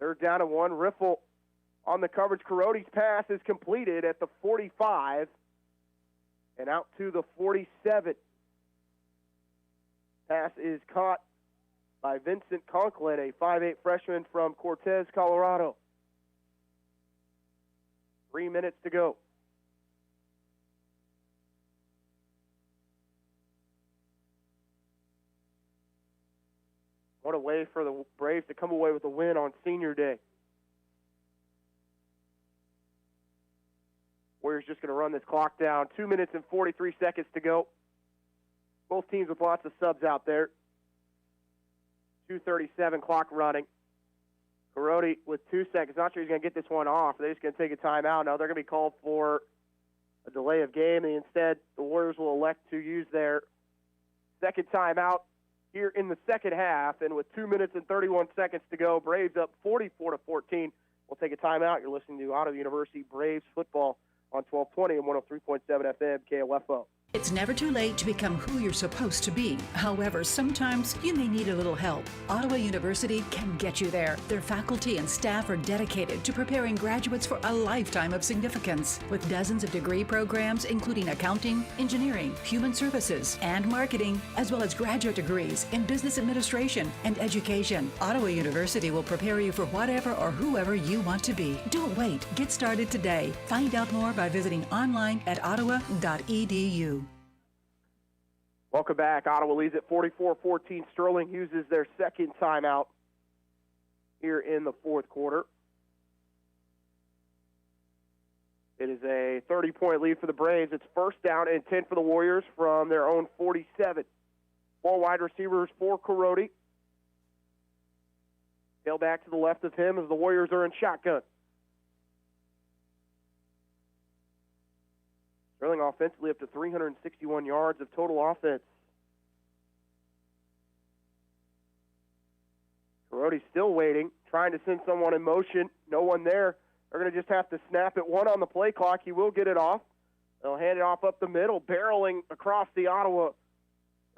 3rd down and 1. Riffle on the coverage. Karoti's pass is completed at the 45 and out to the 47. Pass is caught by Vincent Conklin, a 5'8" freshman from Cortez, Colorado. 3 minutes to go. What a way for the Braves to come away with a win on Senior Day. Warriors just going to run this clock down. 2 minutes and 43 seconds to go. Both teams with lots of subs out there. 2:37 clock running. Carodi with 2 seconds. Not sure he's going to get this one off. They're just going to take a timeout. Now they're going to be called for a delay of game. And instead, the Warriors will elect to use their second timeout here in the second half. And with 2 minutes and 31 seconds to go, Braves up 44-14. We'll take a timeout. You're listening to Ottawa University Braves football on 1220 and 103.7 FM KOFO. It's never too late to become who you're supposed to be. However, sometimes you may need a little help. Ottawa University can get you there. Their faculty and staff are dedicated to preparing graduates for a lifetime of significance. With dozens of degree programs, including accounting, engineering, human services, and marketing, as well as graduate degrees in business administration and education, Ottawa University will prepare you for whatever or whoever you want to be. Don't wait. Get started today. Find out more by visiting online at ottawa.edu. Welcome back. Ottawa leads at 44-14. Sterling uses their second timeout here in the fourth quarter. It is a 30-point lead for the Braves. It's first down and 10 for the Warriors from their own 47. 4 wide receivers for Carodi. Tailback to the left of him as the Warriors are in shotgun. Sterling offensively up to 361 yards of total offense. Carodi's still waiting, trying to send someone in motion. No one there. They're going to just have to snap it. 1 on the play clock. He will get it off. They'll hand it off up the middle, barreling across the Ottawa,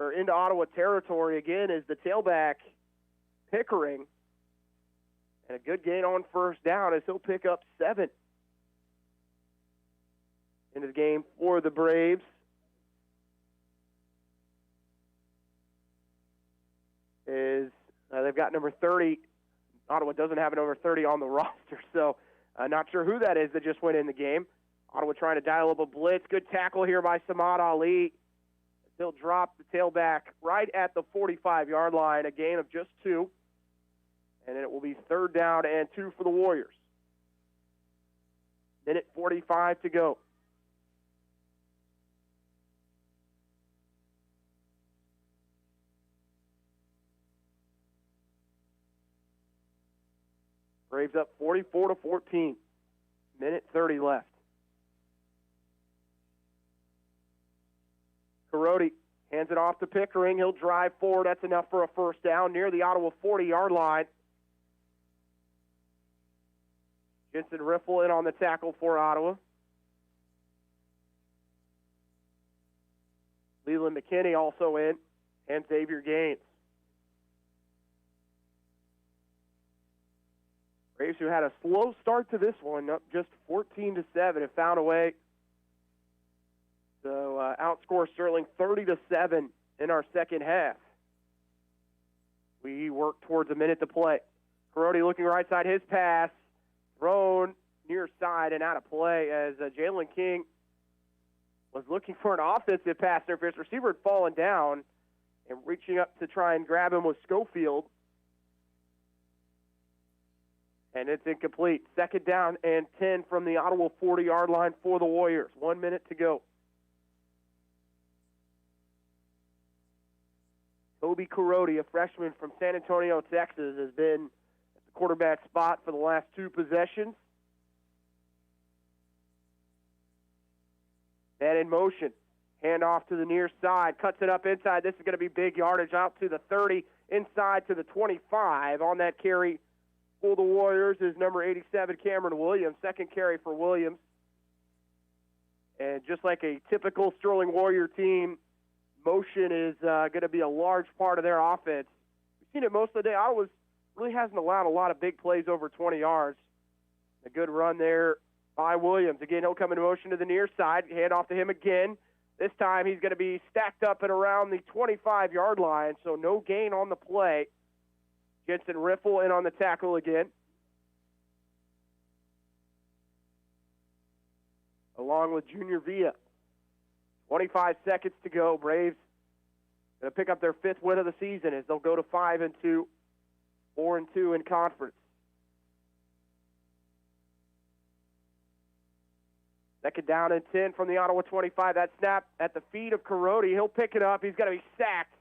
or into Ottawa territory again is the tailback, Pickering. And a good gain on first down as he'll pick up 7. Into the game for the Braves. They've got number 30. Ottawa doesn't have a number 30 on the roster, so not sure who that is that just went in the game. Ottawa trying to dial up a blitz. Good tackle here by Samad Ali. He'll drop the tailback right at the 45-yard line, a gain of just 2. And then it will be third down and 2 for the Warriors. Minute 45 to go. Braves up 44-14. Minute 30 left. Carodi hands it off to Pickering. He'll drive forward. That's enough for a first down near the Ottawa 40-yard line. Jensen Riffle in on the tackle for Ottawa. Leland McKinney also in, and Xavier Gaines. Braves, who had a slow start to this one, up just 14-7, have found a way to outscore Sterling 30-7 in our second half. We work towards a minute to play. Carodi looking right side, his pass thrown near side and out of play as Jalen King was looking for an offensive pass interference. Receiver had fallen down and reaching up to try and grab him with Schofield. And it's incomplete. Second down and 10 from the Ottawa 40-yard line for the Warriors. 1 minute to go. Toby Carodi, a freshman from San Antonio, Texas, has been at the quarterback spot for the last 2 possessions. And in motion. Hand off to the near side. Cuts it up inside. This is going to be big yardage out to the 30, inside to the 25 on that carry. For the Warriors is number 87, Cameron Williams. Second carry for Williams. And just like a typical Sterling Warrior team, motion is going to be a large part of their offense. We've seen it most of the day. Ottawa really hasn't allowed a lot of big plays over 20 yards. A good run there by Williams. Again, he'll come in motion to the near side. Hand off to him again. This time he's going to be stacked up at around the 25-yard line, so no gain on the play. Jensen Riffle in on the tackle again. Along with Junior Villa. 25 seconds to go. Braves Going to pick up their 5th win of the season as they'll go to 5-2, 4-2 in conference. Second down and 10 from the Ottawa 25. That snap at the feet of Carodi. He'll pick it up. He's going to be sacked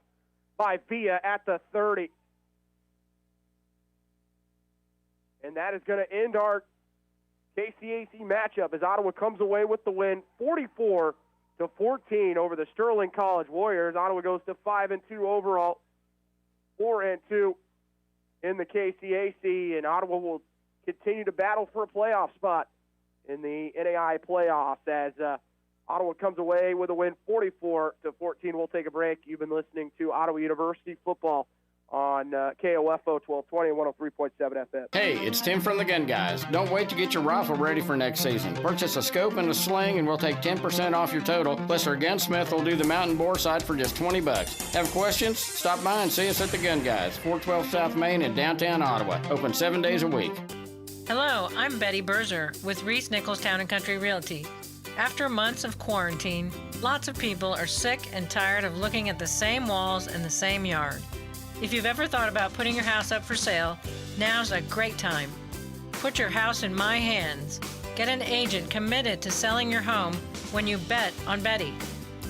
by Villa at the 30. And that is going to end our KCAC matchup as Ottawa comes away with the win, 44-14 over the Sterling College Warriors. Ottawa goes to 5-2 overall, 4-2 in the KCAC, and Ottawa will continue to battle for a playoff spot in the NAI playoffs as Ottawa comes away with a win, 44-14. We'll take a break. You've been listening to Ottawa University football on KOFO 1220 and 103.7 FM. Hey, it's Tim from the Gun Guys. Don't wait to get your rifle ready for next season. Purchase a scope and a sling and we'll take 10% off your total. Plus our gunsmith will do the mountain bore sight for just $20. Have questions? Stop by and see us at the Gun Guys, 412 South Main in downtown Ottawa. Open 7 days a week. Hello, I'm Betty Berzer with Reese Nichols Town & Country Realty. After months of quarantine, lots of people are sick and tired of looking at the same walls and the same yard. If you've ever thought about putting your house up for sale, now's a great time. Put your house in my hands. Get an agent committed to selling your home when you bet on Betty.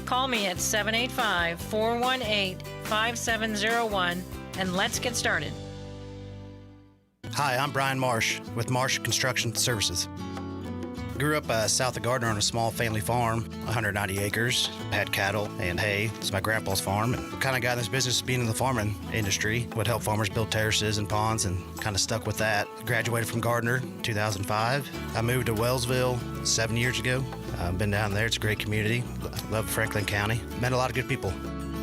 Call me at 785-418-5701 and let's get started. Hi, I'm Brian Marsh with Marsh Construction Services. Grew up south of Gardner on a small family farm, 190 acres, had cattle and hay. It's my grandpa's farm, and kind of got in this business being in the farming industry. Would help farmers build terraces and ponds and kind of stuck with that. Graduated from Gardner in 2005. I moved to Wellsville 7 years ago. Been down there. It's a great community. Love Franklin County. Met a lot of good people.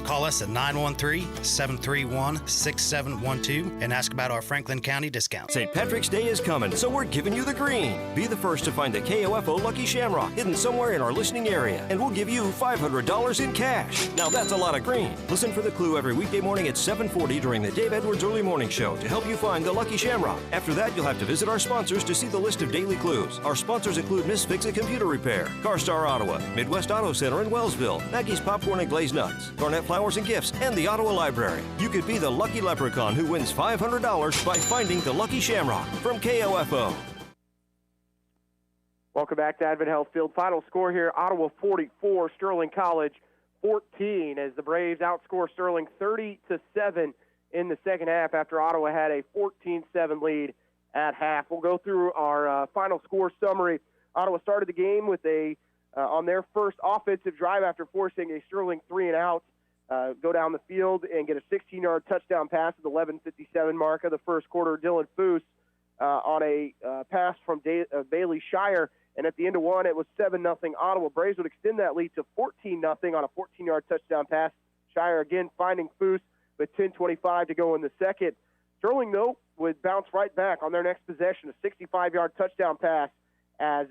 Call us at 913-731-6712 and ask about our Franklin County discount. St. Patrick's Day is coming, so we're giving you the green. Be the first to find the KOFO Lucky Shamrock hidden somewhere in our listening area, and we'll give you $500 in cash. Now that's a lot of green. Listen for the clue every weekday morning at 7:40 during the Dave Edwards Early Morning Show to help you find the Lucky Shamrock. After that, you'll have to visit our sponsors to see the list of daily clues. Our sponsors include Miss Fix-It Computer Repair, CarStar Ottawa, Midwest Auto Center in Wellsville, Maggie's Popcorn and Glazed Nuts, Garnett Flowers and Gifts, and the Ottawa Library. You could be the lucky leprechaun who wins $500 by finding the Lucky Shamrock from KOFO. Welcome back to Advent Health Field. Final score here, Ottawa 44, Sterling College 14, as the Braves outscore Sterling 30-7 in the second half after Ottawa had a 14-7 lead at half. We'll go through our final score summary. Ottawa started the game with on their first offensive drive after forcing a Sterling 3-and-out. Go down the field and get a 16-yard touchdown pass at the 11:57 mark of the first quarter. Dylan Foose on a pass from Bailey Shire, and at the end of one, it was 7-0 Ottawa. Braves would extend that lead to 14-0 on a 14-yard touchdown pass. Shire again finding Foose with 10:25 to go in the second. Sterling, though, would bounce right back on their next possession, a 65-yard touchdown pass as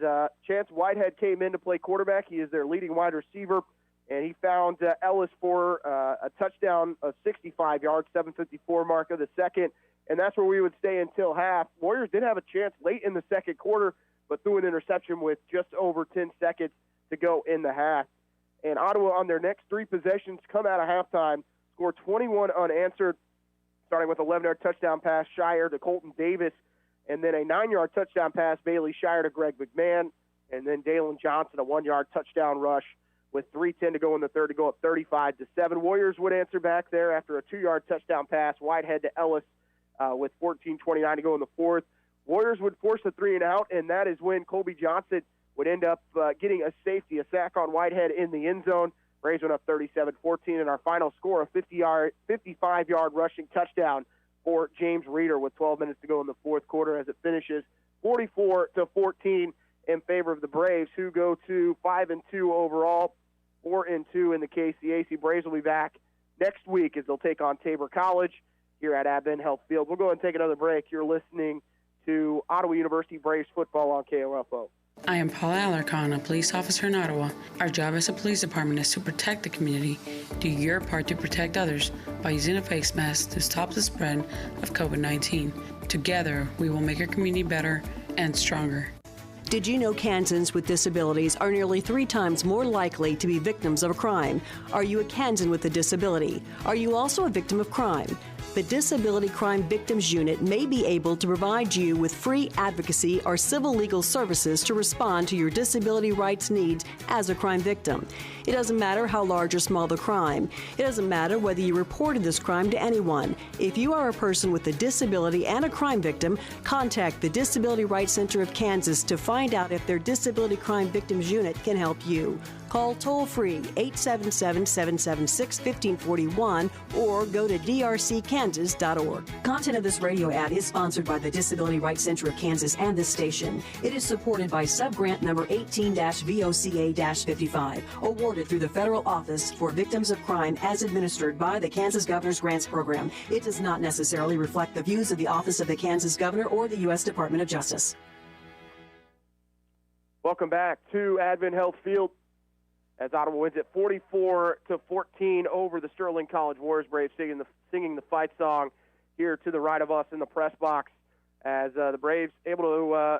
Chance Whitehead came in to play quarterback. He is their leading wide receiver. And he found Ellis for a touchdown, a 65-yard, 7:54 mark of the second. And that's where we would stay until half. Warriors did have a chance late in the second quarter, but threw an interception with just over 10 seconds to go in the half. And Ottawa, on their next three possessions, come out of halftime, score 21 unanswered, starting with an 11-yard touchdown pass, Shire to Colton Davis, and then a 9-yard touchdown pass, Bailey Shire to Greg McMahon, and then Dalen Johnson, a 1-yard touchdown rush with 3:10 to go in the third to go up 35-7. Warriors would answer back there after a 2-yard touchdown pass, Whitehead to Ellis with 14:29 to go in the fourth. Warriors would force a 3-and-out, and that is when Colby Johnson would end up getting a safety, a sack on Whitehead in the end zone. Braves went up 37-14, and our final score, a 55-yard rushing touchdown for James Reeder with 12 minutes to go in the fourth quarter as it finishes 44-14 in favor of the Braves, who go to 5-2 overall, 4-2 in the KCAC. Braves will be back next week as they'll take on Tabor College here at Advent Health Field. We'll go ahead and take another break. You're listening to Ottawa University Braves football on KOFO. I am Paula Alarcon, a police officer in Ottawa. Our job as a police department is to protect the community. Do your part to protect others by using a face mask to stop the spread of COVID-19. Together, we will make our community better and stronger. Did you know Kansans with disabilities are nearly 3 times more likely to be victims of a crime? Are you a Kansan with a disability? Are you also a victim of crime? The Disability Crime Victims Unit may be able to provide you with free advocacy or civil legal services to respond to your disability rights needs as a crime victim. It doesn't matter how large or small the crime. It doesn't matter whether you reported this crime to anyone. If you are a person with a disability and a crime victim, contact the Disability Rights Center of Kansas to find out if their Disability Crime Victims Unit can help you. Call toll-free 877-776-1541 or go to drckansas.org. Content of this radio ad is sponsored by the Disability Rights Center of Kansas and this station. It is supported by subgrant number 18-VOCA-55, awarded through the Federal Office for Victims of Crime as administered by the Kansas Governor's Grants Program. It does not necessarily reflect the views of the Office of the Kansas Governor or the U.S. Department of Justice. Welcome back to Advent Health Field, as Ottawa wins it 44-14 over the Sterling College Warriors. Braves singing the fight song here to the right of us in the press box, as the Braves able to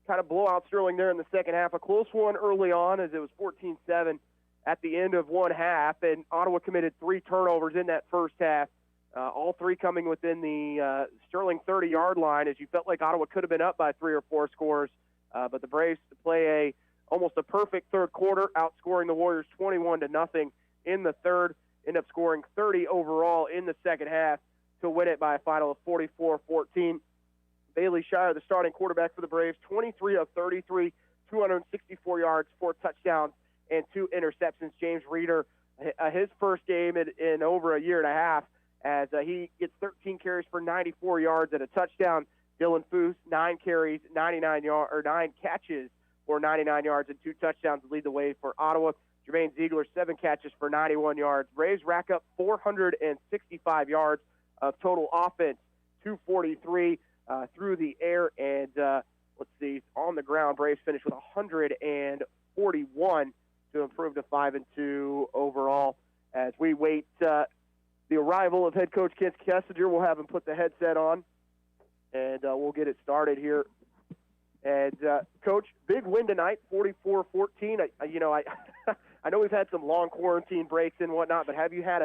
kind of blow out Sterling there in the second half. A close one early on, as it was 14-7 at the end of one half, and Ottawa committed 3 turnovers in that first half, all 3 coming within the Sterling 30-yard line, as you felt like Ottawa could have been up by 3 or 4 scores, but the Braves play almost a perfect third quarter, outscoring the Warriors 21-0 in the third, end up scoring 30 overall in the second half to win it by a final of 44-14. Bailey Shire, the starting quarterback for the Braves, 23 of 33, 264 yards, 4 touchdowns, and 2 interceptions. James Reeder, his first game in over a year and a half, as he gets 13 carries for 94 yards and a touchdown. Dylan Foose, 9 carries, 9 catches for 99 yards and 2 touchdowns to lead the way for Ottawa. Jermaine Ziegler, 7 catches for 91 yards. Braves rack up 465 yards of total offense, 243 through the air, and let's see, on the ground, Braves finished with 141 to improve to 5-2 overall. As we wait the arrival of head coach Kent Kessinger, we'll have him put the headset on, and we'll get it started here. And, Coach, big win tonight, 44-14. I know we've had some long quarantine breaks and whatnot, but have you had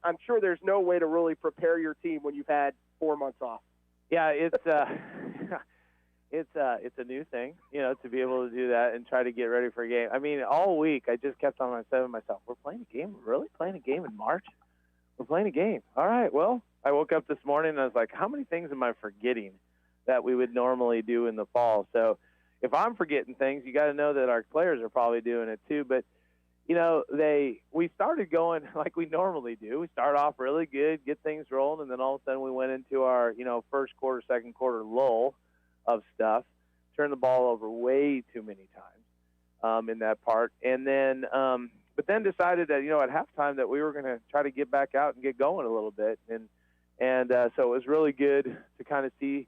I'm sure there's no way to really prepare your team when you've had 4 months off. Yeah, it's a new thing, to be able to do that and try to get ready for a game. I mean, all week I just kept on saying to myself, we're playing a game? We're really playing a game in March? We're playing a game. All right, well, I woke up this morning and I was like, how many things am I forgetting that we would normally do in the fall? So if I'm forgetting things, you got to know that our players are probably doing it too. But, we started going like we normally do. We start off really good, get things rolling, and then all of a sudden we went into our, first quarter, second quarter lull of stuff, turned the ball over way too many times in that part. And then, but then decided that, at halftime that we were going to try to get back out and get going a little bit. And so it was really good to kind of see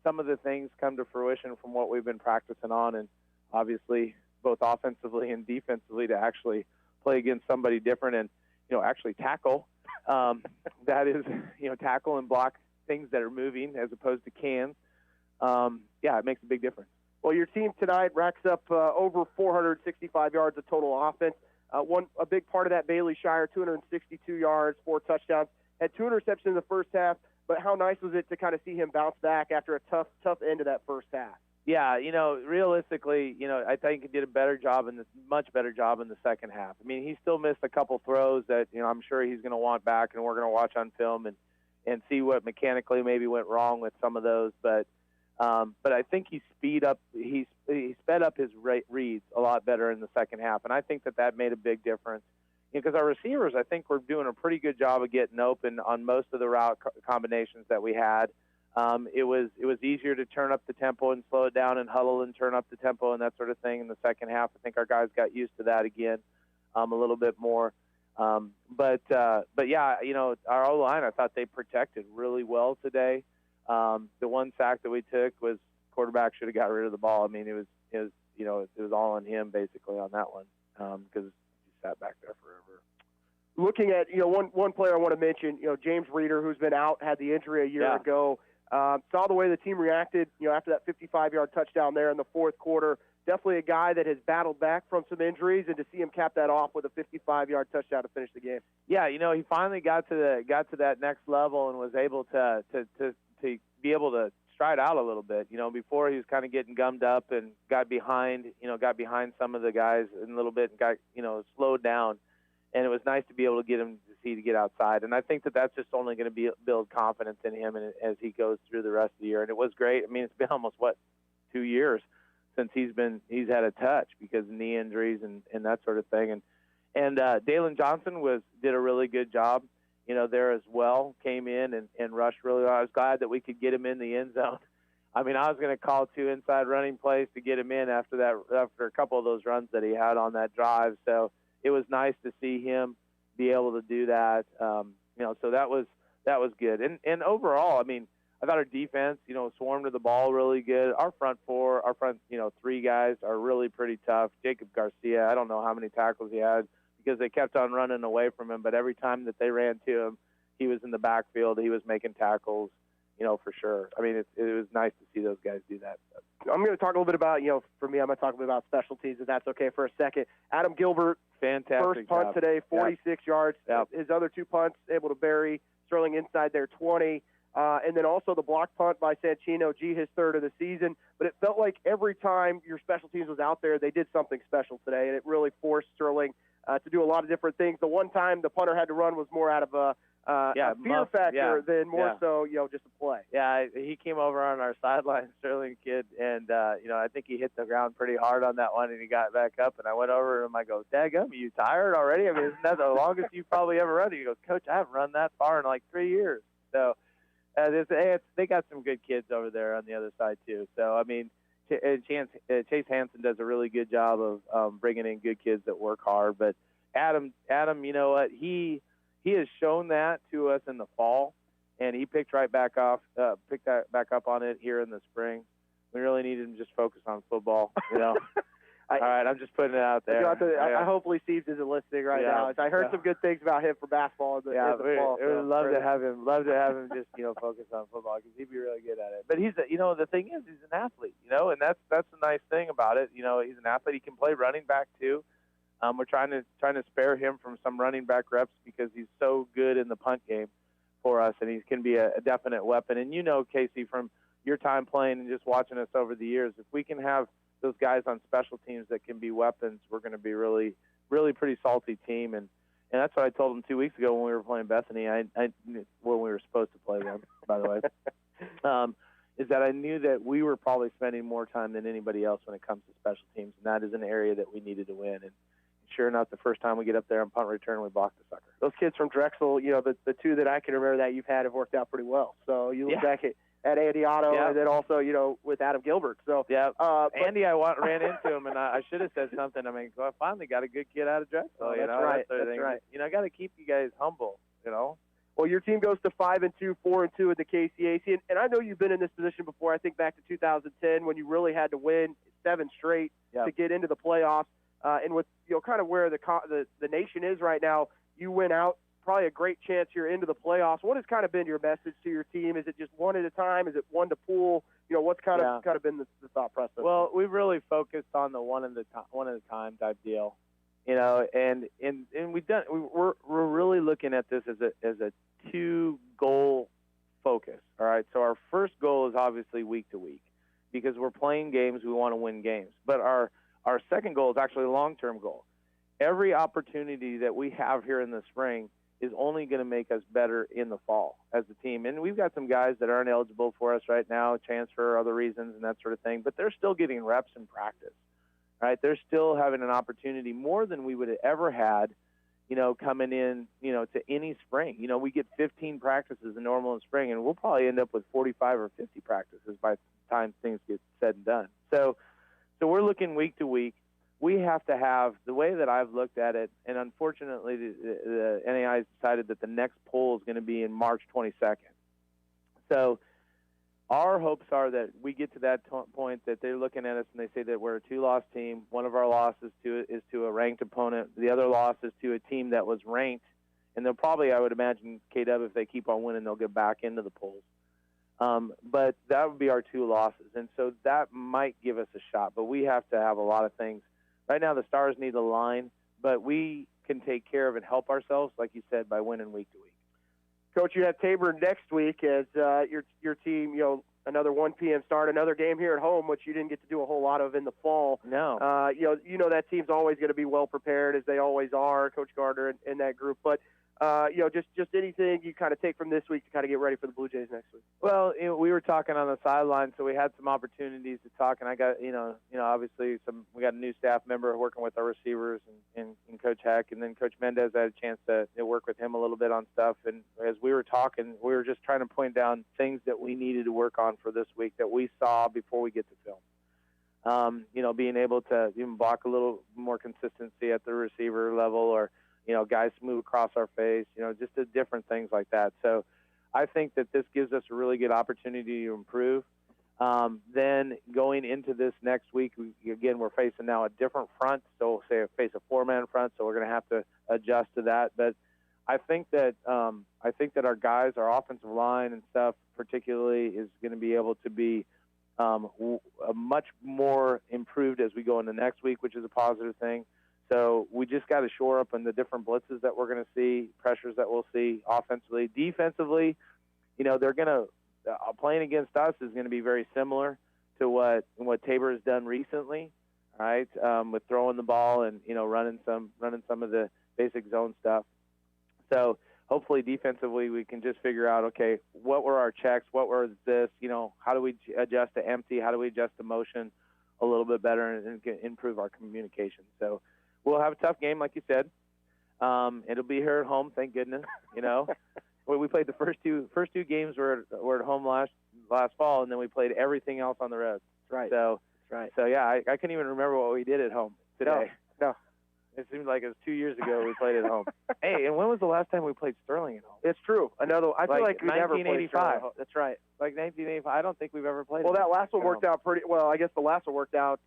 some of the things come to fruition from what we've been practicing on, and obviously both offensively and defensively to actually play against somebody different and, actually tackle. That is, tackle and block things that are moving as opposed to cans. It makes a big difference. Well, your team tonight racks up over 465 yards of total offense. A big part of that, Bailey Shire, 262 yards, 4 touchdowns. Had 2 interceptions in the first half, but how nice was it to kind of see him bounce back after a tough end of that first half? Yeah, realistically, I think he did a much better job in the second half. I mean, he still missed a couple throws that, I'm sure he's going to want back, and we're going to watch on film and see what mechanically maybe went wrong with some of those. But I think he sped up his reads a lot better in the second half, and I think that made a big difference. Because our receivers, I think, were doing a pretty good job of getting open on most of the route combinations that we had. It was easier to turn up the tempo and slow it down and huddle and turn up the tempo and that sort of thing in the second half. I think our guys got used to that again a little bit more. But yeah, our O-line, I thought they protected really well today. The one sack that we took was quarterback should have got rid of the ball. I mean, it was all on him basically on that one because he sat back there forever. Looking at one player I want to mention, James Reeder, who's been out, had the injury a year ago. Saw the way the team reacted, after that 55-yard touchdown there in the fourth quarter. Definitely a guy that has battled back from some injuries, and to see him cap that off with a 55-yard touchdown to finish the game. Yeah, he finally got to that next level and was able to be able to stride out a little bit. Before he was kind of getting gummed up and got behind some of the guys a little bit and got, slowed down. And it was nice to be able to get him to get outside. And I think that's just only going to build confidence in him as he goes through the rest of the year. And it was great. I mean, it's been almost 2 years since he's had a touch because of knee injuries and that sort of thing. And Dalen Johnson did a really good job, there as well. Came in and rushed really well. I was glad that we could get him in the end zone. I mean, I was going to call 2 inside running plays to get him in after a couple of those runs that he had on that drive. So it was nice to see him be able to do that. So that was good. And overall, I mean, I thought our defense, swarmed to the ball really good. Our front 3 guys are really pretty tough. Jacob Garcia, I don't know how many tackles he had because they kept on running away from him. But every time that they ran to him, he was in the backfield. He was making tackles, for sure. I mean, it was nice to see those guys do that. I'm going to talk a little bit about, for me, I'm going to talk a bit about special teams, if that's okay for a second. Adam Gilbert, fantastic first punt job today, 46 yards. Yep. His other 2 punts able to bury Sterling inside their 20. And then also the block punt by Sanchino, his 3rd of the season. But it felt like every time your special teams was out there, they did something special today, and it really forced Sterling to do a lot of different things. The one time the punter had to run was more out of a fear factor than more so, just a play. Yeah, he came over on our sideline, Sterling kid, and, I think he hit the ground pretty hard on that one, and he got back up, and I went over to him. I go, Daggum, are you tired already? I mean, isn't that the longest you've probably ever run? He goes, Coach, I haven't run that far in like 3 years. So they got some good kids over there on the other side, too. So, I mean, Chase Hansen does a really good job of bringing in good kids that work hard. But Adam, you know what? He has shown that to us in the fall, and he picked that back up on it here in the spring. We really need him to just focus on football, All right, I'm just putting it out there. I hopefully Steve isn't listening right now. I heard some good things about him for basketball in the fall. We would love to have him. Love to have him just focus on football because he'd be really good at it. But he's the thing is he's an athlete, and that's the nice thing about it. He's an athlete. He can play running back too. We're trying to spare him from some running back reps because he's so good in the punt game for us, and he can be a definite weapon. And Casey, from your time playing and just watching us over the years, if we can have those guys on special teams that can be weapons, we're going to be really, really pretty salty team. And that's what I told them 2 weeks ago when we were playing Bethany. When we were supposed to play them, by the way, is that I knew that we were probably spending more time than anybody else when it comes to special teams, and that is an area that we needed to win. And sure enough, the first time we get up there on punt return, we block the sucker. Those kids from Drexel, the 2 that I can remember that you've had have worked out pretty well. So you look back at Andy Otto, and then also, with Adam Gilbert. So Andy, I ran into him, and I should have said something. I mean, I finally got a good kid out of Drexel. That's right. That's right. I got to keep you guys humble. Well, your team goes to 5-2, 4-2 at the KCAC, and I know you've been in this position before. I think back to 2010 when you really had to win 7 straight to get into the playoffs. And with kind of where the nation is right now, you went out. Probably a great chance you're into the playoffs. What has kind of been your message to your team? Is it just one at a time? Is it one to pool? What's kind of been the thought process? Well, we've really focused on the one at a time type deal, and we're really looking at this as a 2-goal focus. All right, so our first goal is obviously week to week because we're playing games. We want to win games, but our second goal is actually a long-term goal. Every opportunity that we have here in the spring is only going to make us better in the fall as a team. And we've got some guys that aren't eligible for us right now, transfer, other reasons, and that sort of thing, but they're still getting reps in practice, right? They're still having an opportunity more than we would have ever had, coming in, to any spring. We get 15 practices in normal in spring, and we'll probably end up with 45 or 50 practices by the time things get said and done. So we're looking week to week. We have to have, the way that I've looked at it, and unfortunately the NAI has decided that the next poll is going to be in March 22nd. So our hopes are that we get to that point that they're looking at us and they say that we're a 2-loss team. One of our losses is to a ranked opponent. The other loss is to a team that was ranked. And they'll probably, I would imagine, KW, if they keep on winning, they'll get back into the polls. But that would be our 2 losses, and so that might give us a shot. But we have to have a lot of things. Right now, the Stars need a line, but we can take care of and help ourselves, like you said, by winning week to week. Coach, you have Tabor next week as your team, another 1 p.m. start, another game here at home, which you didn't get to do a whole lot of in the fall. No. That team's always going to be well prepared, as they always are, Coach Gardner and that group. But just anything you kind of take from this week to kind of get ready for the Blue Jays next week. Well, we were talking on the sideline, so we had some opportunities to talk, and I got, obviously we got a new staff member working with our receivers and Coach Heck, and then Coach Mendez had a chance to work with him a little bit on stuff. And as we were talking, we were just trying to point down things that we needed to work on for this week that we saw before we get to film. Being able to even block a little more consistency at the receiver level, or guys move across our face, just the different things like that. So I think that this gives us a really good opportunity to improve. Then going into this next week, we're facing now a different front. So say face a 4-man front, so we're going to have to adjust to that. But I think that our guys, our offensive line and stuff particularly, is going to be able to be much more improved as we go into next week, which is a positive thing. So we just got to shore up on the different blitzes that we're going to see, pressures that we'll see offensively. Defensively, they're going to playing against us is going to be very similar to what Tabor has done recently, right? With throwing the ball and running some of the basic zone stuff. So hopefully defensively we can just figure out, okay, what were our checks? What was this? How do we adjust to empty? How do we adjust to motion a little bit better and improve our communication? So we'll have a tough game, like you said. It'll be here at home, thank goodness. We played the first two games were at home last fall, and then we played everything else on the road. That's right. So that's right. So yeah, I couldn't even remember what we did at home today. No. It seemed like it was 2 years ago we played at home. Hey, and when was the last time we played Sterling at home? It's true. I feel like we never played 1985. That's right. Like 1985. I don't think we've ever played. Well, that last one worked out pretty well. I guess the last one worked out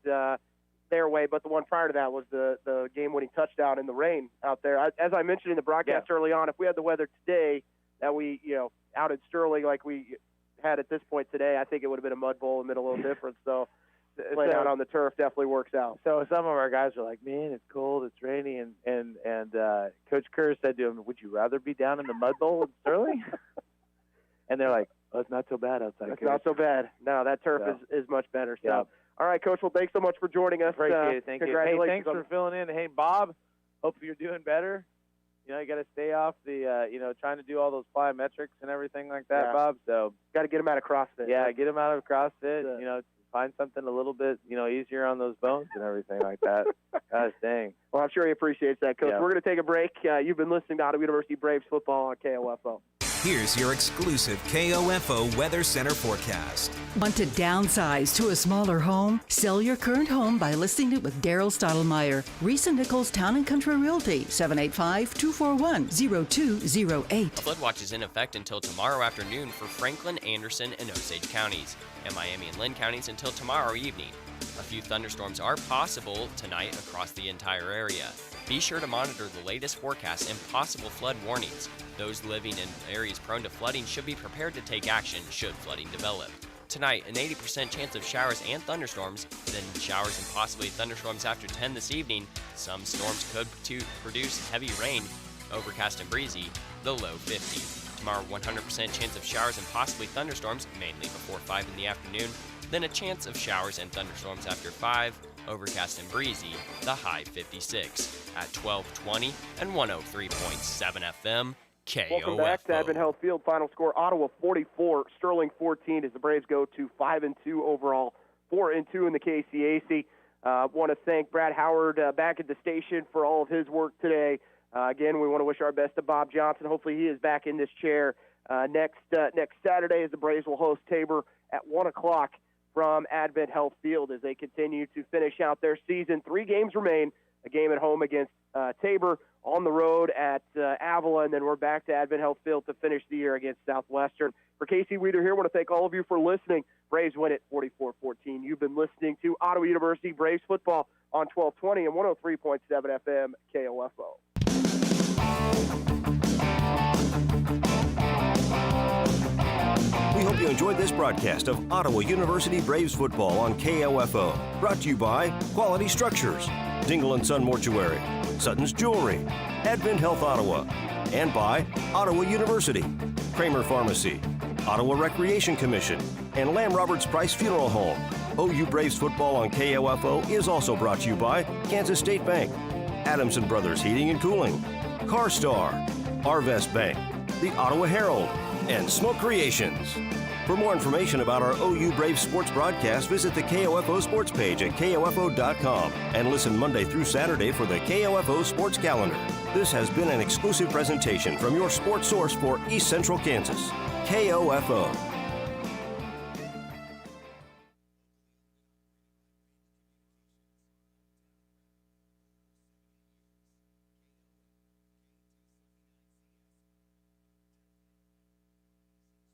their way, but the one prior to that was the game-winning touchdown in the rain out there. As I mentioned in the broadcast early on, if we had the weather today that we out at Sterling like we had at this point today, I think it would have been a mud bowl and been a little different. So playing out on the turf definitely works out. So some of our guys were like, "Man, it's cold, it's rainy," and Coach Kerr said to him, "Would you rather be down in the mud bowl at Sterling?" And they're like, "Oh, it's not so bad outside." It's not so bad. No, that turf is much better. So. Yeah. All right, Coach. Well, thanks so much for joining us. Appreciate it. Thank you. Hey, thanks for on... filling in. Hey, Bob, hope you're doing better. You got to stay off the, trying to do all those plyometrics and everything like that, Bob. So got to get him out of CrossFit. Yeah, get him out of CrossFit. Find something a little bit, easier on those bones and everything like that. Gosh dang. Well, I'm sure he appreciates that, Coach. Yeah. We're going to take a break. You've been listening to Ottawa University Braves football on KOFO. Here's your exclusive KOFO Weather Center forecast. Want to downsize to a smaller home? Sell your current home by listing it with Daryl Stottlemyre. Reese and Nichols Town and Country Realty, 785-241-0208. A flood watch is in effect until tomorrow afternoon for Franklin, Anderson, and Osage counties, and Miami and Lynn counties until tomorrow evening. A few thunderstorms are possible tonight across the entire area. Be sure to monitor the latest forecasts and possible flood warnings. Those living in areas prone to flooding should be prepared to take action should flooding develop. Tonight, an 80% chance of showers and thunderstorms, then showers and possibly thunderstorms after 10 this evening. Some storms could produce heavy rain, overcast and breezy, the low 50. Tomorrow, 100% chance of showers and possibly thunderstorms, mainly before 5 in the afternoon, then a chance of showers and thunderstorms after 5, overcast and breezy, the high 56. At 12:20 and 103.7 FM, KOFO. Welcome back to Advent Health Field. Final score, Ottawa 44, Sterling 14, as the Braves go to 5-2 overall, 4-2 in the KCAC. Want to thank Brad Howard back at the station for all of his work today. Again, we want to wish our best to Bob Johnson. Hopefully he is back in this chair next Saturday as the Braves will host Tabor at 1 o'clock from Advent Health Field as they continue to finish out their season. 3 games remain, a game at home against Tabor, on the road at Avila, and then we're back to Advent Health Field to finish the year against Southwestern. For Casey Weeder here, I want to thank all of you for listening. Braves win it 44-14. You've been listening to Ottawa University Braves football on 1220 and 103.7 FM KOFO. We hope you you enjoyed this broadcast of Ottawa University Braves football on KOFO. Brought to you by Quality Structures, Dingle & Son Mortuary, Sutton's Jewelry, Advent Health Ottawa, and by Ottawa University, Kramer Pharmacy, Ottawa Recreation Commission, and Lamb Roberts Price Funeral Home. OU Braves football on KOFO is also brought to you by Kansas State Bank, Adamson Brothers Heating and Cooling, CarStar, Arvest Bank, the Ottawa Herald, and Smoke Creations. For more information about our OU Braves sports broadcast, visit the KOFO sports page at KOFO.com and listen Monday through Saturday for the KOFO sports calendar. This has been an exclusive presentation from your sports source for East Central Kansas, KOFO.